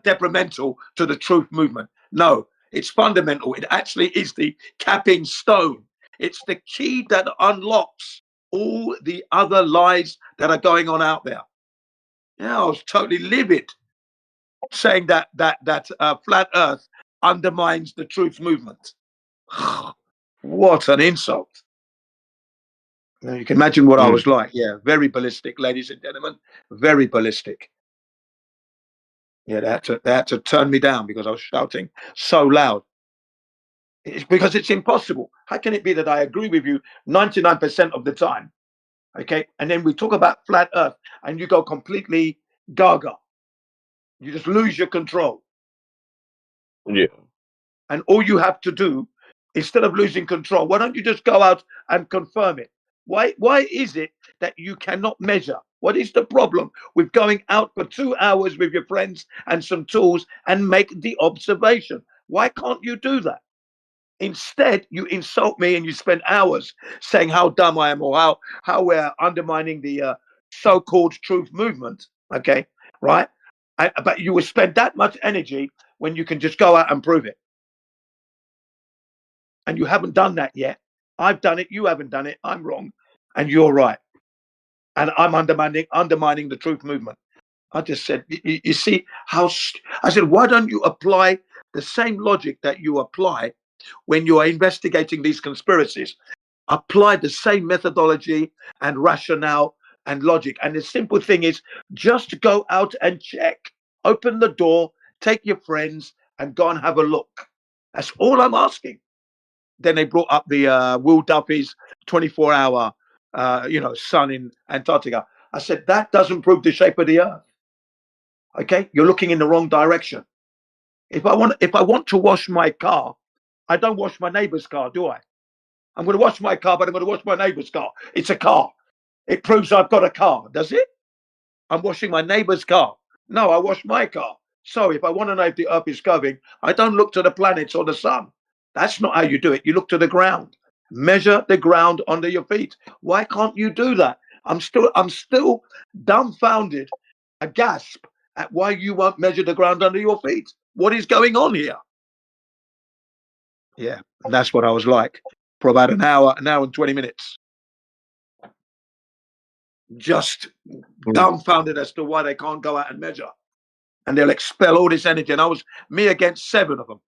detrimental to the truth movement. No, it's fundamental. It actually is the capping stone. It's the key that unlocks all the other lies that are going on out there. Yeah, I was totally livid saying that flat earth undermines the truth movement. What an insult. You can imagine what I was like. Yeah, very ballistic, ladies and gentlemen. Very ballistic. Yeah, they had to turn me down because I was shouting so loud. It's because it's impossible. How can it be that I agree with you 99% of the time, Okay, and then we talk about flat Earth, and you go completely gaga. You just lose your control.
Yeah.
And all you have to do, instead of losing control, why don't you just go out and confirm it? Why is it that you cannot measure? What is the problem with going out for 2 hours with your friends and some tools and make the observation? Why can't you do that? Instead, you insult me and you spend hours saying how dumb I am or how we're undermining the so-called truth movement. Okay, right? But you will spend that much energy when you can just go out and prove it. And you haven't done that yet. I've done it. You haven't done it. I'm wrong, and you're right. And I'm undermining the truth movement. I just said, you see how I said, why don't you apply the same logic that you apply when you are investigating these conspiracies? Apply the same methodology and rationale and logic. And the simple thing is just go out and check. Open the door, take your friends, and go and have a look. That's all I'm asking. Then they brought up the Will Duffy's 24-hour, sun in Antarctica. I said that doesn't prove the shape of the Earth. Okay, you're looking in the wrong direction. If I want to wash my car, I don't wash my neighbor's car, do I? I'm going to wash my car, but I'm going to wash my neighbor's car. It's a car. It proves I've got a car, does it? I'm washing my neighbor's car. No, I wash my car. So if I want to know if the Earth is curving, I don't look to the planets or the sun. That's not how you do it. You look to the ground. Measure the ground under your feet. Why can't you do that? I'm still dumbfounded, aghast at why you won't measure the ground under your feet. What is going on here? Yeah, and that's what I was like for about an hour and 20 minutes. Just dumbfounded as to why they can't go out and measure. And they'll expel all this energy. And I was me against 7 of them.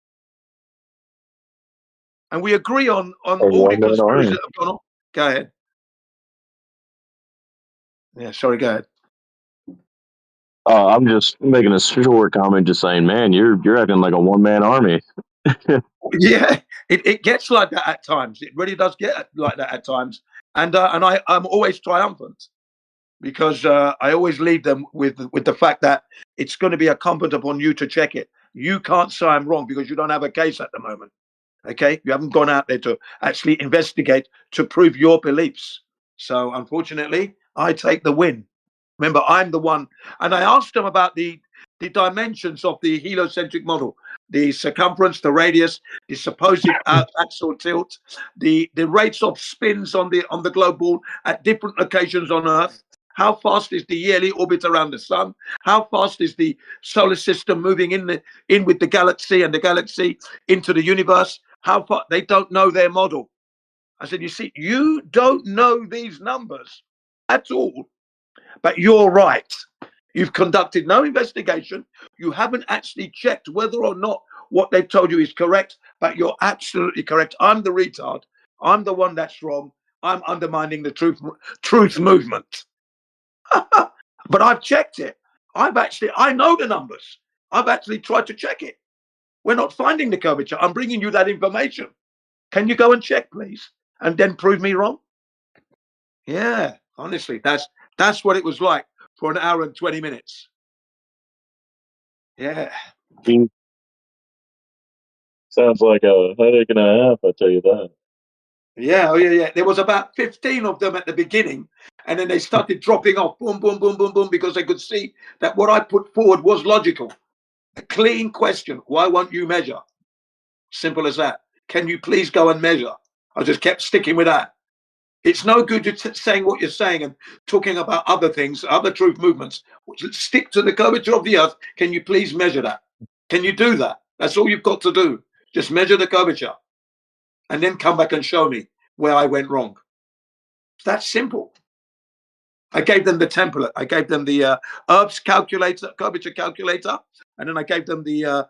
And we agree on all the conspiracies that have gone on. Go ahead. Yeah, sorry, go ahead.
I'm just making a short comment, just saying, man, you're acting like a one-man army.
Yeah, it gets like that at times. It really does get like that at times. And I'm always triumphant because I always leave them with the fact that it's going to be incumbent upon you to check it. You can't say I'm wrong because you don't have a case at the moment. Okay, you haven't gone out there to actually investigate to prove your beliefs. So unfortunately, I take the win. Remember, I'm the one, and I asked them about the dimensions of the heliocentric model, the circumference, the radius, the supposed axial tilt, the rates of spins on the globe ball at different locations on Earth. How fast is the yearly orbit around the sun? How fast is the solar system moving in with the galaxy and the galaxy into the universe? How far? They don't know their model. I said, you see, you don't know these numbers at all, but you're right. You've conducted no investigation. You haven't actually checked whether or not what they've told you is correct, but you're absolutely correct. I'm the retard. I'm the one that's wrong. I'm undermining the truth movement. But I've checked it. I know the numbers. I've actually tried to check it. We're not finding the curvature. I'm bringing you that information. Can you go and check, please? And then prove me wrong? Yeah, honestly, that's what it was like for an hour and 20 minutes. Yeah.
Sounds like a headache and a half, I tell you that.
Yeah, oh yeah. There was about 15 of them at the beginning, and then they started dropping off, boom, boom, boom, boom, boom, because they could see that what I put forward was logical. A clean question. Why won't you measure? Simple as that. Can you please go and measure? I just kept sticking with that. It's no good just saying what you're saying and talking about other things, other truth movements. Stick to the curvature of the Earth. Can you please measure that? Can you do that? That's all you've got to do. Just measure the curvature and then come back and show me where I went wrong. It's that simple. I gave them the template. I gave them the Earth's calculator, curvature calculator, and then I gave them the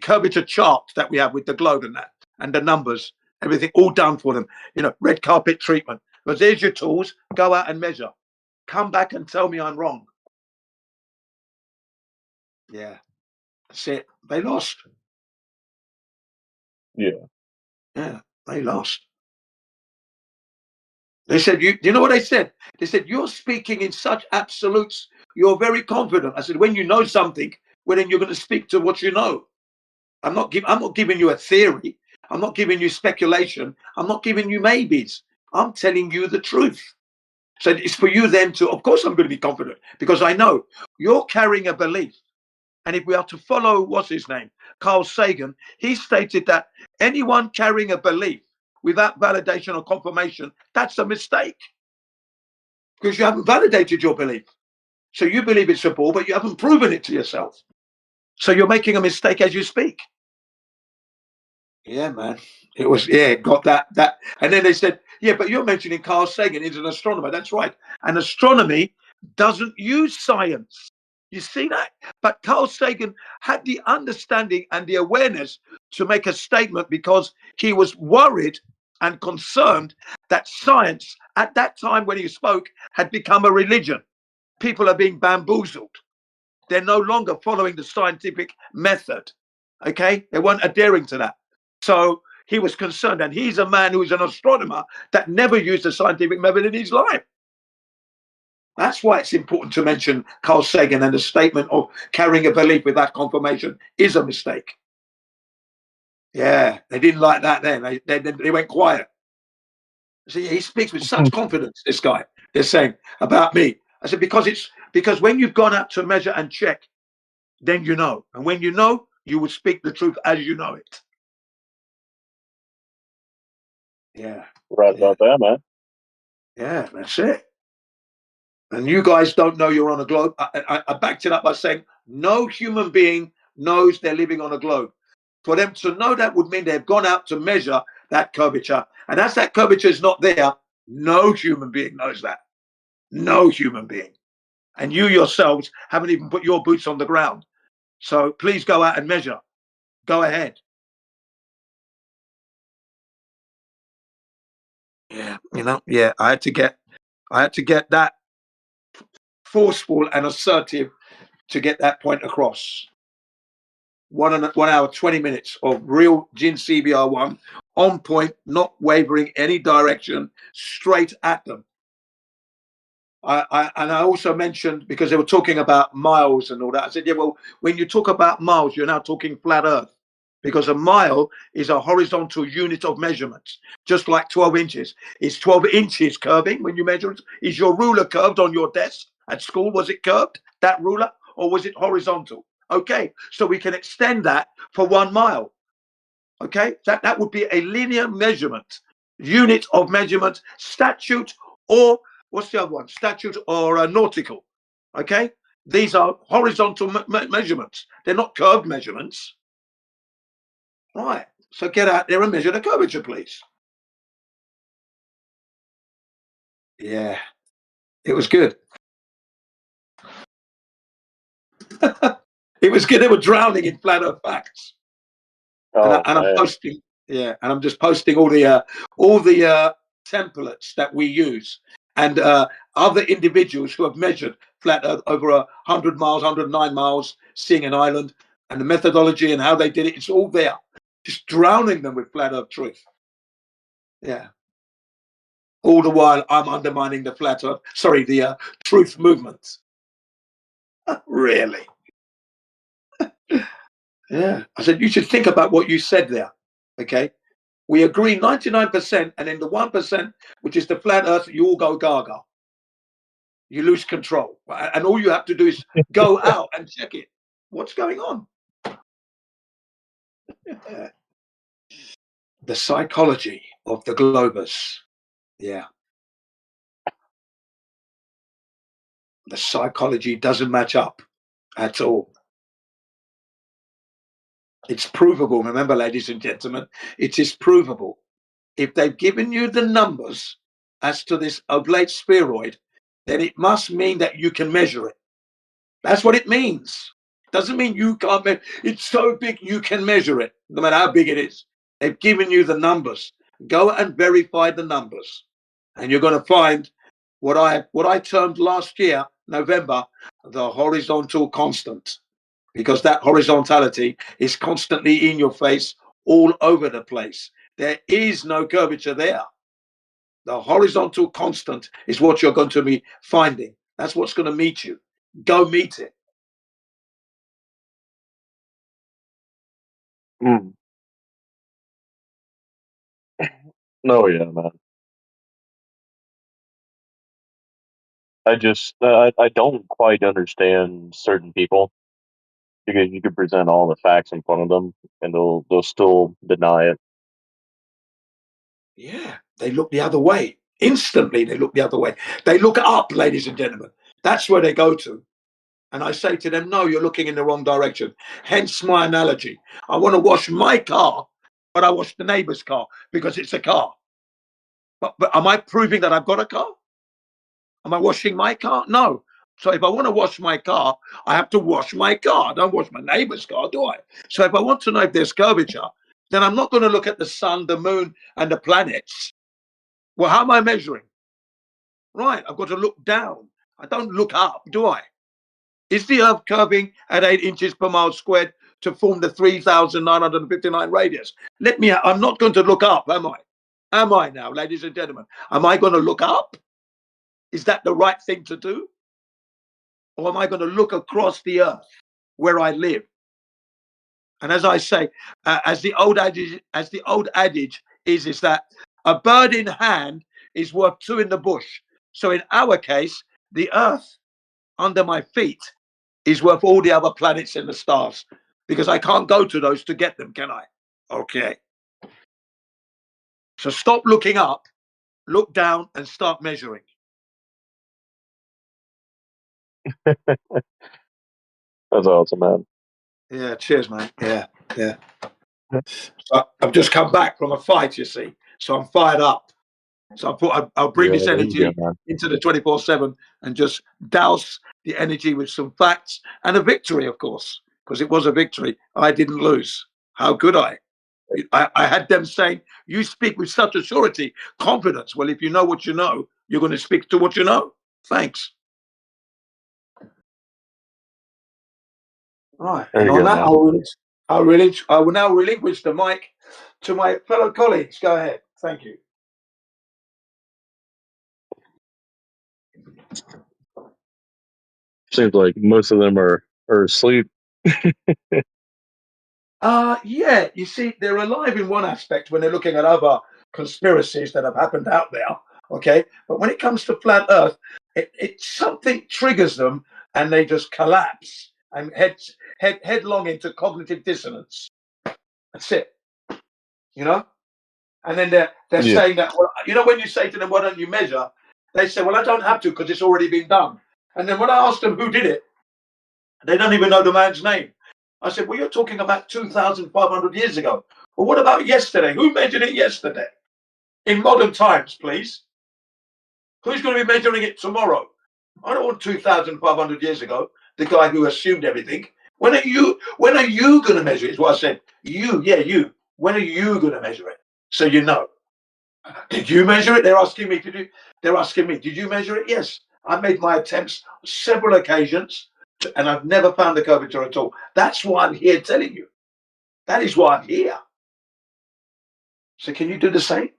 curvature chart that we have with the globe and that, and the numbers, everything all done for them. Red carpet treatment. But there's your tools. Go out and measure. Come back and tell me I'm wrong. Yeah, that's it. They lost.
Yeah.
Yeah, they lost. They said, you know what they said? They said, you're speaking in such absolutes. You're very confident. I said, when you know something, well, then you're going to speak to what you know. I'm not giving you a theory. I'm not giving you speculation. I'm not giving you maybes. I'm telling you the truth. So it's for you then to, of course, I'm going to be confident because I know you're carrying a belief. And if we are to follow, what's his name? Carl Sagan, he stated that anyone carrying a belief without validation or confirmation, that's a mistake. Because you haven't validated your belief. So you believe it's a ball, but you haven't proven it to yourself. So you're making a mistake as you speak. Yeah, man. It was, yeah, got that. And then they said, yeah, but you're mentioning Carl Sagan, he's an astronomer. That's right. And astronomy doesn't use science. You see that? But Carl Sagan had the understanding and the awareness to make a statement because he was worried and concerned that science at that time when he spoke had become a religion. People are being bamboozled. They're no longer following the scientific method. Okay? They weren't adhering to that. So he was concerned, and he's a man who's an astronomer that never used the scientific method in his life. That's why it's important to mention Carl Sagan, and the statement of carrying a belief without confirmation is a mistake. Yeah, they didn't like that then. They went quiet. See, he speaks with such confidence, this guy. They're saying about me. I said, because when you've gone out to measure and check, then you know. And when you know, you will speak the truth as you know it. Yeah.
Right about that, man.
Yeah, that's it. And you guys don't know you're on a globe. I backed it up by saying no human being knows they're living on a globe. For them to know that would mean they've gone out to measure that curvature. And as that curvature is not there, no human being knows that. No human being. And you yourselves haven't even put your boots on the ground. So please go out and measure. Go ahead. Yeah, yeah, I had to get that forceful and assertive to get that point across. 1 hour, 20 minutes of real Gin CBR1 on point, not wavering any direction, straight at them. And I also mentioned, because they were talking about miles and all that, I said, yeah, well, when you talk about miles, you're now talking flat earth, because a mile is a horizontal unit of measurements, just like 12 inches. Is 12 inches curving when you measure it? Is your ruler curved on your desk at school? Was it curved, that ruler, or was it horizontal? Okay, so we can extend that for 1 mile. Okay, that would be a linear measurement, unit of measurement, statute, or what's the other one? Statute or nautical. Okay, these are horizontal measurements. They're not curved measurements. Right. So get out there and measure the curvature, please. Yeah, it was good. It was good. They were drowning in flat earth facts.
Oh,
and I'm posting. Yeah, and I'm just posting all the templates that we use, and other individuals who have measured flat earth over 100 miles, 109 miles, seeing an island, and the methodology and how they did it. It's all there. Just drowning them with flat earth truth. Yeah. All the while I'm undermining the flat earth, the truth movement. Really? Yeah. I said, you should think about what you said there. Okay. We agree 99%, and then the 1%, which is the flat earth, you all go gaga. You lose control. And all you have to do is go out and check it. What's going on? The psychology of the globers. Yeah. The psychology doesn't match up at all. It's provable. Remember, ladies and gentlemen, it is provable. If they've given you the numbers as to this oblate spheroid, then it must mean that you can measure it. That's what it means. Doesn't mean you can't measure. It's so big you can measure it, no matter how big it is. They've given you the numbers. Go and verify the numbers, and you're going to find what I termed last year, November, the horizontal constant, because that horizontality is constantly in your face, all over the place. There is no curvature there. The horizontal constant is what you're going to be finding. That's what's going to meet you. Go meet it.
Mm. No, yeah, man. I don't quite understand certain people because you could present all the facts in front of them and they'll still deny it.
Yeah, they look the other way. Instantly, they look the other way. They look up, ladies and gentlemen. That's where they go to. And I say to them, no, you're looking in the wrong direction. Hence my analogy. I want to wash my car, but I wash the neighbor's car because it's a car. But am I proving that I've got a car? Am I washing my car? No. So if I want to wash my car, I have to wash my car. I don't wash my neighbor's car, do I? So if I want to know if there's curvature, then I'm not going to look at the sun, the moon, and the planets. Well, how am I measuring? Right, I've got to look down. I don't look up, do I? Is the Earth curving at 8 inches per mile squared to form the 3,959 radius? I'm not going to look up, am I? Am I now, ladies and gentlemen? Am I going to look up? Is that the right thing to do? Or am I going to look across the Earth where I live? And as I say, as the old adage is that a bird in hand is worth two in the bush. So in our case, the Earth under my feet is worth all the other planets and the stars, because I can't go to those to get them, can I? Okay. So stop looking up, look down, and start measuring.
That's awesome, man.
Yeah, cheers, mate. Yeah, yeah. So I've just come back from a fight, you see, so I'm fired up. So I thought I'll bring
Yeah,
this
there you go,
energy
man.
into the 24/7 and just douse the energy with some facts and a victory, of course, because it was a victory. I didn't lose. How could I? I had them saying, you speak with such a surety, confidence. Well, if you know what you know, you're going to speak to what you know. Thanks. Right.
There
And
you
on
go,
that,
man.
I will now relinquish the mic to my fellow colleagues. Go ahead. Thank you.
Seems like most of them are asleep.
Yeah, you see, they're alive in one aspect when they're looking at other conspiracies that have happened out there. Okay. But when it comes to flat Earth, it something triggers them and they just collapse and headlong into cognitive dissonance. That's it. You know? And then they're
Yeah.
saying that, well, you know, when you say to them, why don't you measure? They say, well, I don't have to because it's already been done. And then when I ask them who did it, they don't even know the man's name. I said, well, you're talking about 2,500 years ago. Well, what about yesterday? Who measured it yesterday? In modern times, please. Who's going to be measuring it tomorrow? I don't want 2,500 years ago, the guy who assumed everything. When are you going to measure it? Is what I said. You. When are you going to measure it? So you know. Did you measure it? They're asking me to do. They're asking me, did you measure it? Yes. I made my attempts on several occasions, and I've never found the curvature at all. That's why I'm here telling you. That is why I'm here. So can you do the same?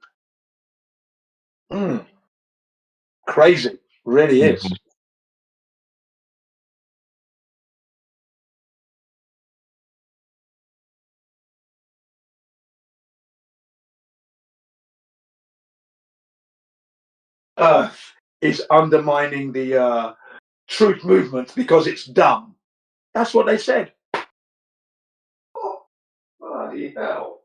Crazy. Really is.
Mhm.
Earth is undermining the truth movement because it's dumb. That's what they said. Oh, bloody hell.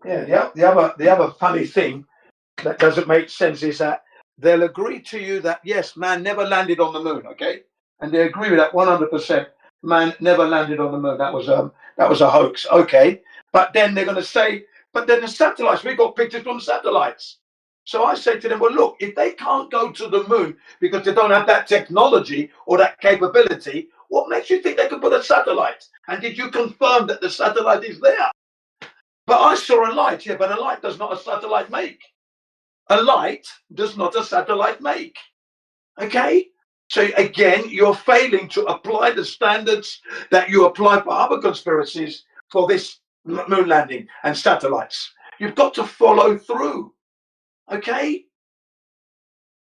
Yeah, the other funny thing that doesn't make sense is that they'll agree to you that yes, man never landed on the moon, okay, and they agree with that 100%. Man never landed on the moon. That was a hoax, okay. But then they're going to say, but then the satellites, we got pictures from satellites. So I say to them, well, look, if they can't go to the moon because they don't have that technology or that capability, what makes you think they can put a satellite? And did you confirm that the satellite is there? But I saw a light, yeah, but a light does not a satellite make. A light does not a satellite make. Okay? So again, you're failing to apply the standards that you apply for other conspiracies for this moon landing and satellites. You've got to follow through. Okay?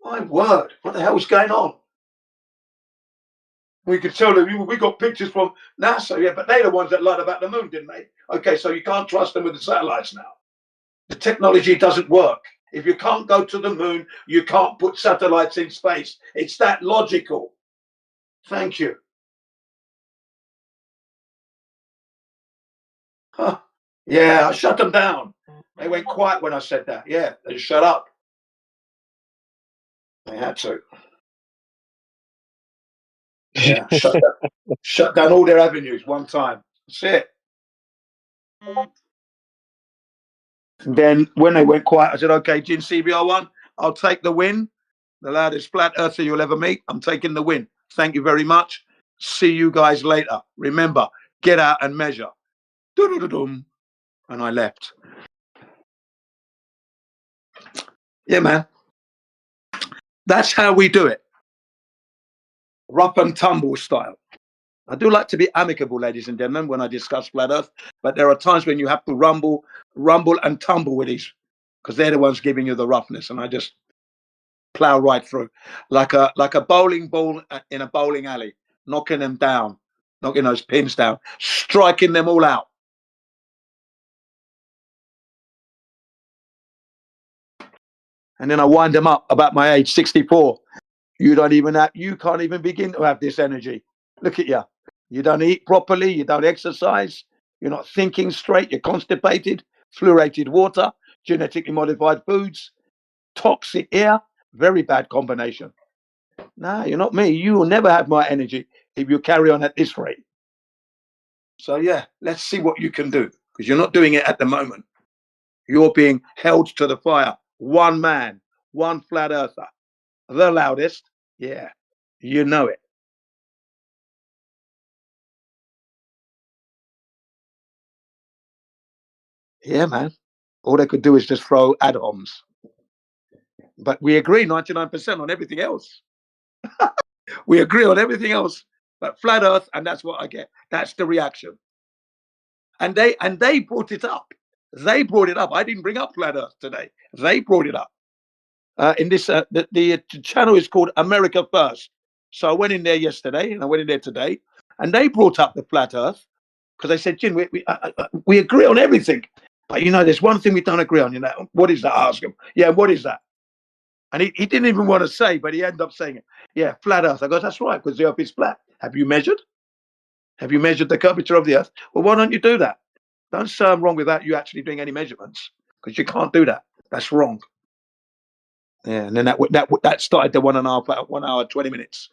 My word, what the hell's going on? We could tell them we got pictures from NASA, yeah, but they're the ones that lied about the moon, didn't they? Okay, so you can't trust them with the satellites now. The technology doesn't work. If you can't go to the moon, you can't put satellites in space. It's that logical. Thank you. Huh. Yeah, I shut them down. They went quiet when I said that. Yeah, they shut up. They had to. Yeah, shut down all their avenues one time. That's it. And then when they went quiet, I said, okay, Jin CBR1, I'll take the win. The loudest flat earther you'll ever meet. I'm taking the win. Thank you very much. See you guys later. Remember, get out and measure. And I left. Yeah, man. That's how we do it. Rough and tumble style. I do like to be amicable, ladies and gentlemen, when I discuss flat earth, but there are times when you have to rumble and tumble with these, because they're the ones giving you the roughness, and I just plow right through like a bowling ball in a bowling alley, knocking them down, knocking those pins down, striking them all out. And then I wind them up about my age, 64. You can't even begin to have this energy. Look at you. You don't eat properly. You don't exercise. You're not thinking straight. You're constipated. Fluoridated water, genetically modified foods, toxic air. Very bad combination. No, you're not me. You will never have my energy if you carry on at this rate. So yeah, let's see what you can do, because you're not doing it at the moment. You're being held to the fire. One man, one flat earther, the loudest. Yeah, you know it. Yeah, man. All they could do is just throw ad-homs. But we agree 99% on everything else. We agree on everything else but flat earth, and that's what I get. That's the reaction. And they brought it up. They brought it up. I didn't bring up flat earth today. They brought it up. In this, the channel is called America First. So I went in there yesterday and I went in there today, and they brought up the flat earth because they said, Jin, we agree on everything. But there's one thing we don't agree on. What is that? I asked him. Yeah, what is that? And he didn't even want to say, but he ended up saying it. Yeah, flat earth. I go, that's right, because the earth is flat. Have you measured? Have you measured the curvature of the earth? Well, why don't you do that? Don't say I'm wrong without you actually doing any measurements, because you can't do that. That's wrong. Yeah, and then that started the 1 hour, 20 minutes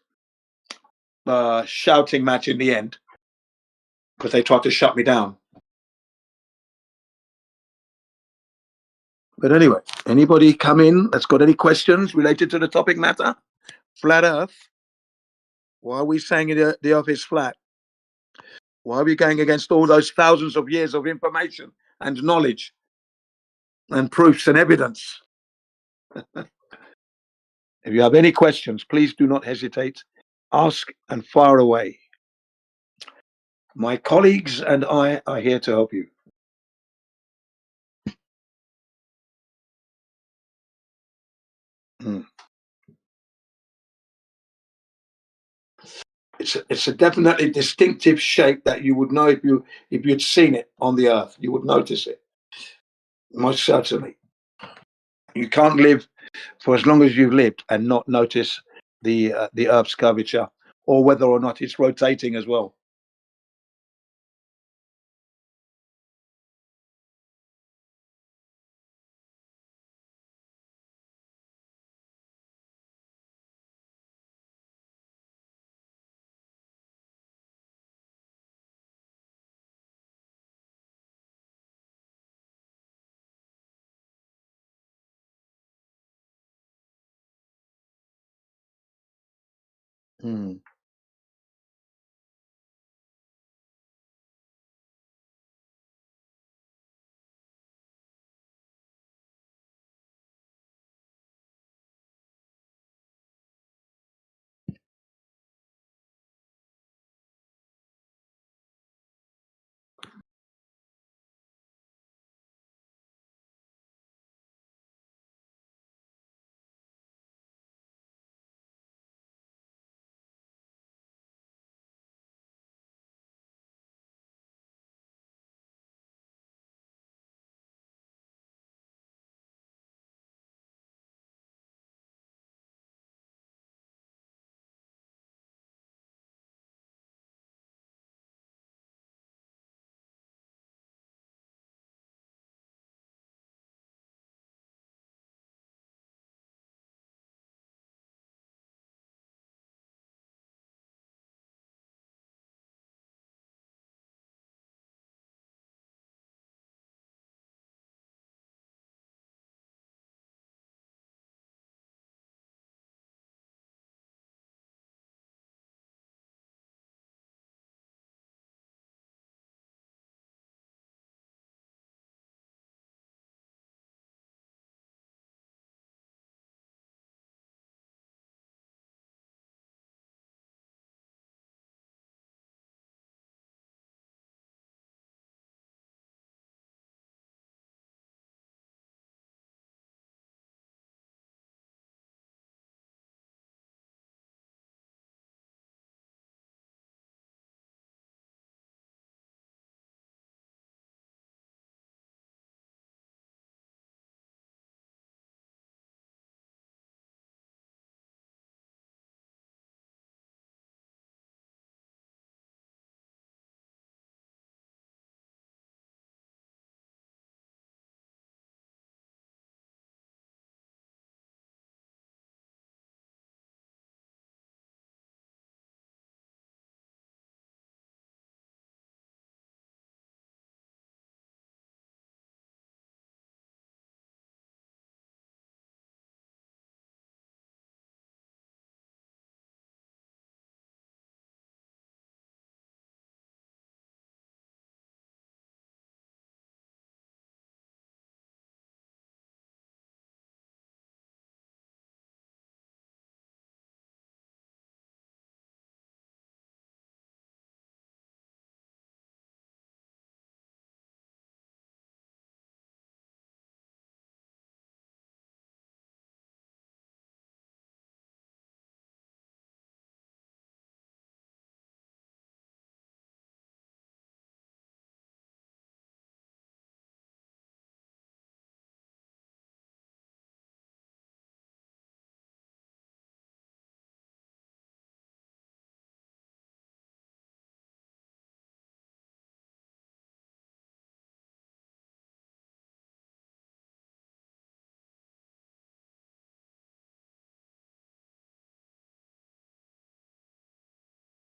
shouting match in the end, because they tried to shut me down. But anyway, anybody come in that's got any questions related to the topic matter? Flat earth. Why are we saying the earth is flat? Why are we going against all those thousands of years of information and knowledge and proofs and evidence? If you have any questions, please do not hesitate. Ask and fire away. My colleagues and I are here to help you. It's a definitely distinctive shape that you would know if you'd seen it on the earth. You would notice it. Most certainly. You can't live for as long as you've lived and not notice the earth's curvature, or whether or not it's rotating as well. Hmm.